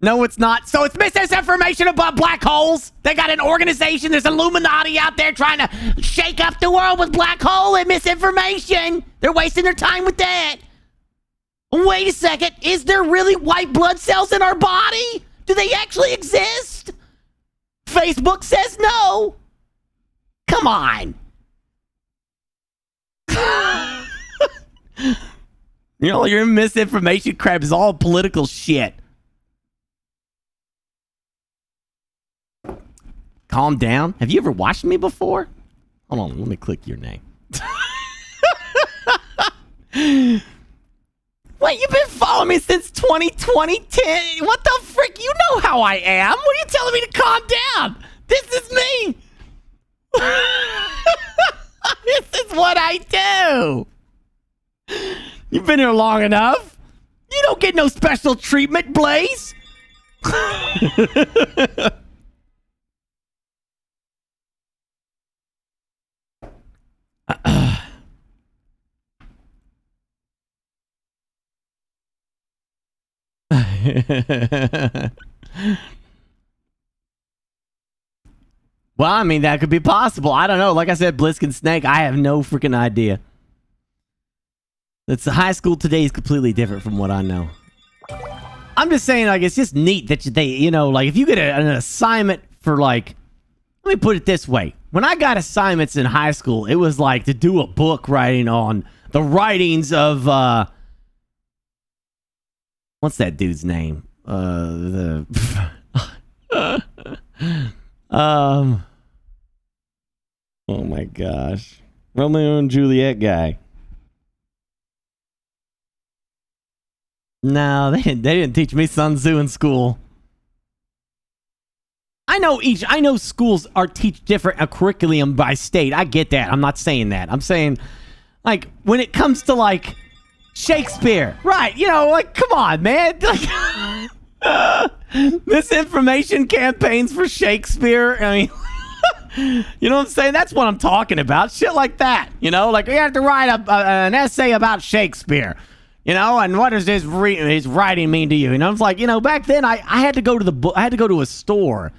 No, it's not. So it's misinformation about black holes. They got an organization. There's Illuminati out there trying to shake up the world with black hole and misinformation. They're wasting their time with that. Wait a second. Is there really white blood cells in our body? Do they actually exist? Facebook says no. Come on. You know, your misinformation crap is all political shit. Calm down. Have you ever watched me before? Hold on, let me click your name. Wait, you've been following me since 2010. What the frick? You know how I am. What are you telling me to calm down? This is me. This is what I do. You've been here long enough. You don't get no special treatment, Blaze. Well, I mean, that could be possible. I don't know. Like I said, Bliskin Snake, I have no freaking idea. It's high school today is completely different from what I know. I'm just saying, like, it's just neat that they, you know, like, if you get an assignment for, like, let me put it this way. When I got assignments in high school, it was like to do a book writing on the writings of, what's that dude's name? Oh my gosh. Romeo and Juliet guy. No, they didn't teach me Sun Tzu in school. I know schools teach different a curriculum by state. I get that. I'm not saying that. I'm saying, like, when it comes to, like, Shakespeare. Right, you know, like, come on, man. Like, misinformation campaigns for Shakespeare. I mean, you know what I'm saying? That's what I'm talking about. Shit like that. You know, like, we have to write an essay about Shakespeare. You know, and what does his writing mean to you? And I was like, you know, back then I had to go to I had to go to a store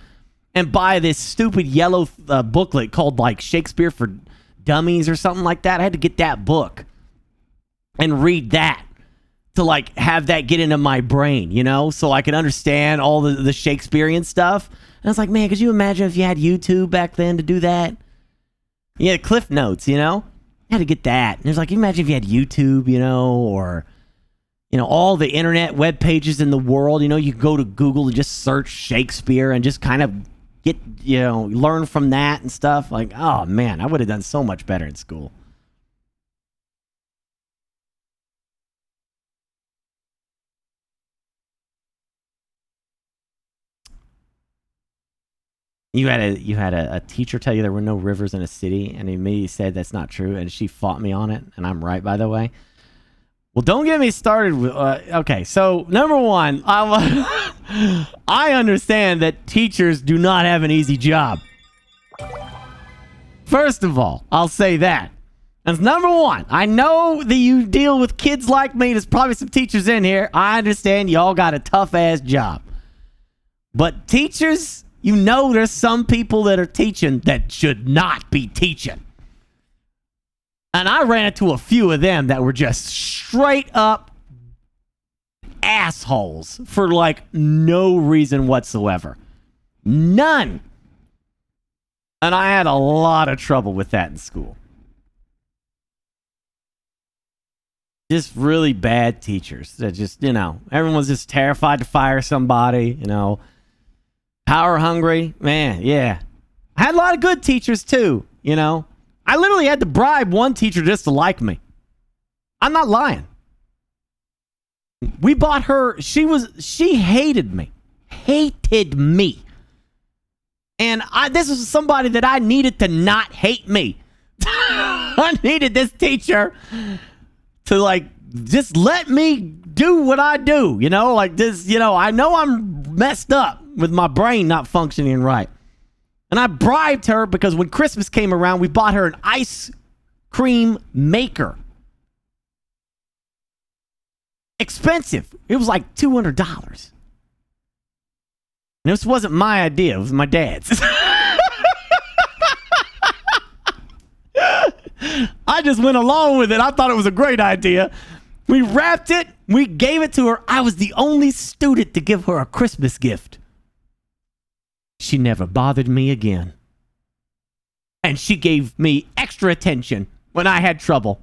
and buy this stupid yellow booklet called, like, Shakespeare for Dummies or something like that. I had to get that book and read that to, like, have that get into my brain, you know, so I could understand all the Shakespearean stuff. And I was like, man, could you imagine if you had YouTube back then to do that? Yeah, Cliff Notes, you know? I had to get that. And it was like, imagine if you had YouTube, you know, or, you know, all the internet web pages in the world. You know, you go to Google and just search Shakespeare and just kind of get, you know, learn from that and stuff. Like, oh, man, I would have done so much better in school. You had a teacher tell you there were no rivers in a city, and he immediately said that's not true, and she fought me on it, and I'm right, by the way. Well, don't get me started with... okay, so, number one, I understand that teachers do not have an easy job. First of all, I'll say that. That's number one. I know that you deal with kids like me. There's probably some teachers in here. I understand y'all got a tough-ass job. But teachers... You know there's some people that are teaching that should not be teaching. And I ran into a few of them that were just straight up assholes for, like, no reason whatsoever. None. And I had a lot of trouble with that in school. Just really bad teachers that just, you know, everyone's just terrified to fire somebody, you know. Power hungry, man, yeah. I had a lot of good teachers too, you know. I literally had to bribe one teacher just to like me. I'm not lying. We bought her, she hated me. Hated me. And this was somebody that I needed to not hate me. I needed this teacher to like just let me do what I do, you know, like this, you know, I know I'm messed up with my brain not functioning right. And I bribed her because when Christmas came around, we bought her an ice cream maker. Expensive. It was like $200. And this wasn't my idea, it was my dad's. I just went along with it. I thought it was a great idea. We wrapped it. We gave it to her. I was the only student to give her a Christmas gift. She never bothered me again. And she gave me extra attention when I had trouble.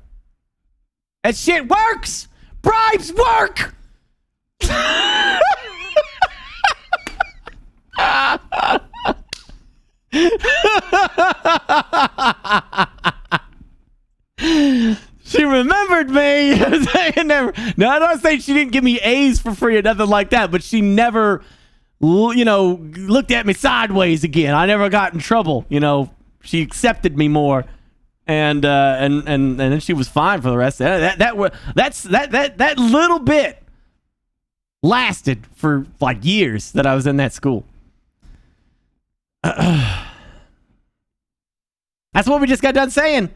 That shit works! Bribes work! She remembered me. Now, I don't say she didn't give me A's for free or nothing like that, but she never, you know, looked at me sideways again. I never got in trouble. You know, she accepted me more, and then she was fine for the rest of it. That little bit lasted for like years that I was in that school. That's what we just got done saying.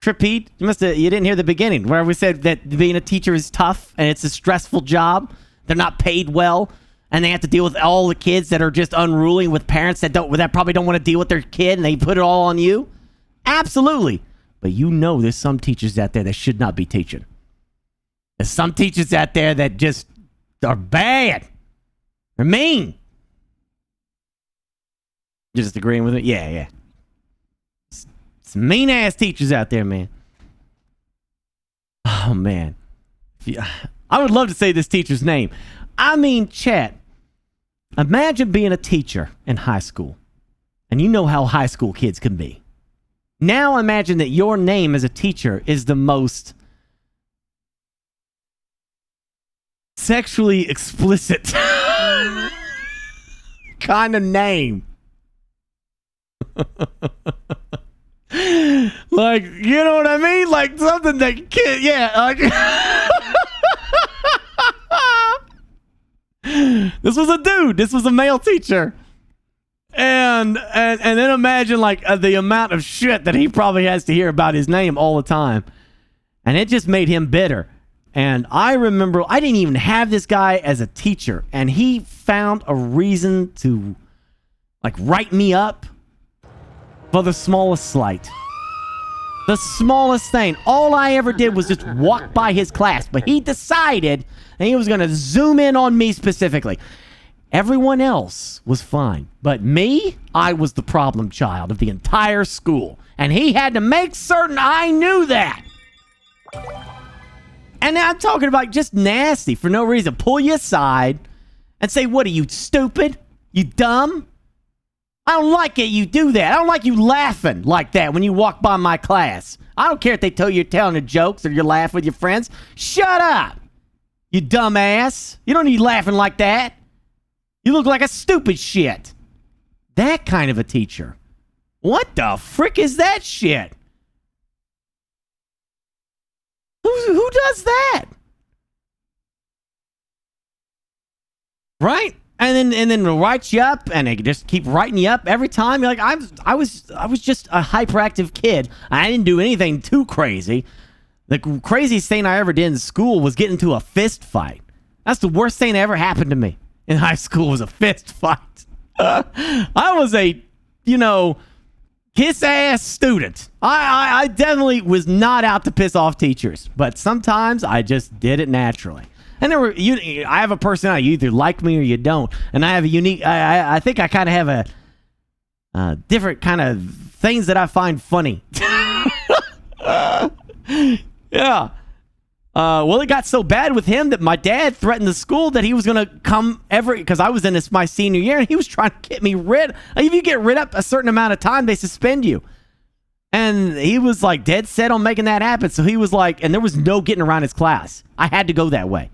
Tripede, you didn't hear the beginning where we said that being a teacher is tough and it's a stressful job. They're not paid well, and they have to deal with all the kids that are just unruly with parents that probably don't want to deal with their kid, and they put it all on you. Absolutely, but you know there's some teachers out there that should not be teaching. There's some teachers out there that just are bad. They're mean. You're just agreeing with it? Yeah. Some mean ass teachers out there, man. Oh man, I would love to say this teacher's name. I mean, chat. Imagine being a teacher in high school, and you know how high school kids can be. Now imagine that your name as a teacher is the most sexually explicit kind of name. Like, you know what I mean? Like something that kid, yeah. Like this was a dude. This was a male teacher, and then imagine like the amount of shit that he probably has to hear about his name all the time, and it just made him bitter. And I remember I didn't even have this guy as a teacher, and he found a reason to like write me up for the smallest slight. The smallest thing. All I ever did was just walk by his class, but he decided that he was going to zoom in on me specifically. Everyone else was fine, but me, I was the problem child of the entire school, and he had to make certain I knew that. And I'm talking about just nasty for no reason. Pull you aside and say, "What are you, stupid? You dumb? I don't like it you do that. I don't like you laughing like that when you walk by my class. I don't care if they tell you're telling the jokes or you're laughing with your friends. Shut up, you dumbass. You don't need laughing like that. You look like a stupid shit." That kind of a teacher. What the frick is that shit? Who does that? Right? And then they'll write you up, and they just keep writing you up every time. You're like, I was just a hyperactive kid. I didn't do anything too crazy. The craziest thing I ever did in school was get into a fist fight. That's the worst thing that ever happened to me in high school, was a fist fight. I was a, kiss-ass student. I definitely was not out to piss off teachers, but sometimes I just did it naturally. And I have a personality. You either like me or you don't. And I have a unique, I think I kind of have a different kind of things that I find funny. Yeah. Well, it got so bad with him that my dad threatened the school that he was going to come because I was in my senior year, and he was trying to get me rid. If you get rid of a certain amount of time, they suspend you. And he was like dead set on making that happen. So he was like, and there was no getting around his class. I had to go that way.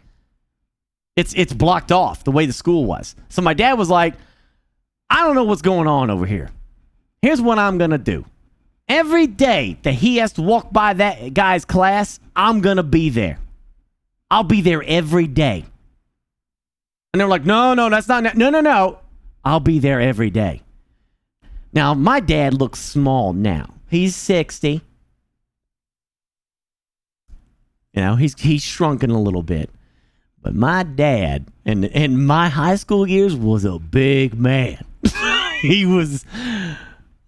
It's blocked off the way the school was. So my dad was like, I don't know what's going on over here. Here's what I'm going to do. Every day that he has to walk by that guy's class, I'm going to be there. I'll be there every day. And they're like, no, that's not. No. I'll be there every day. Now, my dad looks small now. He's 60. You know, he's shrunken a little bit. But my dad, in my high school years, was a big man. He was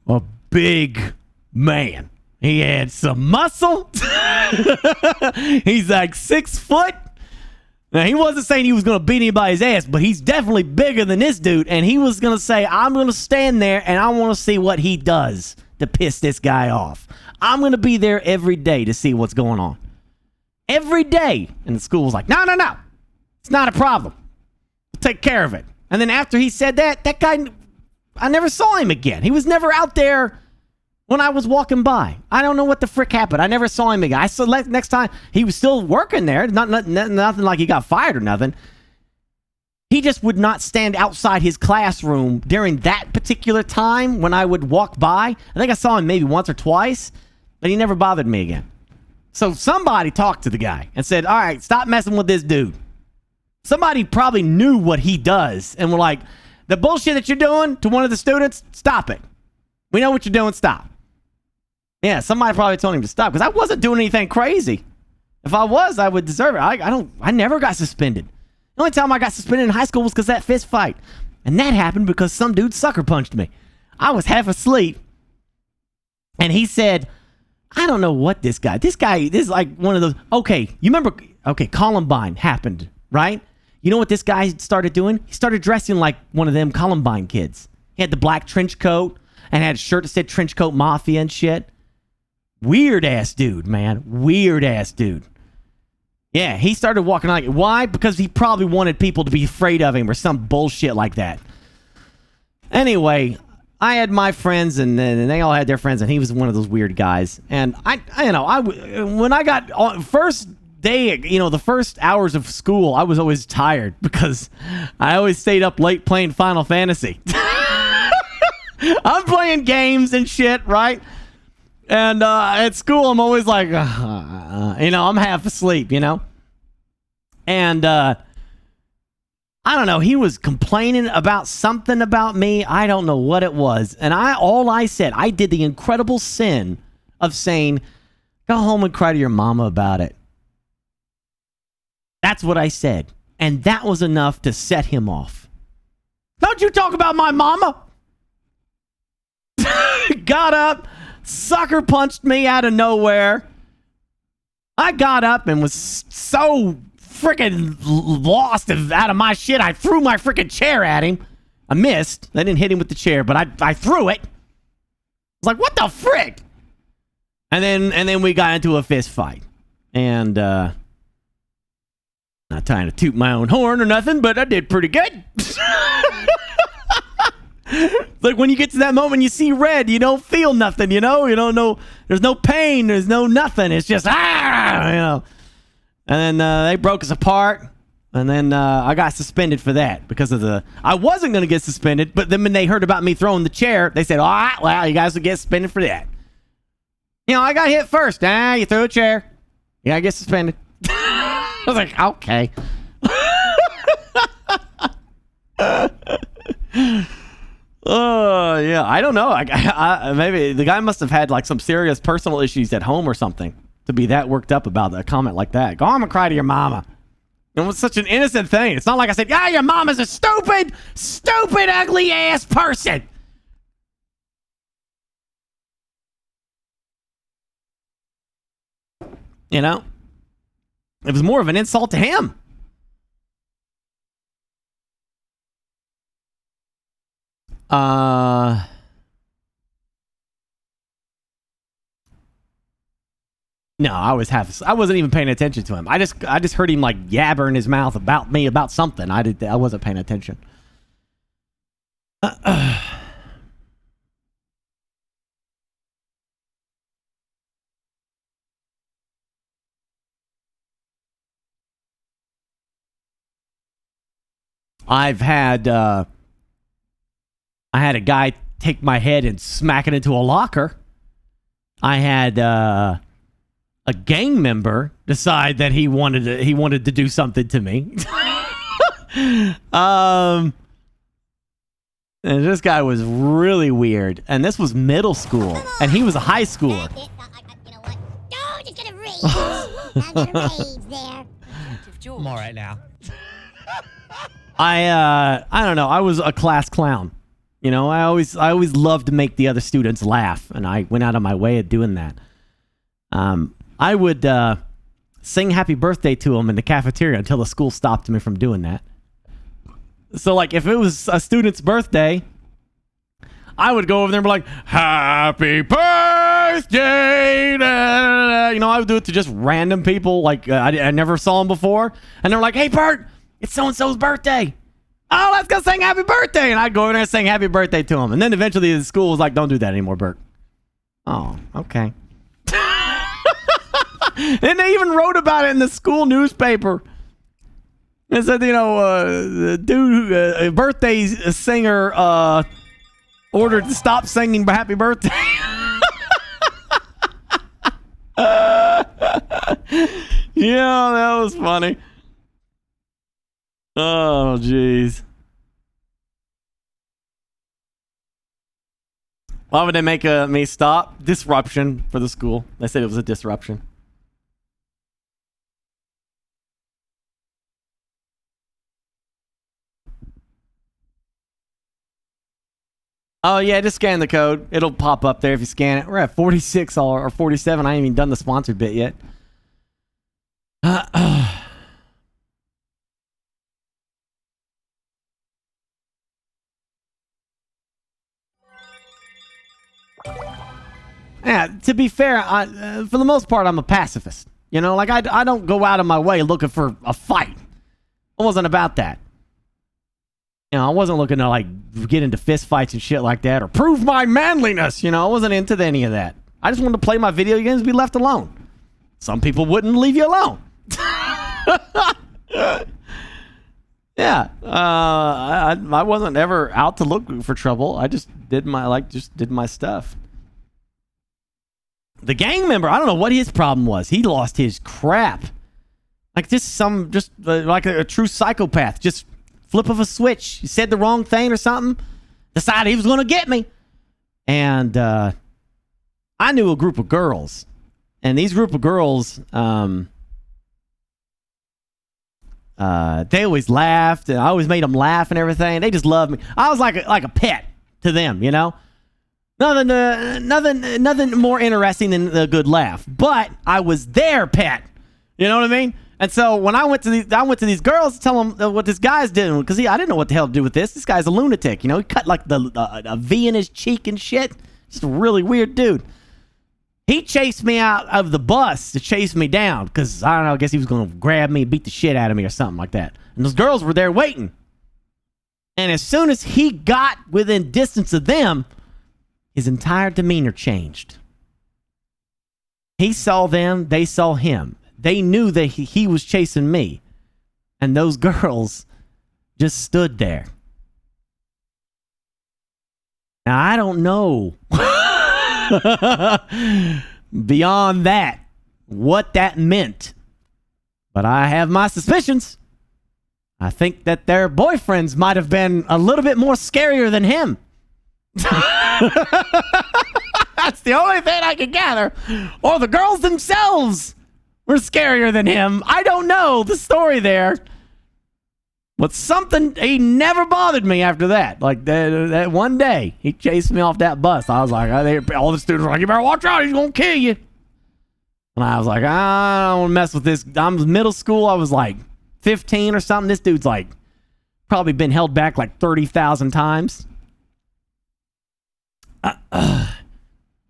a big man. He had some muscle. He's like 6 foot. Now, he wasn't saying he was going to beat anybody's ass, but he's definitely bigger than this dude. And he was going to say, I'm going to stand there and I want to see what he does to piss this guy off. I'm going to be there every day to see what's going on. Every day. And the school was like, no. It's not a problem. We'll take care of it. And then after he said that guy, I never saw him again. He was never out there when I was walking by. I don't know what the frick happened. I never saw him again. I saw next time he was still working there. Nothing like he got fired or nothing. He just would not stand outside his classroom during that particular time when I would walk by. I think I saw him maybe once or twice, but he never bothered me again. So somebody talked to the guy and said, all right, stop messing with this dude. Somebody probably knew what he does and were like, the bullshit that you're doing to one of the students, stop it. We know what you're doing, stop. Yeah, somebody probably told him to stop because I wasn't doing anything crazy. If I was, I would deserve it. I never got suspended. The only time I got suspended in high school was because of that fist fight. And that happened because some dude sucker punched me. I was half asleep. And he said, I don't know what this is like one of those. Okay, you remember, Columbine happened, right? You know what this guy started doing? He started dressing like one of them Columbine kids. He had the black trench coat and had a shirt that said Trench Coat Mafia and shit. Weird ass dude, man. Weird ass dude. Yeah, he started walking like, why? Because he probably wanted people to be afraid of him or some bullshit like that. Anyway, I had my friends and they all had their friends, and he was one of those weird guys. And when I got first day, the first hours of school, I was always tired because I always stayed up late playing Final Fantasy. I'm playing games and shit, right? And at school, I'm always like, I'm half asleep, And I don't know. He was complaining about something about me. I don't know what it was. And I did the incredible sin of saying, go home and cry to your mama about it. That's what I said. And that was enough to set him off. Don't you talk about my mama? Got up, sucker punched me out of nowhere. I got up and was so freaking lost out of my shit. I threw my freaking chair at him. I missed. I didn't hit him with the chair, but I threw it. I was like, what the frick? And then we got into a fist fight. And not trying to toot my own horn or nothing, but I did pretty good. Like when you get to that moment, you see red, you don't feel nothing, you don't know, there's no pain, there's no nothing. It's just, And then they broke us apart. And then I got suspended for that because of I wasn't going to get suspended, but then when they heard about me throwing the chair, they said, all right, well, you guys will get suspended for that. I got hit first. You threw a chair. You got to get suspended. I was like, okay. Oh, yeah. I don't know. I maybe the guy must have had like some serious personal issues at home or something to be that worked up about a comment like that. Go home and cry to your mama. It was such an innocent thing. It's not like I said, yeah, your mama's a stupid, ugly ass person. It was more of an insult to him. No, I wasn't even paying attention to him. I just heard him like yabber in his mouth about me, about something. I wasn't paying attention. I had a guy take my head and smack it into a locker. I had a gang member decide that he wanted to do something to me. And this guy was really weird. And this was middle school, and he was a high schooler. You know what? No, just gonna rage. I'm gonna rage there. I'm all right now. I don't know. I was a class clown. You know, I always loved to make the other students laugh, and I went out of my way of doing that. I would sing happy birthday to them in the cafeteria until the school stopped me from doing that. So, like, if it was a student's birthday, I would go over there and be like, happy birthday! You know, I would do it to just random people, like, I never saw them before. And they're like, hey, Bert, it's so-and-so's birthday. Oh, let's go sing happy birthday. And I'd go over there and sing happy birthday to him. And then eventually the school was like, don't do that anymore, Bert. Oh, okay. And they even wrote about it in the school newspaper. It said, you know, the dude, birthday singer ordered to stop singing happy birthday. Yeah, that was funny. Oh, jeez. Why would they make me stop? Disruption for the school. They said it was a disruption. Oh, yeah, just scan the code. It'll pop up there if you scan it. We're at 46 or 47. I ain't even done the sponsored bit yet. Yeah, to be fair, for the most part, I'm a pacifist. You know, like, I don't go out of my way looking for a fight. It wasn't about that. You know, I wasn't looking to, like, get into fist fights and shit like that or prove my manliness. You know, I wasn't into any of that. I just wanted to play my video games and be left alone. Some people wouldn't leave you alone. Yeah. I wasn't ever out to look for trouble. I just did my stuff. The gang member, I don't know what his problem was. He lost his crap. Like, like a true psychopath. Just flip of a switch. He said the wrong thing or something. Decided he was going to get me. And I knew a group of girls. And these group of girls, they always laughed. And I always made them laugh and everything. They just loved me. I was like a pet to them, you know? Nothing more interesting than a good laugh. But I was their pet. You know what I mean? And so when I went to these girls to tell them what this guy's doing, because I didn't know what the hell to do with this. This guy's a lunatic, you know. He cut like a V in his cheek and shit. Just a really weird dude. He chased me out of the bus to chase me down because I don't know. I guess he was going to grab me and beat the shit out of me or something like that. And those girls were there waiting. And as soon as he got within distance of them, his entire demeanor changed. He saw them. They saw him. They knew that he was chasing me. And those girls just stood there. Now, I don't know beyond that what that meant. But I have my suspicions. I think that their boyfriends might have been a little bit more scarier than him. That's the only thing I can gather. Or the girls themselves were scarier than him. I don't know the story there. But something, he never bothered me after that. Like that one day, he chased me off that bus. I was like, all the students were like, you better watch out, he's going to kill you. And I was like, I don't want to mess with this. I'm middle school. I was like 15 or something. This dude's like probably been held back like 30,000 times.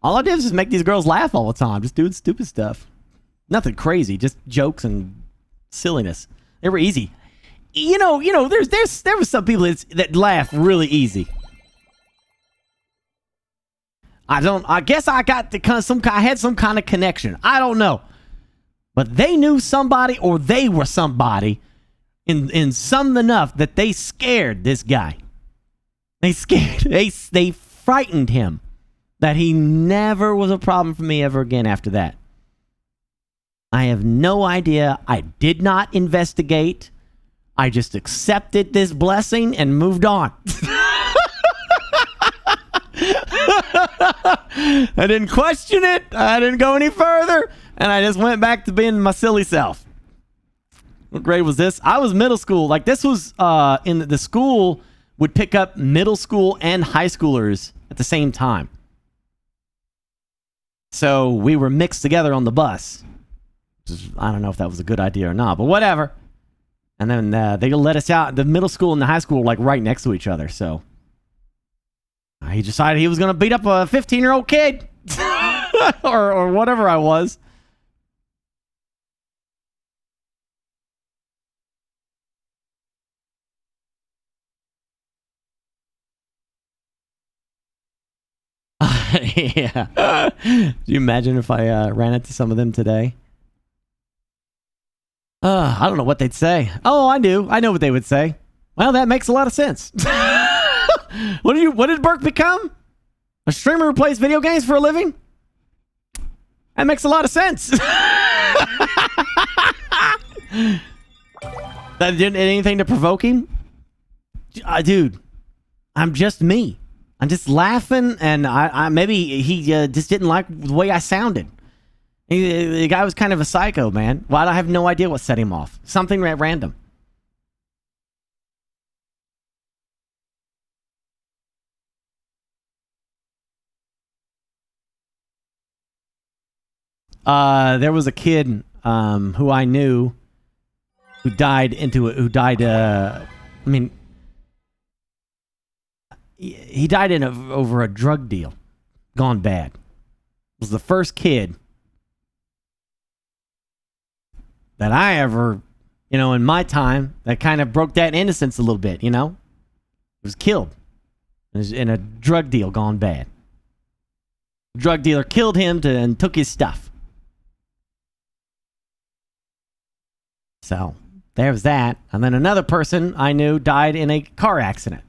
All I did was just make these girls laugh all the time. Just doing stupid stuff. Nothing crazy, just jokes and silliness. They were easy. You know, there was some people that laugh really easy. I guess I got I had some kind of connection. I don't know. But they knew somebody, or they were somebody in some enough that they scared this guy. They frightened him that he never was a problem for me ever again after that. I have no idea. I did not investigate. I just accepted this blessing and moved on. I didn't question it. I didn't go any further. And I just went back to being my silly self. What grade was this? I was middle school. Like, this was in the school would pick up middle school and high schoolers at the same time. So we were mixed together on the bus. I don't know if that was a good idea or not, but whatever. And then they let us out. The middle school and the high school were like right next to each other. So he decided he was going to beat up a 15-year-old kid or whatever I was. Yeah. Do you imagine if I ran into some of them today? I don't know what they'd say. Oh, I do. I know what they would say. Well, that makes a lot of sense. What did Burke become? A streamer who plays video games for a living? That makes a lot of sense. That didn't anything to provoke him? Dude, I'm just me. I'm just laughing, and I maybe he just didn't like the way I sounded. The guy was kind of a psycho, man. Well, I have no idea what set him off. Something at random. There was a kid who I knew who died he died over a drug deal gone bad. Was the first kid that I ever, in my time, that kind of broke that innocence a little bit, was killed in a drug deal gone bad. Drug dealer killed him and took his stuff. So there was that. And then another person I knew died in a car accident.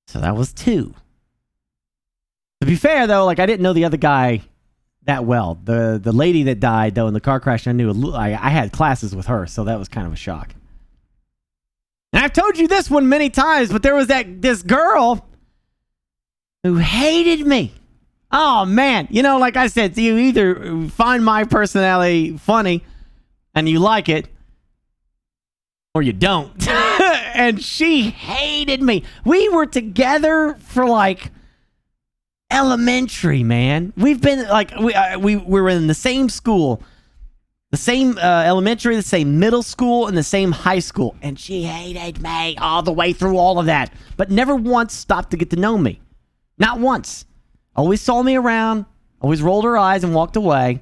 So that was 2. To be fair, though, I didn't know the other guy that well. The lady that died, though, in the car crash, I knew. I had classes with her, so that was kind of a shock. And I've told you this one many times, but there was this girl who hated me. Oh, man. Like I said, you either find my personality funny and you like it, or you don't. And she hated me. We were together for elementary, man. We've been we were in the same school, the same elementary, the same middle school, and the same high school. And she hated me all the way through all of that, but never once stopped to get to know me. Not once. Always saw me around, always rolled her eyes and walked away,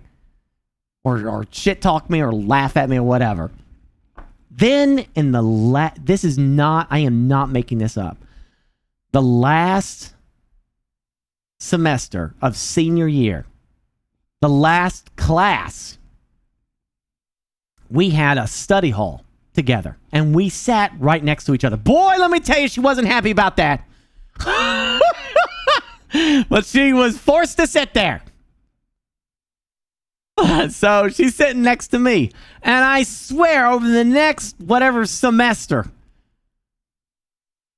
or shit talk me or laugh at me or whatever. Then in the I am not making this up. The last semester of senior year, the last class, we had a study hall together and we sat right next to each other. Boy, let me tell you, she wasn't happy about that. But she was forced to sit there. So she's sitting next to me. And I swear over the next whatever semester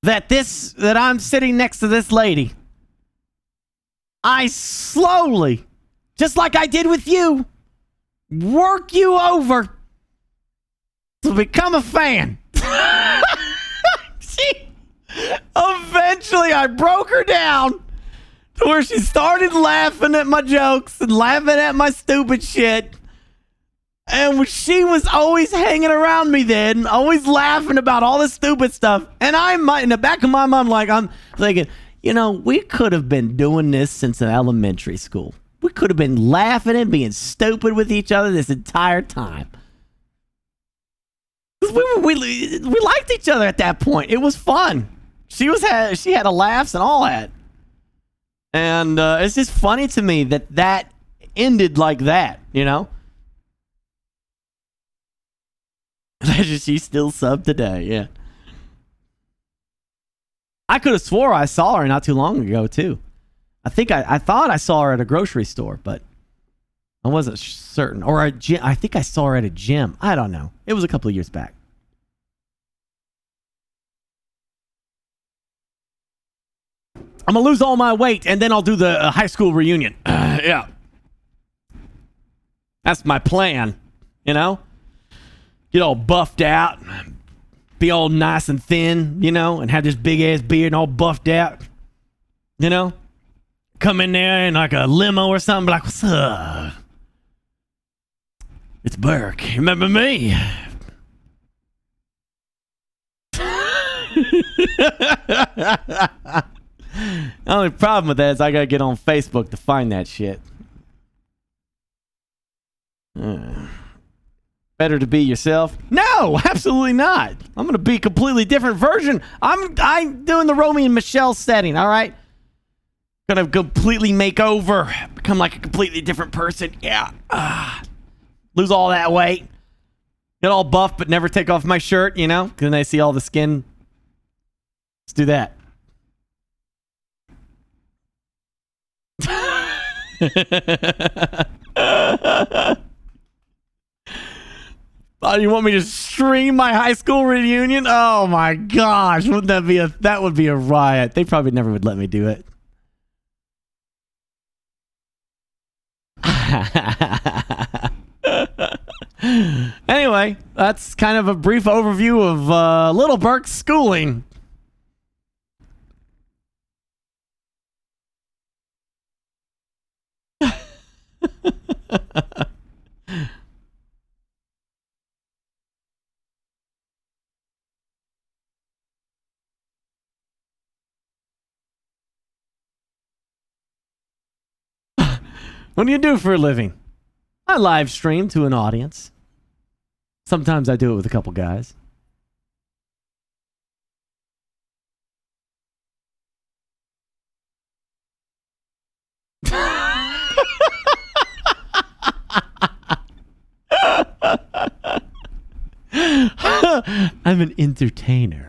that I'm sitting next to this lady, I slowly, just like I did with you, work you over to become a fan. Eventually I broke her down to where she started laughing at my jokes and laughing at my stupid shit. And she was always hanging around me then, always laughing about all this stupid stuff. And in the back of my mind, like, I'm thinking, you know, we could have been doing this since elementary school. We could have been laughing and being stupid with each other this entire time. We liked each other at that point. It was fun. She had a laughs and all that. And it's just funny to me that ended like that, you know? She's still subbed today, yeah. I could have swore I saw her not too long ago, too. I thought I saw her at a grocery store, but I wasn't certain. Or a gym. I think I saw her at a gym. I don't know. It was a couple of years back. I'm going to lose all my weight, and then I'll do the high school reunion. Yeah. That's my plan, you know? Get all buffed out, be all nice and thin, you know, and have this big-ass beard and all buffed out, you know? Come in there in like a limo or something, be like, what's up? It's Burke. Remember me? The only problem with that is I gotta get on Facebook to find that shit. Better to be yourself? No, absolutely not. I'm gonna be a completely different version. I'm doing the Romeo and Michelle setting, all right? Gonna completely make over, become like a completely different person. Yeah. Lose all that weight. Get all buff, but never take off my shirt, you know? Because then I see all the skin. Let's do that. Oh, you want me to stream my high school reunion? Oh my gosh, wouldn't that would be a riot. They probably never would let me do it. Anyway, that's kind of a brief overview of Little Burke's schooling. What do you do for a living? I live stream to an audience. Sometimes I do it with a couple guys. I'm an entertainer.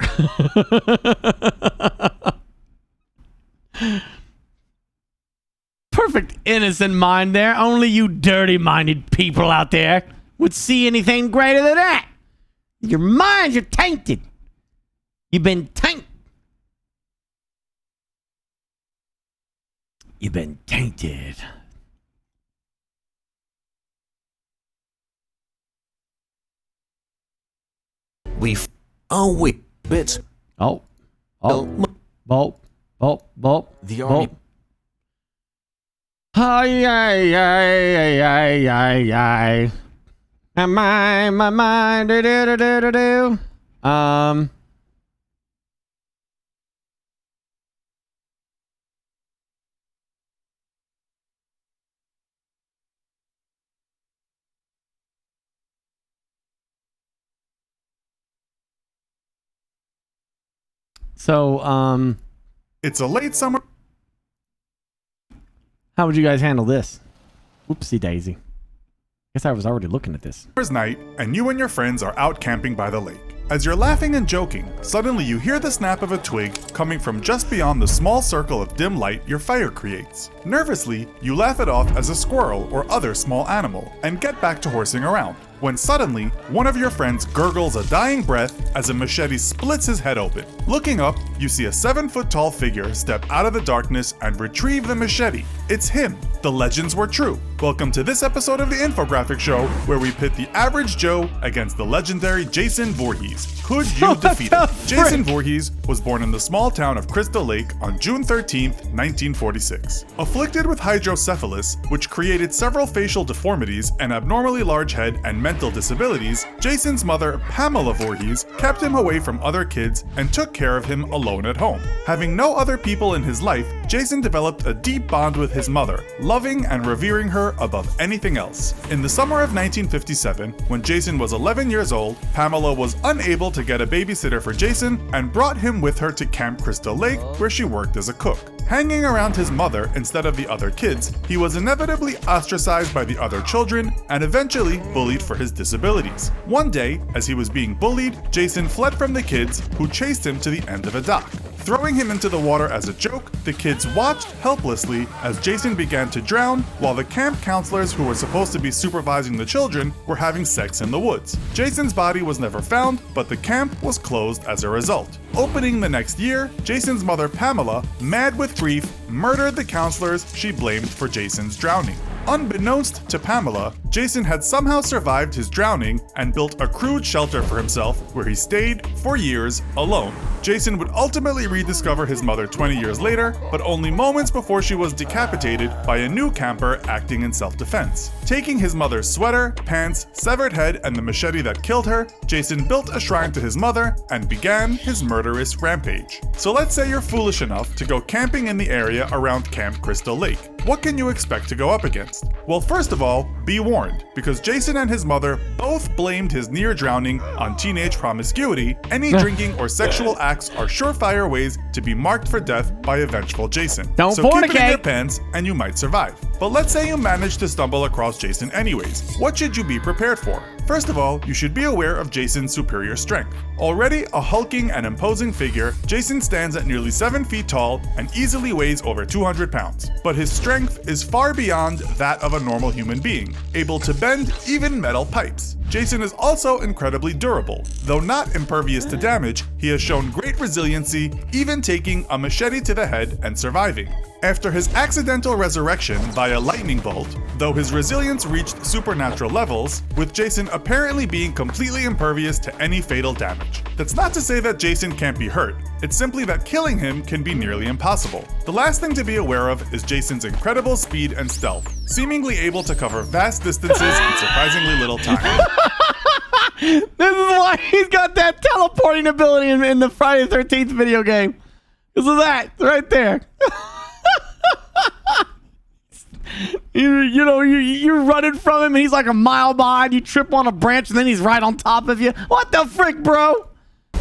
Perfect innocent mind there. Only you dirty-minded people out there would see anything greater than that. Your minds are tainted. You've been tainted. You've been tainted. Bits. Oh. The army. Ay. My, do. So, It's a late summer. how would you guys handle this? Whoopsie daisy. Guess I was already looking at this. Night, and you and your friends are out camping by the lake. As you're laughing and joking, suddenly you hear the snap of a twig coming from just beyond the small circle of dim light your fire creates. Nervously, you laugh it off as a squirrel or other small animal, and get back to horsing around. When suddenly, one of your friends gurgles a dying breath as a machete splits his head open. Looking up, you see a 7-foot-tall figure step out of the darkness and retrieve the machete. It's him. The legends were true. Welcome to this episode of the Infographic Show, where we pit the average Joe against the legendary Jason Voorhees. Could you defeat him? Jason Voorhees was born in the small town of Crystal Lake on June 13, 1946. Afflicted with hydrocephalus, which created several facial deformities, an abnormally large head, and mental disabilities, Jason's mother, Pamela Voorhees, kept him away from other kids and took care of him alone at home. Having no other people in his life, Jason developed a deep bond with his mother, loving and revering her above anything else. In the summer of 1957, when Jason was 11 years old, Pamela was unable to get a babysitter for Jason and brought him with her to Camp Crystal Lake, where she worked as a cook. Hanging around his mother instead of the other kids, he was inevitably ostracized by the other children and eventually bullied for his disabilities. One day, as he was being bullied, Jason fled from the kids, who chased him to the end of a dock. Throwing him into the water as a joke, the kids watched helplessly as Jason began to drown, while the camp counselors who were supposed to be supervising the children were having sex in the woods. Jason's body was never found, but the camp was closed as a result. Opening the next year, Jason's mother Pamela, mad with grief, murdered the counselors she blamed for Jason's drowning. Unbeknownst to Pamela, Jason had somehow survived his drowning and built a crude shelter for himself where he stayed for years alone. Jason would ultimately rediscover his mother 20 years later, but only moments before she was decapitated by a new camper acting in self-defense. Taking his mother's sweater, pants, severed head, and the machete that killed her, Jason built a shrine to his mother and began his murderous rampage. So let's say you're foolish enough to go camping in the area around Camp Crystal Lake. What can you expect to go up against? Well, first of all, be warned, because Jason and his mother both blamed his near drowning on teenage promiscuity. Any drinking or sexual acts are surefire ways to be marked for death by a vengeful Jason. Don't so keep it in fornicate. your pants and you might survive. But let's say you manage to stumble across Jason anyways. What should you be prepared for? First of all, you should be aware of Jason's superior strength. Already a hulking and imposing figure, Jason stands at nearly 7 feet tall and easily weighs over 200 pounds. But his strength is far beyond that of a normal human being, able to bend even metal pipes. Jason is also incredibly durable. Though not impervious to damage, he has shown great resiliency, even taking a machete to the head and surviving. After his accidental resurrection via lightning bolt, though his resilience reached supernatural levels, with Jason apparently being completely impervious to any fatal damage. That's not to say that Jason can't be hurt, it's simply that killing him can be nearly impossible. The last thing to be aware of is Jason's incredible speed and stealth, seemingly able to cover vast distances in surprisingly little time. This is why he's got that teleporting ability in the Friday the 13th video game. This is that right there. You're running from him and he's like a mile behind. You trip on a branch and then he's right on top of you. What the frick, bro?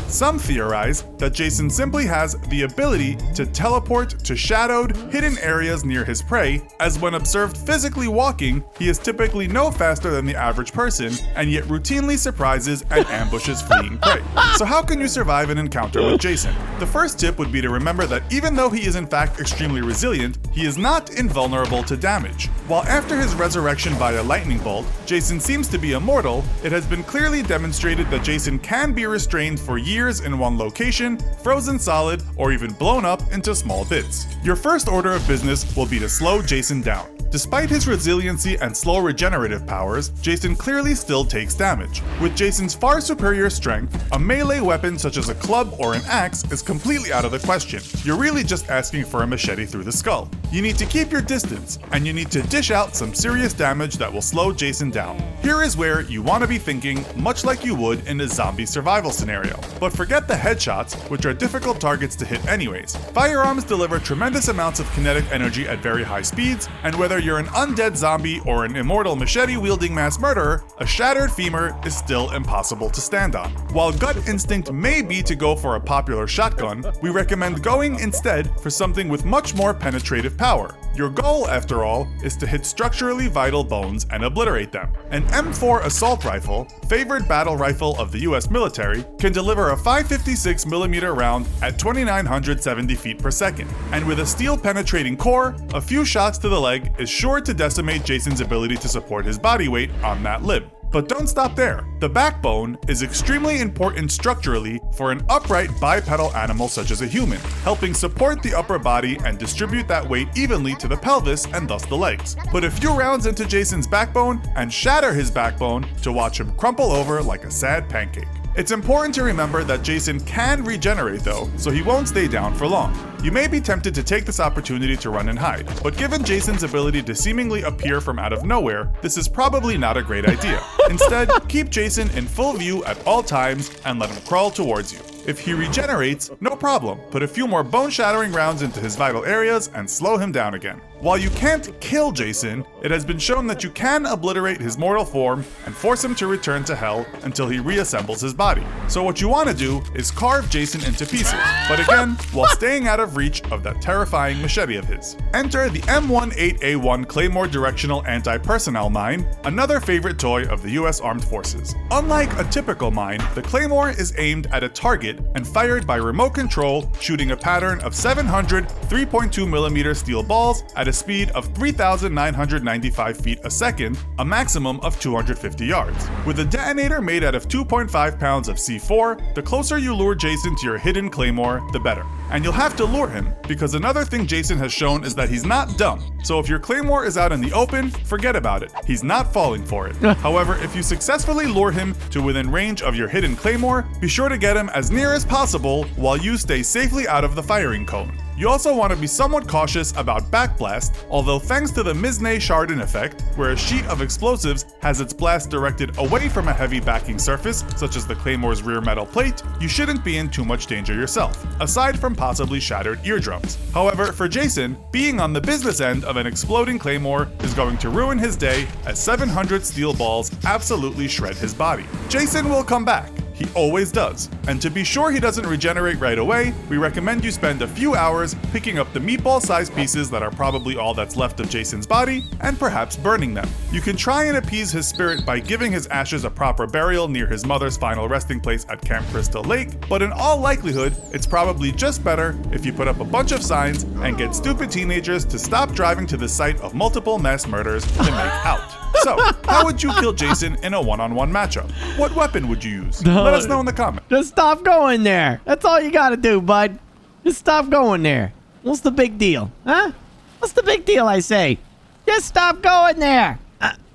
Some theorize that Jason simply has the ability to teleport to shadowed, hidden areas near his prey, as when observed physically walking, he is typically no faster than the average person, and yet routinely surprises and ambushes fleeing prey. So how can you survive an encounter with Jason? The first tip would be to remember that even though he is in fact extremely resilient, he is not invulnerable to damage. While after his resurrection by a lightning bolt, Jason seems to be immortal, it has been clearly demonstrated that Jason can be restrained for years in one location, frozen solid, or even blown up into small bits. Your first order of business will be to slow Jason down. Despite his resiliency and slow regenerative powers, Jason clearly still takes damage. With Jason's far superior strength, a melee weapon such as a club or an axe is completely out of the question. You're really just asking for a machete through the skull. You need to keep your distance, and you need to dish out some serious damage that will slow Jason down. Here is where you want to be thinking much like you would in a zombie survival scenario. But forget the headshots, which are difficult targets to hit anyways. Firearms deliver tremendous amounts of kinetic energy at very high speeds, and whether you're an undead zombie or an immortal machete-wielding mass murderer, a shattered femur is still impossible to stand on. While gut instinct may be to go for a popular shotgun, we recommend going instead for something with much more penetrative power. Your goal, after all, is to hit structurally vital bones and obliterate them. An M4 assault rifle, favored battle rifle of the US military, can deliver a 556mm round at 2,970 feet per second. And with a steel penetrating core, a few shots to the leg is sure to decimate Jason's ability to support his body weight on that limb. But don't stop there. The backbone is extremely important structurally for an upright bipedal animal such as a human, helping support the upper body and distribute that weight evenly to the pelvis and thus the legs. Put a few rounds into Jason's backbone and shatter his backbone to watch him crumple over like a sad pancake. It's important to remember that Jason can regenerate though, so he won't stay down for long. You may be tempted to take this opportunity to run and hide, but given Jason's ability to seemingly appear from out of nowhere, this is probably not a great idea. Instead, keep Jason in full view at all times and let him crawl towards you. If he regenerates, no problem. Put a few more bone-shattering rounds into his vital areas and slow him down again. While you can't kill Jason, it has been shown that you can obliterate his mortal form and force him to return to hell until he reassembles his body. So what you want to do is carve Jason into pieces, but again, while staying out of reach of that terrifying machete of his. Enter the M18A1 Claymore Directional Anti-Personnel Mine, another favorite toy of the US Armed Forces. Unlike a typical mine, the Claymore is aimed at a target and fired by remote control, shooting a pattern of 700 3.2mm steel balls at a speed of 3,995 feet a second, a maximum of 250 yards. With a detonator made out of 2.5 pounds of C4, the closer you lure Jason to your hidden Claymore, the better. And you'll have to lure him, because another thing Jason has shown is that he's not dumb. So if your Claymore is out in the open, forget about it. He's not falling for it. However, if you successfully lure him to within range of your hidden Claymore, be sure to get him as near as possible while you stay safely out of the firing cone. You also want to be somewhat cautious about backblast, although thanks to the Misnay-Chardin effect, where a sheet of explosives has its blast directed away from a heavy backing surface, such as the Claymore's rear metal plate, you shouldn't be in too much danger yourself, aside from possibly shattered eardrums. However, for Jason, being on the business end of an exploding Claymore is going to ruin his day, as 700 steel balls absolutely shred his body. Jason will come back. He always does. And to be sure he doesn't regenerate right away, we recommend you spend a few hours picking up the meatball-sized pieces that are probably all that's left of Jason's body, and perhaps burning them. You can try and appease his spirit by giving his ashes a proper burial near his mother's final resting place at Camp Crystal Lake, but in all likelihood, it's probably just better if you put up a bunch of signs and get stupid teenagers to stop driving to the site of multiple mass murders to make out. So, how would you kill Jason in a one-on-one matchup? What weapon would you use? Let us know in the comments. Just stop going there. That's all you gotta do, bud. Just stop going there. What's the big deal? Huh? What's the big deal, I say? Just stop going there.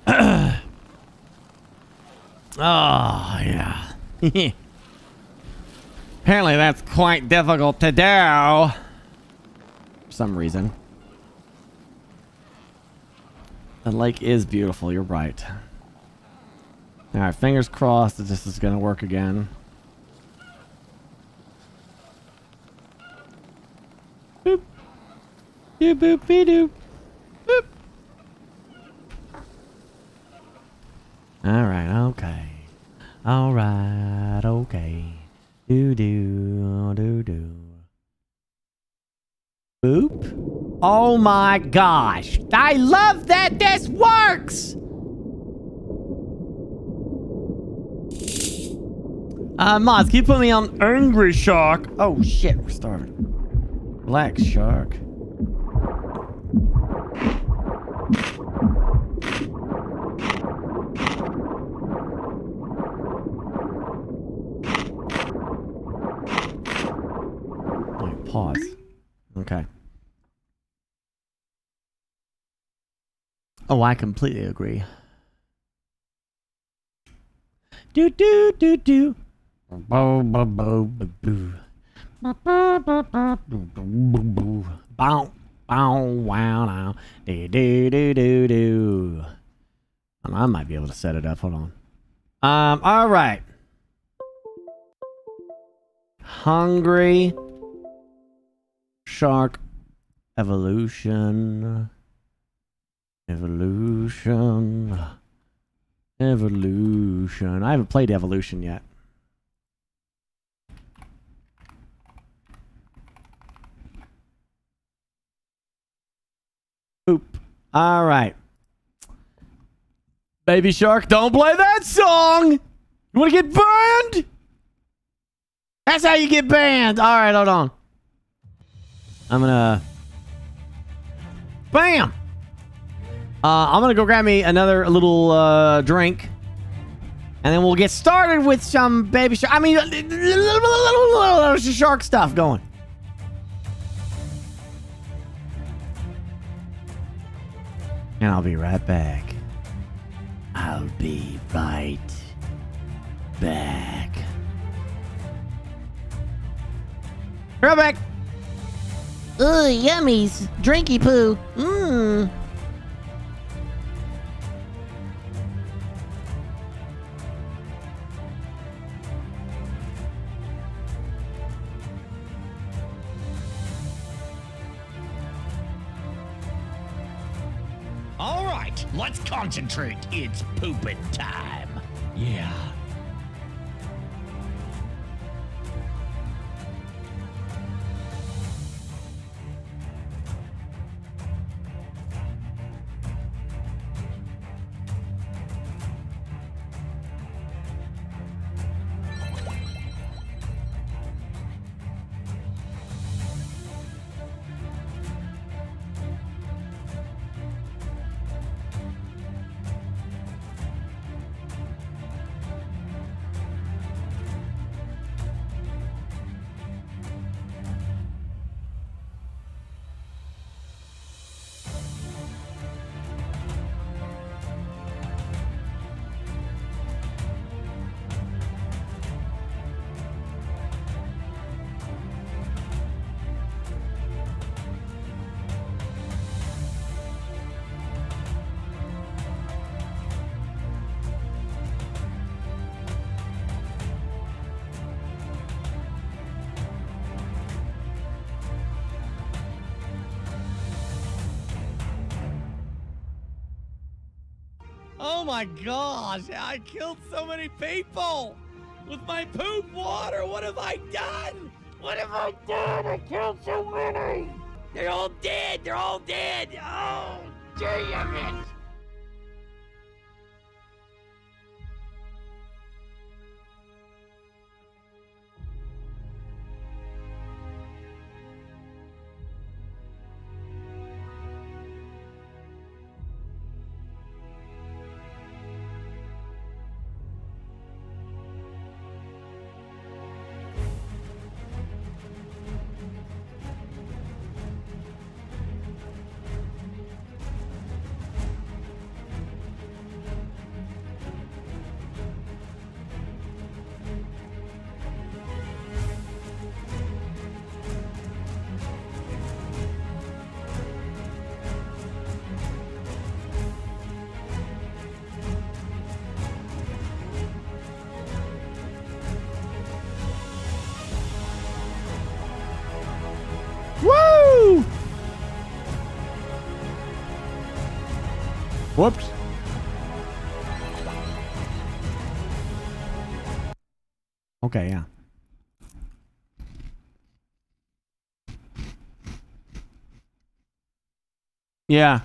Oh, yeah. Apparently that's quite difficult to do. For some reason. The lake is beautiful, you're right. Alright, fingers crossed that this is gonna work again. Boop. Doop boop be doop. Boop. Alright, okay. Alright, okay. Do do do do. Boop. Oh my gosh. I love that this works! Mods, can you put me on Angry Shark? Oh shit, we're starving. Black Shark. Alright, pause. Okay. Oh, I completely agree. Do do do do. Bo bo bo bo boo. Bow bow wow now. Do do do do do. I might be able to set it up. Hold on. All right. Hungry Shark Evolution. Evolution. Evolution. I haven't played Evolution yet. Oop. All right. Baby Shark, don't play that song. You want to get banned? That's how you get banned. All right, hold on. I'm gonna... Bam! I'm gonna go grab me another little drink. And then we'll get started with some baby shark. I mean, shark stuff going. And I'll be right back. I'll be right back. Right back. Ooh, yummies. Drinky poo. Mmm. All right, let's concentrate. It's pooping time. Yeah. Oh my gosh, I killed so many people with my poop water. What have I done? What have I done? I killed so many. They're all dead. They're all dead. Oh, damn it. Woo! Whoops. Okay, yeah. Yeah.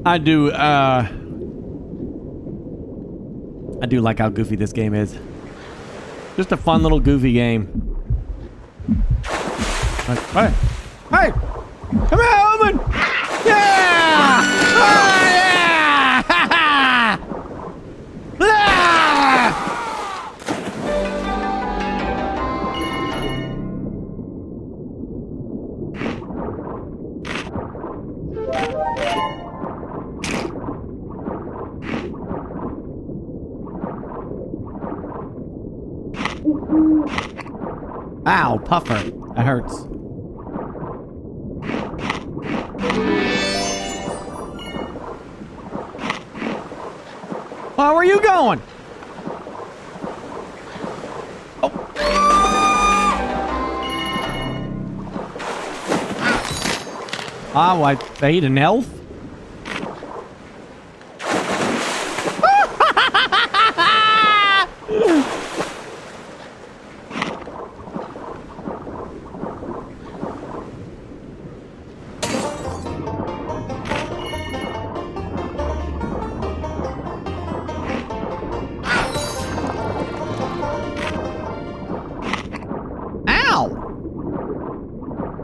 I do like how goofy this game is. Just a fun little goofy game. Like, hey! Hey! Come here, Omen! Yeah! Oh, yeah! Ha ha! Ah! Ow, puffer. That hurts. Where are you going? Oh. Oh, I ate an elf?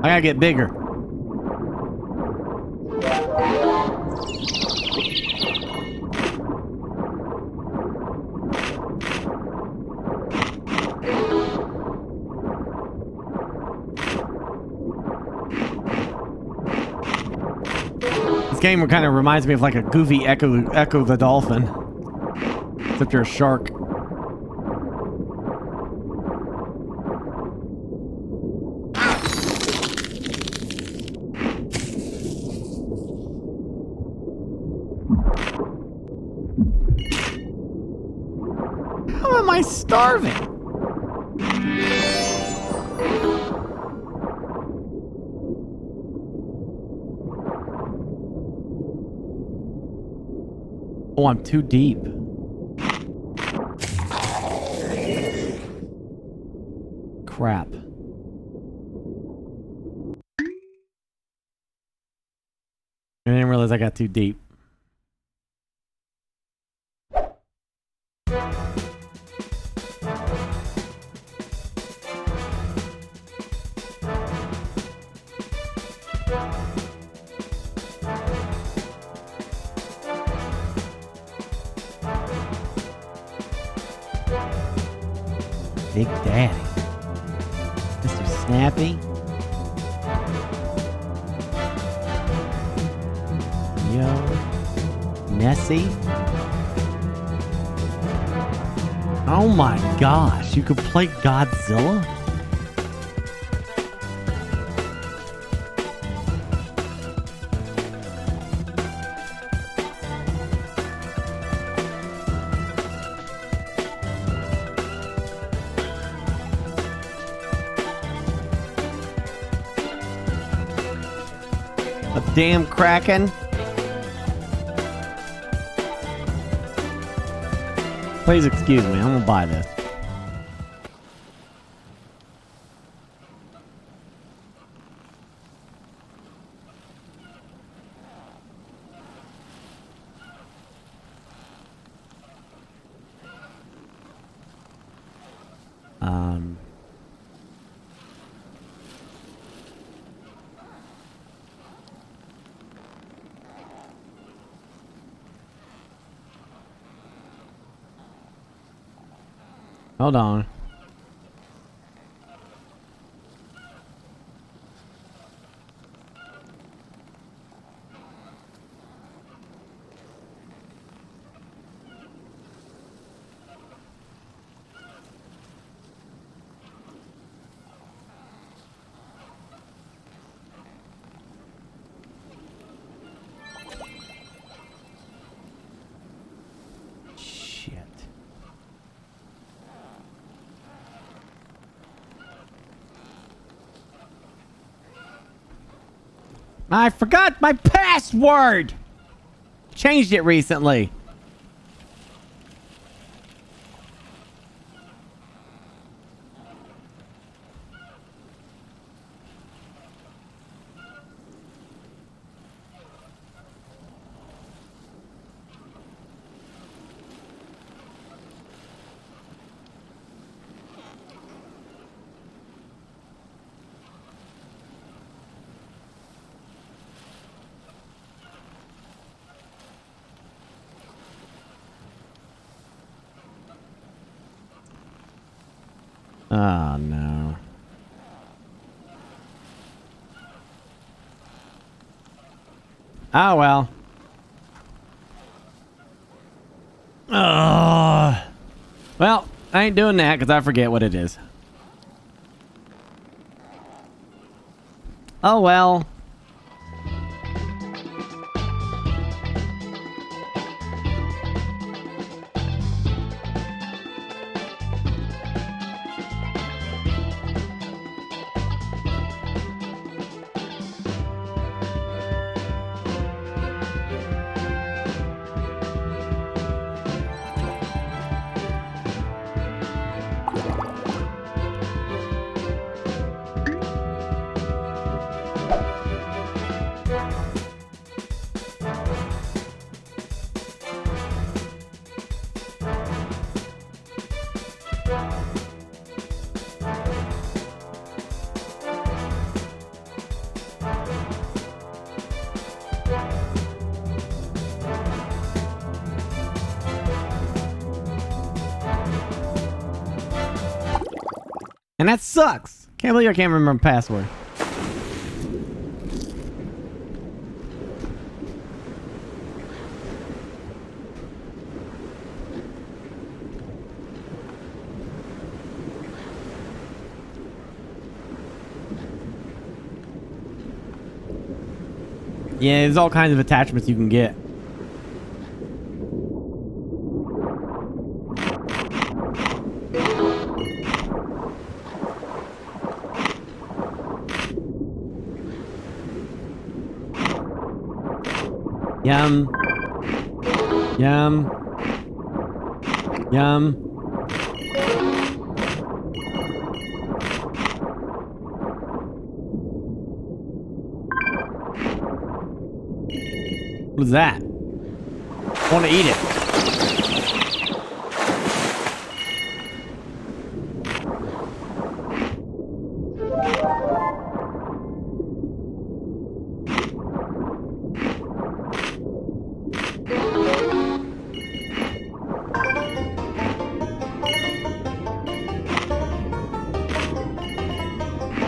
I gotta get bigger. This game kind of reminds me of like a goofy Echo the Dolphin. Except you're a shark. How am I starving? Oh, I'm too deep. Crap. I didn't realize I got too deep. Big Daddy. Mr. Snappy. Yo. Nessie. Oh my gosh, you could play Godzilla? Damn Kraken. Please excuse me, I'm gonna buy this. Hold on. I forgot my password! Changed it recently. Oh, no. Oh, well. Well, I ain't doing that because I forget what it is. Oh, well. And that sucks. Can't believe I can't remember my password. Yeah, there's all kinds of attachments you can get. Yum. Yum. Yum. What is that? I want to eat it.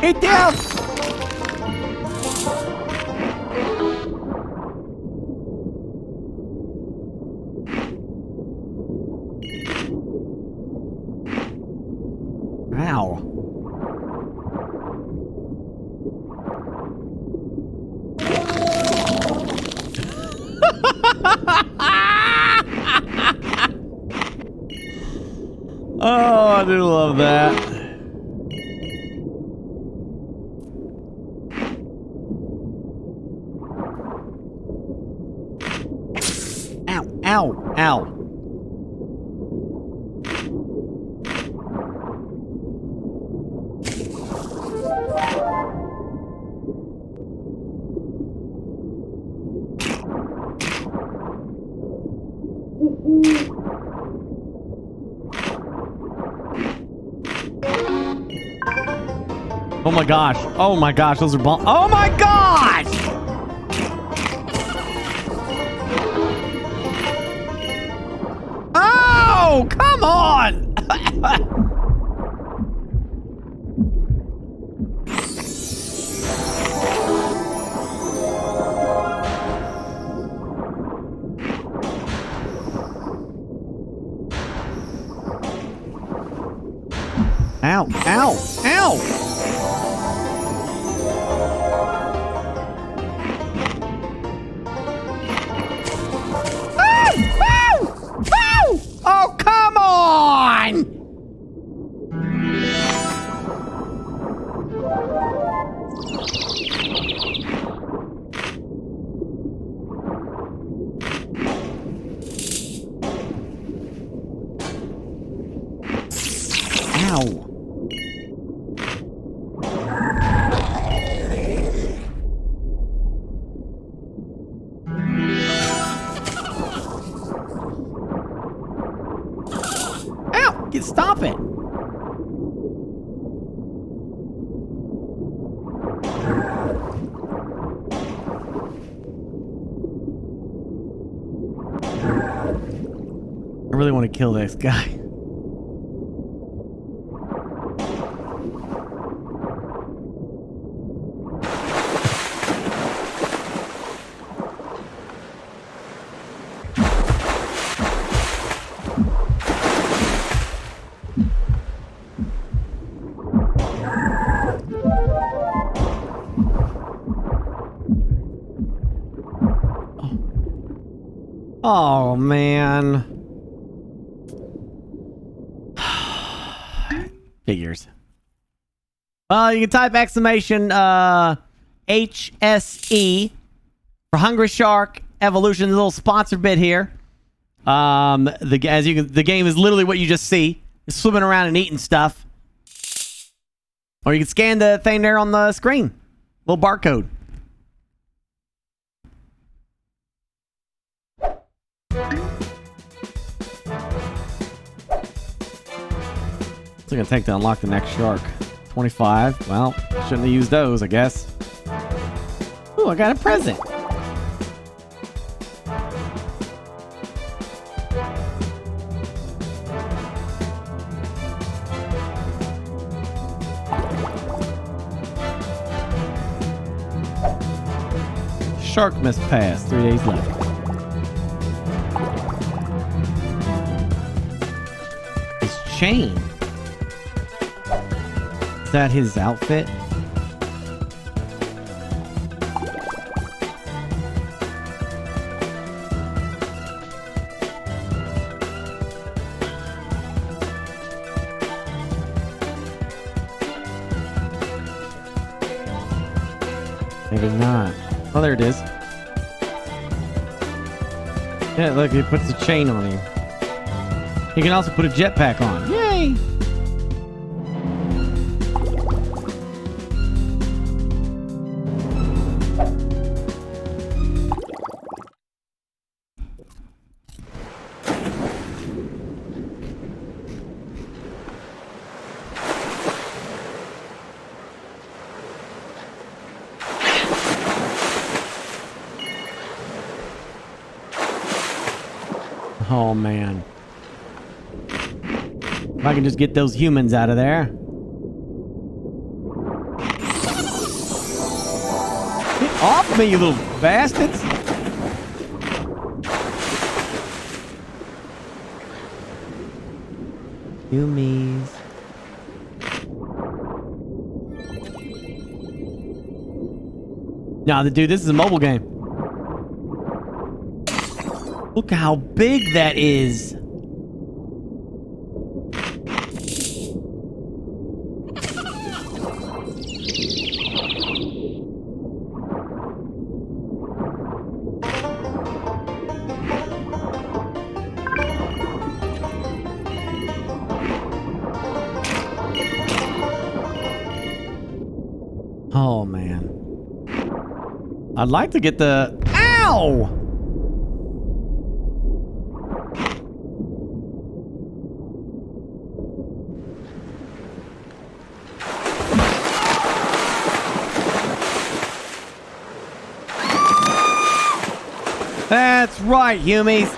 Eat them! Ow. Oh, I do love that. Ow, ow, ow. Oh my gosh. Oh my gosh. Those are bombs. Oh my gosh! Oh, come on! Ow, ow, ow! Oh, come on! Ow. Stop it! I really want to kill this guy. Oh, man. Figures. Well, you can type exclamation HSE for Hungry Shark Evolution. A little sponsor bit here. The game is literally what you just see. It's swimming around and eating stuff. Or you can scan the thing there on the screen. Little barcode. It's gonna take to unlock the next shark. 25. Well, shouldn't have used those, I guess. Ooh, I got a present. Shark must pass. 3 days left. His chain. Is that his outfit? Maybe not. Oh, there it is. Yeah, look, it puts a chain on you. You can also put a jetpack on. Yay! Oh, man. If I can just get those humans out of there. Get off me, you little bastards! Humies. Nah, dude, this is a mobile game. Look how big that is. Oh, man. I'd like to get the... Ow! That's right, Humies.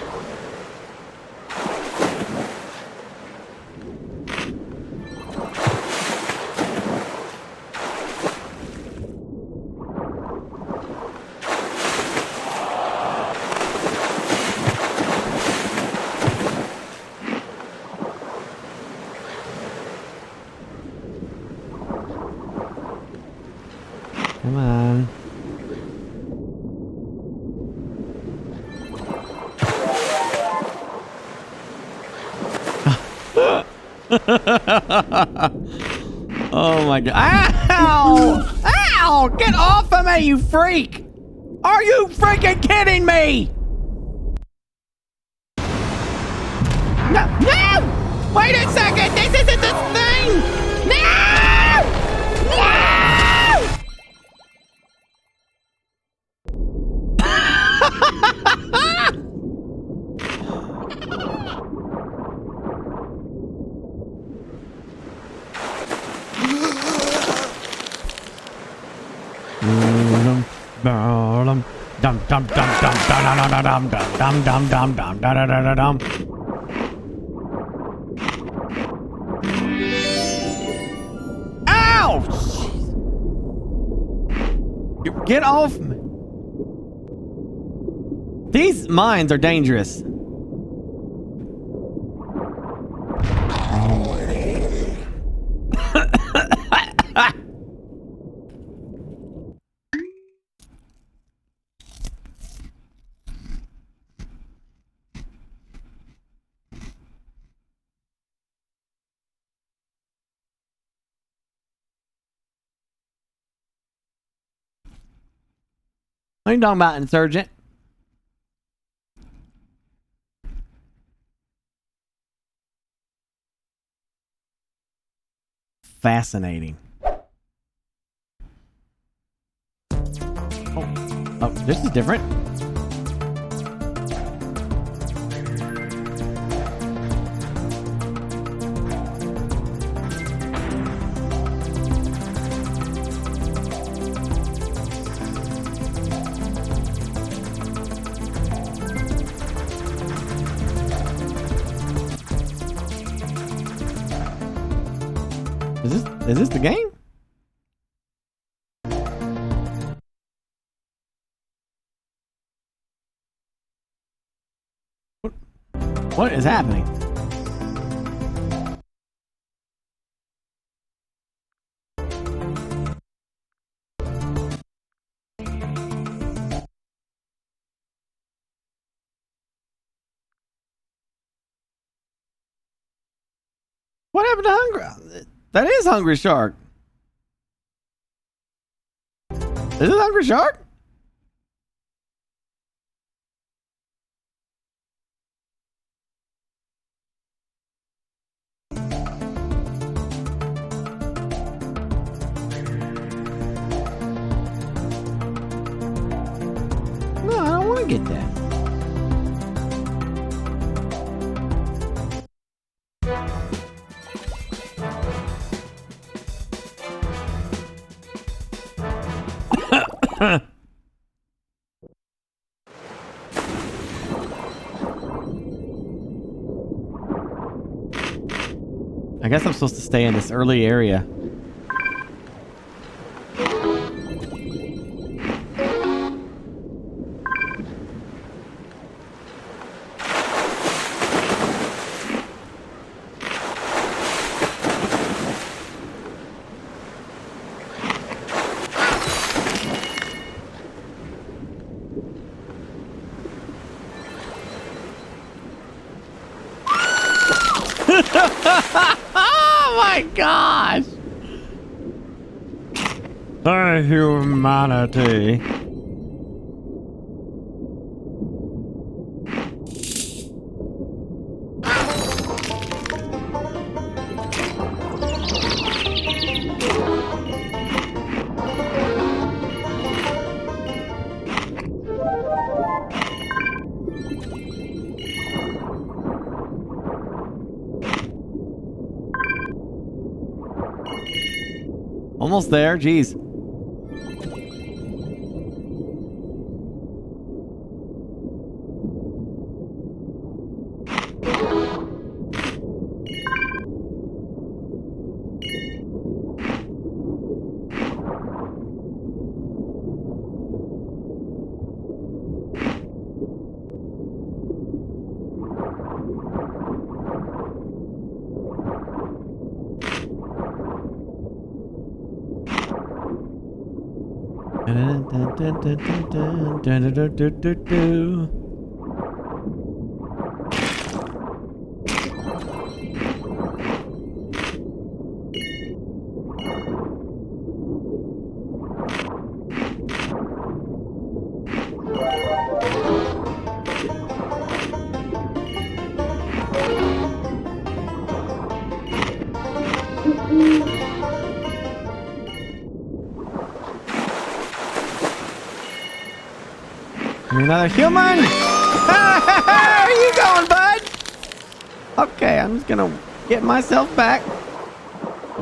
Come on. Oh my god. Ow! Ow! Get off of me, you freak! Are you freaking kidding me? No! No! Wait a second! This isn't the thing! No! No! Dum dum dum dum dum dum dum dum dum dum dum dum. Ow! Get off me! These mines are dangerous. What are you talking about, Insurgent? Fascinating. Oh, this is different. Is this the game? What is happening? What happened to Hungry? That is Hungry Shark. Is it Hungry Shark? No, I don't want to get that. I guess I'm supposed to stay in this early area. Oh my gosh! The humanity. Almost there, jeez. Another human! Where are you going, bud? Okay, I'm just gonna get myself back.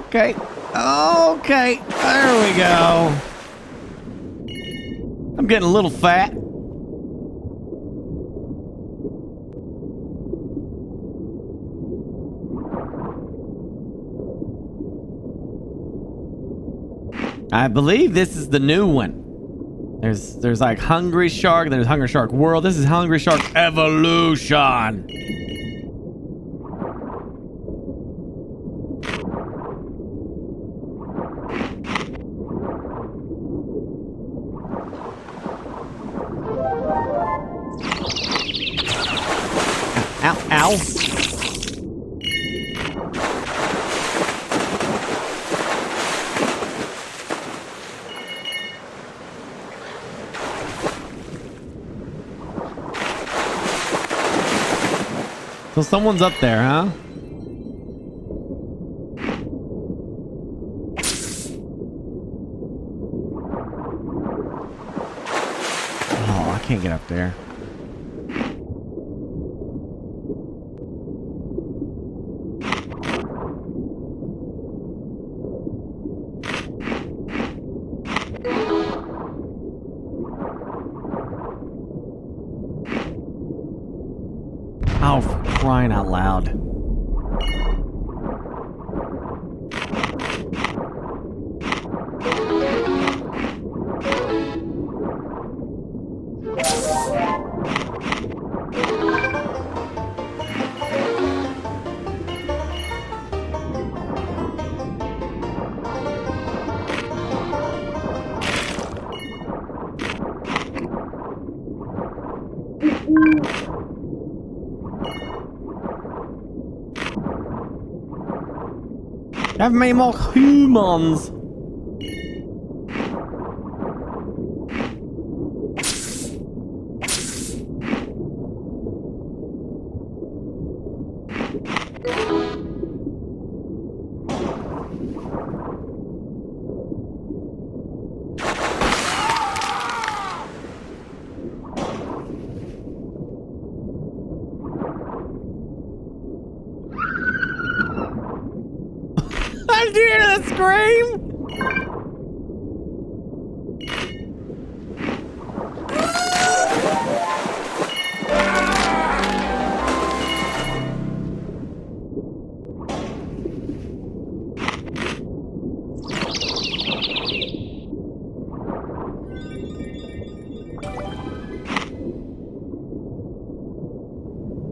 Okay. Okay. There we go. I'm getting a little fat. I believe this is the new one. There's like Hungry Shark, then there's Hungry Shark World. This is Hungry Shark Evolution. Ow, ow. So someone's up there, huh? Oh, I can't get up there. Oh, for crying out loud. Have many more humans. a scream?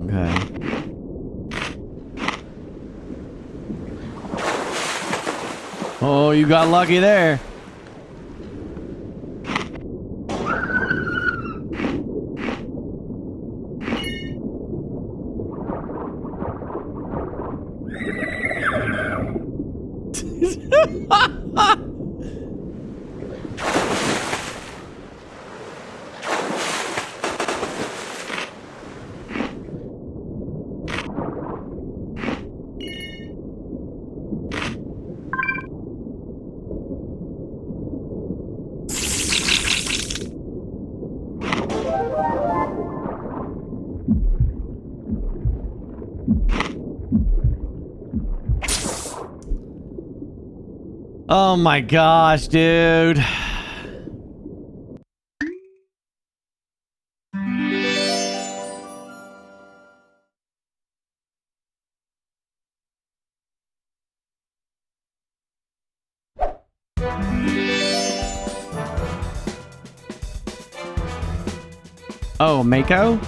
Okay. Oh, you got lucky there. Oh my gosh, dude. Oh, Mako?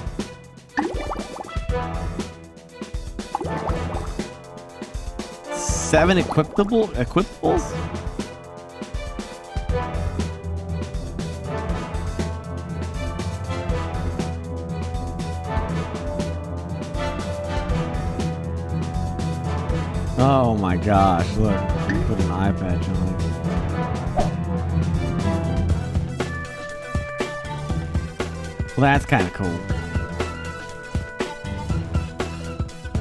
Seven equipables? Oh my gosh, look. Put an eye patch on it. Well, that's kind of cool.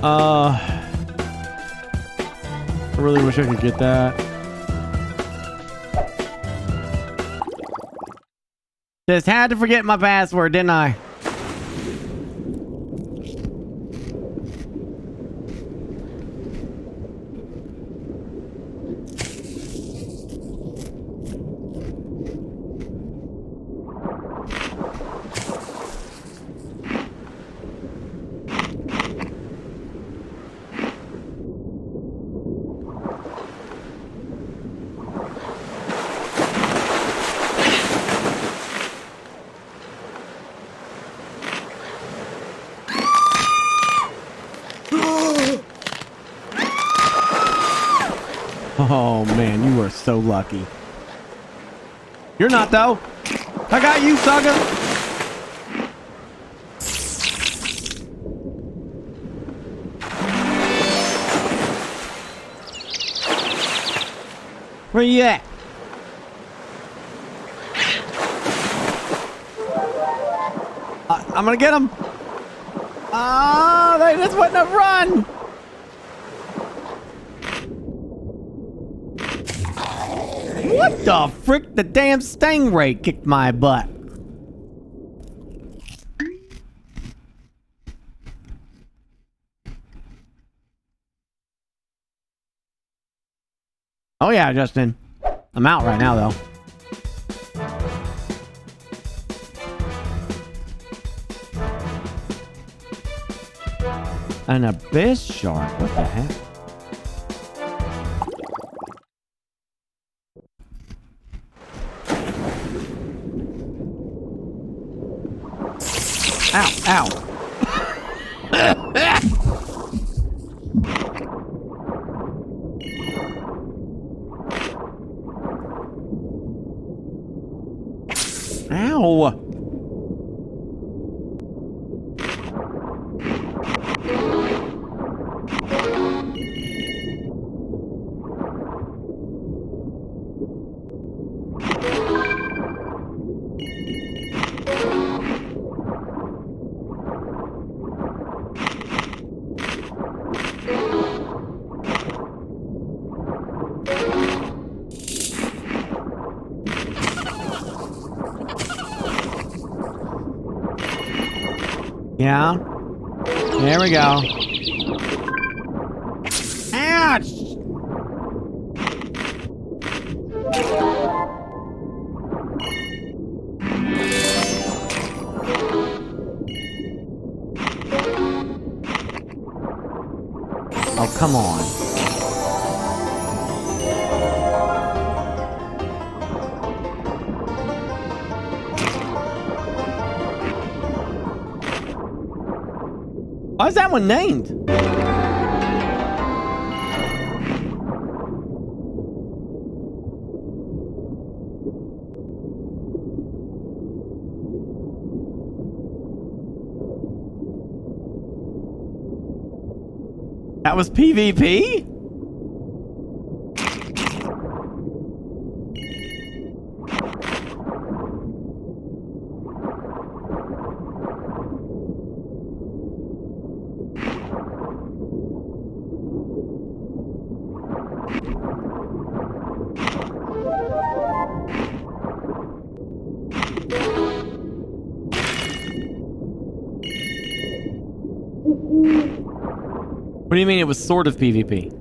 I really wish I could get that. Just had to forget my password, didn't I? Oh man, you are so lucky. You're not though. I got you, sucker. Where you at? I'm gonna get him. Oh, they just wouldn't have run. What the frick? The damn stingray kicked my butt. Oh yeah, Justin. I'm out right now though. An abyss shark? What the heck? Ow, ow. Ow. Yeah. There we go. Ouch! come on. Why is that one named? That was PvP? What do you mean it was sort of PvP?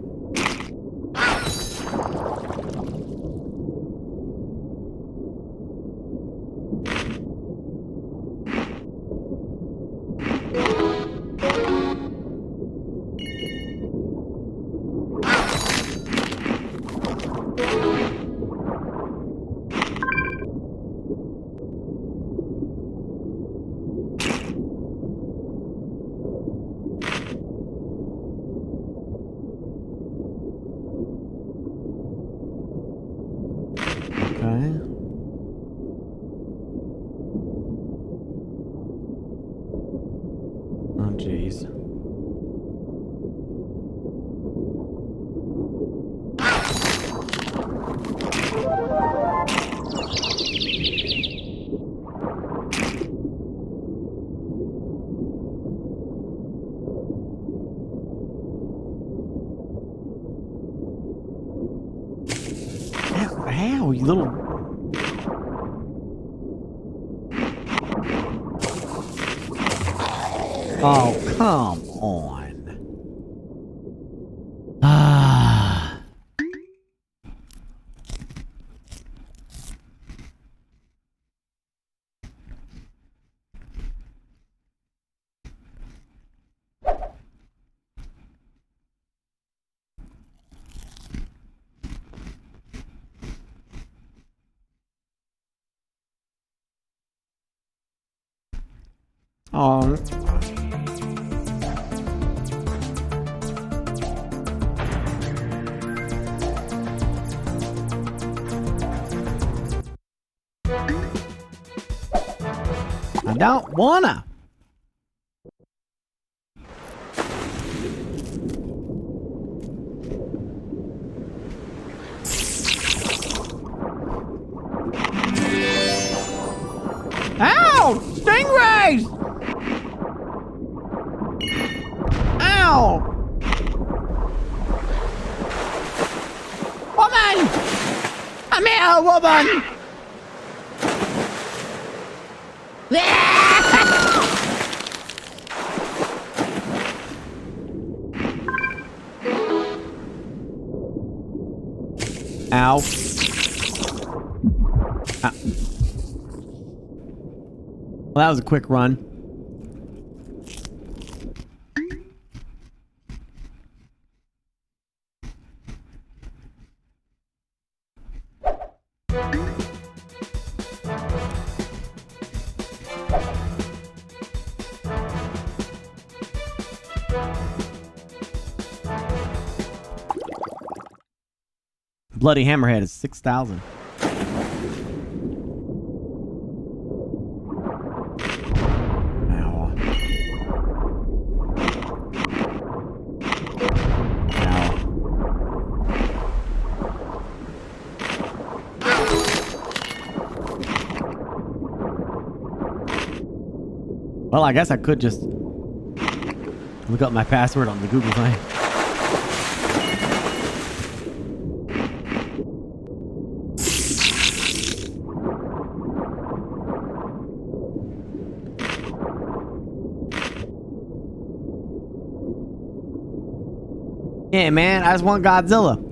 Okay. Oh, jeez. Ow, you little... Oh, come on. Ah. Oh. I don't wanna. Ow! Stingrays! Ow! Woman! Come here, woman! Ow. Ah. Well, that was a quick run. Bloody Hammerhead is 6,000. Ow. Ow. Well, I guess I could just look up my password on the Google thing. Yeah, man, I just want Godzilla.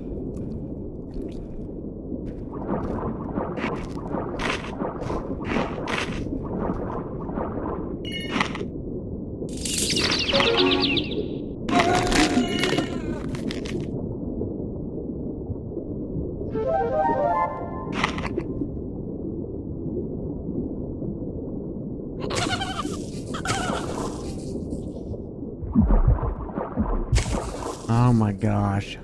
Oh my gosh.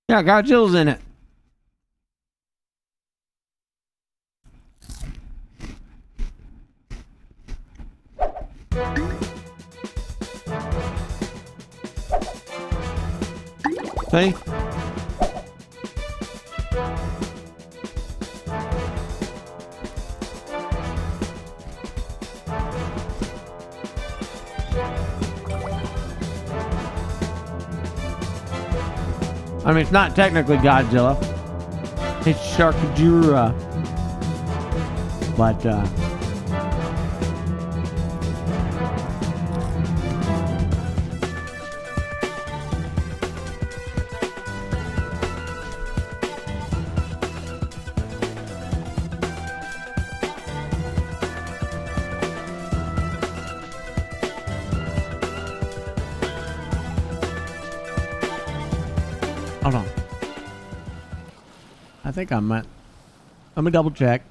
Yeah, Godzilla's in it. See? I mean, it's not technically Godzilla. It's Sharkadura. But, hold on. I think I might. Let me double check.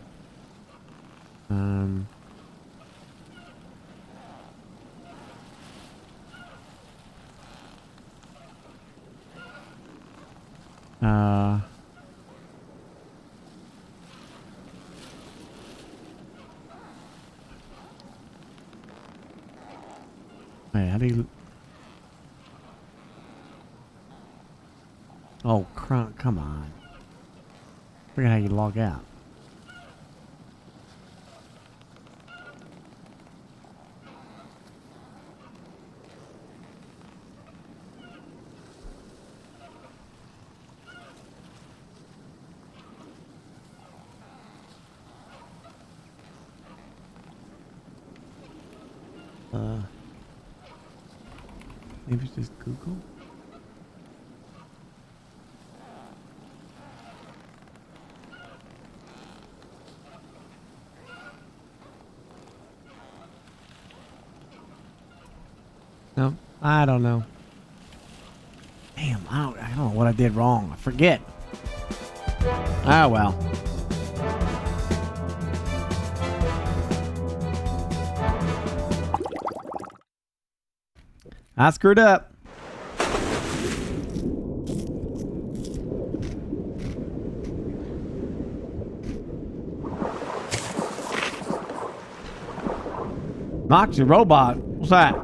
Wait, how do you? Oh, come on. I forget how you log out. Maybe it's just Google? No, I don't know. Damn, I don't know what I did wrong. I forget. Ah, well. I screwed up. Moxie robot. What's that?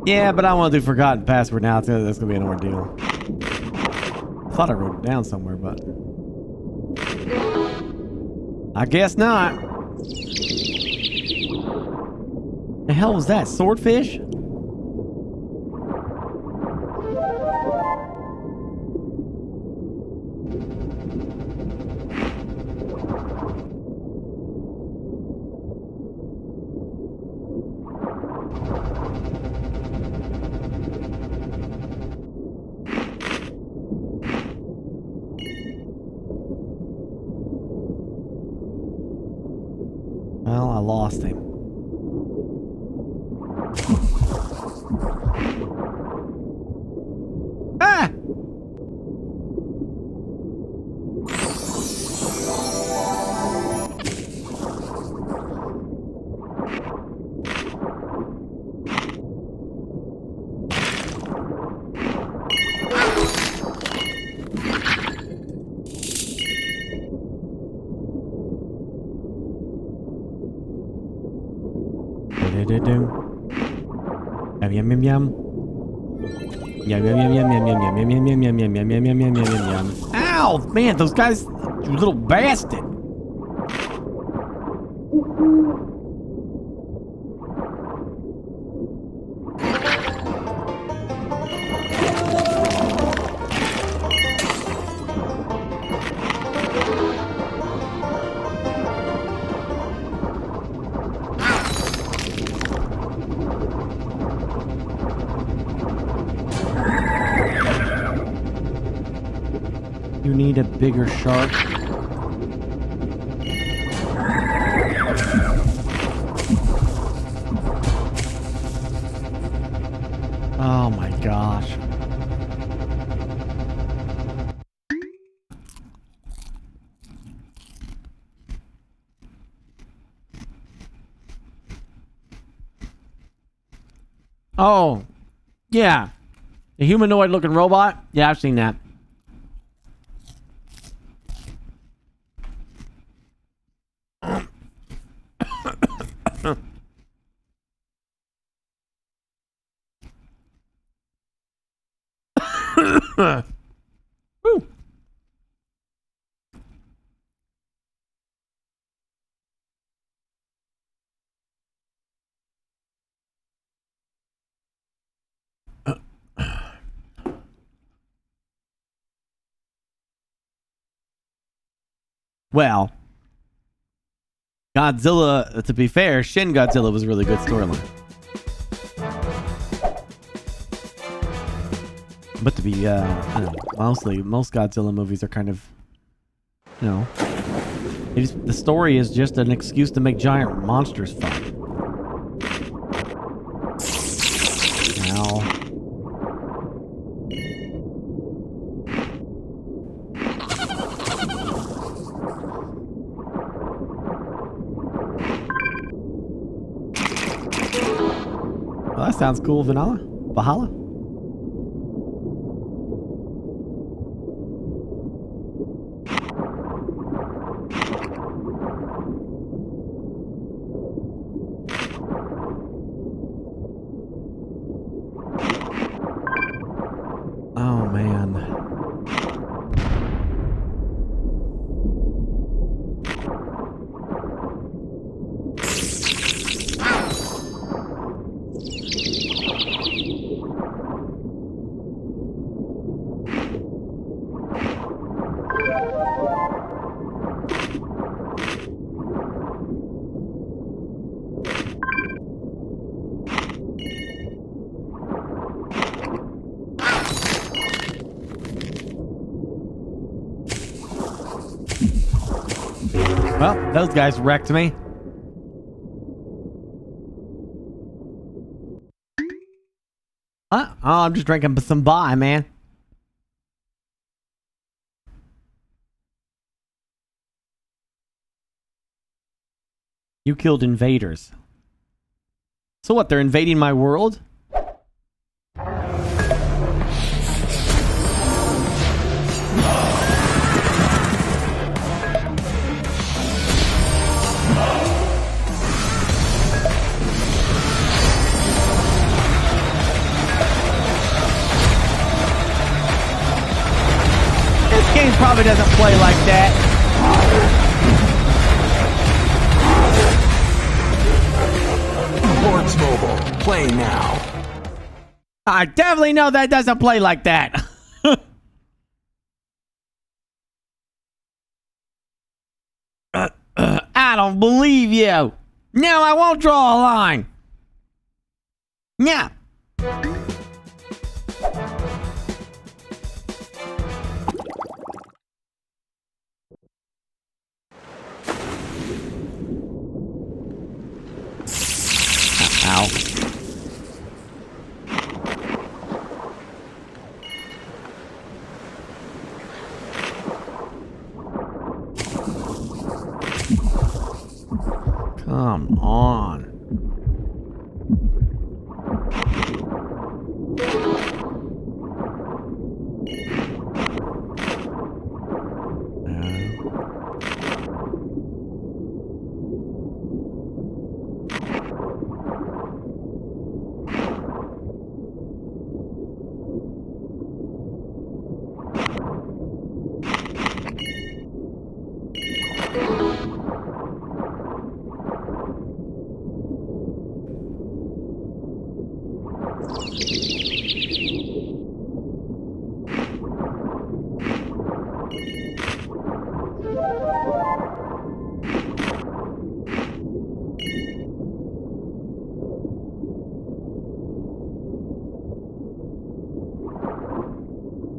Yeah, but I want to do forgotten password now. That's going to be an ordeal. I thought I wrote it down somewhere, but I guess not. The hell was that? Swordfish? Well, I lost him. Ah! Yum yum yum. Yum yum yum yum yum yum yum yum yum yum yum yum yum yum yum yum yum yum. Ow! Man, those guys, you little bastard. You need a bigger shark. Oh my gosh. Oh, yeah. The humanoid looking robot? Yeah, I've seen that. Woo. Well, Godzilla, to be fair, Shin Godzilla was a really good storyline. But to be, you know, most Godzilla movies are kind of, you know, the story is just an excuse to make giant monsters fight. Now, well, that sounds cool, Valhalla. Oh man. Well, those guys wrecked me. Huh? Oh, I'm just drinking some bai, man. You killed invaders. So what, they're invading my world? This game probably doesn't play like that. Sports Mobile, play now. I definitely know that doesn't play like that. I don't believe you. No, I won't draw a line. Yeah. Ow. Come on.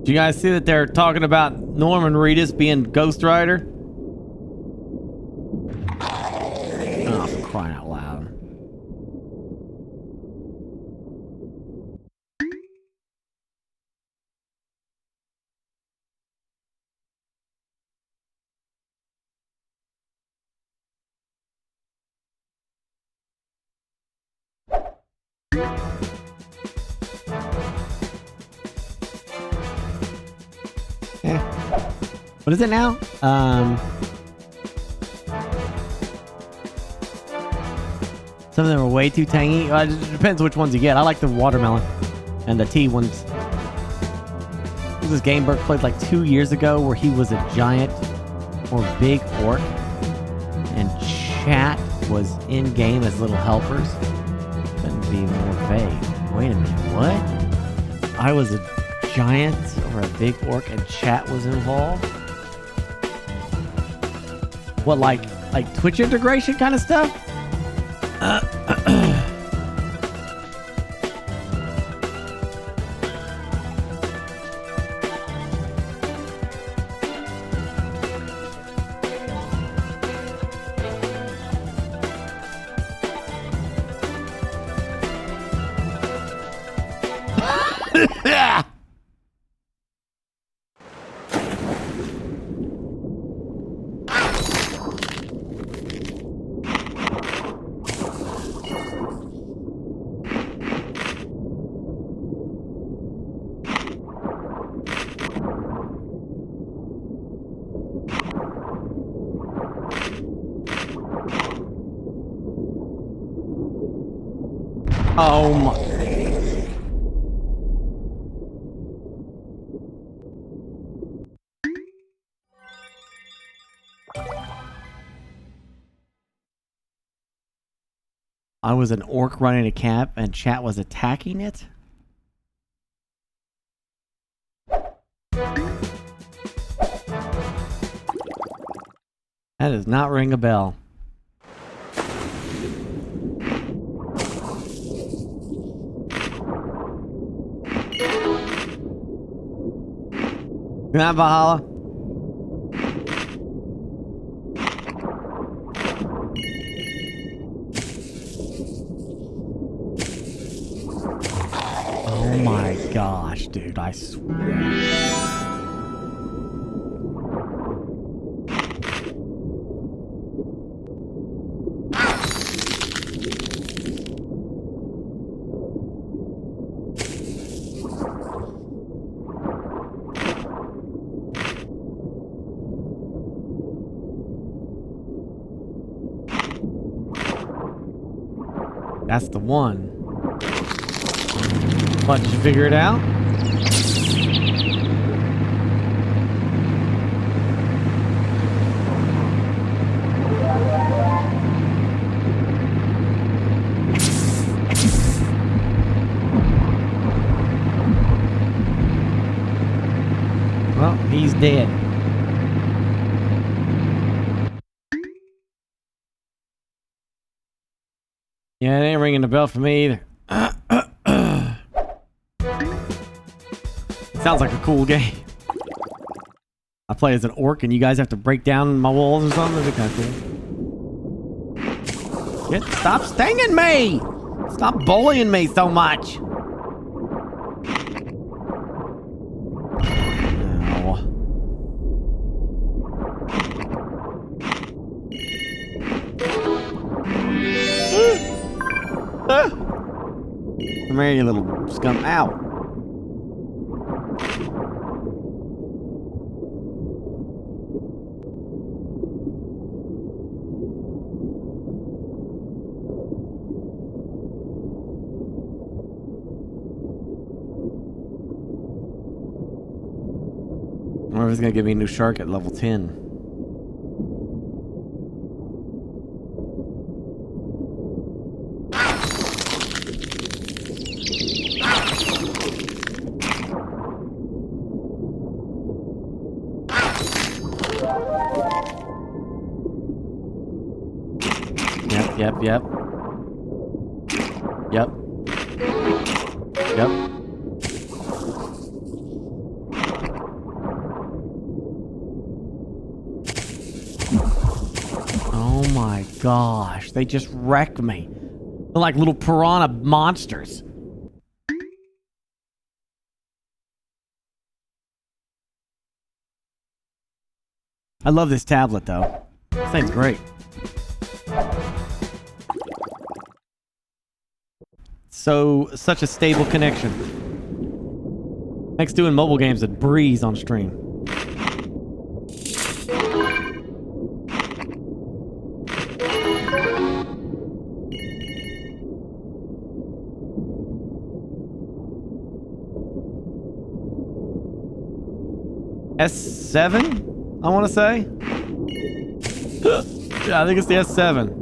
Do you guys see that they're talking about Norman Reedus being Ghost Rider? Oh, for crying out loud. What is it now? Some of them are way too tangy. It depends which ones you get. I like the watermelon and the tea ones. There was this game Burke played like 2 years ago where he was a giant or big orc and chat was in game as little helpers. Couldn't be more vague. Wait a minute, what? I was a giant or a big orc and chat was involved? What, like Twitch integration kind of stuff? Oh my. I was an orc running a camp and chat was attacking it? That does not ring a bell. Good night, Valhalla. Oh my gosh, dude, I swear. That's the one. What, did you figure it out? Well, he's dead. Yeah, it ain't ringing the bell for me either. Sounds like a cool game. I play as an orc and you guys have to break down my walls or something. That'd be kind of cool. Stop stinging me! Stop bullying me so much! Come here, you little scum. Ow. I wonder if it's gonna give me a new shark at level 10. Yep. Yep. gosh, they just wreck me. They're like little piranha monsters. I love this tablet though. This thing's great. So, such a stable connection. Makes doing mobile games a breeze on stream. S7, I want to say. Yeah, I think it's the S7.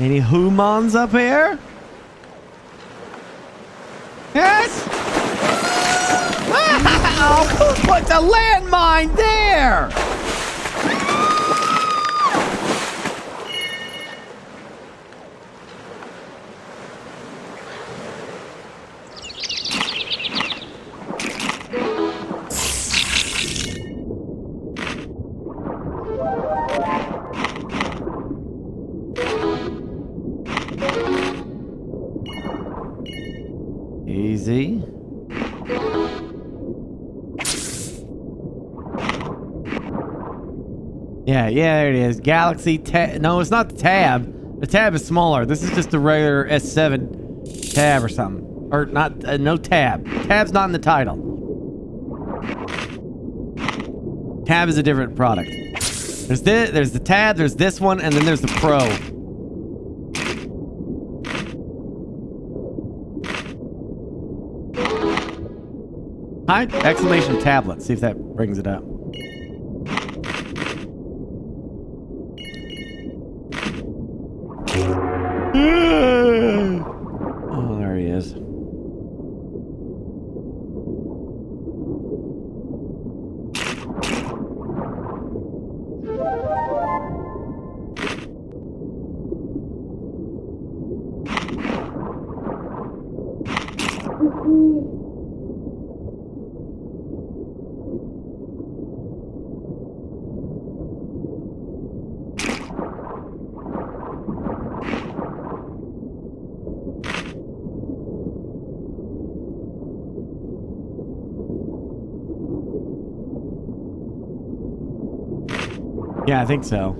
Any humans up here? Yes? Oh, who put the landmine there? Easy. Yeah, there it is. Galaxy Tab. No, it's not the Tab. The Tab is smaller. This is just a regular S7 Tab or something. Or not, no Tab. Tab's not in the title. Tab is a different product. There's the Tab, there's this one, and then there's the Pro. Hi, exclamation tablet. See if that brings it up. Oh, there he is. Yeah, I think so.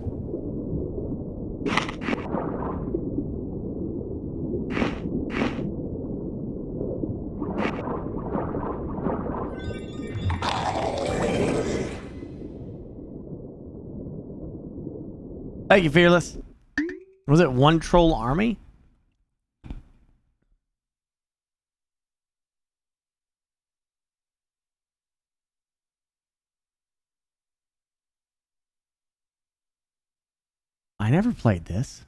Thank you, Fearless. Was it One Troll Army? I never played this.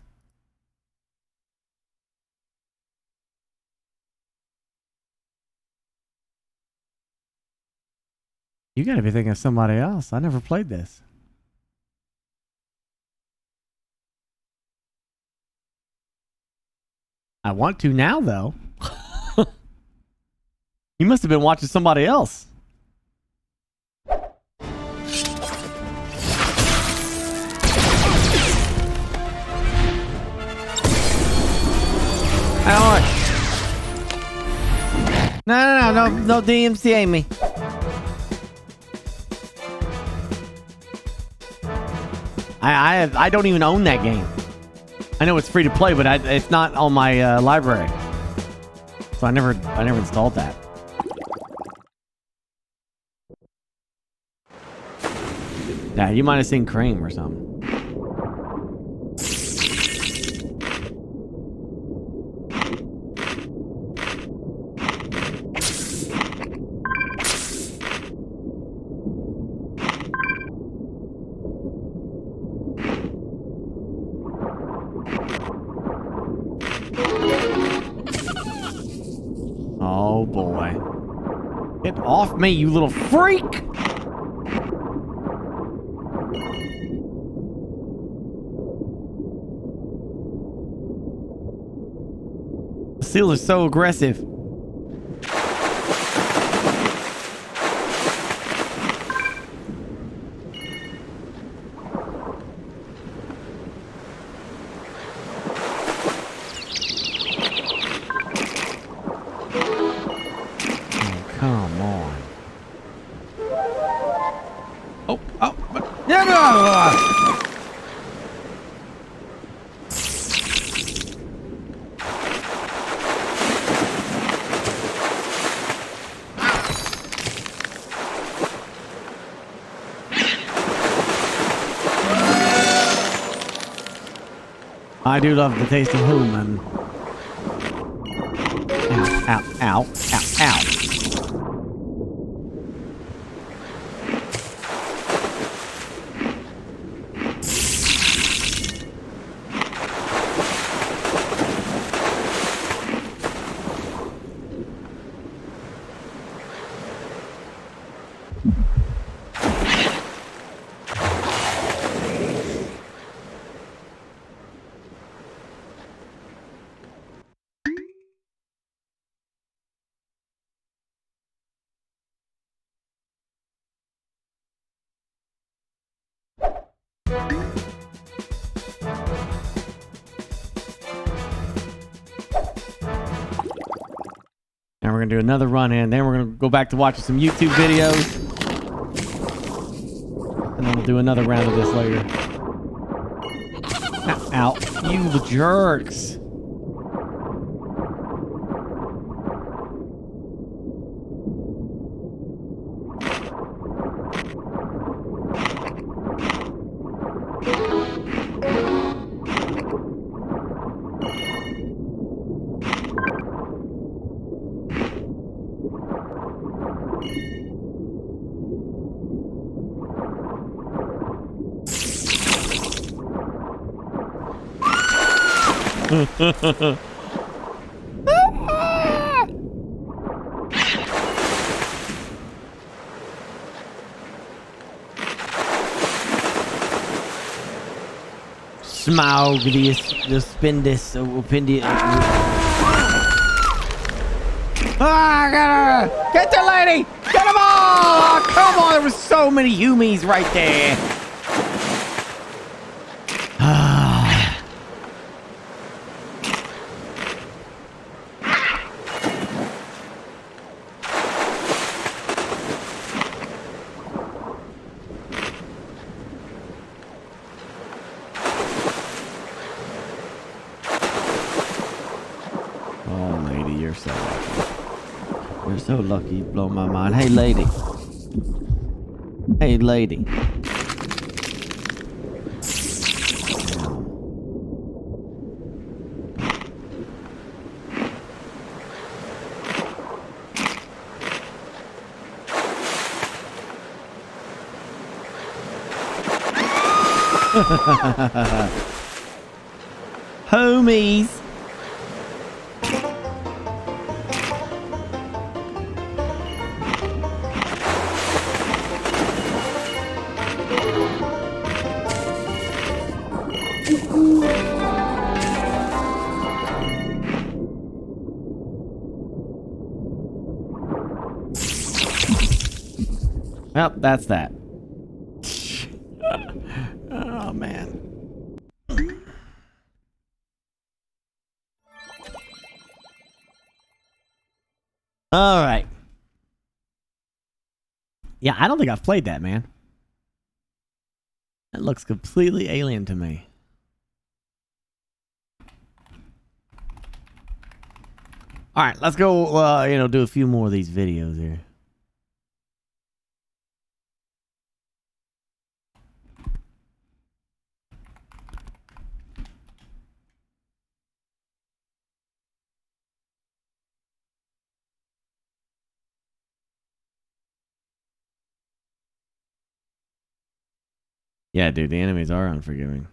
You gotta be thinking of somebody else. I never played this. I want to now, though. You must have been watching somebody else. No DMCA me. I don't even own that game. I know it's free to play, but it's not on my library, so I never installed that. Yeah, you might have seen Cream or something. Oh boy. Get off me, you little freak! The seals are so aggressive. I do love the taste of human. Ow, ow, ow, ow, ow. And we're gonna do another run in. Then we're gonna go back to watching some YouTube videos. And then we'll do another round of this later. Ow, you jerks. Smaug the spin this opinion. Get the lady! Get them all! Oh, come on, there was so many humies right there. Oh, lady, you're so lucky. You're so lucky, you blow my mind. Hey, lady. Hey, lady. Homies. Well, that's that. Oh, man. All right. Yeah, I don't think I've played that, man. That looks completely alien to me. All right, let's go, do a few more of these videos here. Yeah, dude, the enemies are unforgiving.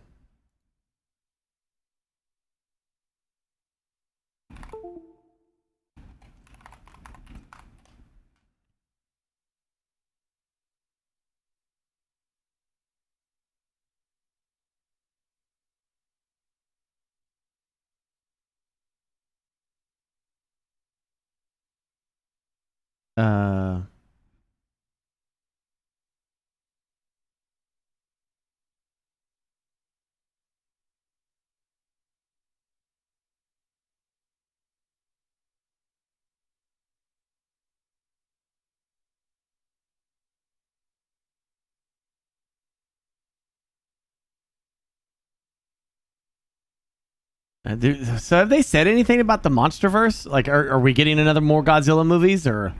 So have they said anything about the MonsterVerse? Like, are we getting another more Godzilla movies, or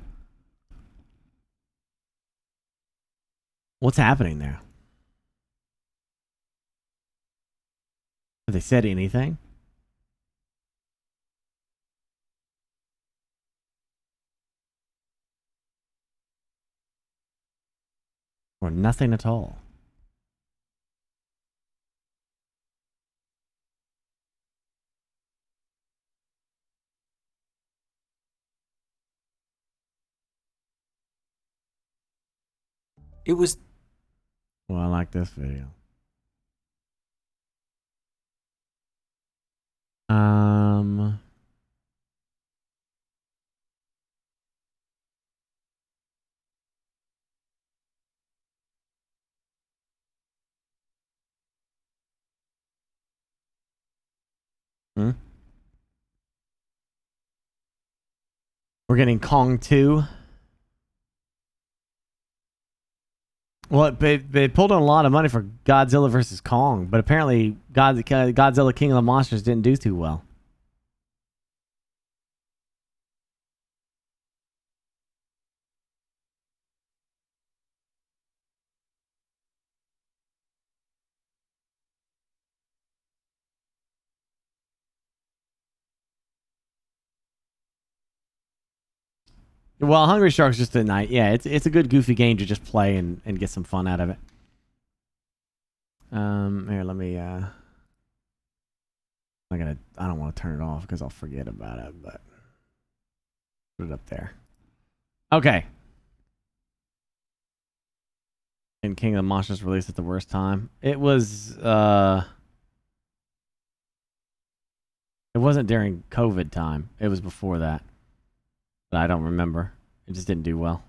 what's happening there? Have they said anything? Or nothing at all? It was... Well, I like this video. Hmm? We're getting Kong 2. Well, they pulled in a lot of money for Godzilla vs. Kong, but apparently Godzilla King of the Monsters didn't do too well. Well, Hungry Shark's just a night. Yeah, it's a good goofy game to just play and get some fun out of it. Here, let me I don't want to turn it off because I'll forget about it, but put it up there. Okay. And King of the Monsters released at the worst time. It was it wasn't during COVID time. It was before that. But I don't remember. It just didn't do well.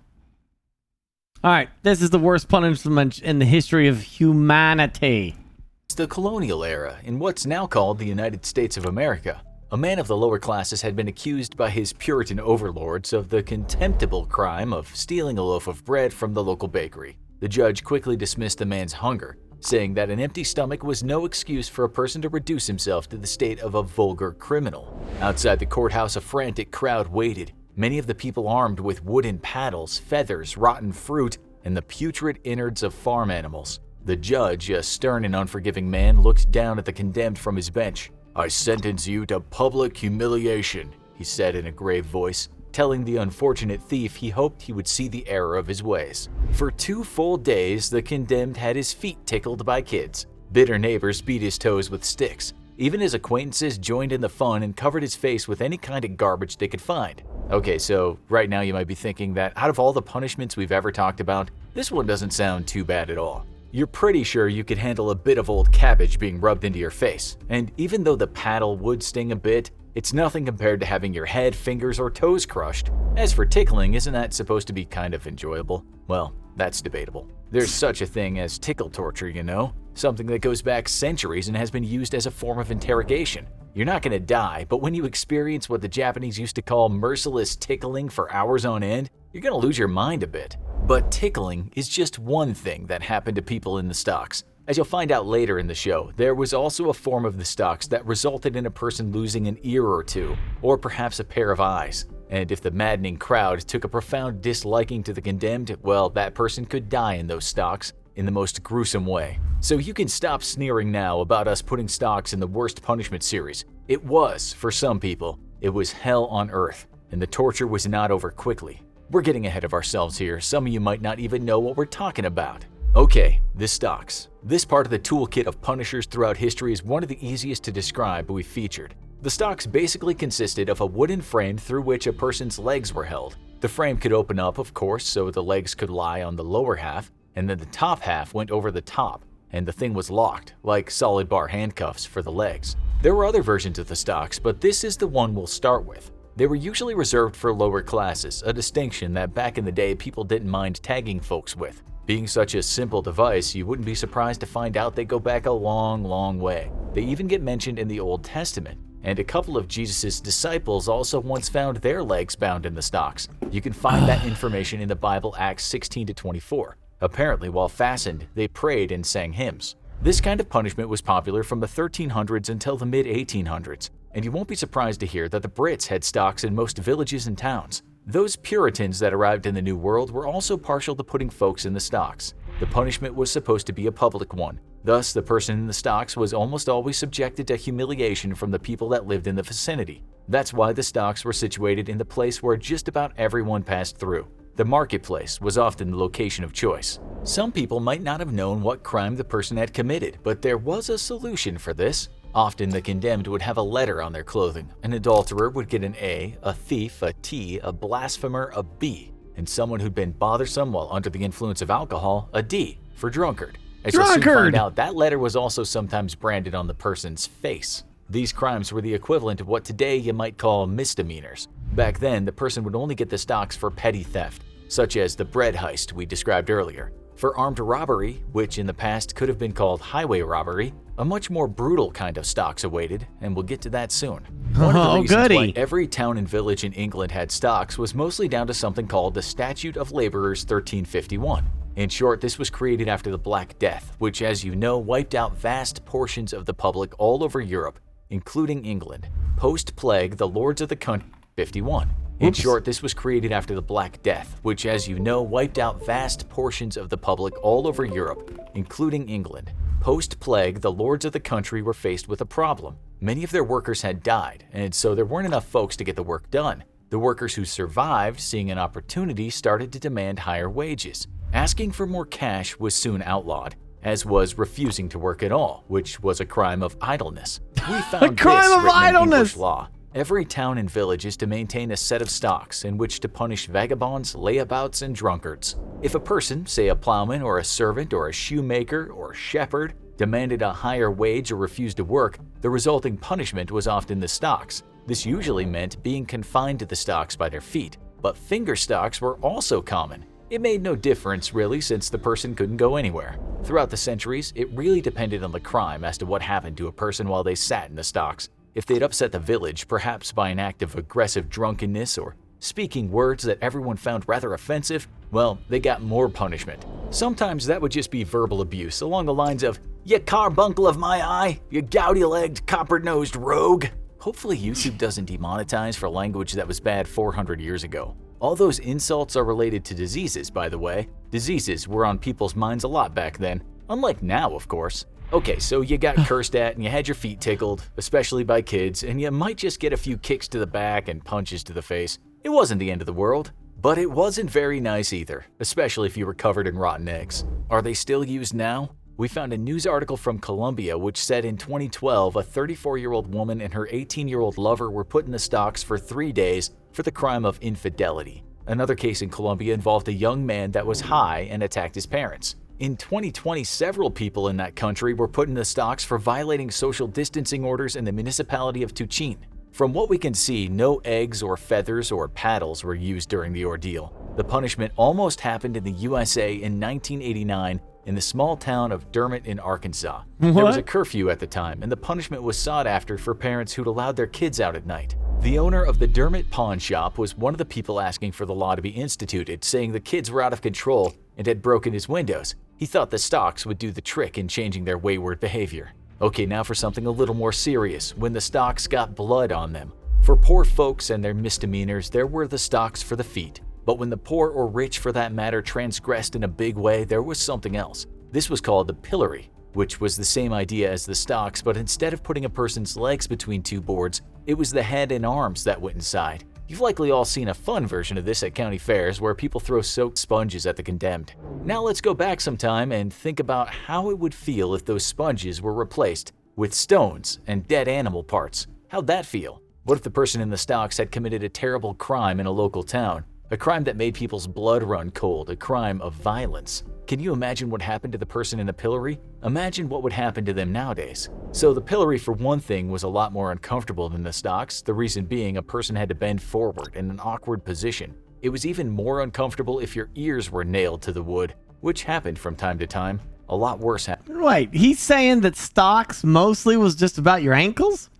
Alright, this is the worst punishment in the history of humanity. It's the colonial era in what's now called the United States of America. A man of the lower classes had been accused by his Puritan overlords of the contemptible crime of stealing a loaf of bread from the local bakery. The judge quickly dismissed the man's hunger, saying that an empty stomach was no excuse for a person to reduce himself to the state of a vulgar criminal. Outside the courthouse, a frantic crowd waited, many of the people armed with wooden paddles, feathers, rotten fruit, and the putrid innards of farm animals. The judge, a stern and unforgiving man, looked down at the condemned from his bench. "I sentence you to public humiliation," he said in a grave voice, telling the unfortunate thief he hoped he would see the error of his ways. For 2 full days, the condemned had his feet tickled by kids. Bitter neighbors beat his toes with sticks. Even his acquaintances joined in the fun and covered his face with any kind of garbage they could find. Okay, so right now you might be thinking that out of all the punishments we've ever talked about, this one doesn't sound too bad at all. You're pretty sure you could handle a bit of old cabbage being rubbed into your face, and even though the paddle would sting a bit, it's nothing compared to having your head, fingers, or toes crushed. As for tickling, isn't that supposed to be kind of enjoyable? Well, that's debatable. There's such a thing as tickle torture, you know? Something that goes back centuries and has been used as a form of interrogation. You're not gonna die, but when you experience what the Japanese used to call merciless tickling for hours on end, you're gonna lose your mind a bit. But tickling is just one thing that happened to people in the stocks. As you'll find out later in the show, there was also a form of the stocks that resulted in a person losing an ear or two, or perhaps a pair of eyes. And if the maddening crowd took a profound disliking to the condemned, well, that person could die in those stocks in the most gruesome way. So you can stop sneering now about us putting stocks in the worst punishment series. It was, for some people, it was hell on earth, and the torture was not over quickly. We're getting ahead of ourselves here. Some of you might not even know what we're talking about. Okay, the stocks. This part of the toolkit of punishers throughout history is one of the easiest to describe we've featured. The stocks basically consisted of a wooden frame through which a person's legs were held. The frame could open up, of course, so the legs could lie on the lower half, and then the top half went over the top, and the thing was locked, like solid bar handcuffs for the legs. There were other versions of the stocks, but this is the one we'll start with. They were usually reserved for lower classes, a distinction that back in the day people didn't mind tagging folks with. Being such a simple device, you wouldn't be surprised to find out they go back a long, long way. They even get mentioned in the Old Testament, and a couple of Jesus' disciples also once found their legs bound in the stocks. You can find that information in the Bible, Acts 16-24. Apparently, while fastened, they prayed and sang hymns. This kind of punishment was popular from the 1300s until the mid-1800s, and you won't be surprised to hear that the Brits had stocks in most villages and towns. Those Puritans that arrived in the New World were also partial to putting folks in the stocks. The punishment was supposed to be a public one. Thus, the person in the stocks was almost always subjected to humiliation from the people that lived in the vicinity. That's why the stocks were situated in the place where just about everyone passed through. The marketplace was often the location of choice. Some people might not have known what crime the person had committed, but there was a solution for this. Often the condemned would have a letter on their clothing. An adulterer would get an A, a thief a T, a blasphemer a B, and someone who'd been bothersome while under the influence of alcohol a D for drunkard. As you'll soon find out, that letter was also sometimes branded on the person's face. These crimes were the equivalent of what today you might call misdemeanors. Back then, the person would only get the stocks for petty theft, such as the bread heist we described earlier. For armed robbery, which in the past could have been called highway robbery, a much more brutal kind of stocks awaited, and we'll get to that soon. One of the reasons why every town and village in England had stocks was mostly down to something called the Statute of Labourers 1351. In short, this was created after the Black Death, which, as you know, wiped out vast portions of the public all over Europe, including England. Post-plague, the lords of the country 51. In short, this was created after the Black Death, which, as you know, wiped out vast portions of the public all over Europe, including England. Post-plague, the lords of the country were faced with a problem. Many of their workers had died, and so there weren't enough folks to get the work done. The workers who survived, seeing an opportunity, started to demand higher wages. Asking for more cash was soon outlawed, as was refusing to work at all, which was a crime of idleness. We found this written in English law. Every town and village is to maintain a set of stocks in which to punish vagabonds, layabouts, and drunkards. If a person, say a plowman or a servant or a shoemaker or shepherd, demanded a higher wage or refused to work, the resulting punishment was often the stocks. This usually meant being confined to the stocks by their feet, but finger stocks were also common. It made no difference really, since the person couldn't go anywhere. Throughout the centuries, it really depended on the crime as to what happened to a person while they sat in the stocks. If they'd upset the village, perhaps by an act of aggressive drunkenness or speaking words that everyone found rather offensive, well, they got more punishment. Sometimes that would just be verbal abuse along the lines of, "You carbuncle of my eye, you gouty-legged, copper-nosed rogue." Hopefully YouTube doesn't demonetize for language that was bad 400 years ago. All those insults are related to diseases, by the way. Diseases were on people's minds a lot back then, unlike now, of course. Okay, so you got cursed at and you had your feet tickled, especially by kids, and you might just get a few kicks to the back and punches to the face. It wasn't the end of the world, but it wasn't very nice either, especially if you were covered in rotten eggs. Are they still used now? We found a news article from Colombia which said in 2012 a 34-year-old woman and her 18-year-old lover were put in the stocks for 3 days for the crime of infidelity. Another case in Colombia involved a young man that was high and attacked his parents. In 2020, several people in that country were put in the stocks for violating social distancing orders in the municipality of Tuchin. From what we can see, no eggs or feathers or paddles were used during the ordeal. The punishment almost happened in the USA in 1989 in the small town of Dermot in Arkansas. There was a curfew at the time, and the punishment was sought after for parents who'd allowed their kids out at night. The owner of the Dermot pawn shop was one of the people asking for the law to be instituted, saying the kids were out of control and had broken his windows. He thought the stocks would do the trick in changing their wayward behavior. Okay, now for something a little more serious, when the stocks got blood on them. For poor folks and their misdemeanors, there were the stocks for the feet. But when the poor or rich, for that matter, transgressed in a big way, there was something else. This was called the pillory, which was the same idea as the stocks, but instead of putting a person's legs between two boards, it was the head and arms that went inside. You've likely all seen a fun version of this at county fairs where people throw soaked sponges at the condemned. Now let's go back some time and think about how it would feel if those sponges were replaced with stones and dead animal parts. How'd that feel? What if the person in the stocks had committed a terrible crime in a local town? A crime that made people's blood run cold, a crime of violence. Can you imagine what happened to the person in the pillory? Imagine what would happen to them nowadays. So the pillory, for one thing, was a lot more uncomfortable than the stocks, the reason being a person had to bend forward in an awkward position. It was even more uncomfortable if your ears were nailed to the wood, which happened from time to time. A lot worse happened. Wait, he's saying that stocks mostly was just about your ankles?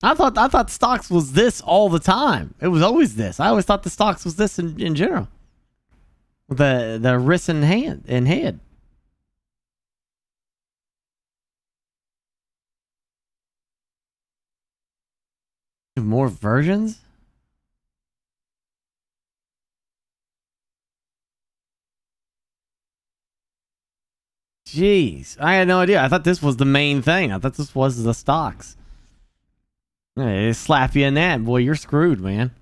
I thought stocks was this all the time. It was always this. I always thought the stocks was this in general. The wrist and head. More versions? Jeez, I had no idea. I thought this was the main thing. I thought this was the stocks. They slap you in that, boy, you're screwed, man.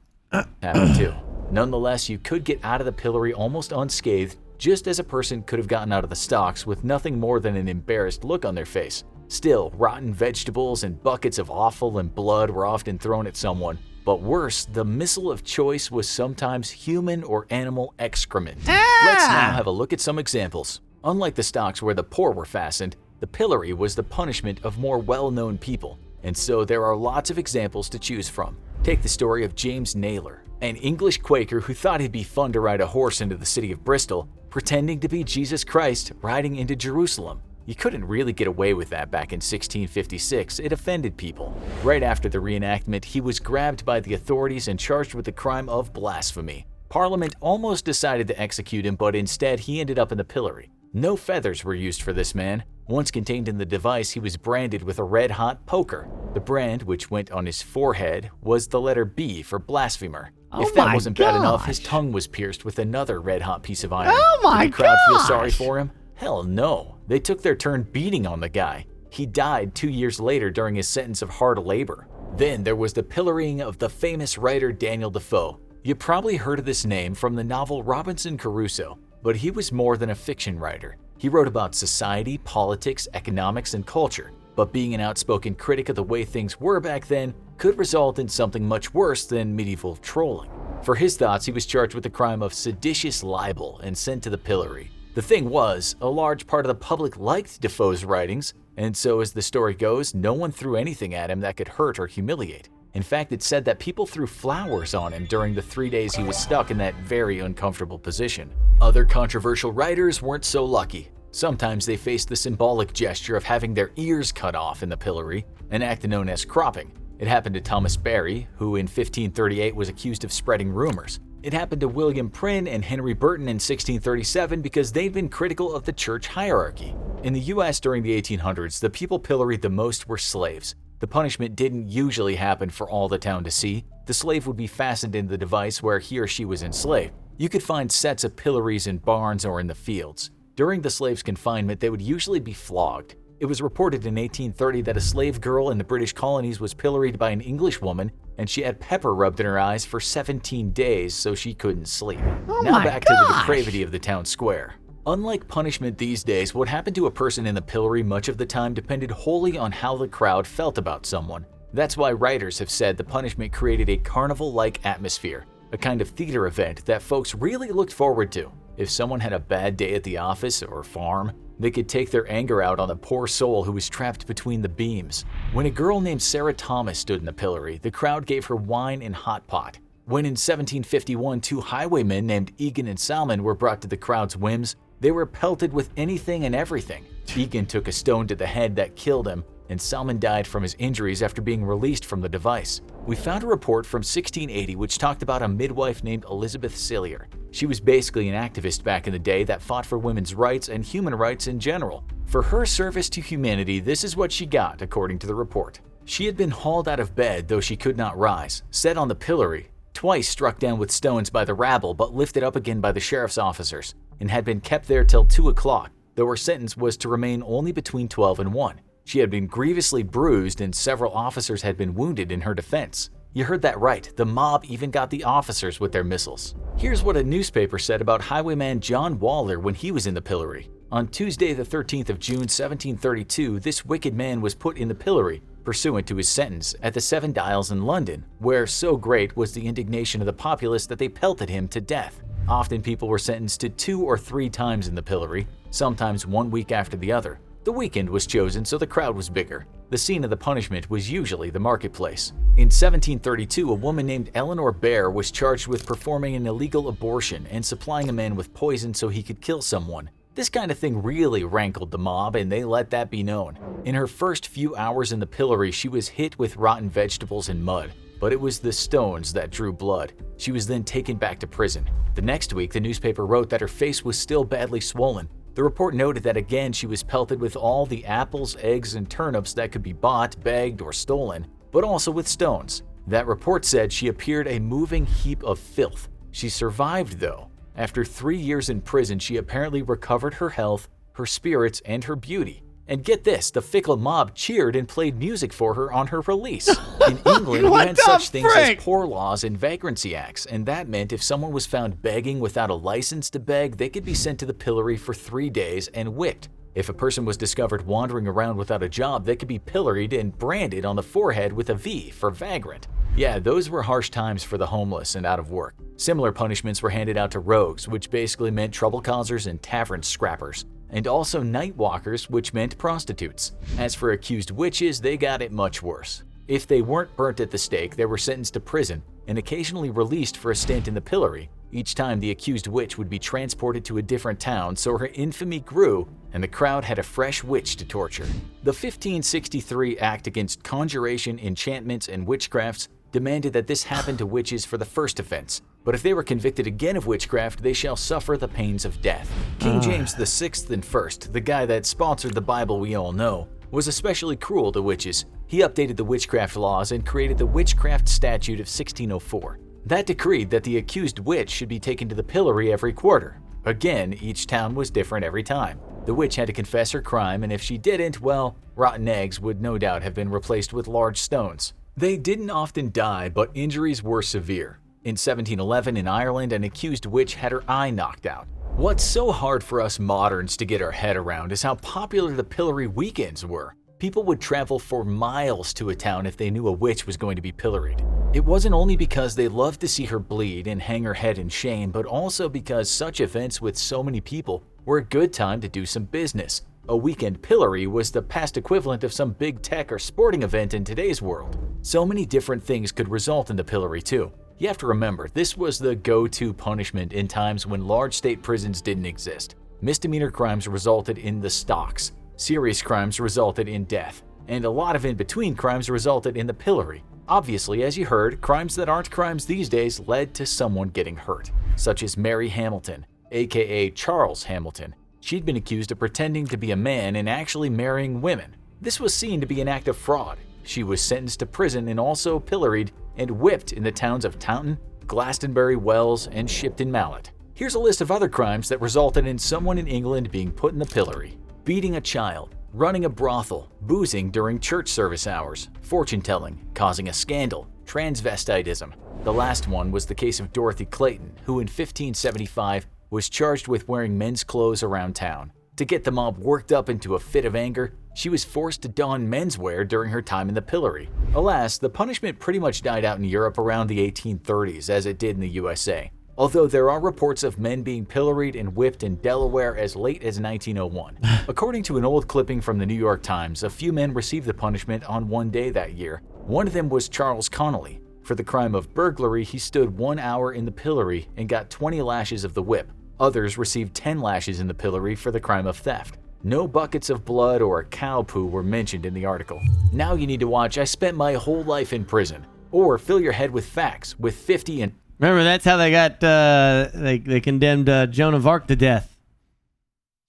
Happened too. Nonetheless, you could get out of the pillory almost unscathed, just as a person could have gotten out of the stocks with nothing more than an embarrassed look on their face. Still, rotten vegetables and buckets of offal and blood were often thrown at someone. But worse, the missile of choice was sometimes human or animal excrement. Let's now have a look at some examples. Unlike the stocks where the poor were fastened, the pillory was the punishment of more well-known people. And so there are lots of examples to choose from. Take the story of James Naylor, an English Quaker who thought it'd be fun to ride a horse into the city of Bristol, pretending to be Jesus Christ riding into Jerusalem. You couldn't really get away with that back in 1656, it offended people. Right after the reenactment, he was grabbed by the authorities and charged with the crime of blasphemy. Parliament almost decided to execute him, but instead he ended up in the pillory. No feathers were used for this man. Once contained in the device, he was branded with a red-hot poker. The brand, which went on his forehead, was the letter B for blasphemer. If that wasn't bad enough, his tongue was pierced with another red-hot piece of iron. Did the crowd feel sorry for him? Hell no. They took their turn beating on the guy. He died 2 years later during his sentence of hard labor. Then there was the pillorying of the famous writer Daniel Defoe. You probably heard of this name from the novel Robinson Crusoe, but he was more than a fiction writer. He wrote about society, politics, economics, and culture, but being an outspoken critic of the way things were back then could result in something much worse than medieval trolling. For his thoughts, he was charged with the crime of seditious libel and sent to the pillory. The thing was, a large part of the public liked Defoe's writings, and so as the story goes, no one threw anything at him that could hurt or humiliate. In fact, it's said that people threw flowers on him during the 3 days he was stuck in that very uncomfortable position. Other controversial writers weren't so lucky. Sometimes they faced the symbolic gesture of having their ears cut off in the pillory, an act known as cropping. It happened to Thomas Barry, who in 1538 was accused of spreading rumors. It happened to William Prynne and Henry Burton in 1637 because they'd been critical of the church hierarchy. In the US during the 1800s, the people pilloried the most were slaves. The punishment didn't usually happen for all the town to see. The slave would be fastened in the device where he or she was enslaved. You could find sets of pillories in barns or in the fields. During the slave's confinement, they would usually be flogged. It was reported in 1830 that a slave girl in the British colonies was pilloried by an English woman, and she had pepper rubbed in her eyes for 17 days so she couldn't sleep. Now back to the depravity of the town square. Unlike punishment these days, what happened to a person in the pillory much of the time depended wholly on how the crowd felt about someone. That's why writers have said the punishment created a carnival-like atmosphere, a kind of theater event that folks really looked forward to. If someone had a bad day at the office or farm, they could take their anger out on the poor soul who was trapped between the beams. When a girl named Sarah Thomas stood in the pillory, the crowd gave her wine and hot pot. When in 1751 two highwaymen named Egan and Salmon were brought to the crowd's whims, they were pelted with anything and everything. Egan took a stone to the head that killed him, and Salmon died from his injuries after being released from the device. We found a report from 1680 which talked about a midwife named Elizabeth Cillier. She was basically an activist back in the day that fought for women's rights and human rights in general. For her service to humanity, this is what she got, according to the report. She had been hauled out of bed, though she could not rise, set on the pillory, twice struck down with stones by the rabble but lifted up again by the sheriff's officers, and had been kept there till 2 o'clock, though her sentence was to remain only between 12 and 1. She had been grievously bruised and several officers had been wounded in her defense. You heard that right, the mob even got the officers with their missiles. Here's what a newspaper said about highwayman John Waller when he was in the pillory. On Tuesday the 13th of June 1732, this wicked man was put in the pillory, pursuant to his sentence, at the Seven Dials in London, where so great was the indignation of the populace that they pelted him to death. Often people were sentenced to 2 or 3 times in the pillory, sometimes 1 week after the other. The weekend was chosen so the crowd was bigger. The scene of the punishment was usually the marketplace. In 1732, a woman named Eleanor Bear was charged with performing an illegal abortion and supplying a man with poison so he could kill someone. This kind of thing really rankled the mob, and they let that be known. In her first few hours in the pillory, she was hit with rotten vegetables and mud, but it was the stones that drew blood. She was then taken back to prison. The next week, the newspaper wrote that her face was still badly swollen. The report noted that again she was pelted with all the apples, eggs, and turnips that could be bought, begged, or stolen, but also with stones. That report said she appeared a moving heap of filth. She survived, though. After 3 years in prison, she apparently recovered her health, her spirits, and her beauty. And get this, the fickle mob cheered and played music for her on her release. In England, we had such things as poor laws and vagrancy acts, and that meant if someone was found begging without a license to beg, they could be sent to the pillory for 3 days and whipped. If a person was discovered wandering around without a job, they could be pilloried and branded on the forehead with a V for vagrant. Yeah, those were harsh times for the homeless and out of work. Similar punishments were handed out to rogues, which basically meant trouble causers and tavern scrappers, and also night walkers, which meant prostitutes. As for accused witches, they got it much worse. If they weren't burnt at the stake, they were sentenced to prison and occasionally released for a stint in the pillory. Each time the accused witch would be transported to a different town, so her infamy grew and the crowd had a fresh witch to torture. The 1563 Act Against Conjuration, Enchantments, and Witchcrafts demanded that this happen to witches for the first offense, but if they were convicted again of witchcraft, they shall suffer the pains of death. King James VI and First, the guy that sponsored the Bible we all know, was especially cruel to witches. He updated the witchcraft laws and created the Witchcraft Statute of 1604. That decreed that the accused witch should be taken to the pillory every quarter. Again, each town was different every time. The witch had to confess her crime, and if she didn't, well, rotten eggs would no doubt have been replaced with large stones. They didn't often die, but injuries were severe. In 1711 in Ireland, an accused witch had her eye knocked out. What's so hard for us moderns to get our head around is how popular the pillory weekends were. People would travel for miles to a town if they knew a witch was going to be pilloried. It wasn't only because they loved to see her bleed and hang her head in shame, but also because such events with so many people were a good time to do some business. A weekend pillory was the past equivalent of some big tech or sporting event in today's world. So many different things could result in the pillory too. You have to remember, this was the go-to punishment in times when large state prisons didn't exist. Misdemeanor crimes resulted in the stocks, serious crimes resulted in death, and a lot of in-between crimes resulted in the pillory. Obviously, as you heard, crimes that aren't crimes these days led to someone getting hurt, such as Mary Hamilton, aka Charles Hamilton. She'd been accused of pretending to be a man and actually marrying women. This was seen to be an act of fraud. She was sentenced to prison and also pilloried and whipped in the towns of Taunton, Glastonbury, Wells, and Shipton Mallet. Here's a list of other crimes that resulted in someone in England being put in the pillory: beating a child, running a brothel, boozing during church service hours, fortune-telling, causing a scandal, transvestitism. The last one was the case of Dorothy Clayton, who in 1575 was charged with wearing men's clothes around town. To get the mob worked up into a fit of anger, she was forced to don menswear during her time in the pillory. Alas, the punishment pretty much died out in Europe around the 1830s as it did in the USA, although there are reports of men being pilloried and whipped in Delaware as late as 1901. According to an old clipping from the New York Times, a few men received the punishment on one day that year. One of them was Charles Connolly. For the crime of burglary, he stood 1 hour in the pillory and got 20 lashes of the whip. Others received 10 lashes in the pillory for the crime of theft. No buckets of blood or cow poo were mentioned in the article. Now you need to watch I Spent My Whole Life in Prison, or fill your head with facts with 50 and... Remember, that's how they got, they condemned Joan of Arc to death.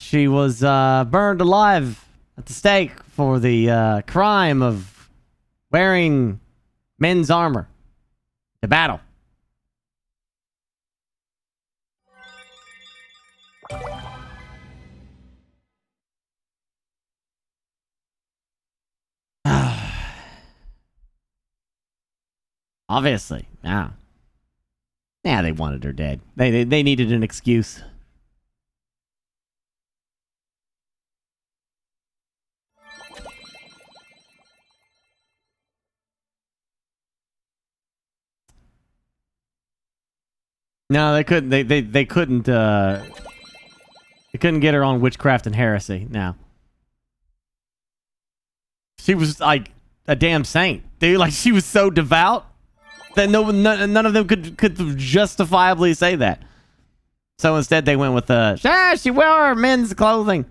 She was burned alive at the stake for the crime of wearing men's armor to battle. Obviously, yeah. Yeah, they wanted her dead. They needed an excuse. No, they couldn't. They couldn't. They couldn't get her on witchcraft and heresy. No. She was like a damn saint, dude. Like, she was so devout that none of them could justifiably say that. So instead, they went with she wore men's clothing,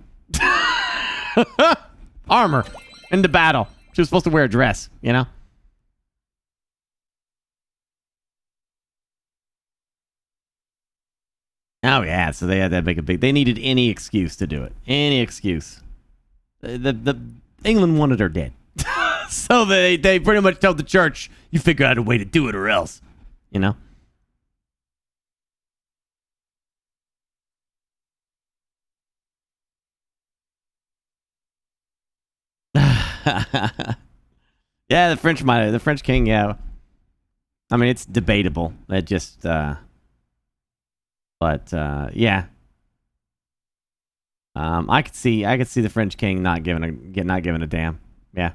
armor, into battle. She was supposed to wear a dress, you know. Oh yeah, so they had to make a big. They needed any excuse to do it. Any excuse. The England wanted her dead. So they pretty much told the church, you figure out a way to do it or else. You know? Yeah, the French king, yeah. I mean, it's debatable. It just, yeah. I could see the French king not giving a damn. Yeah,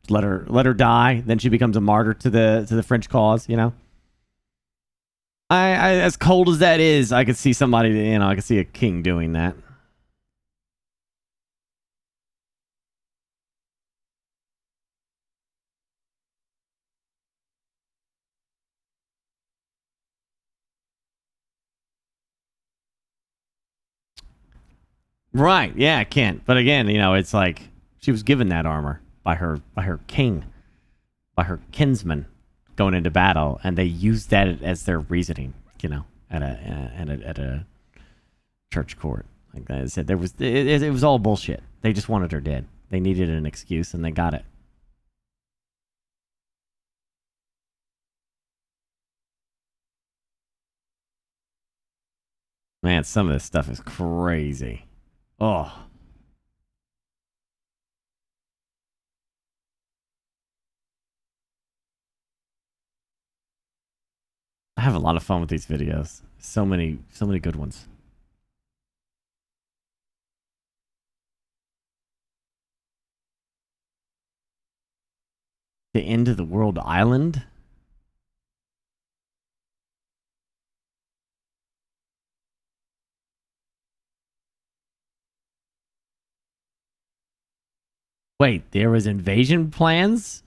let her die. Then she becomes a martyr to the French cause. You know. I as cold as that is, I could see somebody. You know, I could see a king doing that. Right? Yeah, I can't. But again, you know, it's like she was given that armor by her king, by her kinsman, going into battle, and they used that as their reasoning. You know, at a church court. Like I said, it was all bullshit. They just wanted her dead. They needed an excuse, and they got it. Man, some of this stuff is crazy. Oh. I have a lot of fun with these videos. So many good ones. The end of the world island? Wait, there was invasion plans?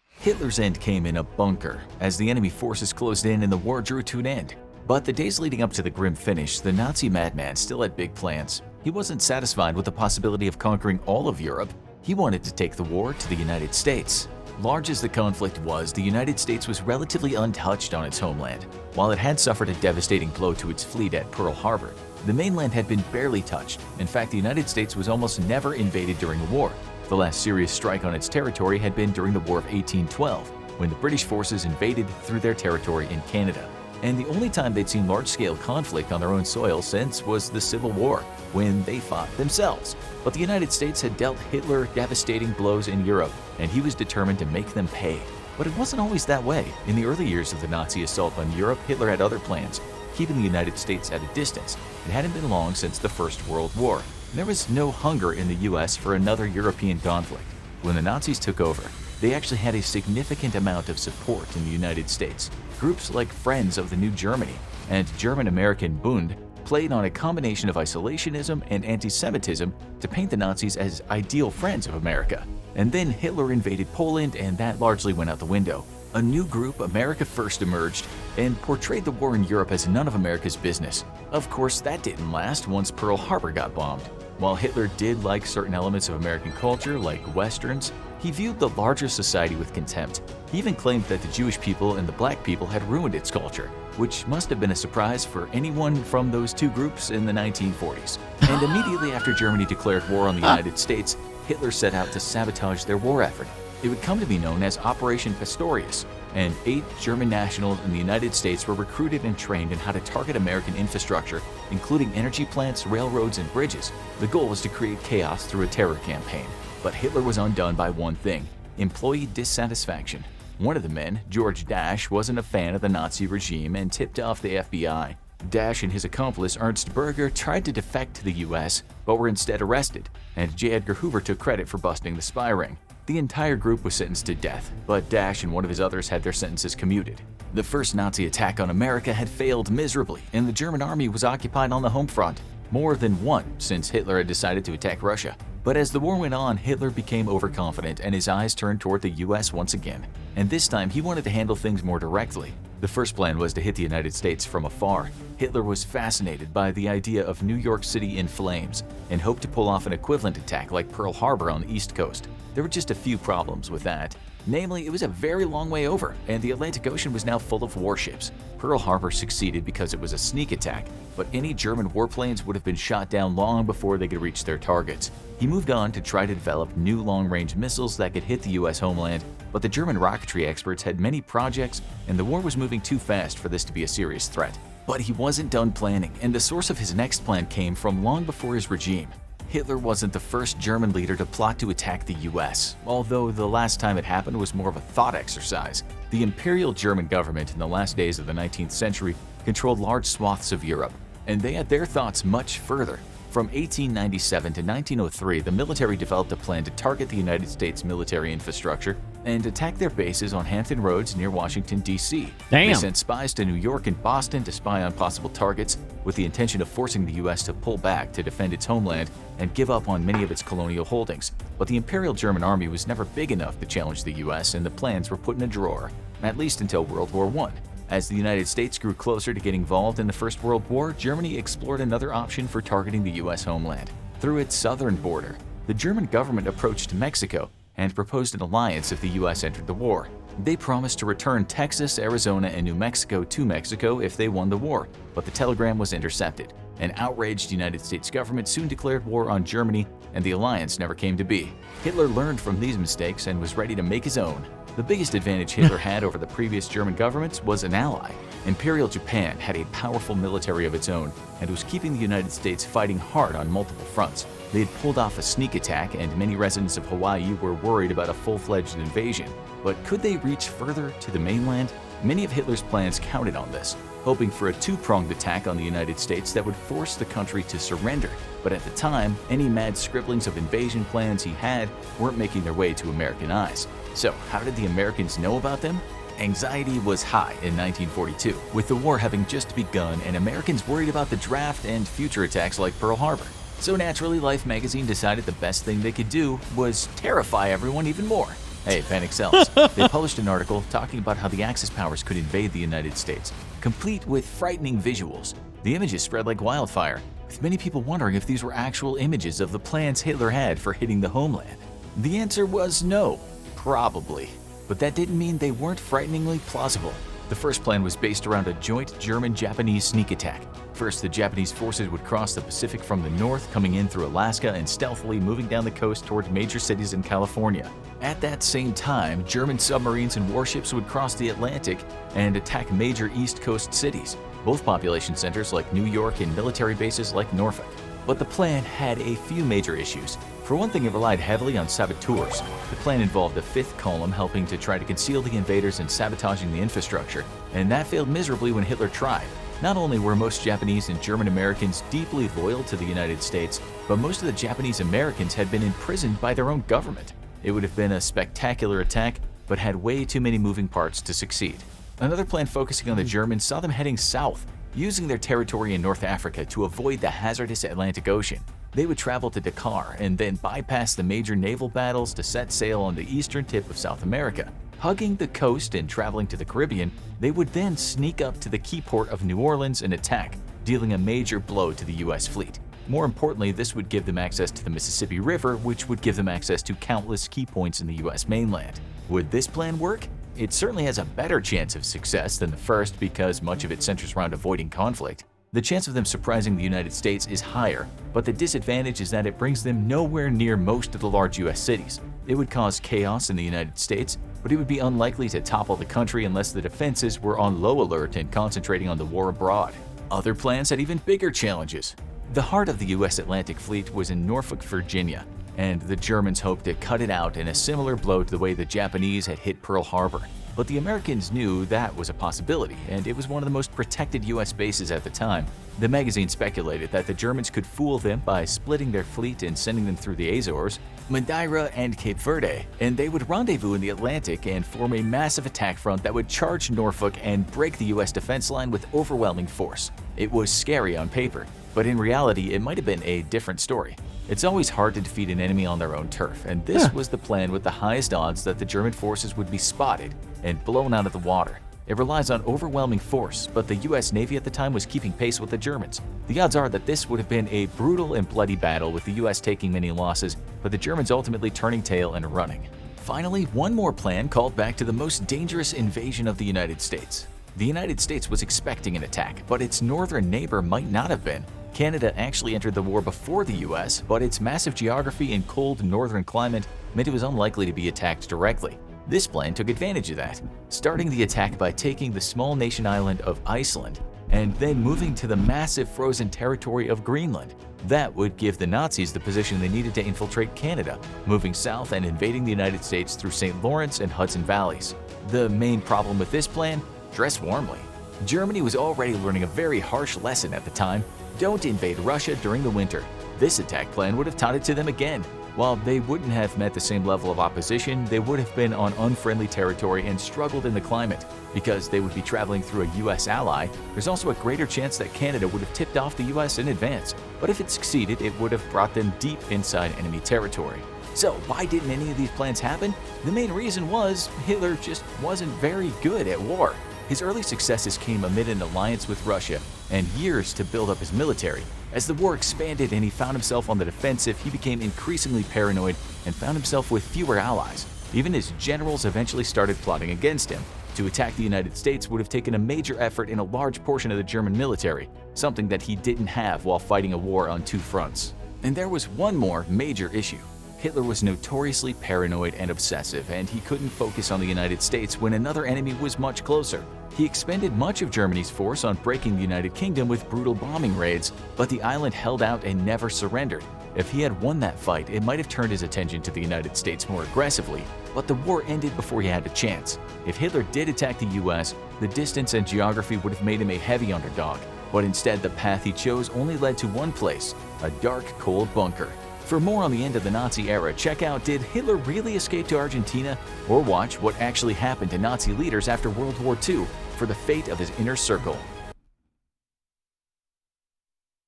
Hitler's end came in a bunker as the enemy forces closed in and the war drew to an end. But the days leading up to the grim finish, the Nazi madman still had big plans. He wasn't satisfied with the possibility of conquering all of Europe. He wanted to take the war to the United States. Large as the conflict was, the United States was relatively untouched on its homeland. While it had suffered a devastating blow to its fleet at Pearl Harbor, the mainland had been barely touched. In fact, the United States was almost never invaded during the war. The last serious strike on its territory had been during the War of 1812, when the British forces invaded through their territory in Canada. And the only time they'd seen large-scale conflict on their own soil since was the Civil War, when they fought themselves. But the United States had dealt Hitler devastating blows in Europe, and he was determined to make them pay. But it wasn't always that way. In the early years of the Nazi assault on Europe, Hitler had other plans, keeping the United States at a distance. It hadn't been long since the First World War. There was no hunger in the US for another European conflict. When the Nazis took over, they actually had a significant amount of support in the United States. Groups like Friends of the New Germany and German-American Bund played on a combination of isolationism and anti-Semitism to paint the Nazis as ideal friends of America. And then Hitler invaded Poland, and that largely went out the window. A new group, America First, emerged and portrayed the war in Europe as none of America's business. Of course, that didn't last once Pearl Harbor got bombed. While Hitler did like certain elements of American culture, like Westerns, he viewed the larger society with contempt. He even claimed that the Jewish people and the black people had ruined its culture, which must have been a surprise for anyone from those two groups in the 1940s. And immediately after Germany declared war on the United States, Hitler set out to sabotage their war effort. It would come to be known as Operation Pistorius, and 8 German nationals in the United States were recruited and trained in how to target American infrastructure, including energy plants, railroads, and bridges. The goal was to create chaos through a terror campaign. But Hitler was undone by one thing: employee dissatisfaction. One of the men, George Dasch, wasn't a fan of the Nazi regime and tipped off the FBI. Dasch and his accomplice Ernst Berger tried to defect to the US, but were instead arrested, and J. Edgar Hoover took credit for busting the spy ring. The entire group was sentenced to death, but Dasch and one of his others had their sentences commuted. The first Nazi attack on America had failed miserably, and the German army was occupied on the home front. More than one, since Hitler had decided to attack Russia. But as the war went on, Hitler became overconfident and his eyes turned toward the US once again. And this time, he wanted to handle things more directly. The first plan was to hit the United States from afar. Hitler was fascinated by the idea of New York City in flames and hoped to pull off an equivalent attack like Pearl Harbor on the East Coast. There were just a few problems with that. Namely, it was a very long way over, and the Atlantic Ocean was now full of warships. Pearl Harbor succeeded because it was a sneak attack, but any German warplanes would have been shot down long before they could reach their targets. He moved on to try to develop new long-range missiles that could hit the US homeland, but the German rocketry experts had many projects, and the war was moving too fast for this to be a serious threat. But he wasn't done planning, and the source of his next plan came from long before his regime. Hitler wasn't the first German leader to plot to attack the US, although the last time it happened was more of a thought exercise. The Imperial German government in the last days of the 19th century controlled large swaths of Europe, and they had their thoughts much further. From 1897 to 1903, the military developed a plan to target the United States military infrastructure and attack their bases on Hampton Roads near Washington, D.C. Damn. They sent spies to New York and Boston to spy on possible targets with the intention of forcing the U.S. to pull back to defend its homeland and give up on many of its colonial holdings. But the Imperial German Army was never big enough to challenge the U.S., and the plans were put in a drawer, at least until World War I. As the United States grew closer to getting involved in the First World War, Germany explored another option for targeting the U.S. homeland. Through its southern border, the German government approached Mexico and proposed an alliance if the U.S. entered the war. They promised to return Texas, Arizona, and New Mexico to Mexico if they won the war, but the telegram was intercepted. An outraged United States government soon declared war on Germany, and the alliance never came to be. Hitler learned from these mistakes and was ready to make his own. The biggest advantage Hitler had over the previous German governments was an ally. Imperial Japan had a powerful military of its own and was keeping the United States fighting hard on multiple fronts. They had pulled off a sneak attack, and many residents of Hawaii were worried about a full-fledged invasion. But could they reach further to the mainland? Many of Hitler's plans counted on this, hoping for a two-pronged attack on the United States that would force the country to surrender. But at the time, any mad scribblings of invasion plans he had weren't making their way to American eyes. So how did the Americans know about them? Anxiety was high in 1942, with the war having just begun and Americans worried about the draft and future attacks like Pearl Harbor. So naturally, Life magazine decided the best thing they could do was terrify everyone even more. Hey, panic sells. They published an article talking about how the Axis powers could invade the United States, complete with frightening visuals. The images spread like wildfire, with many people wondering if these were actual images of the plans Hitler had for hitting the homeland. The answer was no. Probably. But that didn't mean they weren't frighteningly plausible. The first plan was based around a joint German-Japanese sneak attack. First, the Japanese forces would cross the Pacific from the north, coming in through Alaska and stealthily moving down the coast towards major cities in California. At that same time, German submarines and warships would cross the Atlantic and attack major East Coast cities, both population centers like New York and military bases like Norfolk. But the plan had a few major issues. For one thing, it relied heavily on saboteurs. The plan involved a fifth column helping to try to conceal the invaders and sabotaging the infrastructure, and that failed miserably when Hitler tried. Not only were most Japanese and German Americans deeply loyal to the United States, but most of the Japanese Americans had been imprisoned by their own government. It would have been a spectacular attack, but had way too many moving parts to succeed. Another plan focusing on the Germans saw them heading south, using their territory in North Africa to avoid the hazardous Atlantic Ocean. They would travel to Dakar and then bypass the major naval battles to set sail on the eastern tip of South America. Hugging the coast and traveling to the Caribbean, they would then sneak up to the key port of New Orleans and attack, dealing a major blow to the U.S. fleet. More importantly, this would give them access to the Mississippi River, which would give them access to countless key points in the U.S. mainland. Would this plan work? It certainly has a better chance of success than the first because much of it centers around avoiding conflict. The chance of them surprising the United States is higher, but the disadvantage is that it brings them nowhere near most of the large U.S. cities. It would cause chaos in the United States, but it would be unlikely to topple the country unless the defenses were on low alert and concentrating on the war abroad. Other plans had even bigger challenges. The heart of the U.S. Atlantic Fleet was in Norfolk, Virginia, and the Germans hoped to cut it out in a similar blow to the way the Japanese had hit Pearl Harbor. But the Americans knew that was a possibility, and it was one of the most protected U.S. bases at the time. The magazine speculated that the Germans could fool them by splitting their fleet and sending them through the Azores, Madeira, and Cape Verde, and they would rendezvous in the Atlantic and form a massive attack front that would charge Norfolk and break the U.S. defense line with overwhelming force. It was scary on paper, but in reality, it might have been a different story. It's always hard to defeat an enemy on their own turf, and this was the plan with the highest odds that the German forces would be spotted and blown out of the water. It relies on overwhelming force, but the US Navy at the time was keeping pace with the Germans. The odds are that this would have been a brutal and bloody battle with the US taking many losses, but the Germans ultimately turning tail and running. Finally, one more plan called back to the most dangerous invasion of the United States. The United States was expecting an attack, but its northern neighbor might not have been. Canada actually entered the war before the US, but its massive geography and cold northern climate meant it was unlikely to be attacked directly. This plan took advantage of that, starting the attack by taking the small nation island of Iceland. and then moving to the massive frozen territory of Greenland. That would give the Nazis the position they needed to infiltrate Canada, moving south and invading the United States through St. Lawrence and Hudson Valleys. The main problem with this plan? Dress warmly. Germany was already learning a very harsh lesson at the time. Don't invade Russia during the winter. This attack plan would have taught it to them again. While they wouldn't have met the same level of opposition, they would have been on unfriendly territory and struggled in the climate. Because they would be traveling through a US ally, there's also a greater chance that Canada would have tipped off the US in advance. But if it succeeded, it would have brought them deep inside enemy territory. So why didn't any of these plans happen? The main reason was Hitler just wasn't very good at war. His early successes came amid an alliance with Russia and years to build up his military. As the war expanded and he found himself on the defensive, he became increasingly paranoid and found himself with fewer allies. Even his generals eventually started plotting against him. To attack the United States would have taken a major effort in a large portion of the German military, something that he didn't have while fighting a war on two fronts. And there was one more major issue. Hitler was notoriously paranoid and obsessive, and he couldn't focus on the United States when another enemy was much closer. He expended much of Germany's force on breaking the United Kingdom with brutal bombing raids, but the island held out and never surrendered. If he had won that fight, it might have turned his attention to the United States more aggressively, but the war ended before he had a chance. If Hitler did attack the US, the distance and geography would have made him a heavy underdog, but instead the path he chose only led to one place, a dark, cold bunker. For more on the end of the Nazi era, check out Did Hitler Really Escape to Argentina? Or watch what actually happened to Nazi leaders after World War II for the fate of his inner circle.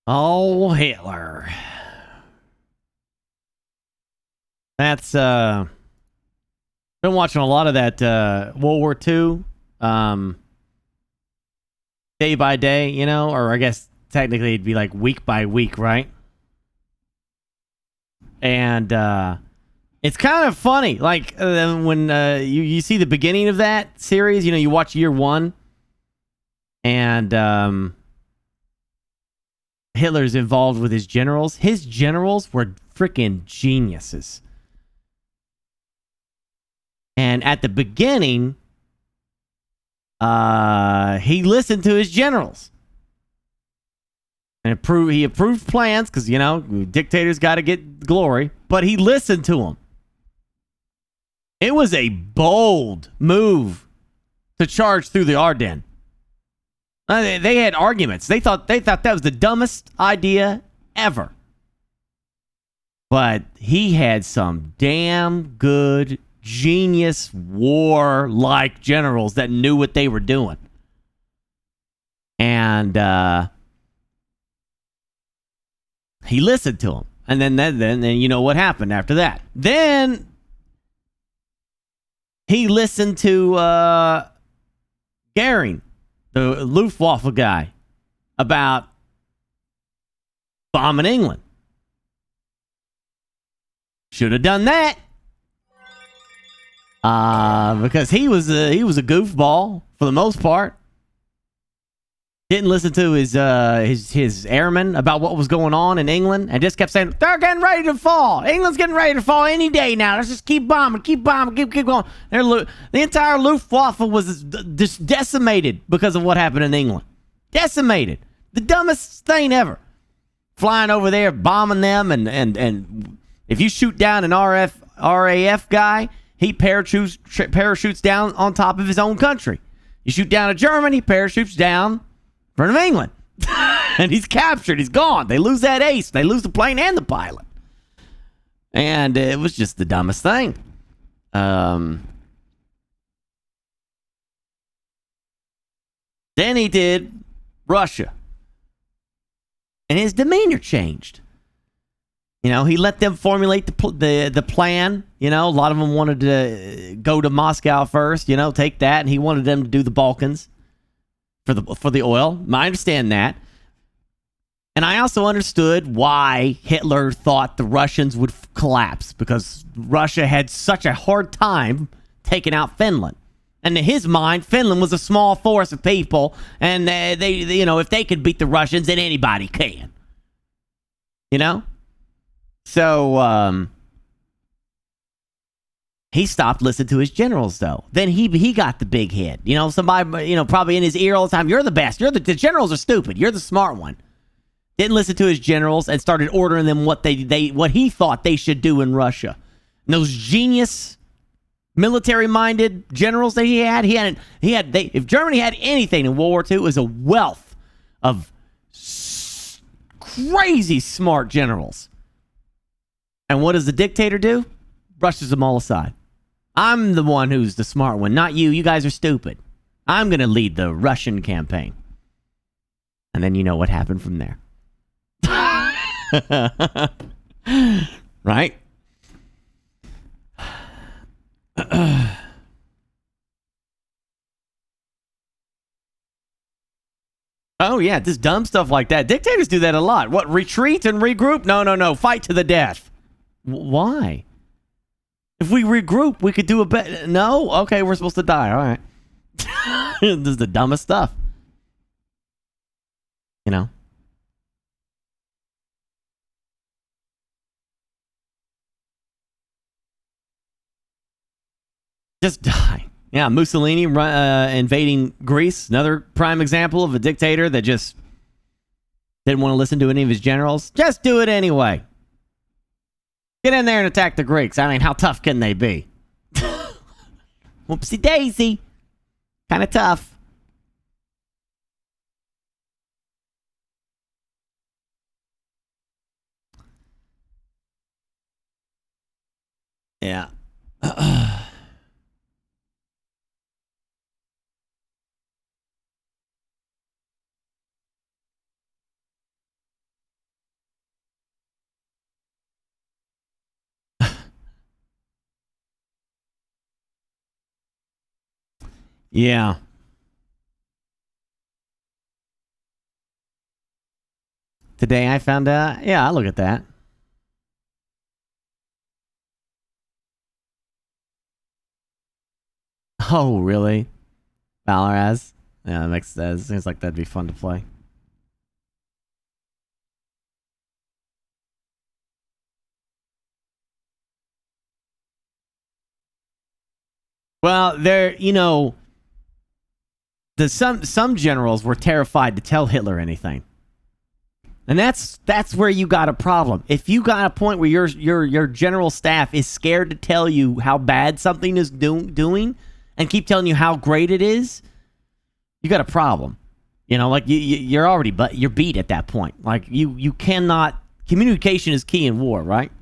Oh, Hitler. That's, been watching a lot of that, World War II, day by day, you know, or I guess technically it'd be like week by week, right? And it's kind of funny, like when you see the beginning of that series, you know, you watch year one, and Hitler's involved with his generals. His generals were freaking geniuses. And at the beginning, he listened to his generals. And he approved plans because, you know, dictators got to get glory. But he listened to them. It was a bold move to charge through the Ardennes. They had arguments. They thought that was the dumbest idea ever. But he had some damn good, genius, war-like generals that knew what they were doing. And he listened to him. And then you know what happened after that. Then he listened to Goering, the Luftwaffe guy, about bombing England. Should have done that. Because he was a goofball for the most part. Didn't listen to his airmen about what was going on in England, and just kept saying, they're getting ready to fall. England's getting ready to fall any day now. Let's just keep bombing, keep going. The entire Luftwaffe was just decimated because of what happened in England. Decimated. The dumbest thing ever. Flying over there, bombing them, and if you shoot down an RAF guy, he parachutes down on top of his own country. You shoot down a German, he parachutes down in front of England. And he's captured. He's gone. They lose that ace. They lose the plane and the pilot. And it was just the dumbest thing. Then he did Russia. And his demeanor changed. You know, he let them formulate the plan. You know, a lot of them wanted to go to Moscow first, you know, take that. And he wanted them to do the Balkans for the oil. I understand that. And I also understood why Hitler thought the Russians would collapse, because Russia had such a hard time taking out Finland. And in his mind, Finland was a small force of people, and they you know, if they could beat the Russians, then anybody can. You know? So, He stopped listening to his generals, though. Then he got the big hit. You know, somebody, you know, probably in his ear all the time, you're the best. The generals are stupid. You're the smart one. Didn't listen to his generals and started ordering them what what he thought they should do in Russia. And those genius military-minded generals that he had, if Germany had anything in World War II, it was a wealth of crazy smart generals. And what does the dictator do? Brushes them all aside. I'm the one who's the smart one, not you. You guys are stupid. I'm going to lead the Russian campaign. And then you know what happened from there. Right? Oh, yeah, just dumb stuff like that. Dictators do that a lot. What, retreat and regroup? No. Fight to the death. Why? If we regroup, we could do a better... No? Okay, we're supposed to die. All right. This is the dumbest stuff. You know? Just die. Yeah, Mussolini invading Greece. Another prime example of a dictator that just didn't want to listen to any of his generals. Just do it anyway. Get in there and attack the Greeks. I mean, how tough can they be? Whoopsie daisy. Kind of tough. Yeah. Yeah. Today I found out. Yeah, I look at that. Oh, really? Valorez? Yeah, that makes sense. Seems like that'd be fun to play. Well, there, you know, some generals were terrified to tell Hitler anything. And that's where you got a problem. If you got a point where your general staff is scared to tell you how bad something is doing and keep telling you how great it is, you got a problem. You know, like you're already you're beat at that point. Like you cannot. Communication is key in war, right?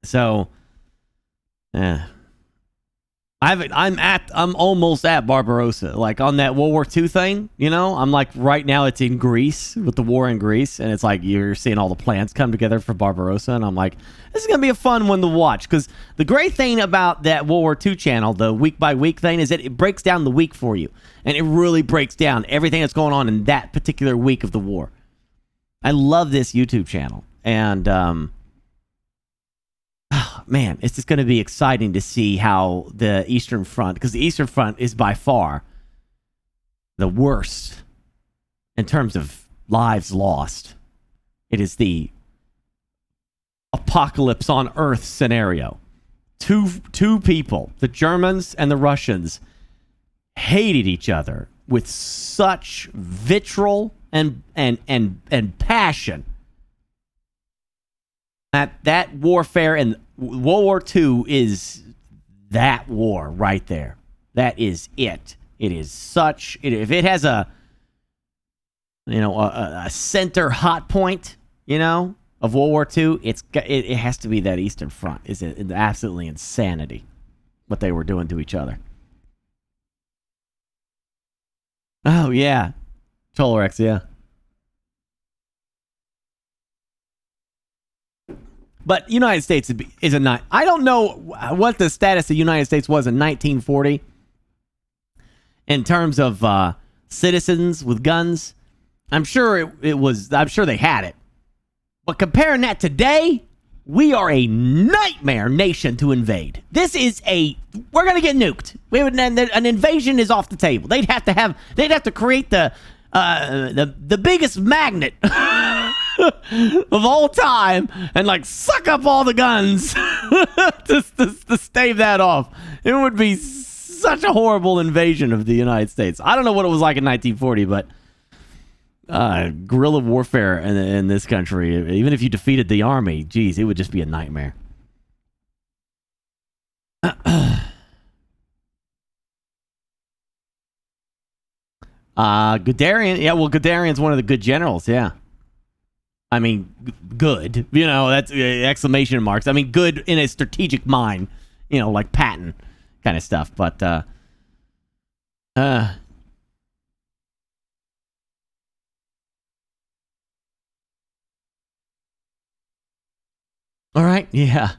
So, yeah. I'm almost at Barbarossa, like on that World War II thing, you know. I'm like, right now it's in Greece with the war in Greece, and it's like you're seeing all the plans come together for Barbarossa, and I'm like, this is gonna be a fun one to watch. Because the great thing about that World War II channel, the week by week thing, is that it breaks down the week for you, and it really breaks down everything that's going on in that particular week of the war. I love this YouTube channel, and man, it's just going to be exciting to see how the Eastern Front, because the Eastern Front is by far the worst in terms of lives lost. It is the apocalypse on Earth scenario. Two people, the Germans and the Russians, hated each other with such vitriol and passion. That warfare and World War II is that war right there. That is it. It is such. If it has a center hot point, of World War II, it has to be that Eastern Front. It's absolutely insanity what they were doing to each other. Oh yeah, Tolerex, yeah. But United States is I don't know what the status of the United States was in 1940 in terms of citizens with guns. I'm sure it was. I'm sure they had it. But comparing that today, we are a nightmare nation to invade. We're gonna get nuked. An invasion is off the table. They'd have to create the biggest magnet of all time and like suck up all the guns to stave that off. It would be such a horrible invasion of the United States. I don't know what it was like in 1940, but guerrilla warfare in this country, even if you defeated the army, geez, it would just be a nightmare. Guderian, yeah, well, Guderian's one of the good generals, yeah. I mean, good, you know, that's exclamation marks. I mean, good in a strategic mind, you know, like Patton kind of stuff, but, all right, yeah.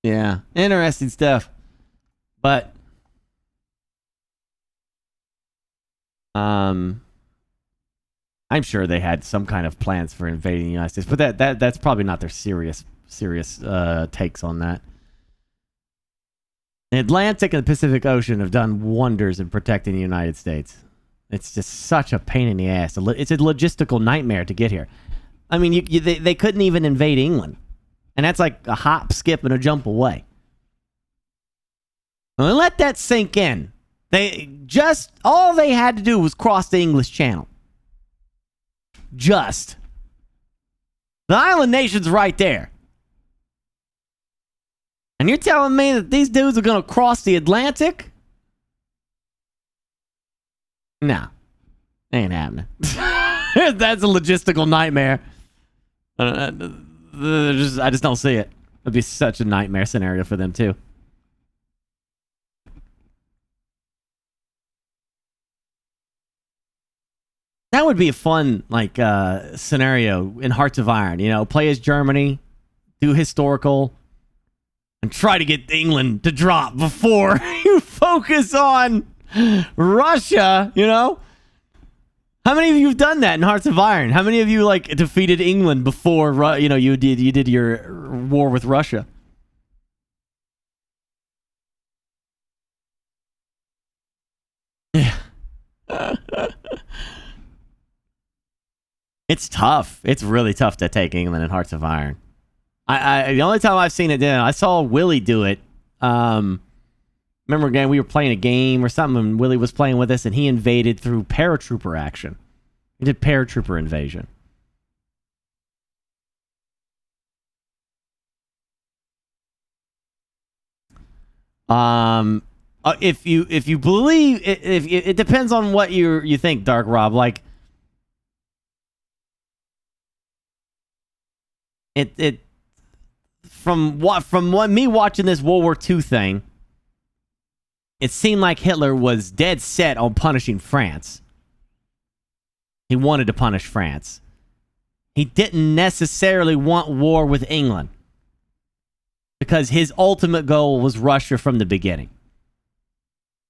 Yeah, interesting stuff. But I'm sure they had some kind of plans for invading the United States, but that's probably not their serious takes on that. The Atlantic and the Pacific Ocean have done wonders in protecting the United States. It's just such a pain in the ass. It's a logistical nightmare to get here. I mean, they couldn't even invade England. And that's like a hop, skip, and a jump away. Well, let that sink in. All they had to do was cross the English Channel. Just. The island nation's right there. And you're telling me that these dudes are going to cross the Atlantic? No. Ain't happening. That's a logistical nightmare. I just don't see it. It'd be such a nightmare scenario for them, too. That would be a fun, like, scenario in Hearts of Iron. You know, play as Germany, do historical, and try to get England to drop before you focus on Russia, you know? How many of you have done that in Hearts of Iron? How many of you, like, defeated England before, you know, you did your war with Russia? Yeah. It's tough. It's really tough to take England in Hearts of Iron. The only time I've seen it done, I saw Willie do it. Remember again, we were playing a game or something, and Willie was playing with us, and he invaded through paratrooper action. He did paratrooper invasion. If you believe, if it depends on what you think, Dark Rob. Like, from me watching this World War II thing, it seemed like Hitler was dead set on punishing France. He wanted to punish France. He didn't necessarily want war with England, because his ultimate goal was Russia from the beginning.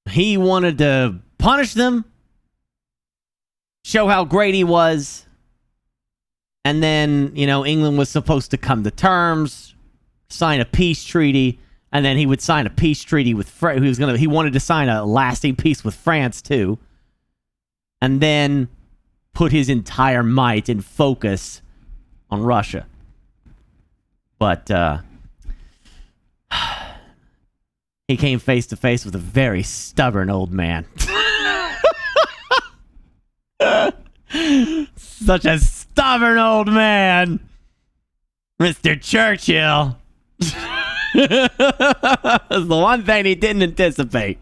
He wanted to punish them, show how great he was, and then, you know, England was supposed to come to terms, sign a peace treaty, and then he would sign a peace treaty with France. He wanted to sign a lasting peace with France too, and then put his entire might and focus on Russia. But he came face to face with a very stubborn old man. Such a stubborn old man, Mr. Churchill. That's the one thing he didn't anticipate.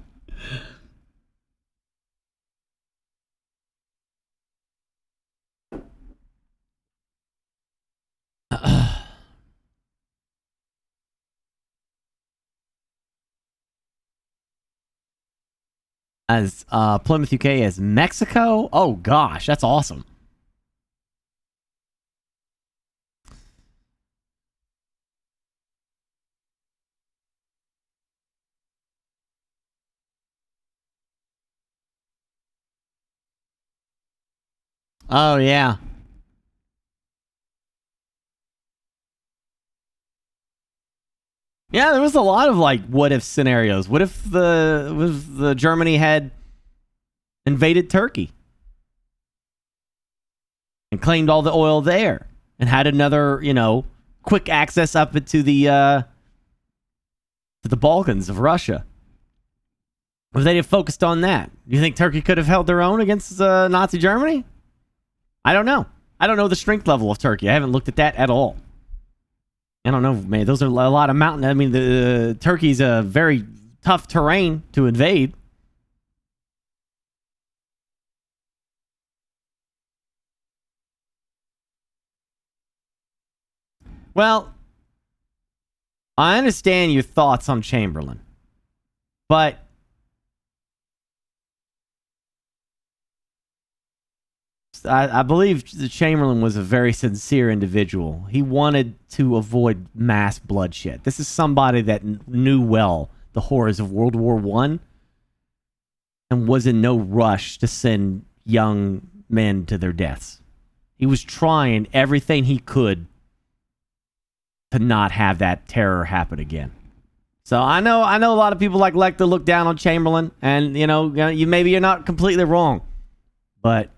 As Plymouth, UK, as Mexico? Oh gosh, that's awesome. Oh, yeah. Yeah, there was a lot of like what if scenarios. What if the Germany had invaded Turkey and claimed all the oil there and had another, quick access up into the Balkans of Russia? If they had focused on that, do you think Turkey could have held their own against Nazi Germany? I don't know. I don't know the strength level of Turkey. I haven't looked at that at all. I don't know, man. Those are a lot of mountain. I mean, the Turkey's a very tough terrain to invade. Well, I understand your thoughts on Chamberlain, but I believe the Chamberlain was a very sincere individual. He wanted to avoid mass bloodshed. This is somebody that knew well the horrors of World War I and was in no rush to send young men to their deaths. He was trying everything he could to not have that terror happen again. So I know a lot of people like to look down on Chamberlain, and maybe you're not completely wrong, but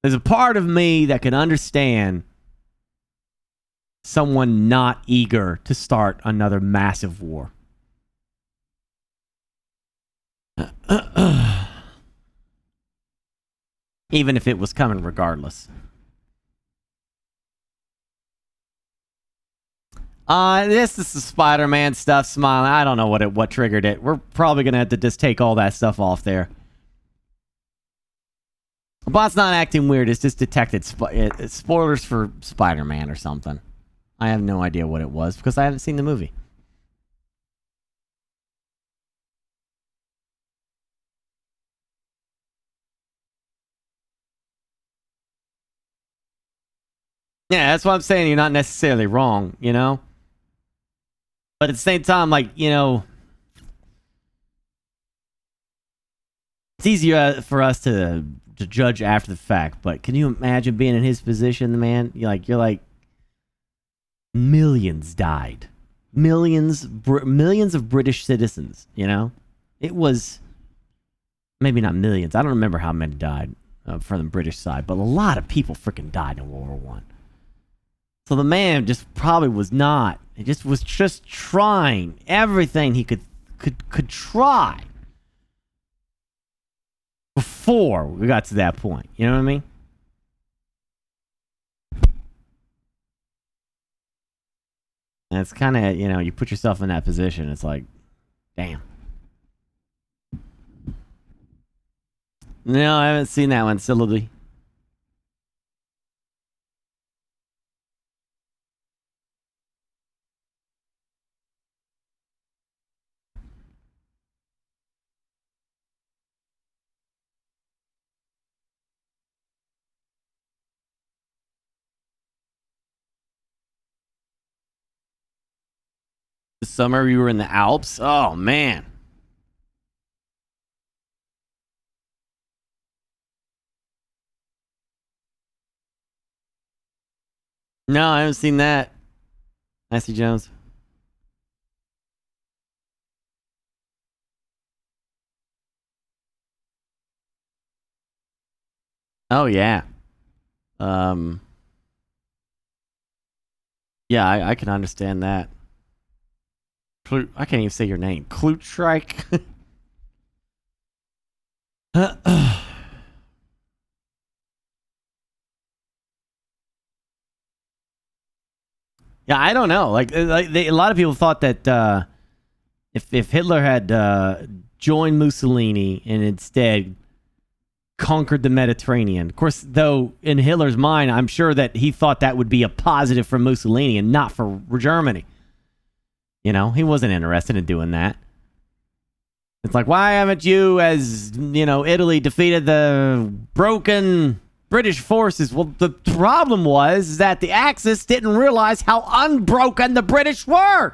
there's a part of me that can understand someone not eager to start another massive war. Even if it was coming regardless. This is the Spider-Man stuff, smiling. I don't know what triggered it. We're probably going to have to just take all that stuff off there. The bot's not acting weird. It's just detected spoilers for Spider-Man or something. I have no idea what it was because I haven't seen the movie. Yeah, that's what I'm saying. You're not necessarily wrong, But at the same time, it's easier for us to judge after the fact. But can you imagine being in his position, man? You're like, millions died, millions of British citizens. It was maybe not millions. I don't remember how many died from the British side, but a lot of people freaking died in World War One. So the man just probably was not. He was just trying everything he could try before we got to that point. You know what I mean? And it's kind of, you put yourself in that position. It's like, damn. No, I haven't seen that one, Syllaby. This summer you were in the Alps? Oh, man. No, I haven't seen that. Nancy Jones. Oh, yeah. Yeah, I can understand that. I can't even say your name. Klutschreich. Yeah, I don't know. A lot of people thought that if Hitler had joined Mussolini and instead conquered the Mediterranean, of course, though in Hitler's mind, I'm sure that he thought that would be a positive for Mussolini and not for Germany. He wasn't interested in doing that. It's like, why haven't you, as Italy defeated the broken British forces? Well, the problem was that the Axis didn't realize how unbroken the British were.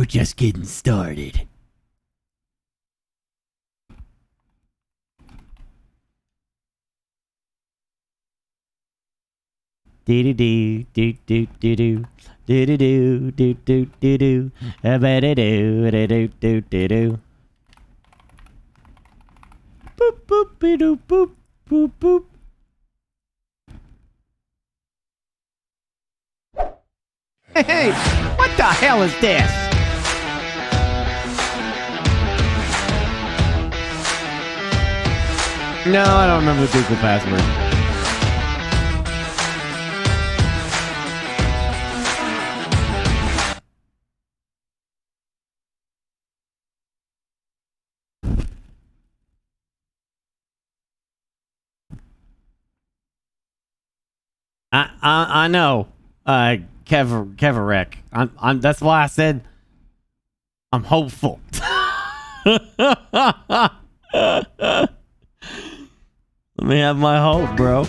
We're just getting started. Do do do do do do do do do do do do do do do do do do do. Boop boop boop boop boop boop. Hey, what the hell is this? No, I don't remember the Google password. I know, Kevarek. I'm. That's why I said I'm hopeful. Let me have my hope, bro.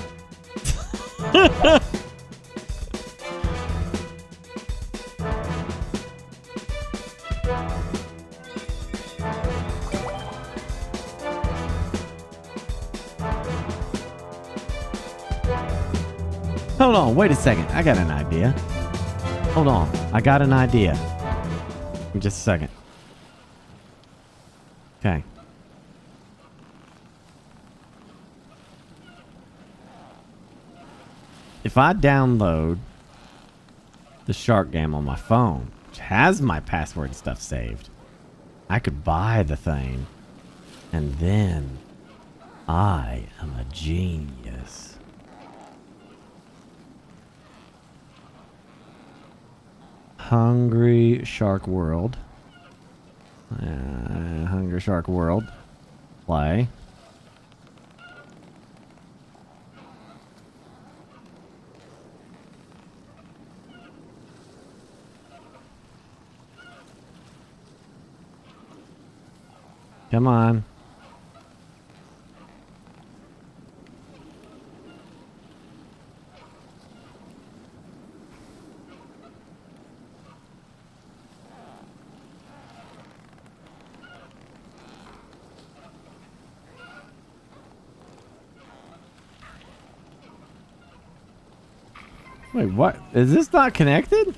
Hold on, wait a second. I got an idea. Hold on, I got an idea. Give me just a second. Okay. If I download the shark game on my phone, which has my password and stuff saved, I could buy the thing, and then I am a genius. Hungry Shark World. Hungry Shark World. Play. Come on. Wait, what? Is this not connected?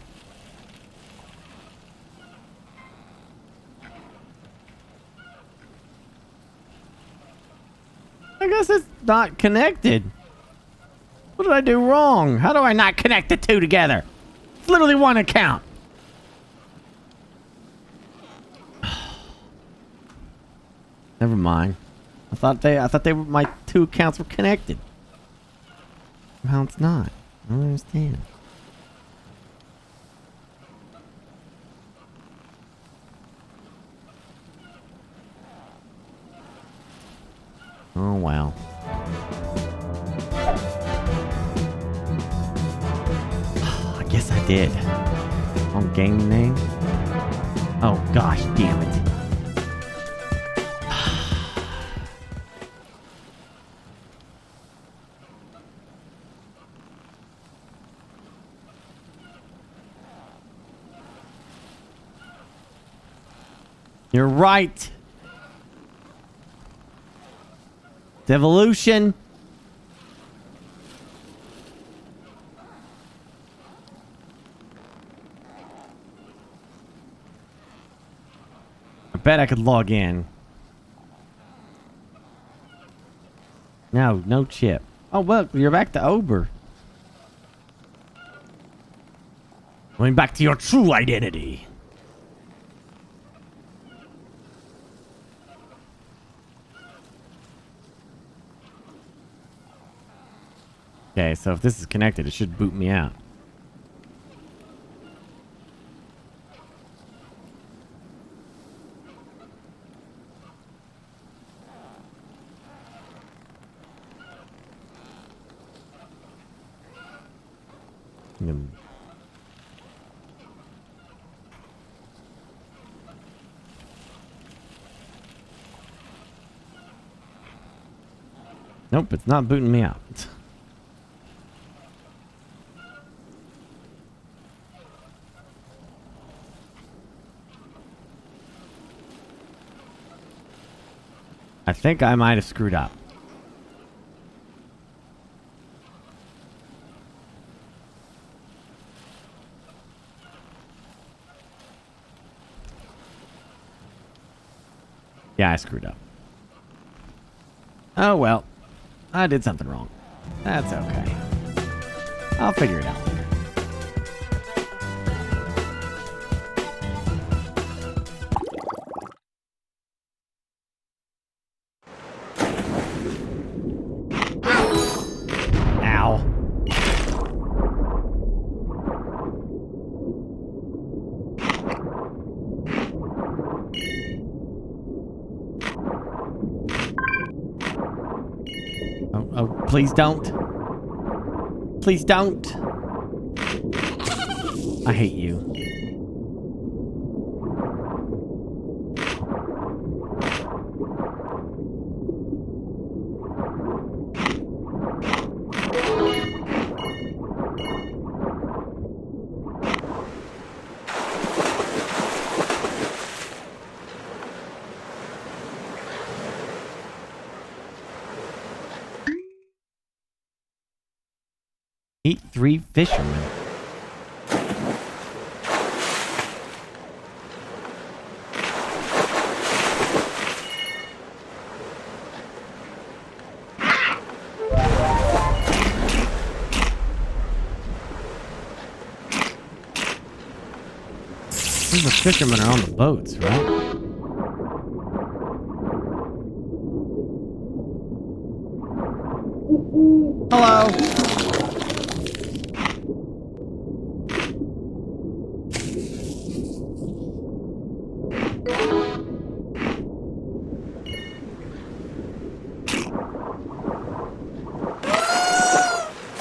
I guess it's not connected. What did I do wrong? How do I not connect the two together? It's literally one account. Never mind. I thought my two accounts were connected. Somehow it's not. I don't understand. Oh, wow. I guess I did. On game name? Oh, gosh, damn it. You're right. Devolution. I bet I could log in. No chip. Oh, well, you're back to Ober. Going back to your true identity. Okay, so if this is connected, it should boot me out. Nope, it's not booting me out. I think I might have screwed up. Yeah, I screwed up. Oh well. I did something wrong. That's okay. I'll figure it out later. Ow. Oh, please don't. Please don't. I hate you. Eat 3 fishermen. The fishermen are on the boats, right? Hello.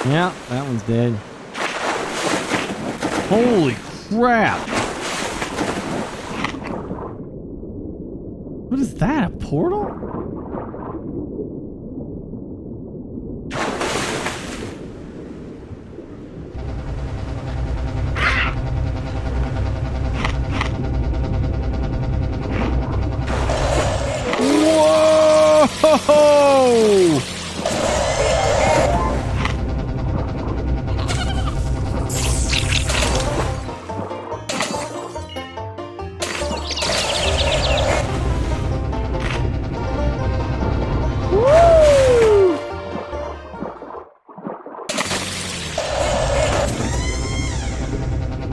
Yeah, that one's dead. Holy crap. What is that? A portal? Whoa!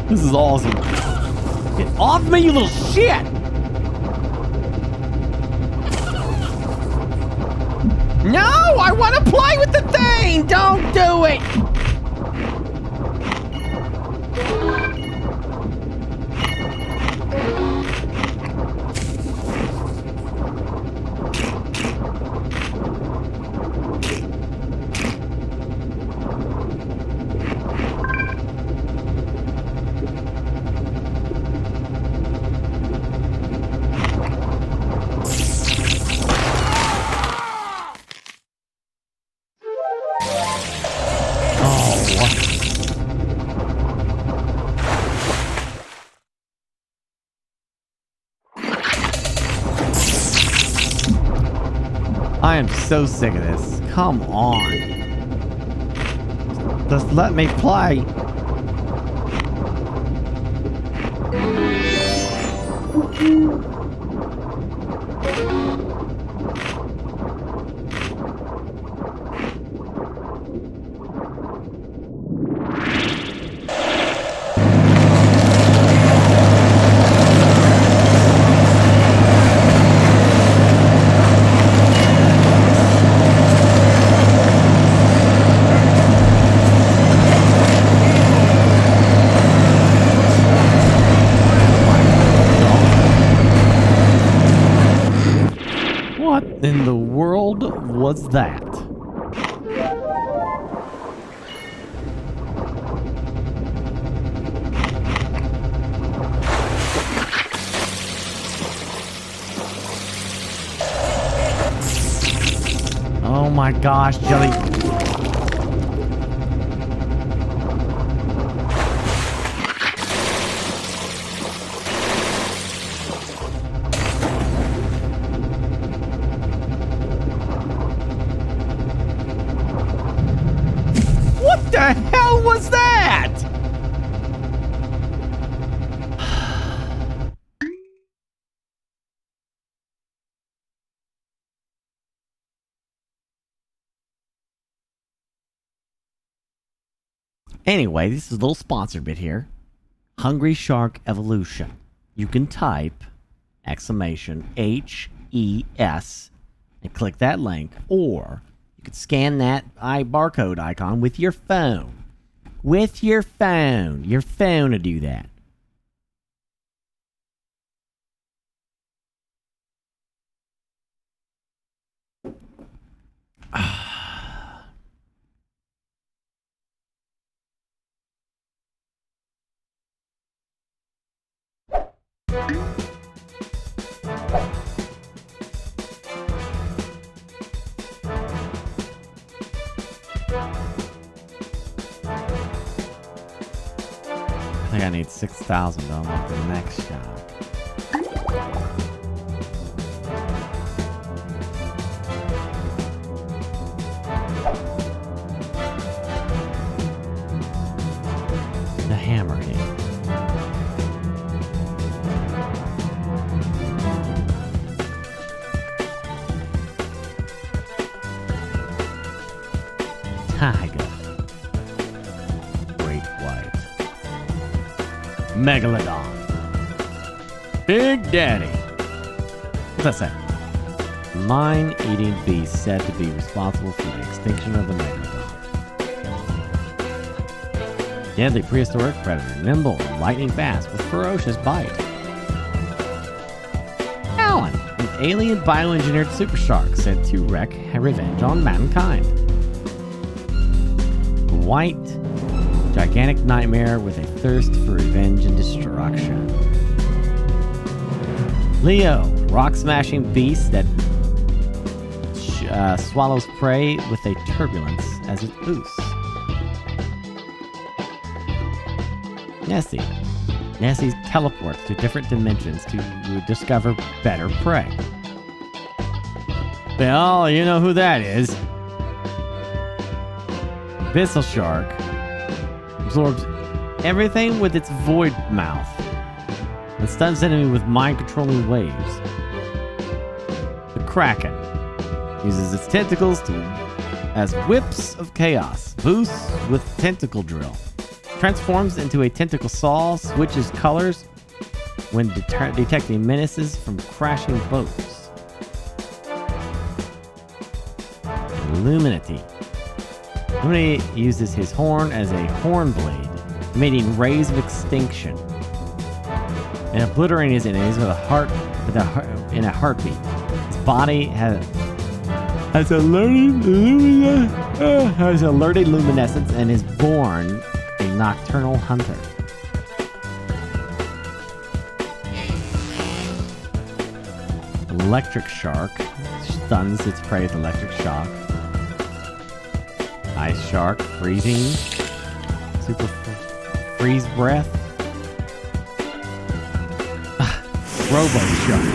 This is awesome. Get off me, you little shit! No! I want to play with the thing! Don't do it! I am so sick of this. Come on. Just let me play. What in the world was that? Oh my gosh, Jelly. Anyway, this is a little sponsored bit here. Hungry Shark Evolution. You can type exclamation HES and click that link, or you can scan that barcode icon with your phone. With your phone. Your phone to do that. I think I need 6,000 to unlock the next shop. The hammerhead. Tiger. Great white. Megalodon. Big Daddy. What's that say? Mine-eating beast said to be responsible for the extinction of the megalodon. Deadly prehistoric predator, nimble and lightning fast with ferocious bite. Alan, an alien bioengineered super shark said to wreak revenge on mankind. White, gigantic nightmare with a thirst for revenge and destruction. Leo, rock-smashing beast that swallows prey with a turbulence as it boosts. Nessie. Nessie teleports to different dimensions to discover better prey. Well, you know who that is. Abyssal Shark absorbs everything with its void mouth and stuns enemy with mind-controlling waves. The Kraken uses its tentacles as whips of chaos, boosts with tentacle drill, transforms into a tentacle saw, switches colors when detecting menaces from crashing boats. Illuminati. Illuminati uses his horn as a horn blade, emitting rays of extinction and obliterating his enemies with in a heartbeat. His body has alerted luminescence and is born a nocturnal hunter. Electric Shark stuns its prey with electric shock. Ice Shark, freezing, super freeze breath. Robo Shark.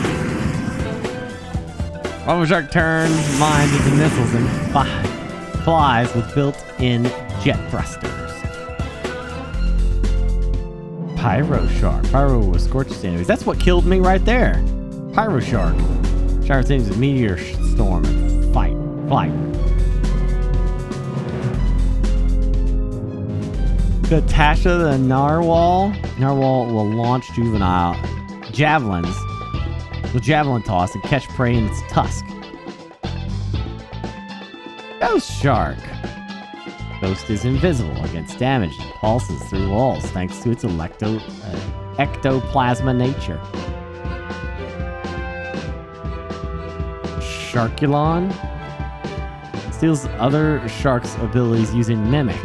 Robo Shark turns mines into missiles and flies with built-in jet thrusters. Pyro Shark. Pyro will scorch its enemies. That's what killed me right there. Pyro Shark. Showers enemies with meteor storm and flight. Katasha the Narwhal. Narwhal will launch juvenile javelins with javelin toss and catch prey in its tusk. Ghost Shark. Ghost is invisible against damage and pulses through walls thanks to its ectoplasma nature. Sharkulon steals other sharks' abilities using Mimic.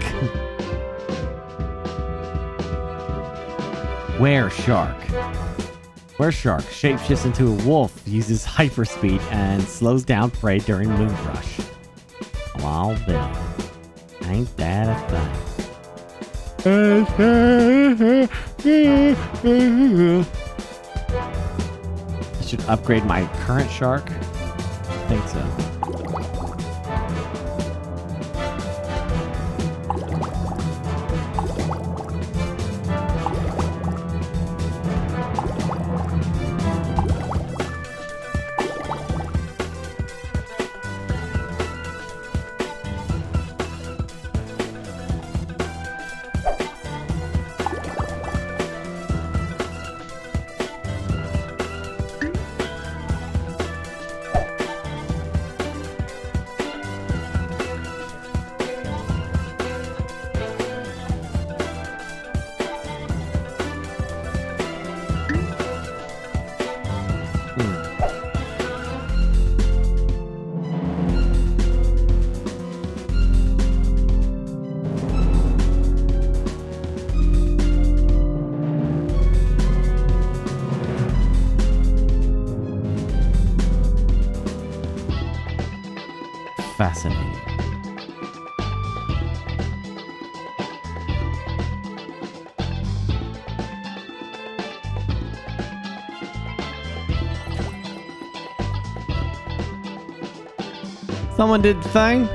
Were Shark. Were Shark shapeshifts into a wolf, uses hyperspeed, and slows down prey during moon rush. Wow, Billy. Ain't that a thing? I should upgrade my current shark. I think so. fascinating. Someone did the thing.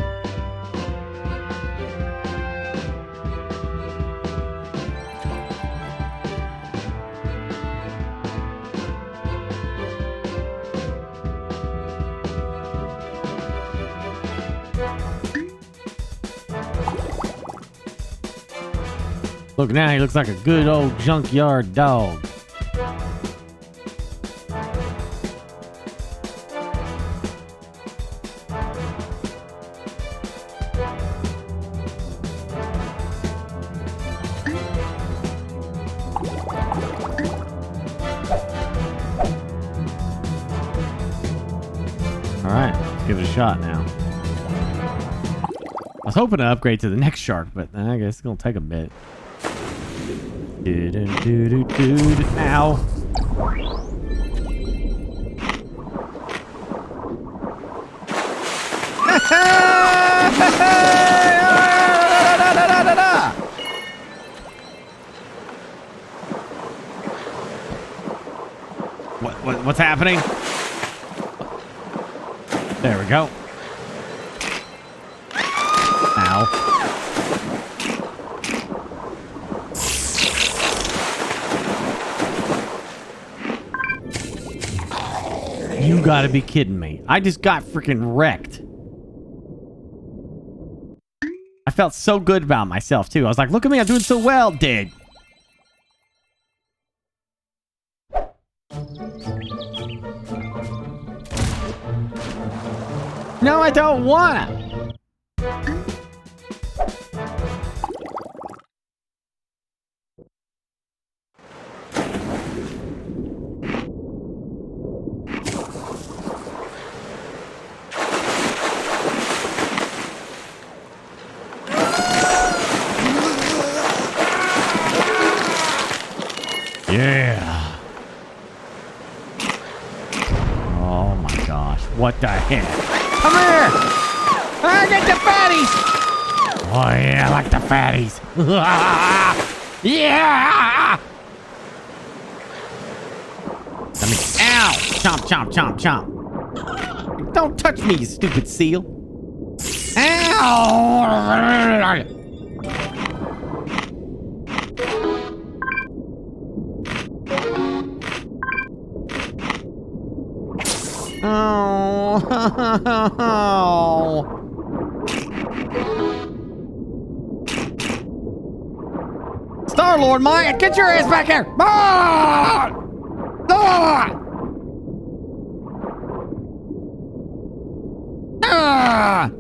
Look, now he looks like a good old junkyard dog. Alright, let's give it a shot now. I was hoping to upgrade to the next shark, but I guess it's gonna take a bit. Ow. What's happening? There we go. Ow. You gotta be kidding me. I just got freaking wrecked. I felt so good about myself, too. I was like, look at me, I'm doing so well, dude. No, I don't wanna. Yeah. Oh my gosh. What the heck? Come here! I get the fatties! Oh yeah, I like the fatties. Yeah! Let me... Ow! Chomp, chomp, chomp, chomp. Don't touch me, you stupid seal. Ow! Oh. Star-Lord, Maya, get your ass back here! Ah! Ah! Ah!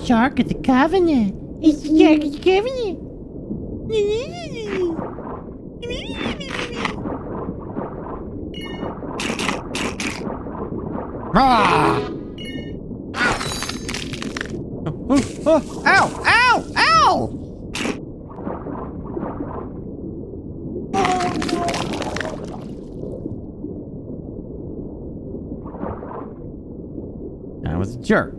Shark of the Covenant. It's the Shark of the Covenant. Ah! Oh, ow! Ow! Ow! I was a jerk.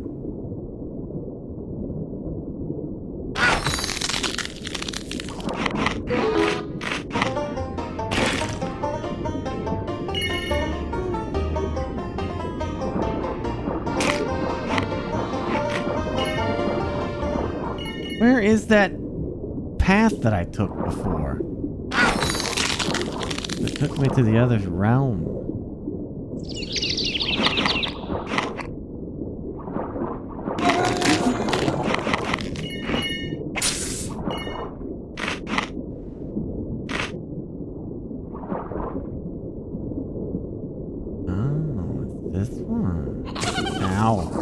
Where is that path that I took before? It took me to the other realm. Oh, it's this one. Ow.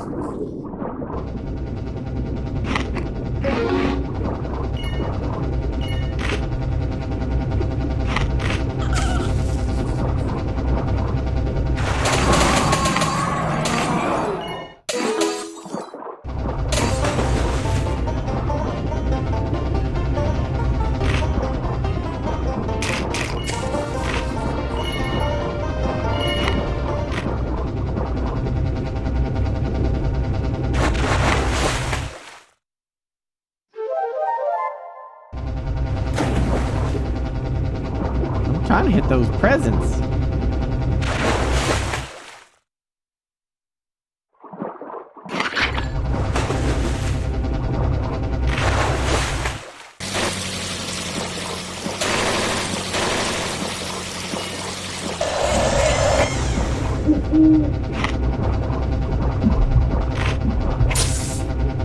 get those presents.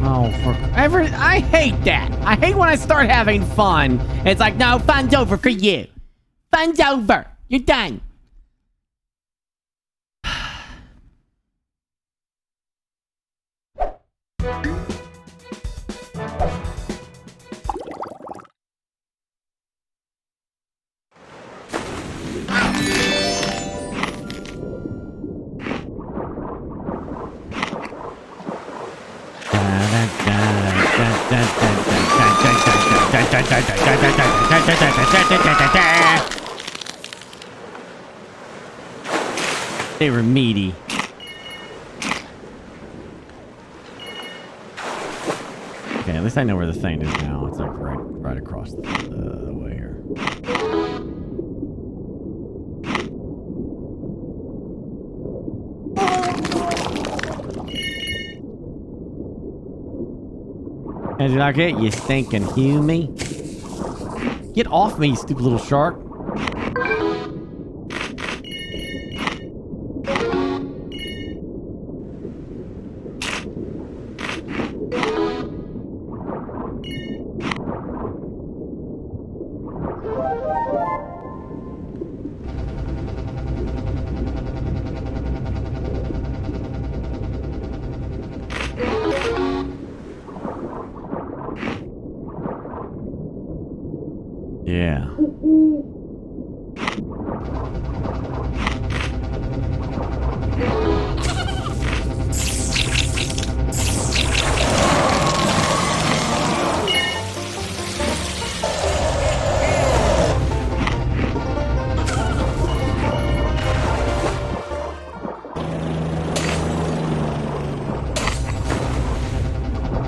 Oh, I hate that. I hate when I start having fun. It's like, no, fun's over for you. Fun's over. You're done. They were meaty. Okay, at least I know where the thing is now. It's like right across the way here. Did you like it, you stinking humie? Get off me, you stupid little shark. Yeah.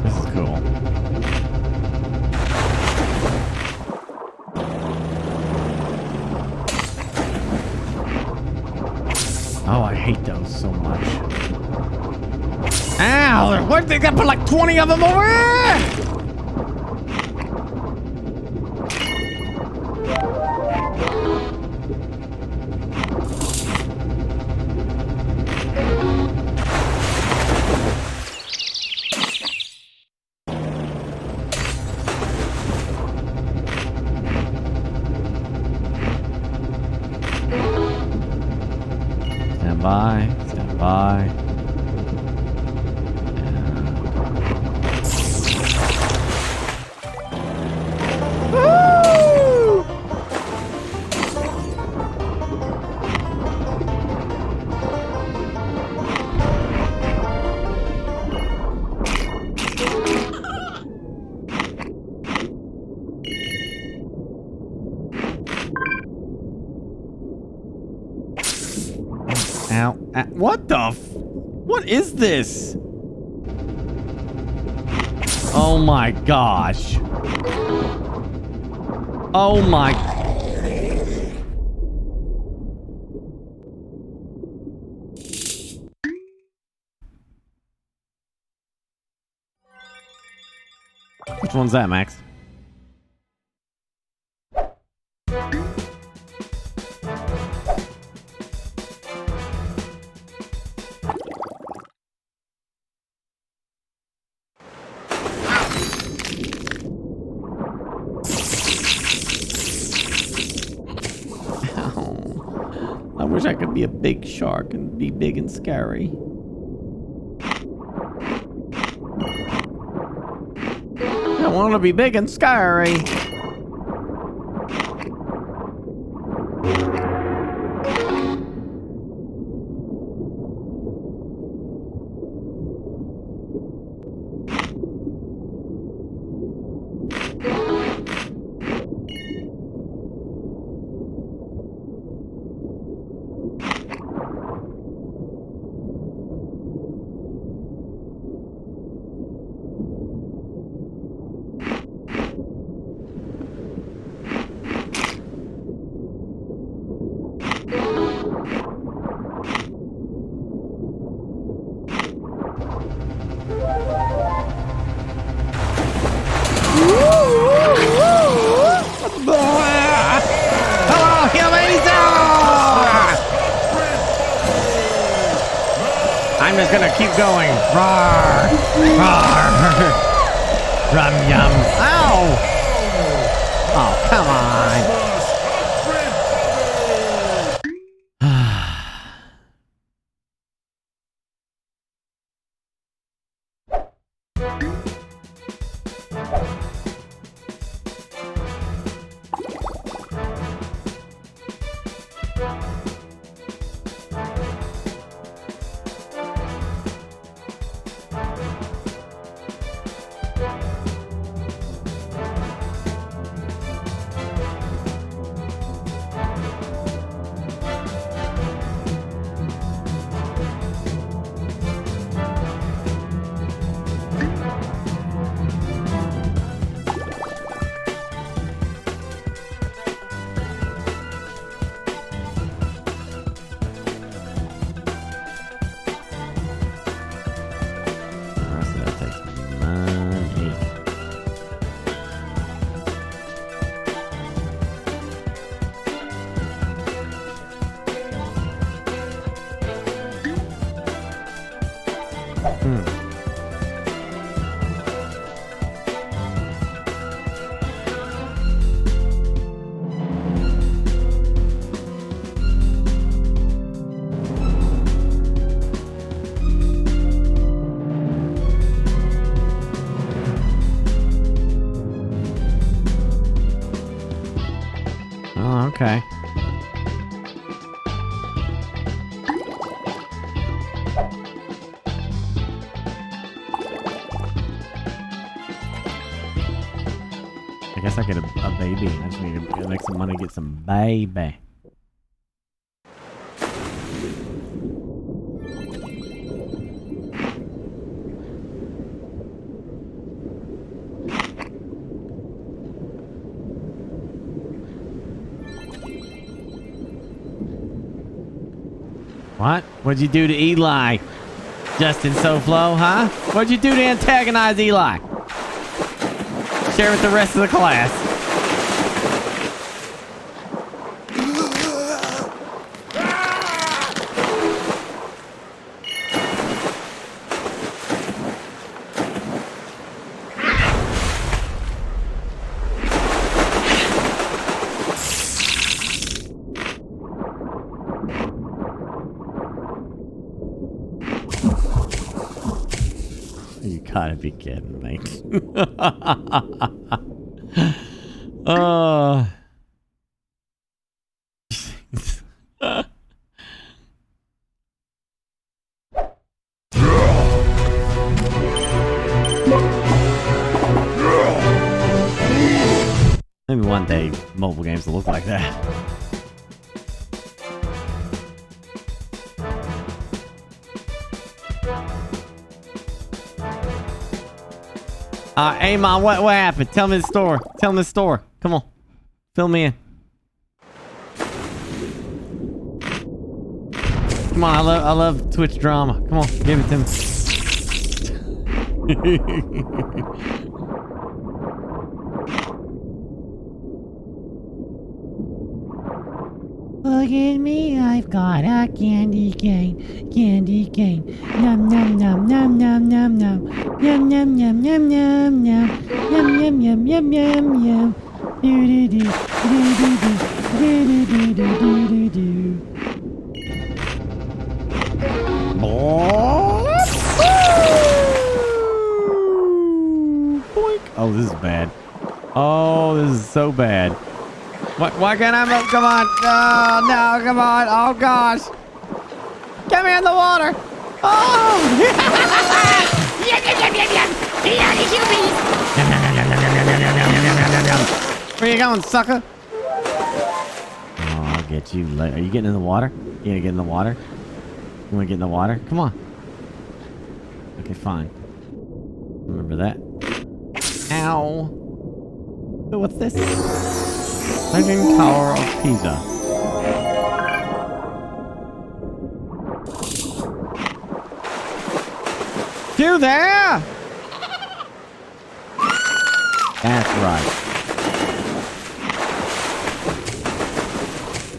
This is cool. Oh, I hate those so much. Ow! What? They got put like 20 of them over here? Stand by, stand by. Woo! Ow. What the what is this? Oh my gosh. Oh my. Which one's that, Max? I wish I could be a big shark and be big and scary. I want to be big and scary. I'm just gonna keep going. Roar! Roar! Rum yum. Ow! Oh, come on. Oh, okay. I guess I get a baby. I just need to make some money, get some baby. What? What'd you do to Eli? Justin SoFlo, huh? What'd you do to antagonize Eli? Share with the rest of the class. You gotta be kidding me. Maybe one day mobile games will look like that. Hey, Mom, what happened? Tell me the story. Tell me the story. Come on. Fill me in. Come on, I love Twitch drama. Come on, give it to me. Look at me, I've got a candy cane. Candy cane. Num num num num num num num. Yum yum yum yum yum yum. Yum yum yum yum yum yum. Do do do do do do do do do do do. Boink. Oh, this is bad. Oh, this is so bad. Why can't I move? Come on. Oh, no, come on. Oh, gosh. Get me in the water. Oh. Where you going, sucker? Oh, I'll get you later. Are you getting in the water? You gonna get in the water? You wanna get in the water? Come on. Okay, fine. Remember that. Ow. So what's this? Leaning Tower of Pisa. You there? That's right.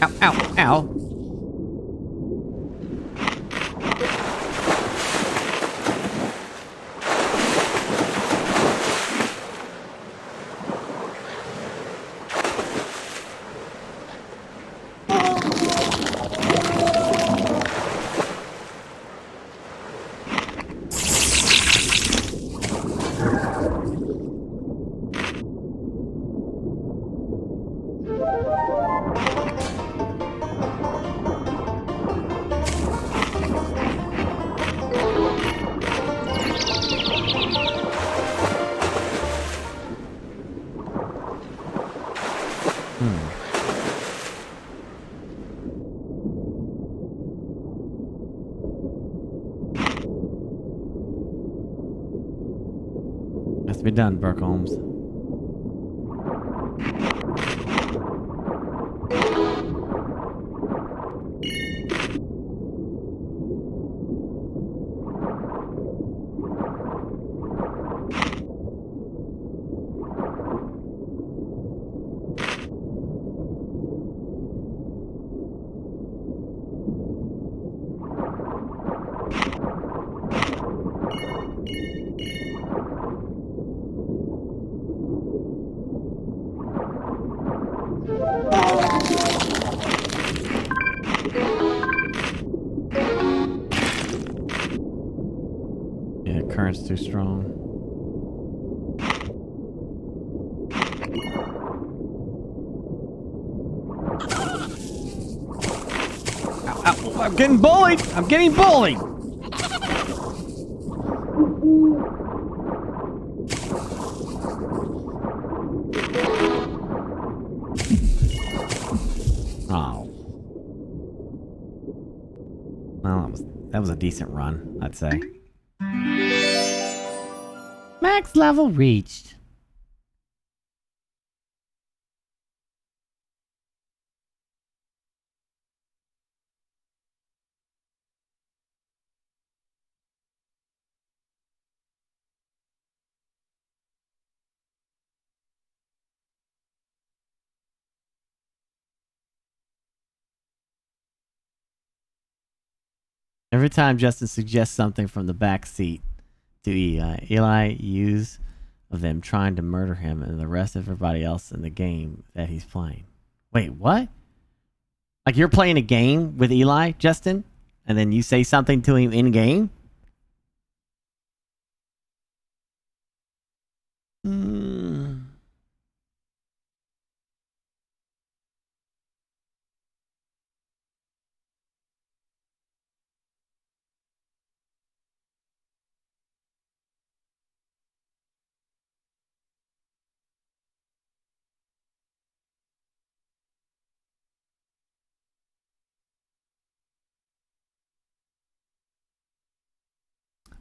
Ow, ow, ow. to be done, Burke Holmes. Yeah, current's too strong. Ow, ow, I'm getting bullied! I'm getting bullied! Oh. Well, that was a decent run, I'd say. Max level reached. Every time Justin suggests something from the back seat to Eli use of them trying to murder him and the rest of everybody else in the game that he's playing. Wait, what? Like you're playing a game with Eli, Justin, and then you say something to him in game?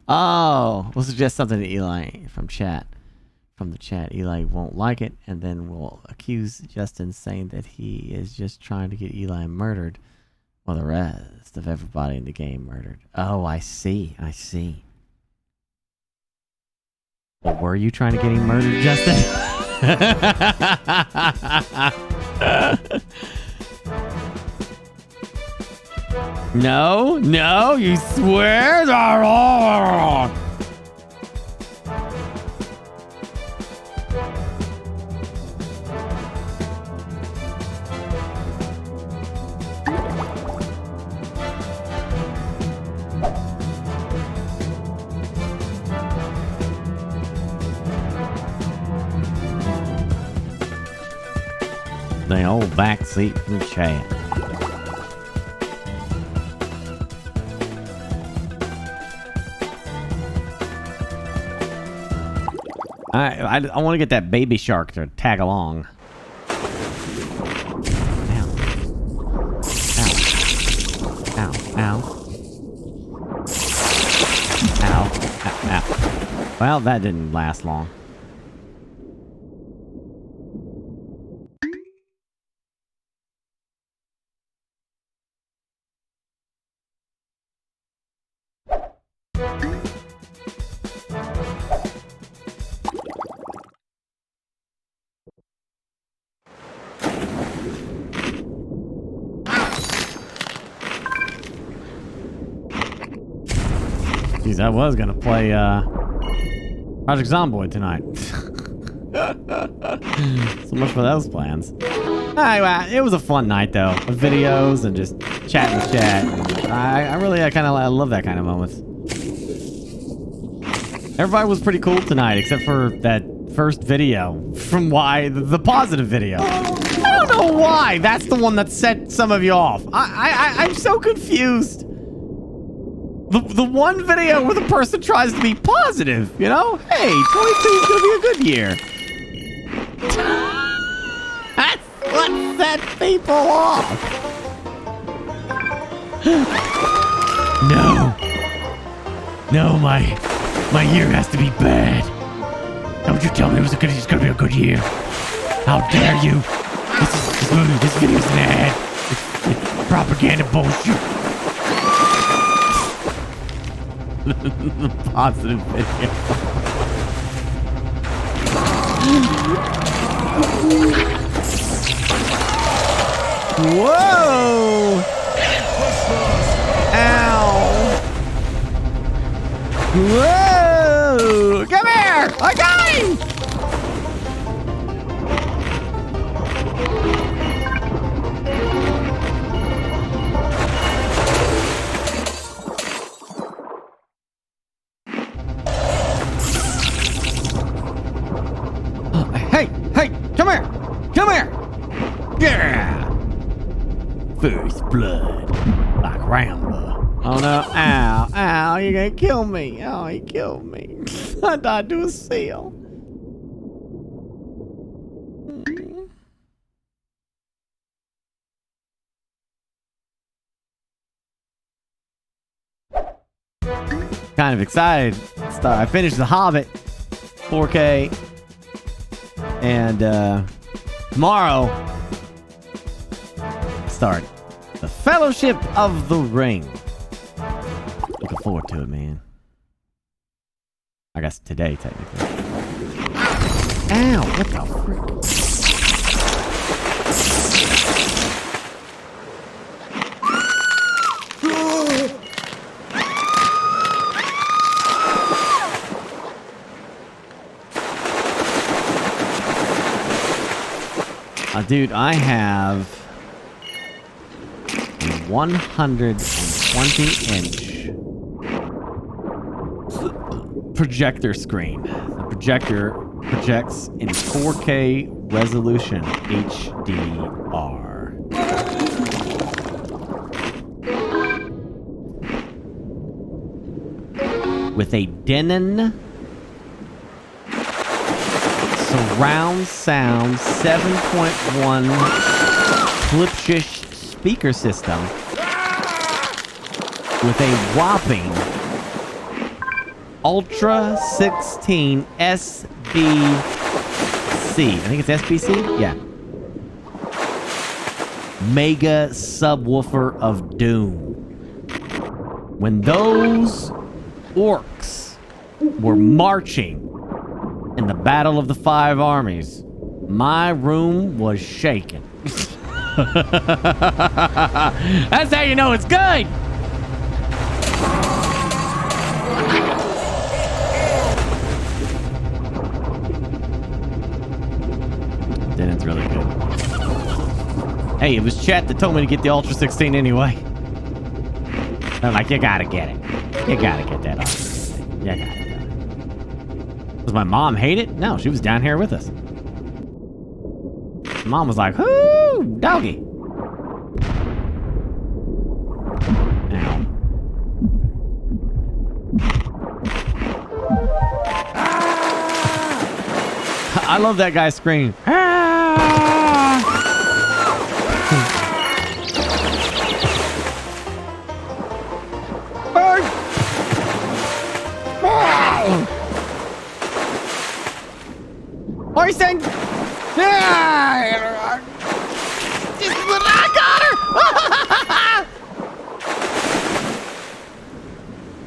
Oh, we'll suggest something to Eli from chat. From the chat, Eli won't like it, and then we'll accuse Justin saying that he is just trying to get Eli murdered while the rest of everybody in the game murdered. Oh, I see. I see. Well, were you trying to get him murdered, Justin? No, no, you swear? The old backseat from chat. I want to get that baby shark to tag along. Ow. Ow. Ow. Ow. Ow. Ow. Ow. Well, that didn't last long. Jeez, I was gonna play Project Zomboid tonight. So much for those plans. Anyway, it was a fun night though, with videos and just chatting with chat. I kind of love that kind of moments. Everybody was pretty cool tonight, except for that first video from the positive video. I don't know why. That's the one that set some of you off. I'm so confused. The one video where the person tries to be positive, you know? Hey, 22 is gonna be a good year. That's what set people off. No. No, my year has to be bad. Don't you tell me it's gonna be a good year. How dare you? This video's an ad. It's propaganda bullshit. Positive video. Whoa! Ow! Whoa! Come here! I got him! Hey! Hey! Come here! Come here! Yeah! First blood. Like Rambo. Oh no. Ow. Ow. You're gonna kill me. Oh, he killed me. I died to a seal. Kind of excited. I finished The Hobbit 4K. And tomorrow start The Fellowship of the Ring. Looking forward to it, man. I guess today, technically. Ow! What the frick? Dude, I have a 120-inch projector screen. The projector projects in 4K resolution HDR. With a Denon surround sound 7.1 Klipschish speaker system with a whopping Ultra 16 SBC. I think it's SBC? Yeah. Mega subwoofer of doom. When those orcs were marching in the Battle of the Five Armies, my room was shaking. That's how you know it's good. Then it's really good. Hey, it was chat that told me to get the Ultra 16 anyway. I'm like, you gotta get it. You gotta get that Ultra 16. You gotta. Does my mom hate it? No, she was down here with us. Mom was like, "Whoo, doggy." Ow. I love that guy's scream. What are you saying? I got her!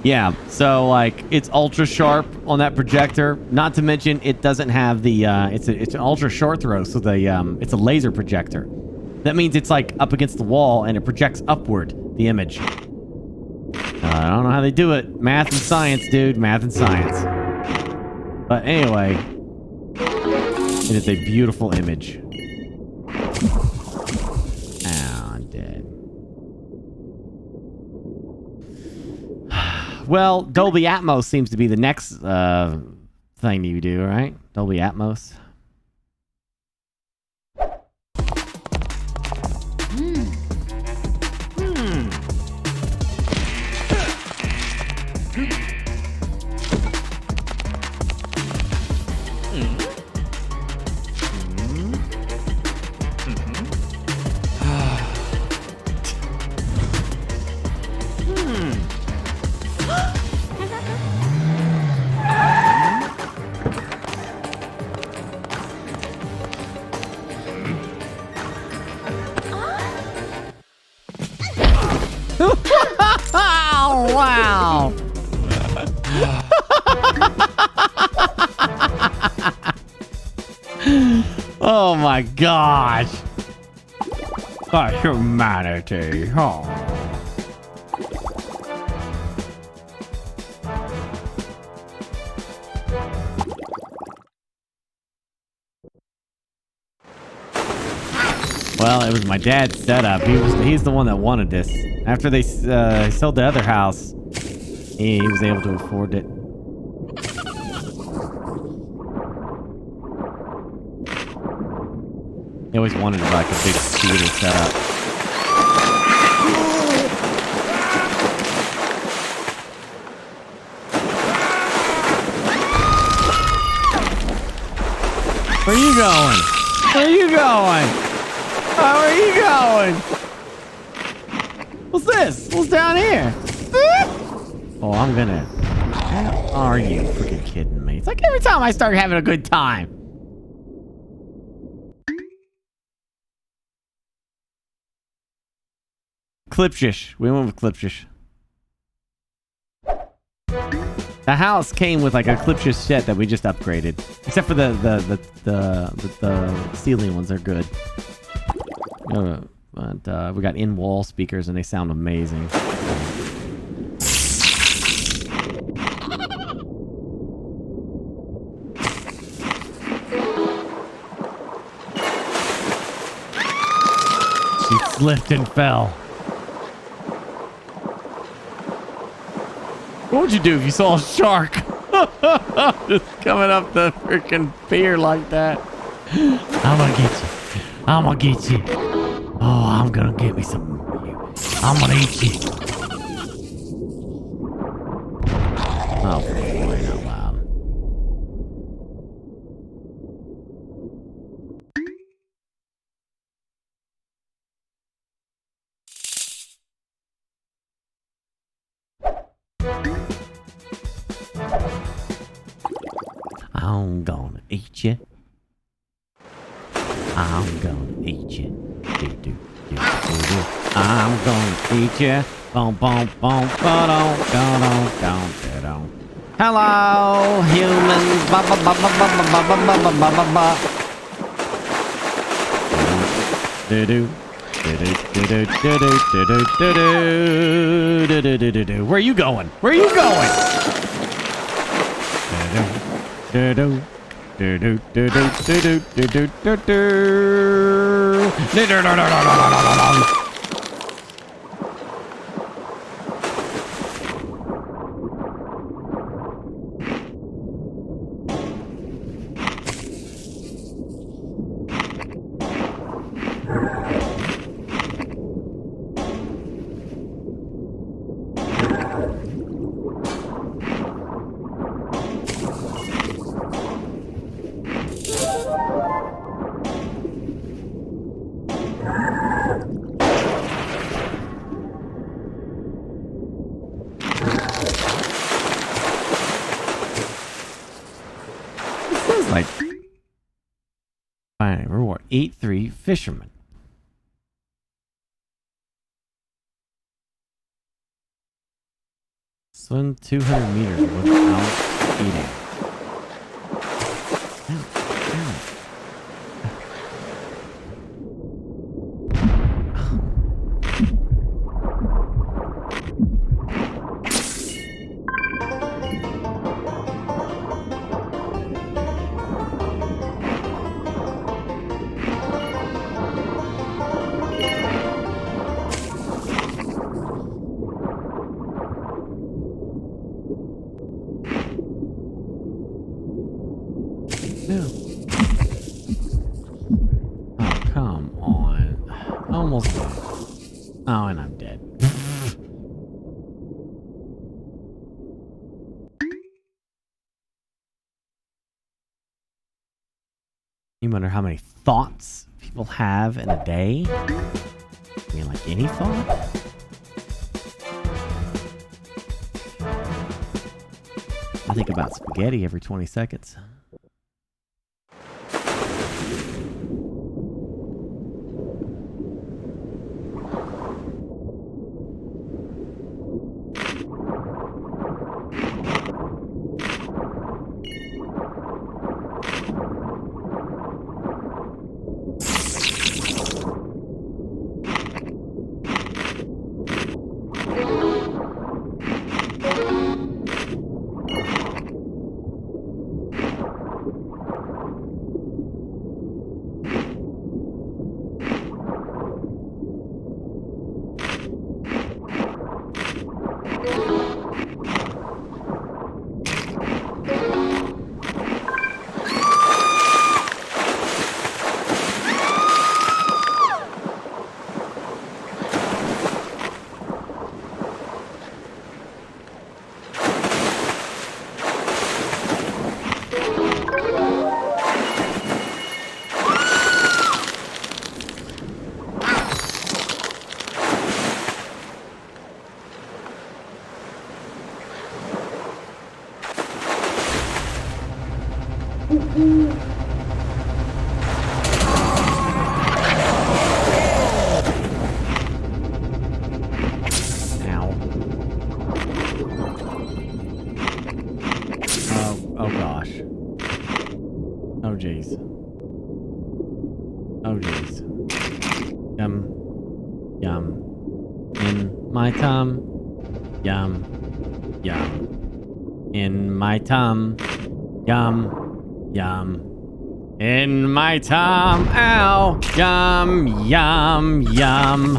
Yeah, so like it's ultra sharp on that projector. Not to mention it doesn't have the it's an ultra short throw, so the it's a laser projector. That means it's like up against the wall and it projects upward the image. I don't know how they do it. Math and science, dude. Math and science. But anyway, it is a beautiful image. Ow, I'm dead. Well, Dolby Atmos seems to be the next thing you do, right? Dolby Atmos. Oh, wow. Oh my gosh. The humanity. Oh. Well, it was my dad's setup. He's the one that wanted this. After they sold the other house, he was able to afford it. He always wanted like a big theater setup. Where are you going? Where are you going? Where are you going? What's this? What's down here? Oh, I'm gonna... Are you freaking kidding me? It's like every time I start having a good time. Clipshish. We went with Clipshish. The house came with like a Clipshish set that we just upgraded. Except for the ceiling ones are good. But we got in-wall speakers and they sound amazing. She slipped and fell. What would you do if you saw a shark just coming up the freaking pier like that? I'm gonna get you. I'm gonna get you. Oh, I'm gonna get me some. I'm gonna eat you. Oh, for crying out loud. I'm gonna eat you. I'm gonna eat you. Do, do, do, do, do. I'm gonna eat you. Boom, boom, boom, ba-dum, da-dum, dum, da-dum. Hello, humans. Ba ba ba ba ba ba ba ba ba ba ba ba. Do do. Where are you going? Where are you going? Like, fine, reward 8-3 fisherman. Swim 200 meters without eating. Oh, come on. Almost dead. Oh, and I'm dead. You wonder how many thoughts people have in a day? I mean, like any thought? I think about spaghetti every 20 seconds. Oh gosh. Oh jeez. Oh jeez. Yum. Yum. In my tum. Yum. Yum. In my tum. Yum. Yum. In my tum. Ow. Yum. Yum. Yum.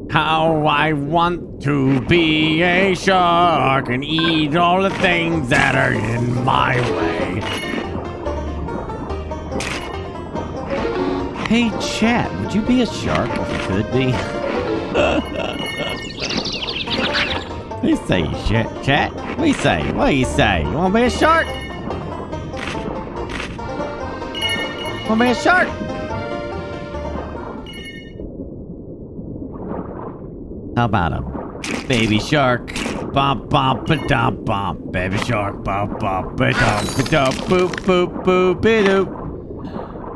How I want to be a shark and eat all the things that are in my way. Hey, chat, would you be a shark if you could be? What do you say, chat? What do you say? What do you say? You want to be a shark? Want to be a shark? How about a baby shark? Bump, bump, ba dump, bump. Baby shark, bump, bump, ba dump, ba dump, boop, boop, boop, ba doop.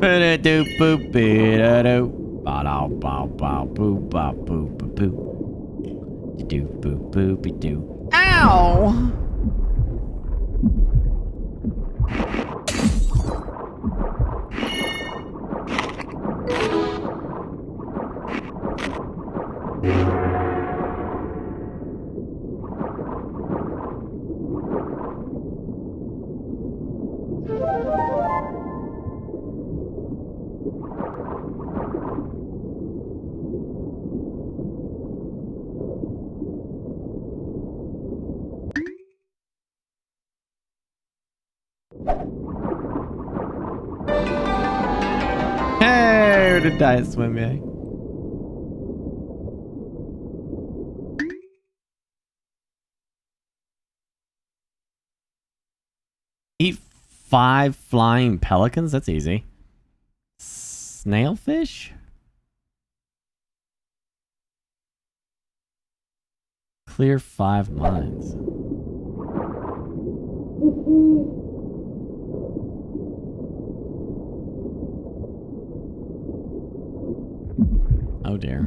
Ba da doop, boop, ba da doop. Ba da bop, bop, boop, bop, boop, ba boop. Do, boop, boop, be doo. Ow! Hey, the diet swim, yeah. Eat 5 flying pelicans? That's easy. Snailfish? Clear 5 mines. Oh dear.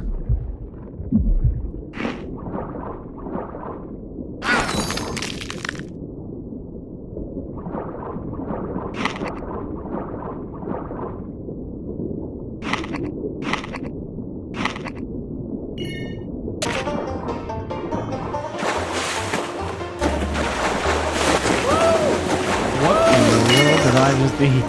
What in the world did I just eat?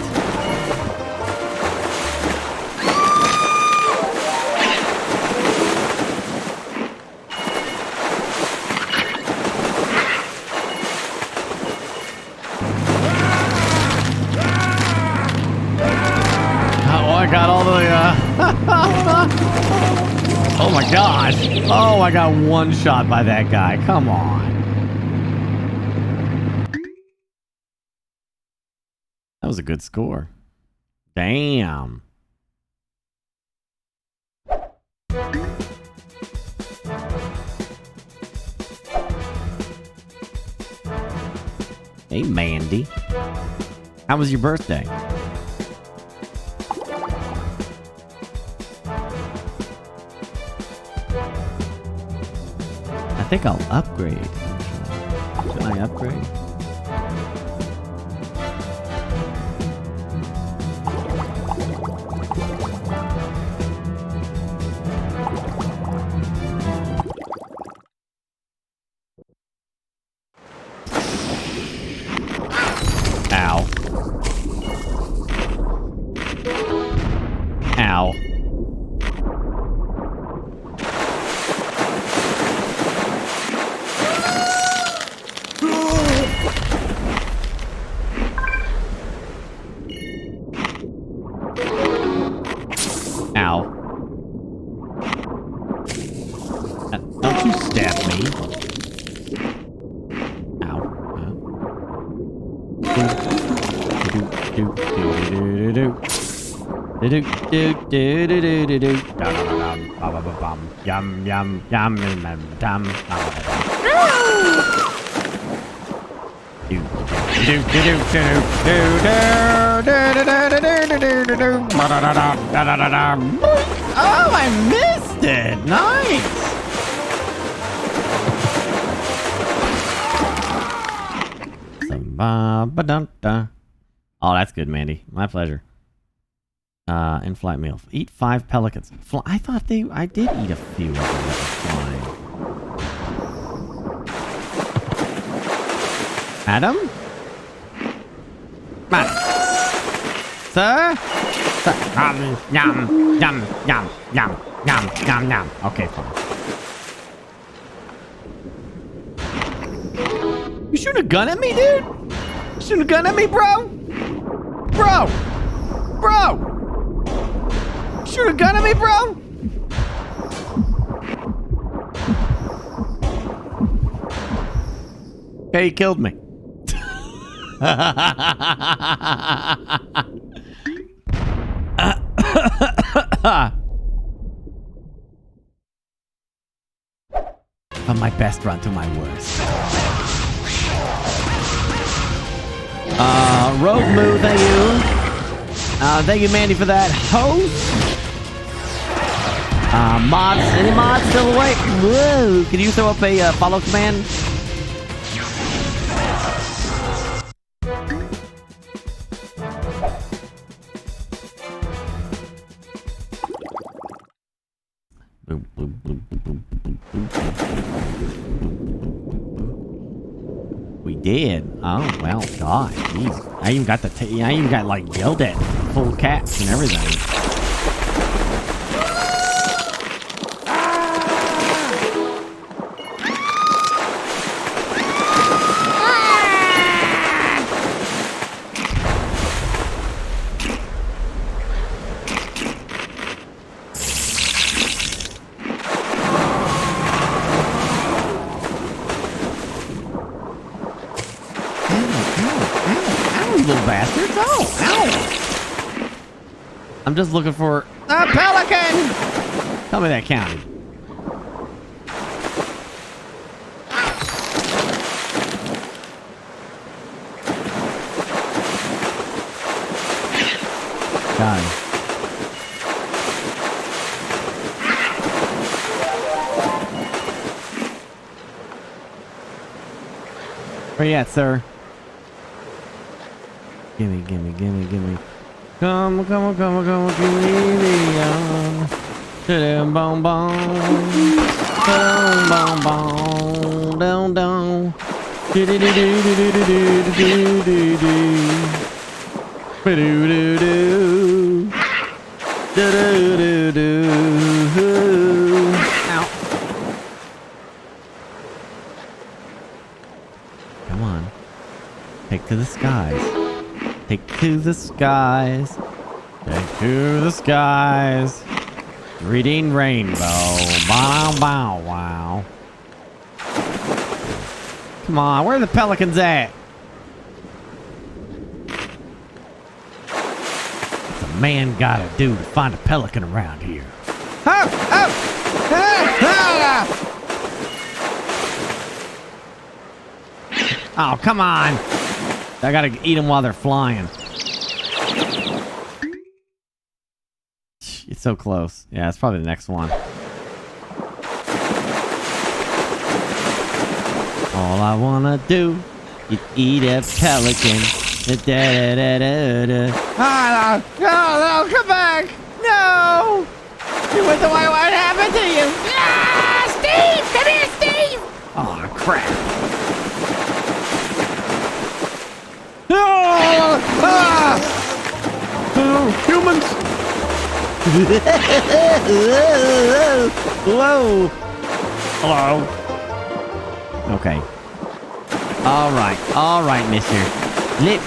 I got all the, oh my gosh. Oh, I got one shot by that guy. Come on. That was a good score. Damn. Hey, Mandy. How was your birthday? I think I'll upgrade. Should I upgrade? Ow. Ow. Ow. Don't you stab me. Ow. Yum, yum, yum, yum, yum. Oh, I missed it. Nice. Oh, that's good, Mandy. My pleasure. In-flight meal. Eat 5 pelicans. I thought I did eat a few of them that was flying. Adam? Madam? Sir? Yum, yum, yum, yum, yum, yum, yum. Okay, fine. You shooting a gun at me, dude? You shooting a gun at me, bro? Bro! Bro! You shooting a gun at me, bro? Okay, he killed me. From my best run to my worst. Rogue Moo, thank you. Thank you, Mandy, for that. Host. Mods, any mods still awake? Whoa, can you throw up a follow command? We did. Oh well, God, jeez. I even got I even got like yelled at, full caps and everything. I'm just looking for a pelican! Tell me that counted. Got him. Where you at, sir? Gimme, gimme, gimme, gimme. Come, come, come, come, give me the boom, boom, boom, boom, boom, down, down, do do do do do do do do do do do do do do. Ow! Come on, take to the skies. Take to the skies. Take to the skies. Reading rainbow. Bow, bow, wow. Come on, where are the pelicans at? What's a man gotta do to find a pelican around here? Oh! Oh! Oh, come on! I gotta eat them while they're flying. It's so close. Yeah, it's probably the next one. All I wanna do is eat a pelican. Da, da, da, da. Ah, no, come back! No! You went the way. What happened to you? Ah, Steve! Come here, Steve! Oh, crap. Humans! Hello! Hello? Okay. Alright, mister. Lip.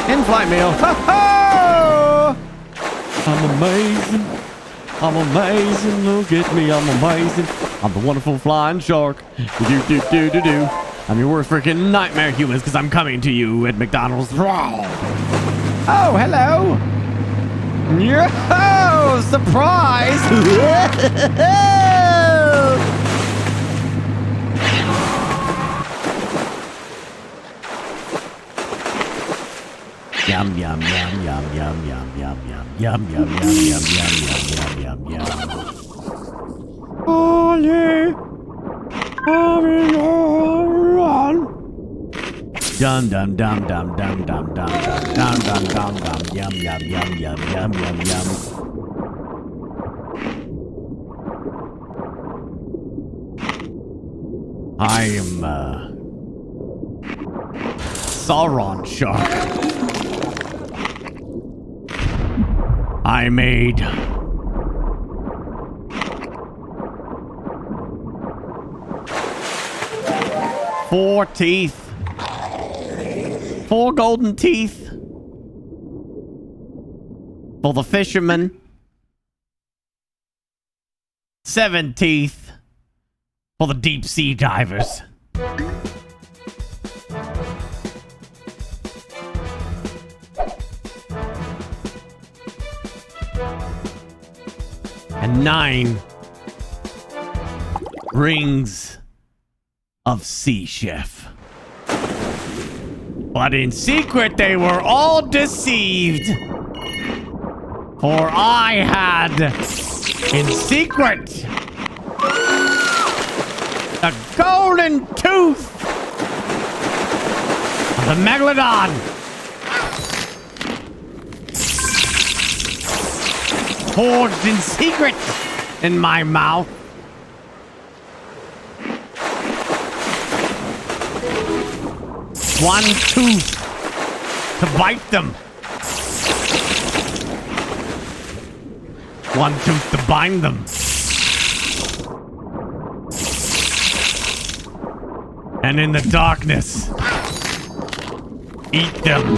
In-flight meal. Ha-ha! I'm amazing. Look at me, I'm amazing. I'm the wonderful flying shark. Do. I'm your worst freaking nightmare, humans, because I'm coming to you at McDonald's. Oh, hello! Yo! Surprise! Yum yum yum yum yum yum yum yum yum yum yum yum yum yum yum yum. Ollie, having a run. Dum dum dum dum dum dum dum dum dum dum dum yum yum yum yum yum yum yum. I am Sauron Shark. I made 4 teeth. 4 golden teeth for the fisherman. 7 teeth for the deep sea divers. And 9 rings of Sea Chef. But in secret they were all deceived. For I had, in secret, the golden tooth of the Megalodon. Forged in secret in my mouth. One tooth to bite them. One tooth to bind them. And in the darkness, eat them.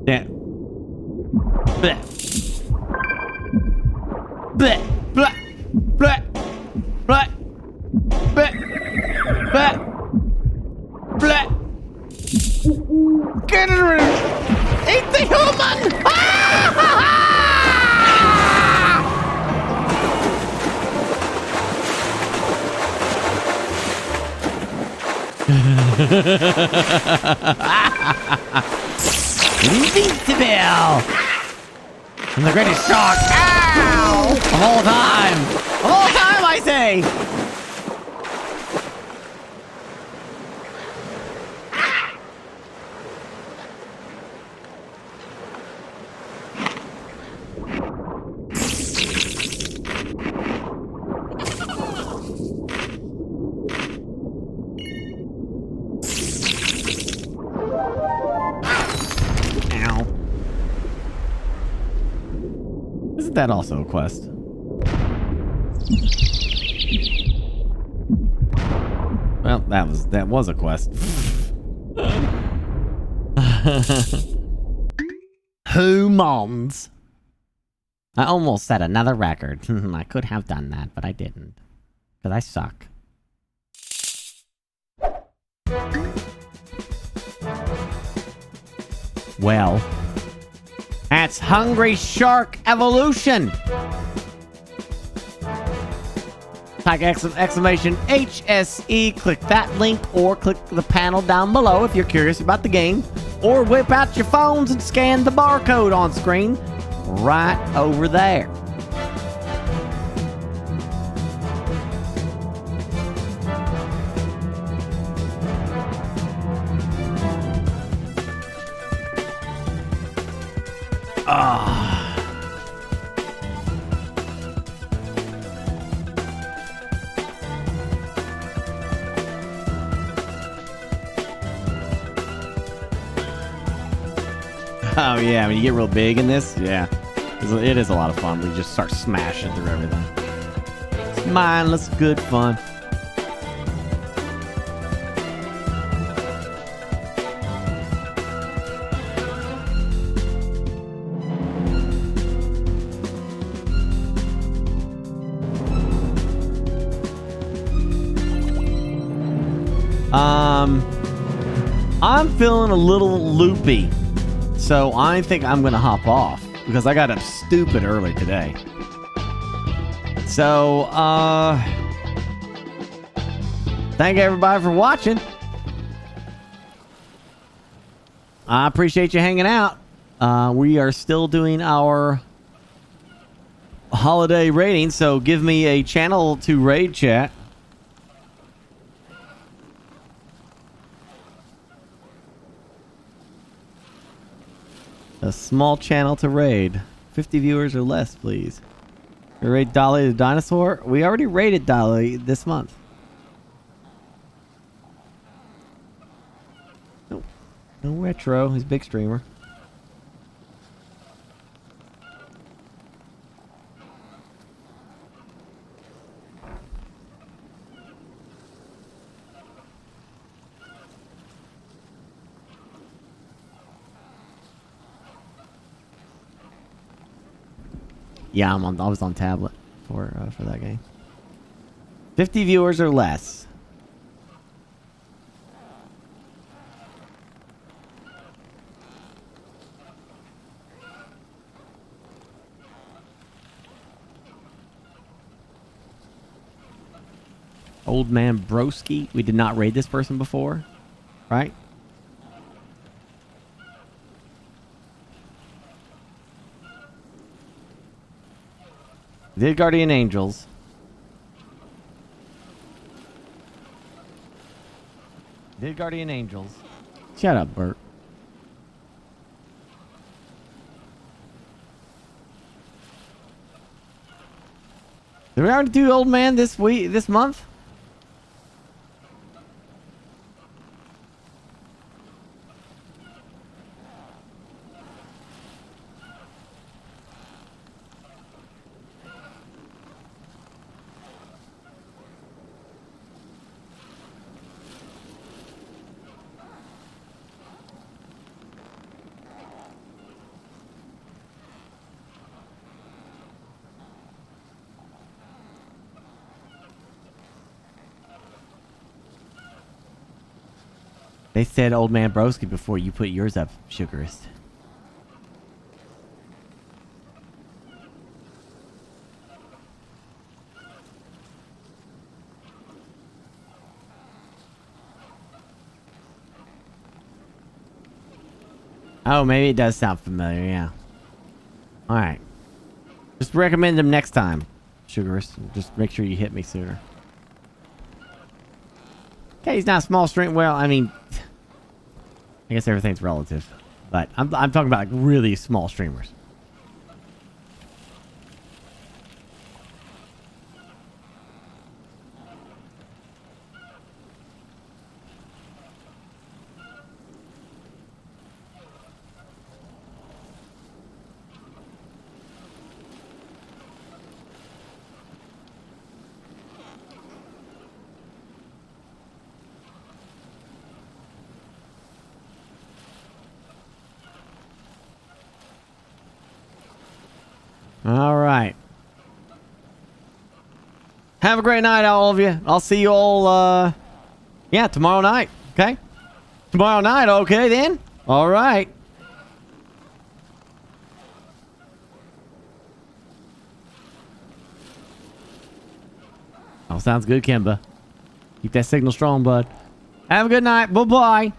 Yeah. Bleh. Bleh. Bleh. Bleh. Bleh. Bleh. Bleh. Bleh. Get it rid of. Eat the human! Invincible! I'm the greatest shark! Ow! Of all time! Of all time, I say! That also a quest. Well, that was a quest. Humans. I almost set another record. I could have done that, but I didn't. Because I suck. Well, that's Hungry Shark Evolution. Type exclamation HSE, click that link or click the panel down below if you're curious about the game. Or whip out your phones and scan the barcode on screen right over there. Oh yeah, when you get real big in this, yeah. It is a lot of fun. We just start smashing through everything. It's mindless, good fun. I'm feeling a little loopy. So I think I'm gonna hop off. because I got up stupid early today. So, thank everybody for watching. I appreciate you hanging out. We are still doing our holiday raiding, so give me a channel to raid, chat. A small channel to raid. 50 viewers or less, please. We raid Dolly the dinosaur. We already raided Dolly this month. No, no retro. He's a big streamer. Yeah, I was on tablet for that game. 50 viewers or less. Old man Broski. We did not raid this person before, right? The Guardian Angels. The Guardian Angels. Shut up, Bert. Did we already do Old Man this month? They said Old Man Broski before you put yours up, Sugarist. Oh, maybe it does sound familiar, yeah. Alright. Just recommend them next time, Sugarist. Just make sure you hit me sooner. Okay, he's not a small stream. Well, I mean, I guess everything's relative. But I'm talking about like really small streamers. All right. Have a great night, all of you. I'll see you all, yeah, tomorrow night. Okay? Tomorrow night, okay, then? All right. Oh, sounds good, Kimba. Keep that signal strong, bud. Have a good night. Bye-bye.